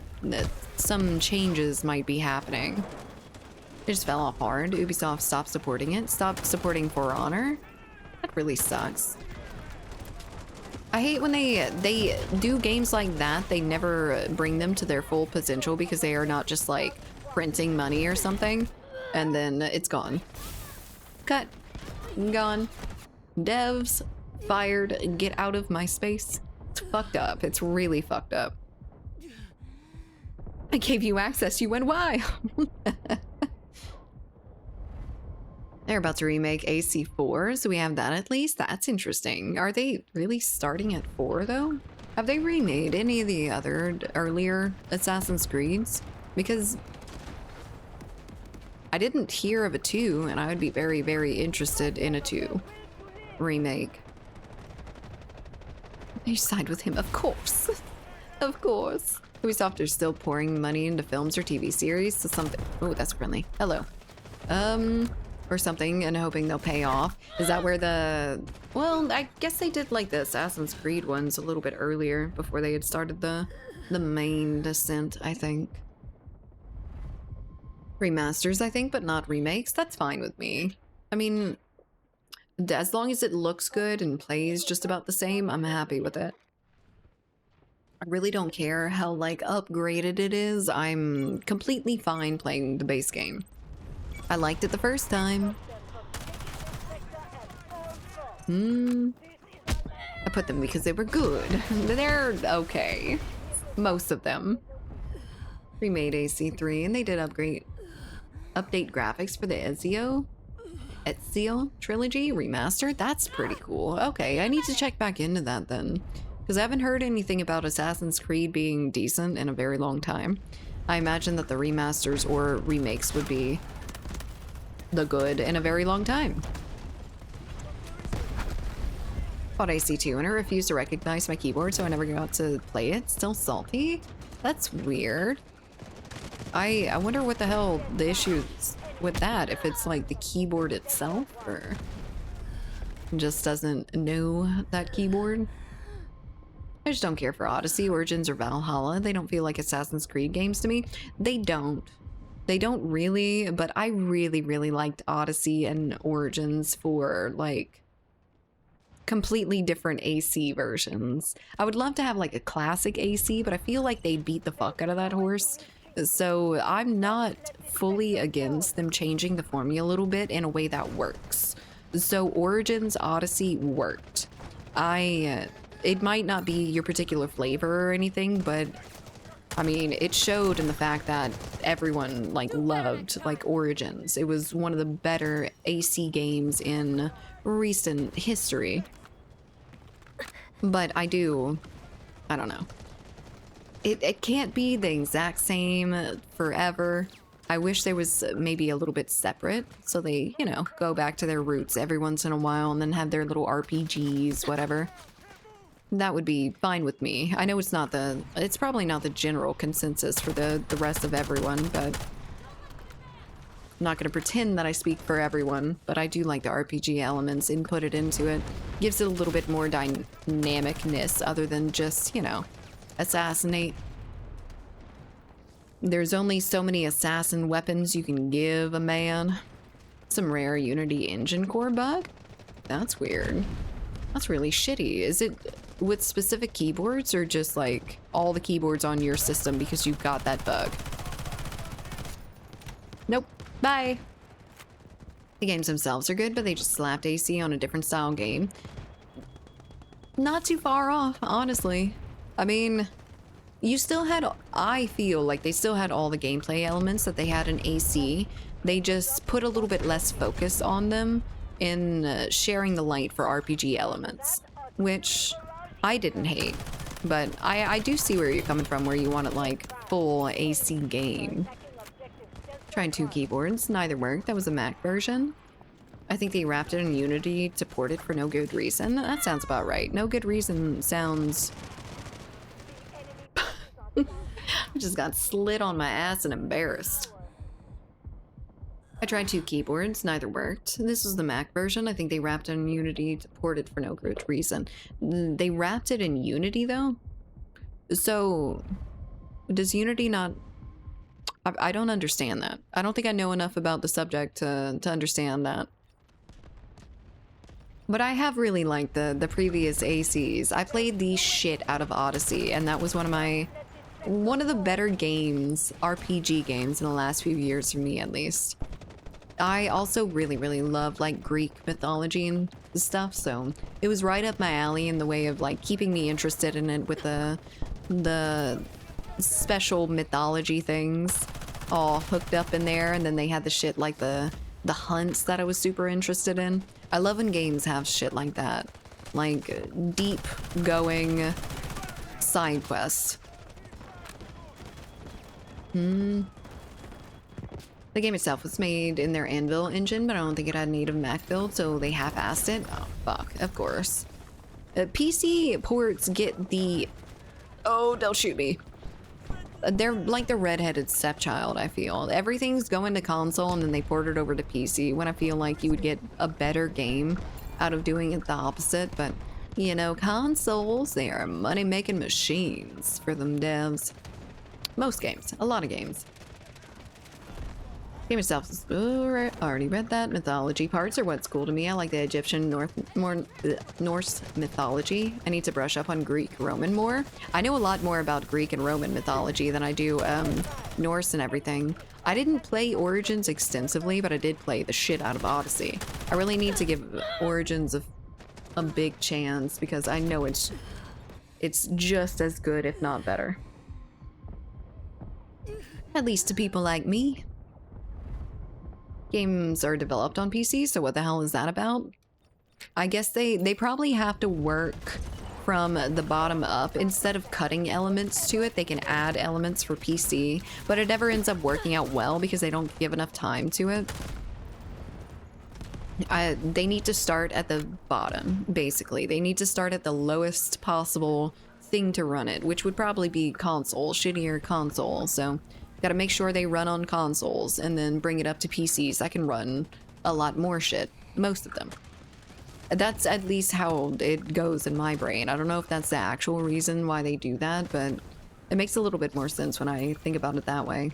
some changes might be happening. It just fell off hard. Ubisoft stopped supporting it, stopped supporting For Honor. That really sucks. I hate when they do games like that. They never bring them to their full potential because they are not just like printing money or something and then it's gone. Cut. Gone. Devs fired. Get out of my space. It's fucked up. It's really fucked up. I gave you access. You went why? They're about to remake AC4, so we have that at least. That's interesting. Are they really starting at 4 though? Have they remade any of the other earlier Assassin's Creeds? Because I didn't hear of a 2, and I would be very, very interested in a 2 remake. You side with him, of course. Of course. Ubisoft are still pouring money into films or TV series, so something. Oh, that's friendly. Hello. Or something, and hoping they'll pay off. Is that where the... Well, I guess they did like the Assassin's Creed ones a little bit earlier, before they had started the main descent, I think. Remasters, I think, but not remakes. That's fine with me. I mean, as long as it looks good and plays just about the same, I'm happy with it. I really don't care how, like, upgraded it is. I'm completely fine playing the base game. I liked it the first time. I put them because they were good. They're okay. Most of them. Remade AC3 and they did update graphics for the Ezio trilogy remastered. That's pretty cool. Okay, I need to check back into that then. Because I haven't heard anything about Assassin's Creed being decent in a very long time. I imagine that the remasters or remakes would be the good in a very long time. Bought AC2 and it refused to recognize my keyboard, so I never got to play it. Still salty? That's weird. I wonder what the hell the issue is with that, if it's like the keyboard itself or just doesn't know that keyboard. I just don't care for Odyssey, Origins, or Valhalla. They don't feel like Assassin's Creed games to me. They don't. They don't really, but I really, really liked Odyssey and Origins for, like, completely different AC versions. I would love to have, like, a classic AC, but I feel like they beat the fuck out of that horse. So I'm not fully against them changing the formula a little bit in a way that works. So Origins, Odyssey worked. It might not be your particular flavor or anything, but I mean, it showed in the fact that everyone like loved like Origins. It was one of the better AC games in recent history. But I don't know. It can't be the exact same forever. I wish there was maybe a little bit separate, so they, you know, go back to their roots every once in a while and then have their little RPGs, whatever. That would be fine with me. I know it's probably not the general consensus for the rest of everyone, but I'm not gonna pretend that I speak for everyone, but I do like the RPG elements inputted into it. Gives it a little bit more dynamicness other than just, you know, assassinate. There's only so many assassin weapons you can give a man. Some rare Unity engine core bug? That's weird. That's really shitty. Is it with specific keyboards or just like all the keyboards on your system because you've got that bug? Nope. Bye. The games themselves are good, but they just slapped AC on a different style game. Not too far off, honestly. I mean, you still had, I feel like they still had all the gameplay elements that they had in AC. They just put a little bit less focus on them in sharing the light for RPG elements, which I didn't hate. But I do see where you're coming from, where you want it like full AC game. Tried 2 keyboards, neither worked. That was a Mac version. I think they wrapped it in Unity to port it for no good reason. That sounds about right. No good reason sounds... I just got slid on my ass and embarrassed. I tried 2 keyboards, neither worked. This was the Mac version. I think they wrapped it in Unity to port it for no good reason. They wrapped it in Unity though? So, does Unity not... I don't understand that. I don't think I know enough about the subject to understand that. But I have really liked the previous ACs. I played the shit out of Odyssey, and that was one of the better games, RPG games, in the last few years for me, at least. I also really, really love, like, Greek mythology and stuff, so it was right up my alley in the way of, like, keeping me interested in it with the special mythology things all hooked up in there, and then they had the shit like the hunts that I was super interested in. I love when games have shit like that, like deep going side quests. The game itself was made in their Anvil engine, but I don't think it had native Mac build, so they half-assed it. Oh, fuck, of course. PC ports get the... Oh, don't shoot me. They're like the redheaded stepchild, I feel. Everything's going to console and then they port it over to PC when I feel like you would get a better game out of doing it the opposite. But, you know, consoles, they are money-making machines for them devs. Most games. A lot of games. Game itself is... Oh, already read that. Mythology parts are what's cool to me. I like the Egyptian Norse mythology. I need to brush up on Greek Roman more. I know a lot more about Greek and Roman mythology than I do Norse and everything. I didn't play Origins extensively, but I did play the shit out of Odyssey. I really need to give Origins a big chance because I know it's just as good, if not better. At least to people like me. Games are developed on PC, so what the hell is that about? I guess they probably have to work from the bottom up. Instead of cutting elements to it, they can add elements for PC, but it never ends up working out well because they don't give enough time to it. They need to start at the bottom, basically. They need to start at the lowest possible thing to run it, which would probably be console, shittier console, so... Gotta make sure they run on consoles and then bring it up to PCs that can run a lot more shit. Most of them. That's at least how it goes in my brain. I don't know if that's the actual reason why they do that, but it makes a little bit more sense when I think about it that way.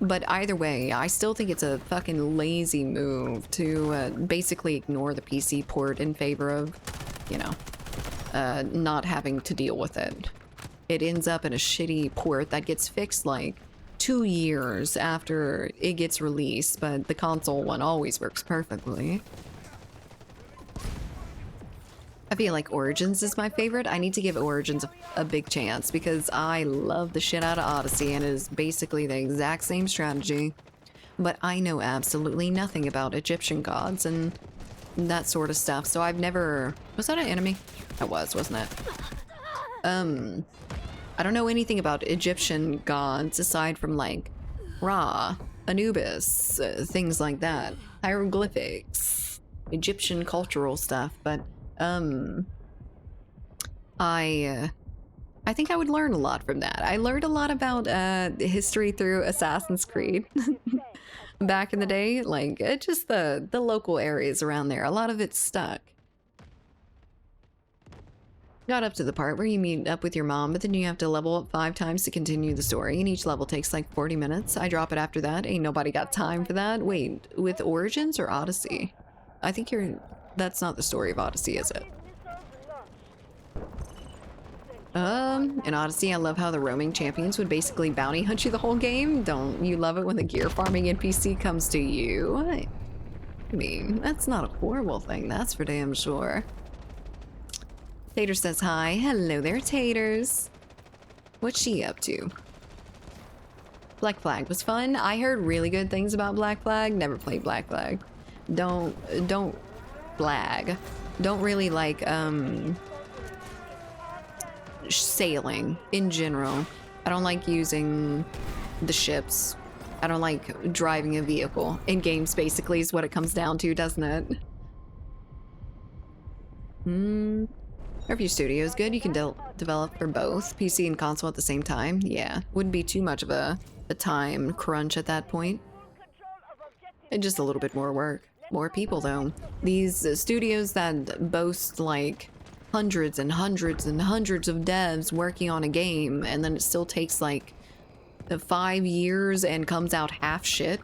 But either way, I still think it's a fucking lazy move to basically ignore the PC port in favor of, you know, not having to deal with it. It ends up in a shitty port that gets fixed like 2 years after it gets released, but the console one always works perfectly. I feel like Origins is my favorite. I need to give Origins a big chance because I love the shit out of Odyssey and it is basically the exact same strategy. But I know absolutely nothing about Egyptian gods and that sort of stuff, so I've never... Was that an enemy? That was, wasn't it? I don't know anything about Egyptian gods aside from like Ra, Anubis, things like that. Hieroglyphics, Egyptian cultural stuff, but I think I would learn a lot from that. I learned a lot about history through Assassin's Creed back in the day, like just the local areas around there. A lot of it's stuck. Got up to the part where you meet up with your mom, but then you have to level up 5 times to continue the story, and each level takes like 40 minutes. I drop it after that. Ain't nobody got time for that. Wait, with Origins or Odyssey? I think that's not the story of Odyssey, is it? In Odyssey, I love how the roaming champions would basically bounty hunt you the whole game. Don't you love it when the gear farming NPC comes to you? I mean, that's not a horrible thing, that's for damn sure. Tater says hi. Hello there, Taters. What's she up to? Black Flag was fun. I heard really good things about Black Flag. Never played Black Flag. Don't flag. Don't really like sailing in general. I don't like using the ships. I don't like driving a vehicle. In games basically is what it comes down to, doesn't it? Or if your studio is good, you can develop for both PC and console at the same time. Yeah, wouldn't be too much of a time crunch at that point. And just a little bit more work. More people though. These studios that boast like hundreds and hundreds and hundreds of devs working on a game and then it still takes like 5 years and comes out half shit.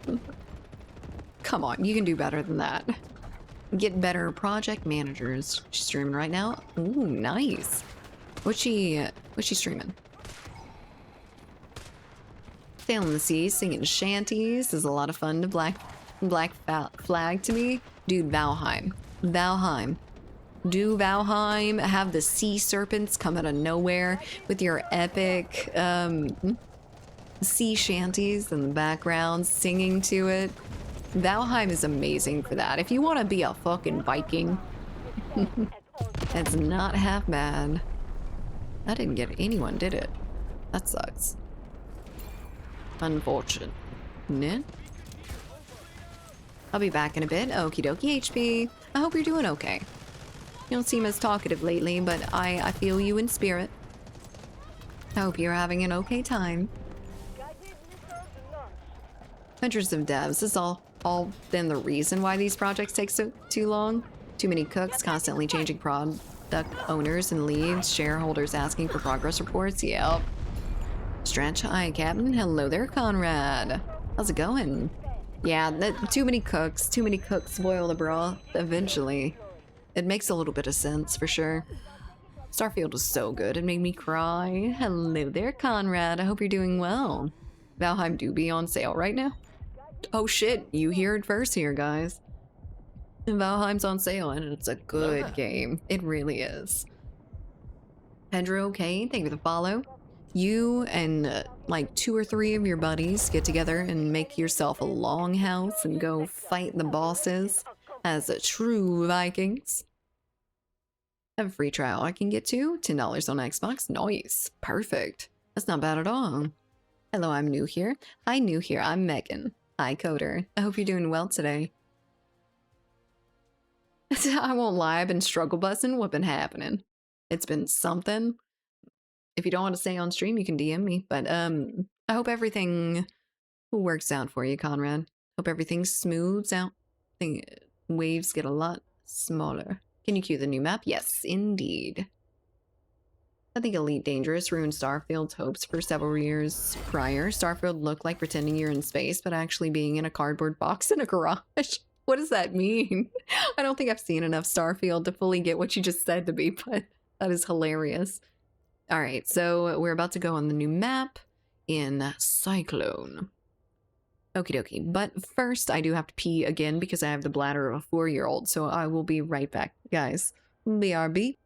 Come on, you can do better than that. Get better project managers. She's streaming right now. Ooh, nice. What's she streaming? Sailing the seas, singing shanties is a lot of fun to Black Flag to me. Dude, Valheim. Do Valheim have the sea serpents come out of nowhere with your epic sea shanties in the background singing to it. Valheim is amazing for that. If you want to be a fucking Viking, it's not half bad. That didn't get anyone, did it? That sucks. Unfortunate. I'll be back in a bit. Okie dokie, HP. I hope you're doing okay. You don't seem as talkative lately, but I feel you in spirit. I hope you're having an okay time. Hundreds of devs. This is all been the reason why these projects take too long. Too many cooks, constantly changing product owners and leads, shareholders asking for progress reports. Yep. Stretch. Hi, Captain. Hello there, Conrad. How's it going? Yeah, too many cooks spoil the broth eventually. It makes a little bit of sense, for sure. Starfield was so good, it made me cry. Hello there, Conrad. I hope you're doing well. Valheim do be on sale right now. Oh shit, you hear it first here, guys. Valheim's on sale, and it's a good game. It really is. Pedro, okay, thank you for the follow. You and like 2 or 3 of your buddies get together and make yourself a longhouse and go fight the bosses as a true Vikings. Have a free trial I can get to. $10 on Xbox. Nice. Perfect. That's not bad at all. Hello, I'm new here. Hi, new here. I'm Megan. Hi, Coder. I hope you're doing well today. I won't lie, I've been struggle busing. What's been happening? It's been something. If you don't want to stay on stream, you can DM me. But I hope everything works out for you, Conrad. Hope everything smooths out. I think waves get a lot smaller. Can you cue the new map? Yes, indeed. I think Elite Dangerous ruined Starfield's hopes for several years prior. Starfield looked like pretending you're in space, but actually being in a cardboard box in a garage. What does that mean? I don't think I've seen enough Starfield to fully get what you just said to me, but that is hilarious. All right, so we're about to go on the new map in Cyclone. Okie dokie, but first I do have to pee again because I have the bladder of a 4-year-old, so I will be right back, guys. BRB.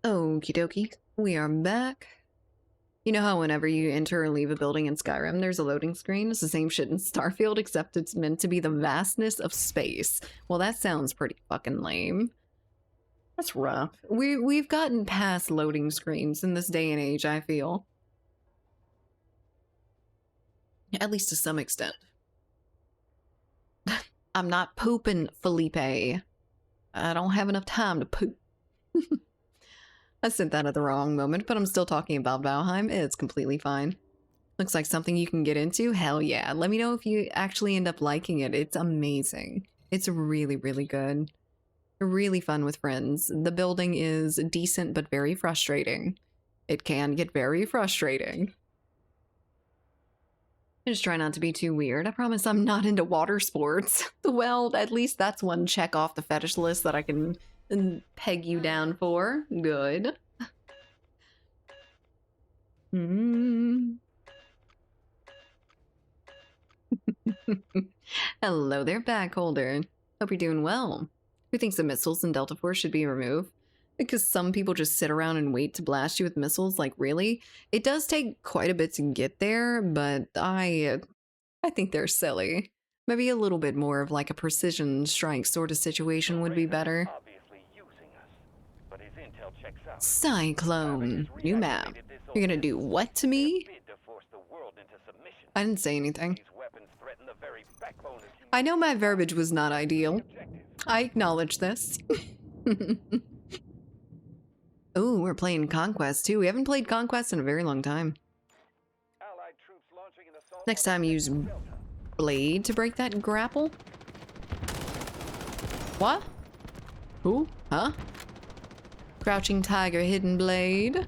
Okie dokie. We are back. You know how whenever you enter or leave a building in Skyrim, there's a loading screen? It's the same shit in Starfield, except it's meant to be the vastness of space. Well, that sounds pretty fucking lame. That's rough. We've gotten past loading screens in this day and age, I feel. At least to some extent. I'm not pooping, Felipe. I don't have enough time to poop. I sent that at the wrong moment, but I'm still talking about Valheim. It's completely fine. Looks like something you can get into. Hell yeah. Let me know if you actually end up liking it. It's amazing. It's really, really good. Really fun with friends. The building is decent but very frustrating. It can get very frustrating. I just try not to be too weird. I promise I'm not into water sports. Well, at least that's one check off the fetish list that I can peg you down for. Good. Hello there, backholder. Hope you're doing well. Who thinks the missiles in Delta Force should be removed? Because some people just sit around and wait to blast you with missiles, like really? It does take quite a bit to get there, but I think they're silly. Maybe a little bit more of like a precision strike sort of situation would be better. Cyclone. New map. You're gonna do what to me? I didn't say anything. I know my verbiage was not ideal. I acknowledge this. Oh, we're playing Conquest too. We haven't played Conquest in a very long time. Next time use blade to break that grapple. What? Who? Huh? Crouching tiger, hidden blade.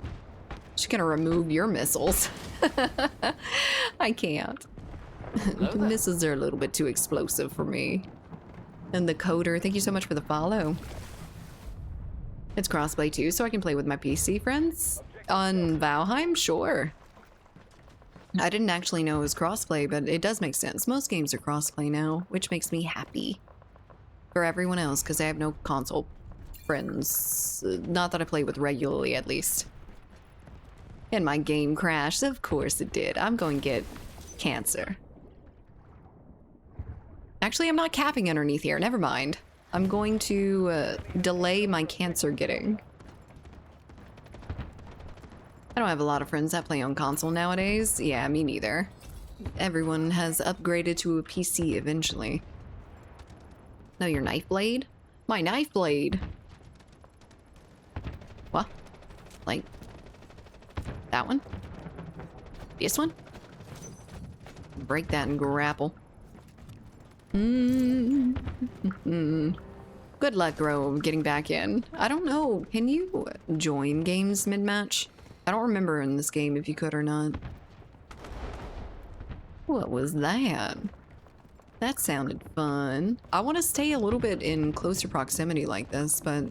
She's gonna remove your missiles. I can't. Missiles are a little bit too explosive for me. And the coder, thank you so much for the follow. It's crossplay too, so I can play with my PC friends. On Valheim, sure. I didn't actually know it was crossplay, but it does make sense. Most games are crossplay now, which makes me happy. For everyone else, because I have no console friends. Not that I play with regularly, at least. And my game crashed. Of course it did. I'm going to get cancer. Actually, I'm not capping underneath here. Never mind. I'm going to delay my cancer getting. I don't have a lot of friends that play on console nowadays. Yeah, me neither. Everyone has upgraded to a PC eventually. No, your knife blade? My knife blade! What? Like... that one? This one? Break that and grapple. Good luck, Grove, getting back in. I don't know, can you join games mid-match? I don't remember in this game if you could or not. What was that? That sounded fun. I want to stay a little bit in closer proximity like this, but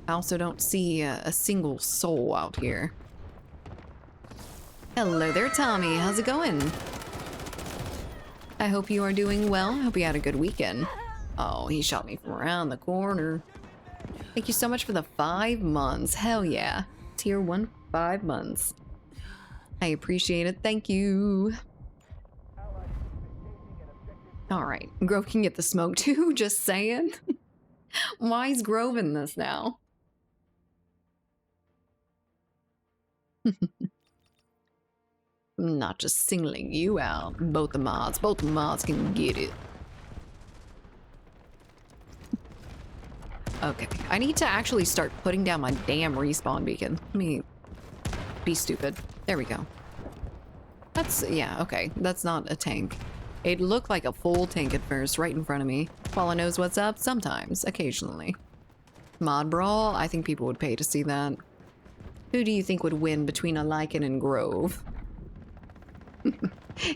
I also don't see a single soul out here. Hello there, Tommy. How's it going? I hope you are doing well. I hope you had a good weekend. Oh, he shot me from around the corner. Thank you so much for the 5 months. Hell yeah. Tier 1, 5 months. I appreciate it. Thank you. Alright. Grove can get the smoke too, just saying. Why is Grove in this now? I'm not just singling you out. Both the mods can get it. Okay, I need to actually start putting down my damn respawn beacon. Let me be stupid. There we go. That's, yeah, okay. That's not a tank. It looked like a full tank at first, right in front of me. Paula knows what's up, sometimes, occasionally. Mod Brawl, I think people would pay to see that. Who do you think would win between a Lycan and Grove?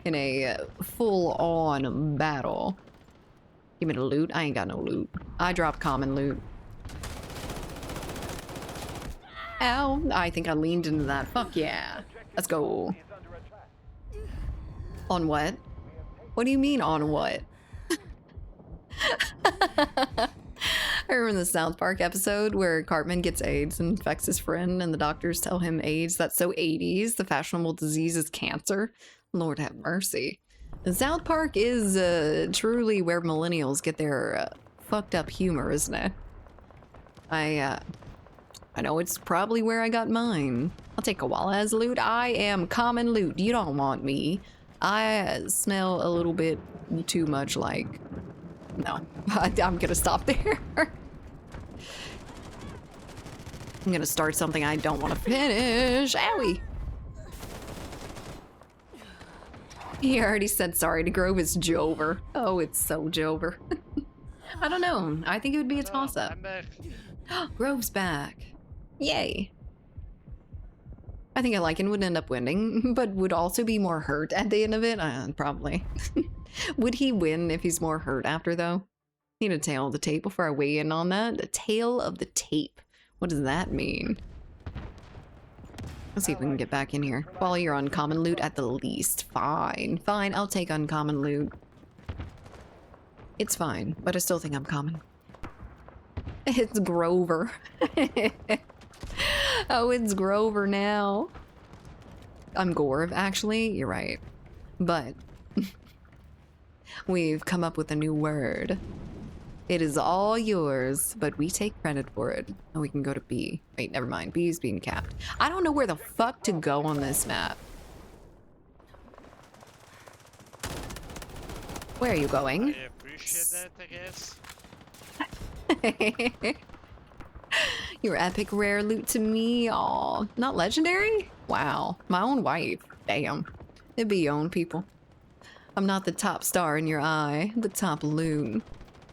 In a full-on battle. Give me the loot. I ain't got no loot. I dropped common loot. Ow. I think I leaned into that. Fuck yeah. Let's go. On what? What do you mean on what? I remember the South Park episode where Cartman gets AIDS and infects his friend, and the doctors tell him AIDS. That's so 80s. The fashionable disease is cancer. Lord have mercy. And South Park is truly where millennials get their fucked up humor, isn't it? I know it's probably where I got mine. I'll take koala as loot. I am common loot. You don't want me. I smell a little bit too much like... No, I'm gonna stop there. I'm gonna start something I don't want to finish. Owie! He already said sorry to Grove. It's Jover. Oh, it's so Jover. I don't know. I think it would be a toss-up. I'm back. Grove's back. Yay. I think Lycan would end up winning, but would also be more hurt at the end of it. Probably. Would he win if he's more hurt after, though? Need a tail of the tape before I weigh in on that. The tail of the tape. What does that mean? Let's see if we can get back in here. While you're uncommon loot at the least. Fine. Fine, I'll take uncommon loot. It's fine, but I still think I'm common. It's Grover. Oh, it's Grover now. I'm Gorv, actually. You're right. But we've come up with a new word. It is all yours, but we take credit for it. And we can go to B. Wait, never mind. B is being capped. I don't know where the fuck to go on this map. Where are you going? I appreciate that, I guess. Your epic rare loot to me. Aw, not legendary? Wow, my own wife. Damn. It be your own people. I'm not the top star in your eye, the top loot.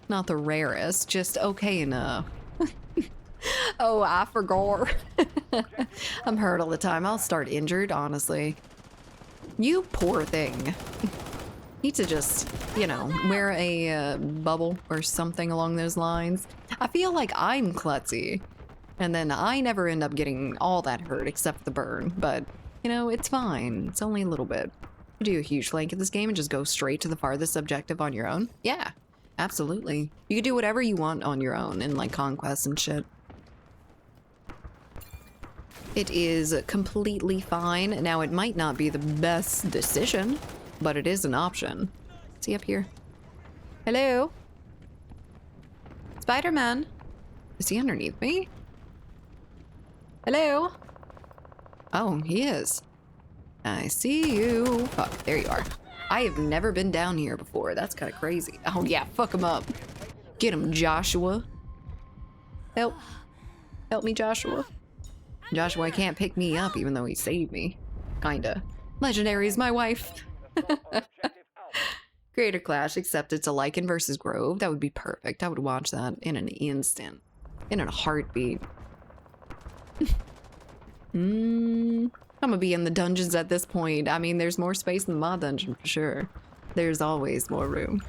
Not the rarest, just okay enough. Oh, I forgot. I'm hurt all the time. I'll start injured, honestly. You poor thing. Need to just, you know, wear a bubble or something along those lines. I feel like I'm klutzy. And then I never end up getting all that hurt except for the burn. But, you know, it's fine. It's only a little bit. You do a huge flank in this game and just go straight to the farthest objective on your own. Yeah, absolutely. You can do whatever you want on your own in, like, conquests and shit. It is completely fine. Now, it might not be the best decision, but it is an option. Is he up here? Hello? Spider-Man? Is he underneath me? Hello? Oh, he is. I see you. Fuck, there you are. I have never been down here before. That's kind of crazy. Oh yeah, fuck him up. Get him, Joshua. Help. Help me, Joshua. Joshua can't pick me up even though he saved me. Kinda. Legendary is my wife. Creator Clash accepted to Lycan versus Grove. That would be perfect. I would watch that in an instant. In a heartbeat. I'm gonna be in the dungeons at this point. I mean, there's more space in my dungeon for sure. There's always more room.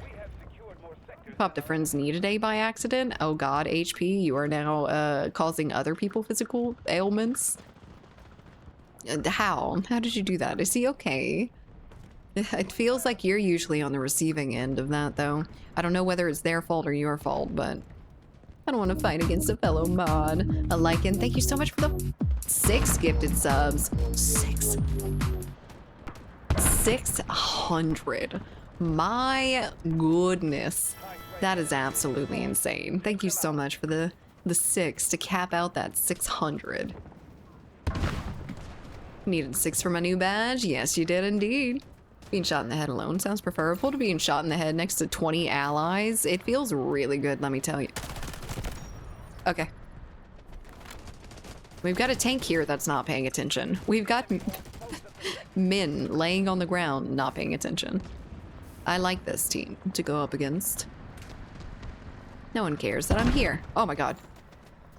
Popped a friend's knee today by accident. Oh god, HP, you are now causing other people physical ailments. How? How did you do that? Is he okay? It feels like you're usually on the receiving end of that, though. I don't know whether it's their fault or your fault, but I don't want to fight against a fellow mod. A Lycan, thank you so much for the 6 gifted subs. 600. My goodness. That is absolutely insane. Thank you so much for the 6 to cap out that 600. Needed 6 for my new badge? Yes, you did indeed. Being shot in the head alone sounds preferable to being shot in the head next to 20 allies. It feels really good, let me tell you. Okay. We've got a tank here that's not paying attention. We've got men laying on the ground not paying attention. I like this team to go up against. No one cares that I'm here. Oh my god.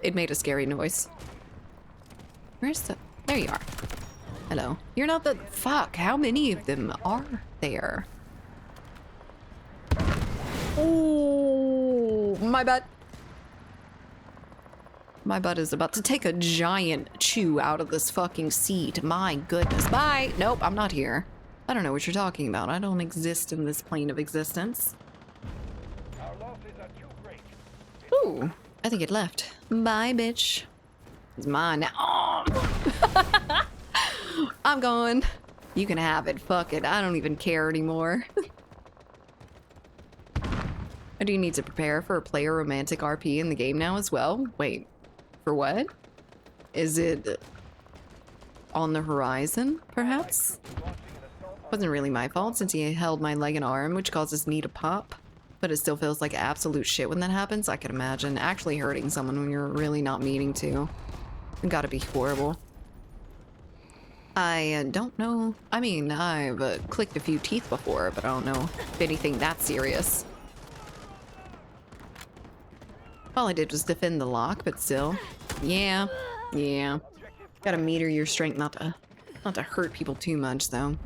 It made a scary noise. Where's the... There you are. Hello. You're not the... Fuck, how many of them are there? Oh, my butt. My butt is about to take a giant chew out of this fucking seat. My goodness. Bye. Nope, I'm not here. I don't know what you're talking about. I don't exist in this plane of existence. Ooh, I think it left. Bye, bitch. It's mine now. Oh. I'm going. You can have it. Fuck it. I don't even care anymore. I do need to prepare for a player romantic RP in the game now as well. Wait, for what? Is it on the horizon, perhaps? Wasn't really my fault since he held my leg and arm, which causes me to pop. But it still feels like absolute shit when that happens. I can imagine actually hurting someone when you're really not meaning to. It gotta be horrible. I don't know. I mean, I've clicked a few teeth before, but I don't know if anything that serious. All I did was defend the lock, but still. Yeah. Gotta meter your strength not to hurt people too much, though.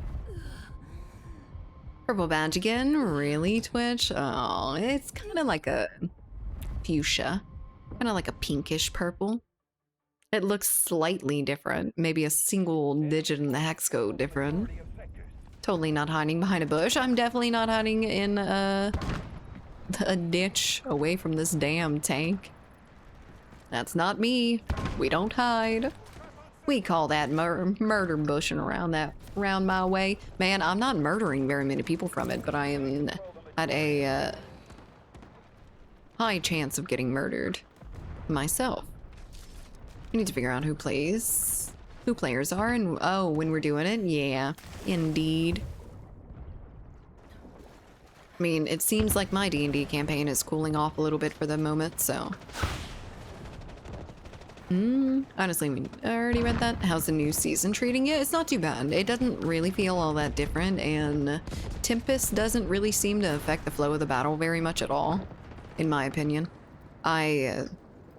Purple badge again? Really, Twitch? Oh, it's kind of like a fuchsia. Kind of like a pinkish purple. It looks slightly different. Maybe a single digit in the hex code different. Totally not hiding behind a bush. I'm definitely not hiding in a ditch away from this damn tank. That's not me. We don't hide. We call that murder bushing around my way. Man, I'm not murdering very many people from it, but I am at a high chance of getting murdered myself. We need to figure out who players are, and oh, when we're doing it, yeah, indeed. I mean, it seems like my D&D campaign is cooling off a little bit for the moment, so. Honestly, I mean, I already read that. How's the new season treating it? It's not too bad. It doesn't really feel all that different, and Tempest doesn't really seem to affect the flow of the battle very much at all, in my opinion. I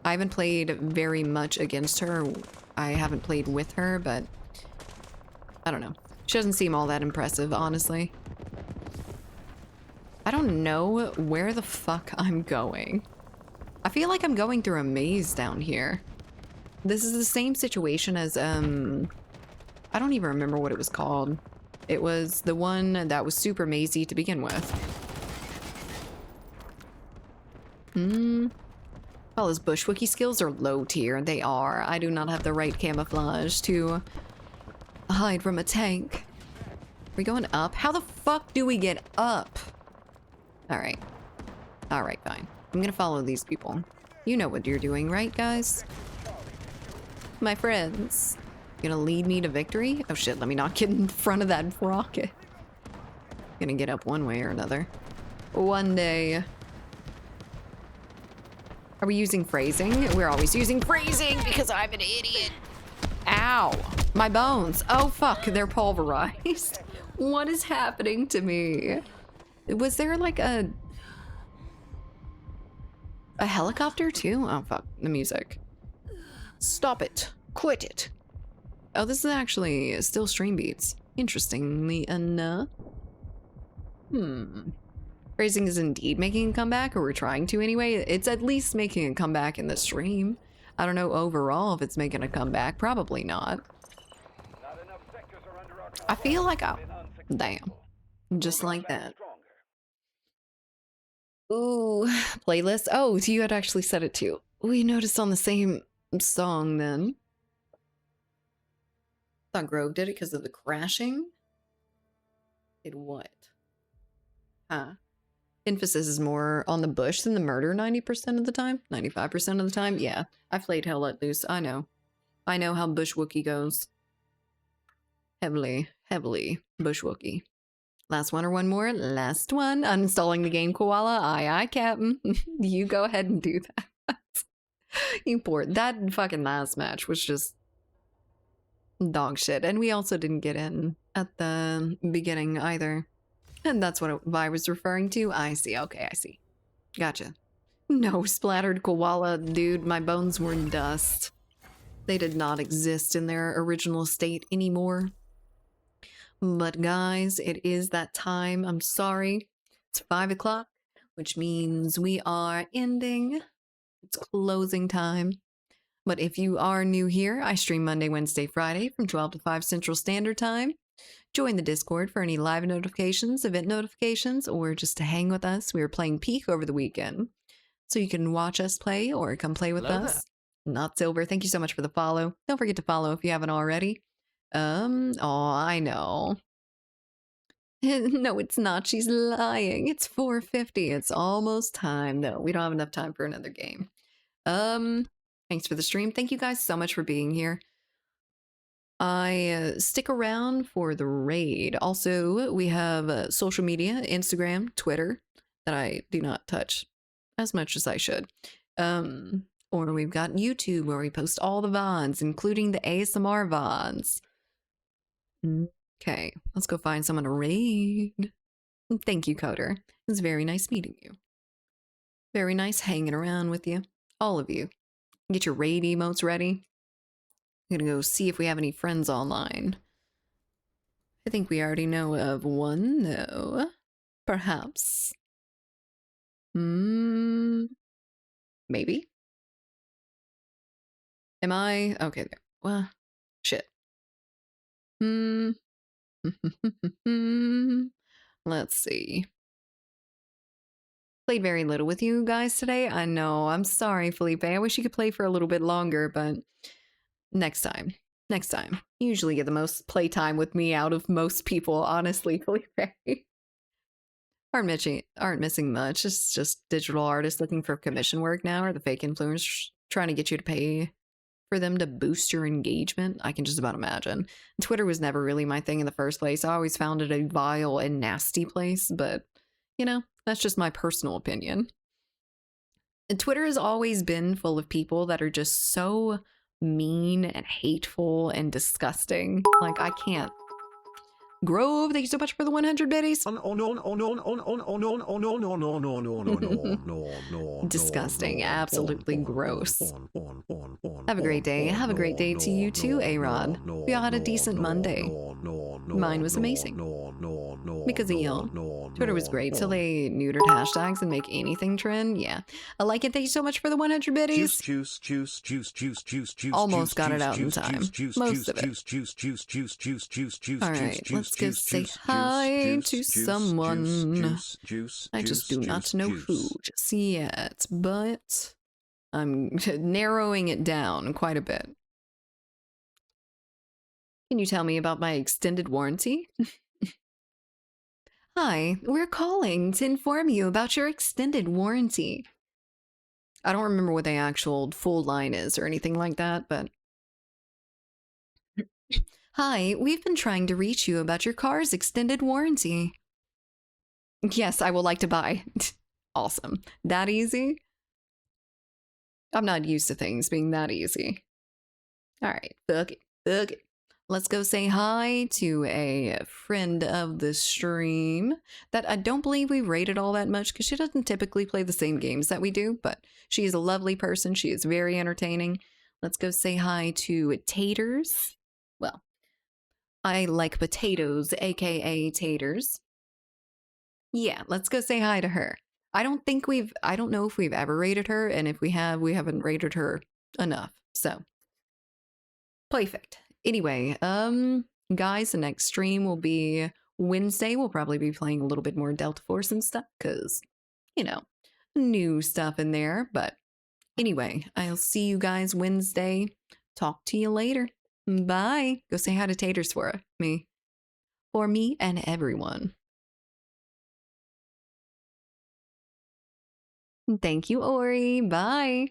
haven't played very much against her. I haven't played with her, but I don't know. She doesn't seem all that impressive, honestly. I don't know where the fuck I'm going. I feel like I'm going through a maze down here. This is the same situation as, I don't even remember what it was called. It was the one that was super mazy to begin with. Well, his bushwookie skills are low tier. They are. I do not have the right camouflage to hide from a tank. Are we going up? How the fuck do we get up? Alright. Alright, fine. I'm gonna follow these people. You know what you're doing, right, guys? My friends. Gonna lead me to victory? Oh shit, let me not get in front of that rocket. Gonna get up one way or another. One day. Are we using phrasing? We're always using phrasing because I'm an idiot. Ow. My bones. Oh fuck, they're pulverized. What is happening to me? Was there like a helicopter too? Oh fuck, the music. Stop it. Quit it. Oh, this is actually still stream beats. Interestingly enough. Phrasing is indeed making a comeback, or we're trying to anyway. It's at least making a comeback in the stream. I don't know overall if it's making a comeback. Probably not. I feel like damn. Just like that. Ooh, playlist. Oh, you had actually said it too. We noticed on the same song then. Thought Grove did it because of the crashing. Did what? Huh. Emphasis is more on the bush than the murder 90% of the time? 95% of the time? Yeah. I've played Hell Let Loose. I know. I know how Bush Wookie goes. Heavily Bush Wookie. Last one or one more? Last one. Uninstalling the game, Koala. Aye, aye, Captain. You go ahead and do that. You poor. That fucking last match was just dog shit. And we also didn't get in at the beginning either. And that's what I was referring to. I see. Okay, I see. Gotcha. No splattered koala, dude. My bones were dust. They did not exist in their original state anymore. But guys, it is that time. I'm sorry. It's 5 o'clock, which means we are ending. It's closing time. But if you are new here, I stream Monday, Wednesday, Friday from 12 to 5 Central Standard Time. Join the Discord for any live notifications, event notifications, or just to hang with us. We were playing Peak over the weekend. so you can watch us play or come play with Hello there. us. Not Silver, thank you so much for the follow. Don't forget to follow if you haven't already. Oh, I know. No, it's not. She's lying. It's 4:50. It's almost time. No, we don't have enough time for another game. Thanks for the stream. Thank you guys so much for being here. I stick around for the raid. Also, we have social media, Instagram, Twitter, that I do not touch as much as I should. Or we've got YouTube where we post all the VODs, including the ASMR VODs. Okay, let's go find someone to raid. Thank you, Coder. It was very nice meeting you. Very nice hanging around with you. All of you. Get your raid emotes ready. I'm gonna go see if we have any friends online. I think we already know of one, though. Perhaps. Maybe? Am I? Okay, there. Well, shit. Let's see. Played very little with you guys today. I know. I'm sorry, Felipe. I wish you could play for a little bit longer, but next time. Next time. You usually get the most playtime with me out of most people, honestly, Felipe. aren't missing much. It's just digital artists looking for commission work now, or the fake influencers trying to get you to pay for them to boost your engagement. I can just about imagine. Twitter was never really my thing in the first place. I always found it a vile and nasty place, but you know, that's just my personal opinion. And Twitter has always been full of people that are just so mean and hateful and disgusting. Like, I can't. Grove, thank you so much for the 100 biddies. Disgusting, absolutely gross. Have a great day. Have a great day to you too, A-Rod. We all had a decent Monday. Mine was amazing. Because of y'all. Twitter was great till they neutered hashtags and make anything trend. Yeah. I like it. Thank you so much for the 100 biddies. Almost got it out in time. Most of it. Alright, let's go say hi to someone. I just do not know who just yet, but I'm narrowing it down quite a bit. Can you tell me about my extended warranty? Hi, we're calling to inform you about your extended warranty. I don't remember what the actual full line is or anything like that, but... Hi, we've been trying to reach you about your car's extended warranty. Yes, I would like to buy. Awesome. That easy? I'm not used to things being that easy. Alright, fuck it. Let's go say hi to a friend of the stream that I don't believe we rated all that much because she doesn't typically play the same games that we do, but she is a lovely person. She is very entertaining. Let's go say hi to Taters. Well, I like potatoes, aka Taters. Yeah, let's go say hi to her. I don't know if we've ever rated her, and if we have, we haven't rated her enough. So, perfect. Anyway, guys, the next stream will be Wednesday. We'll probably be playing a little bit more Delta Force and stuff, because, you know, new stuff in there. But anyway, I'll see you guys Wednesday. Talk to you later. Bye. Go say hi to Taters for me. For me and everyone. Thank you, Ori. Bye.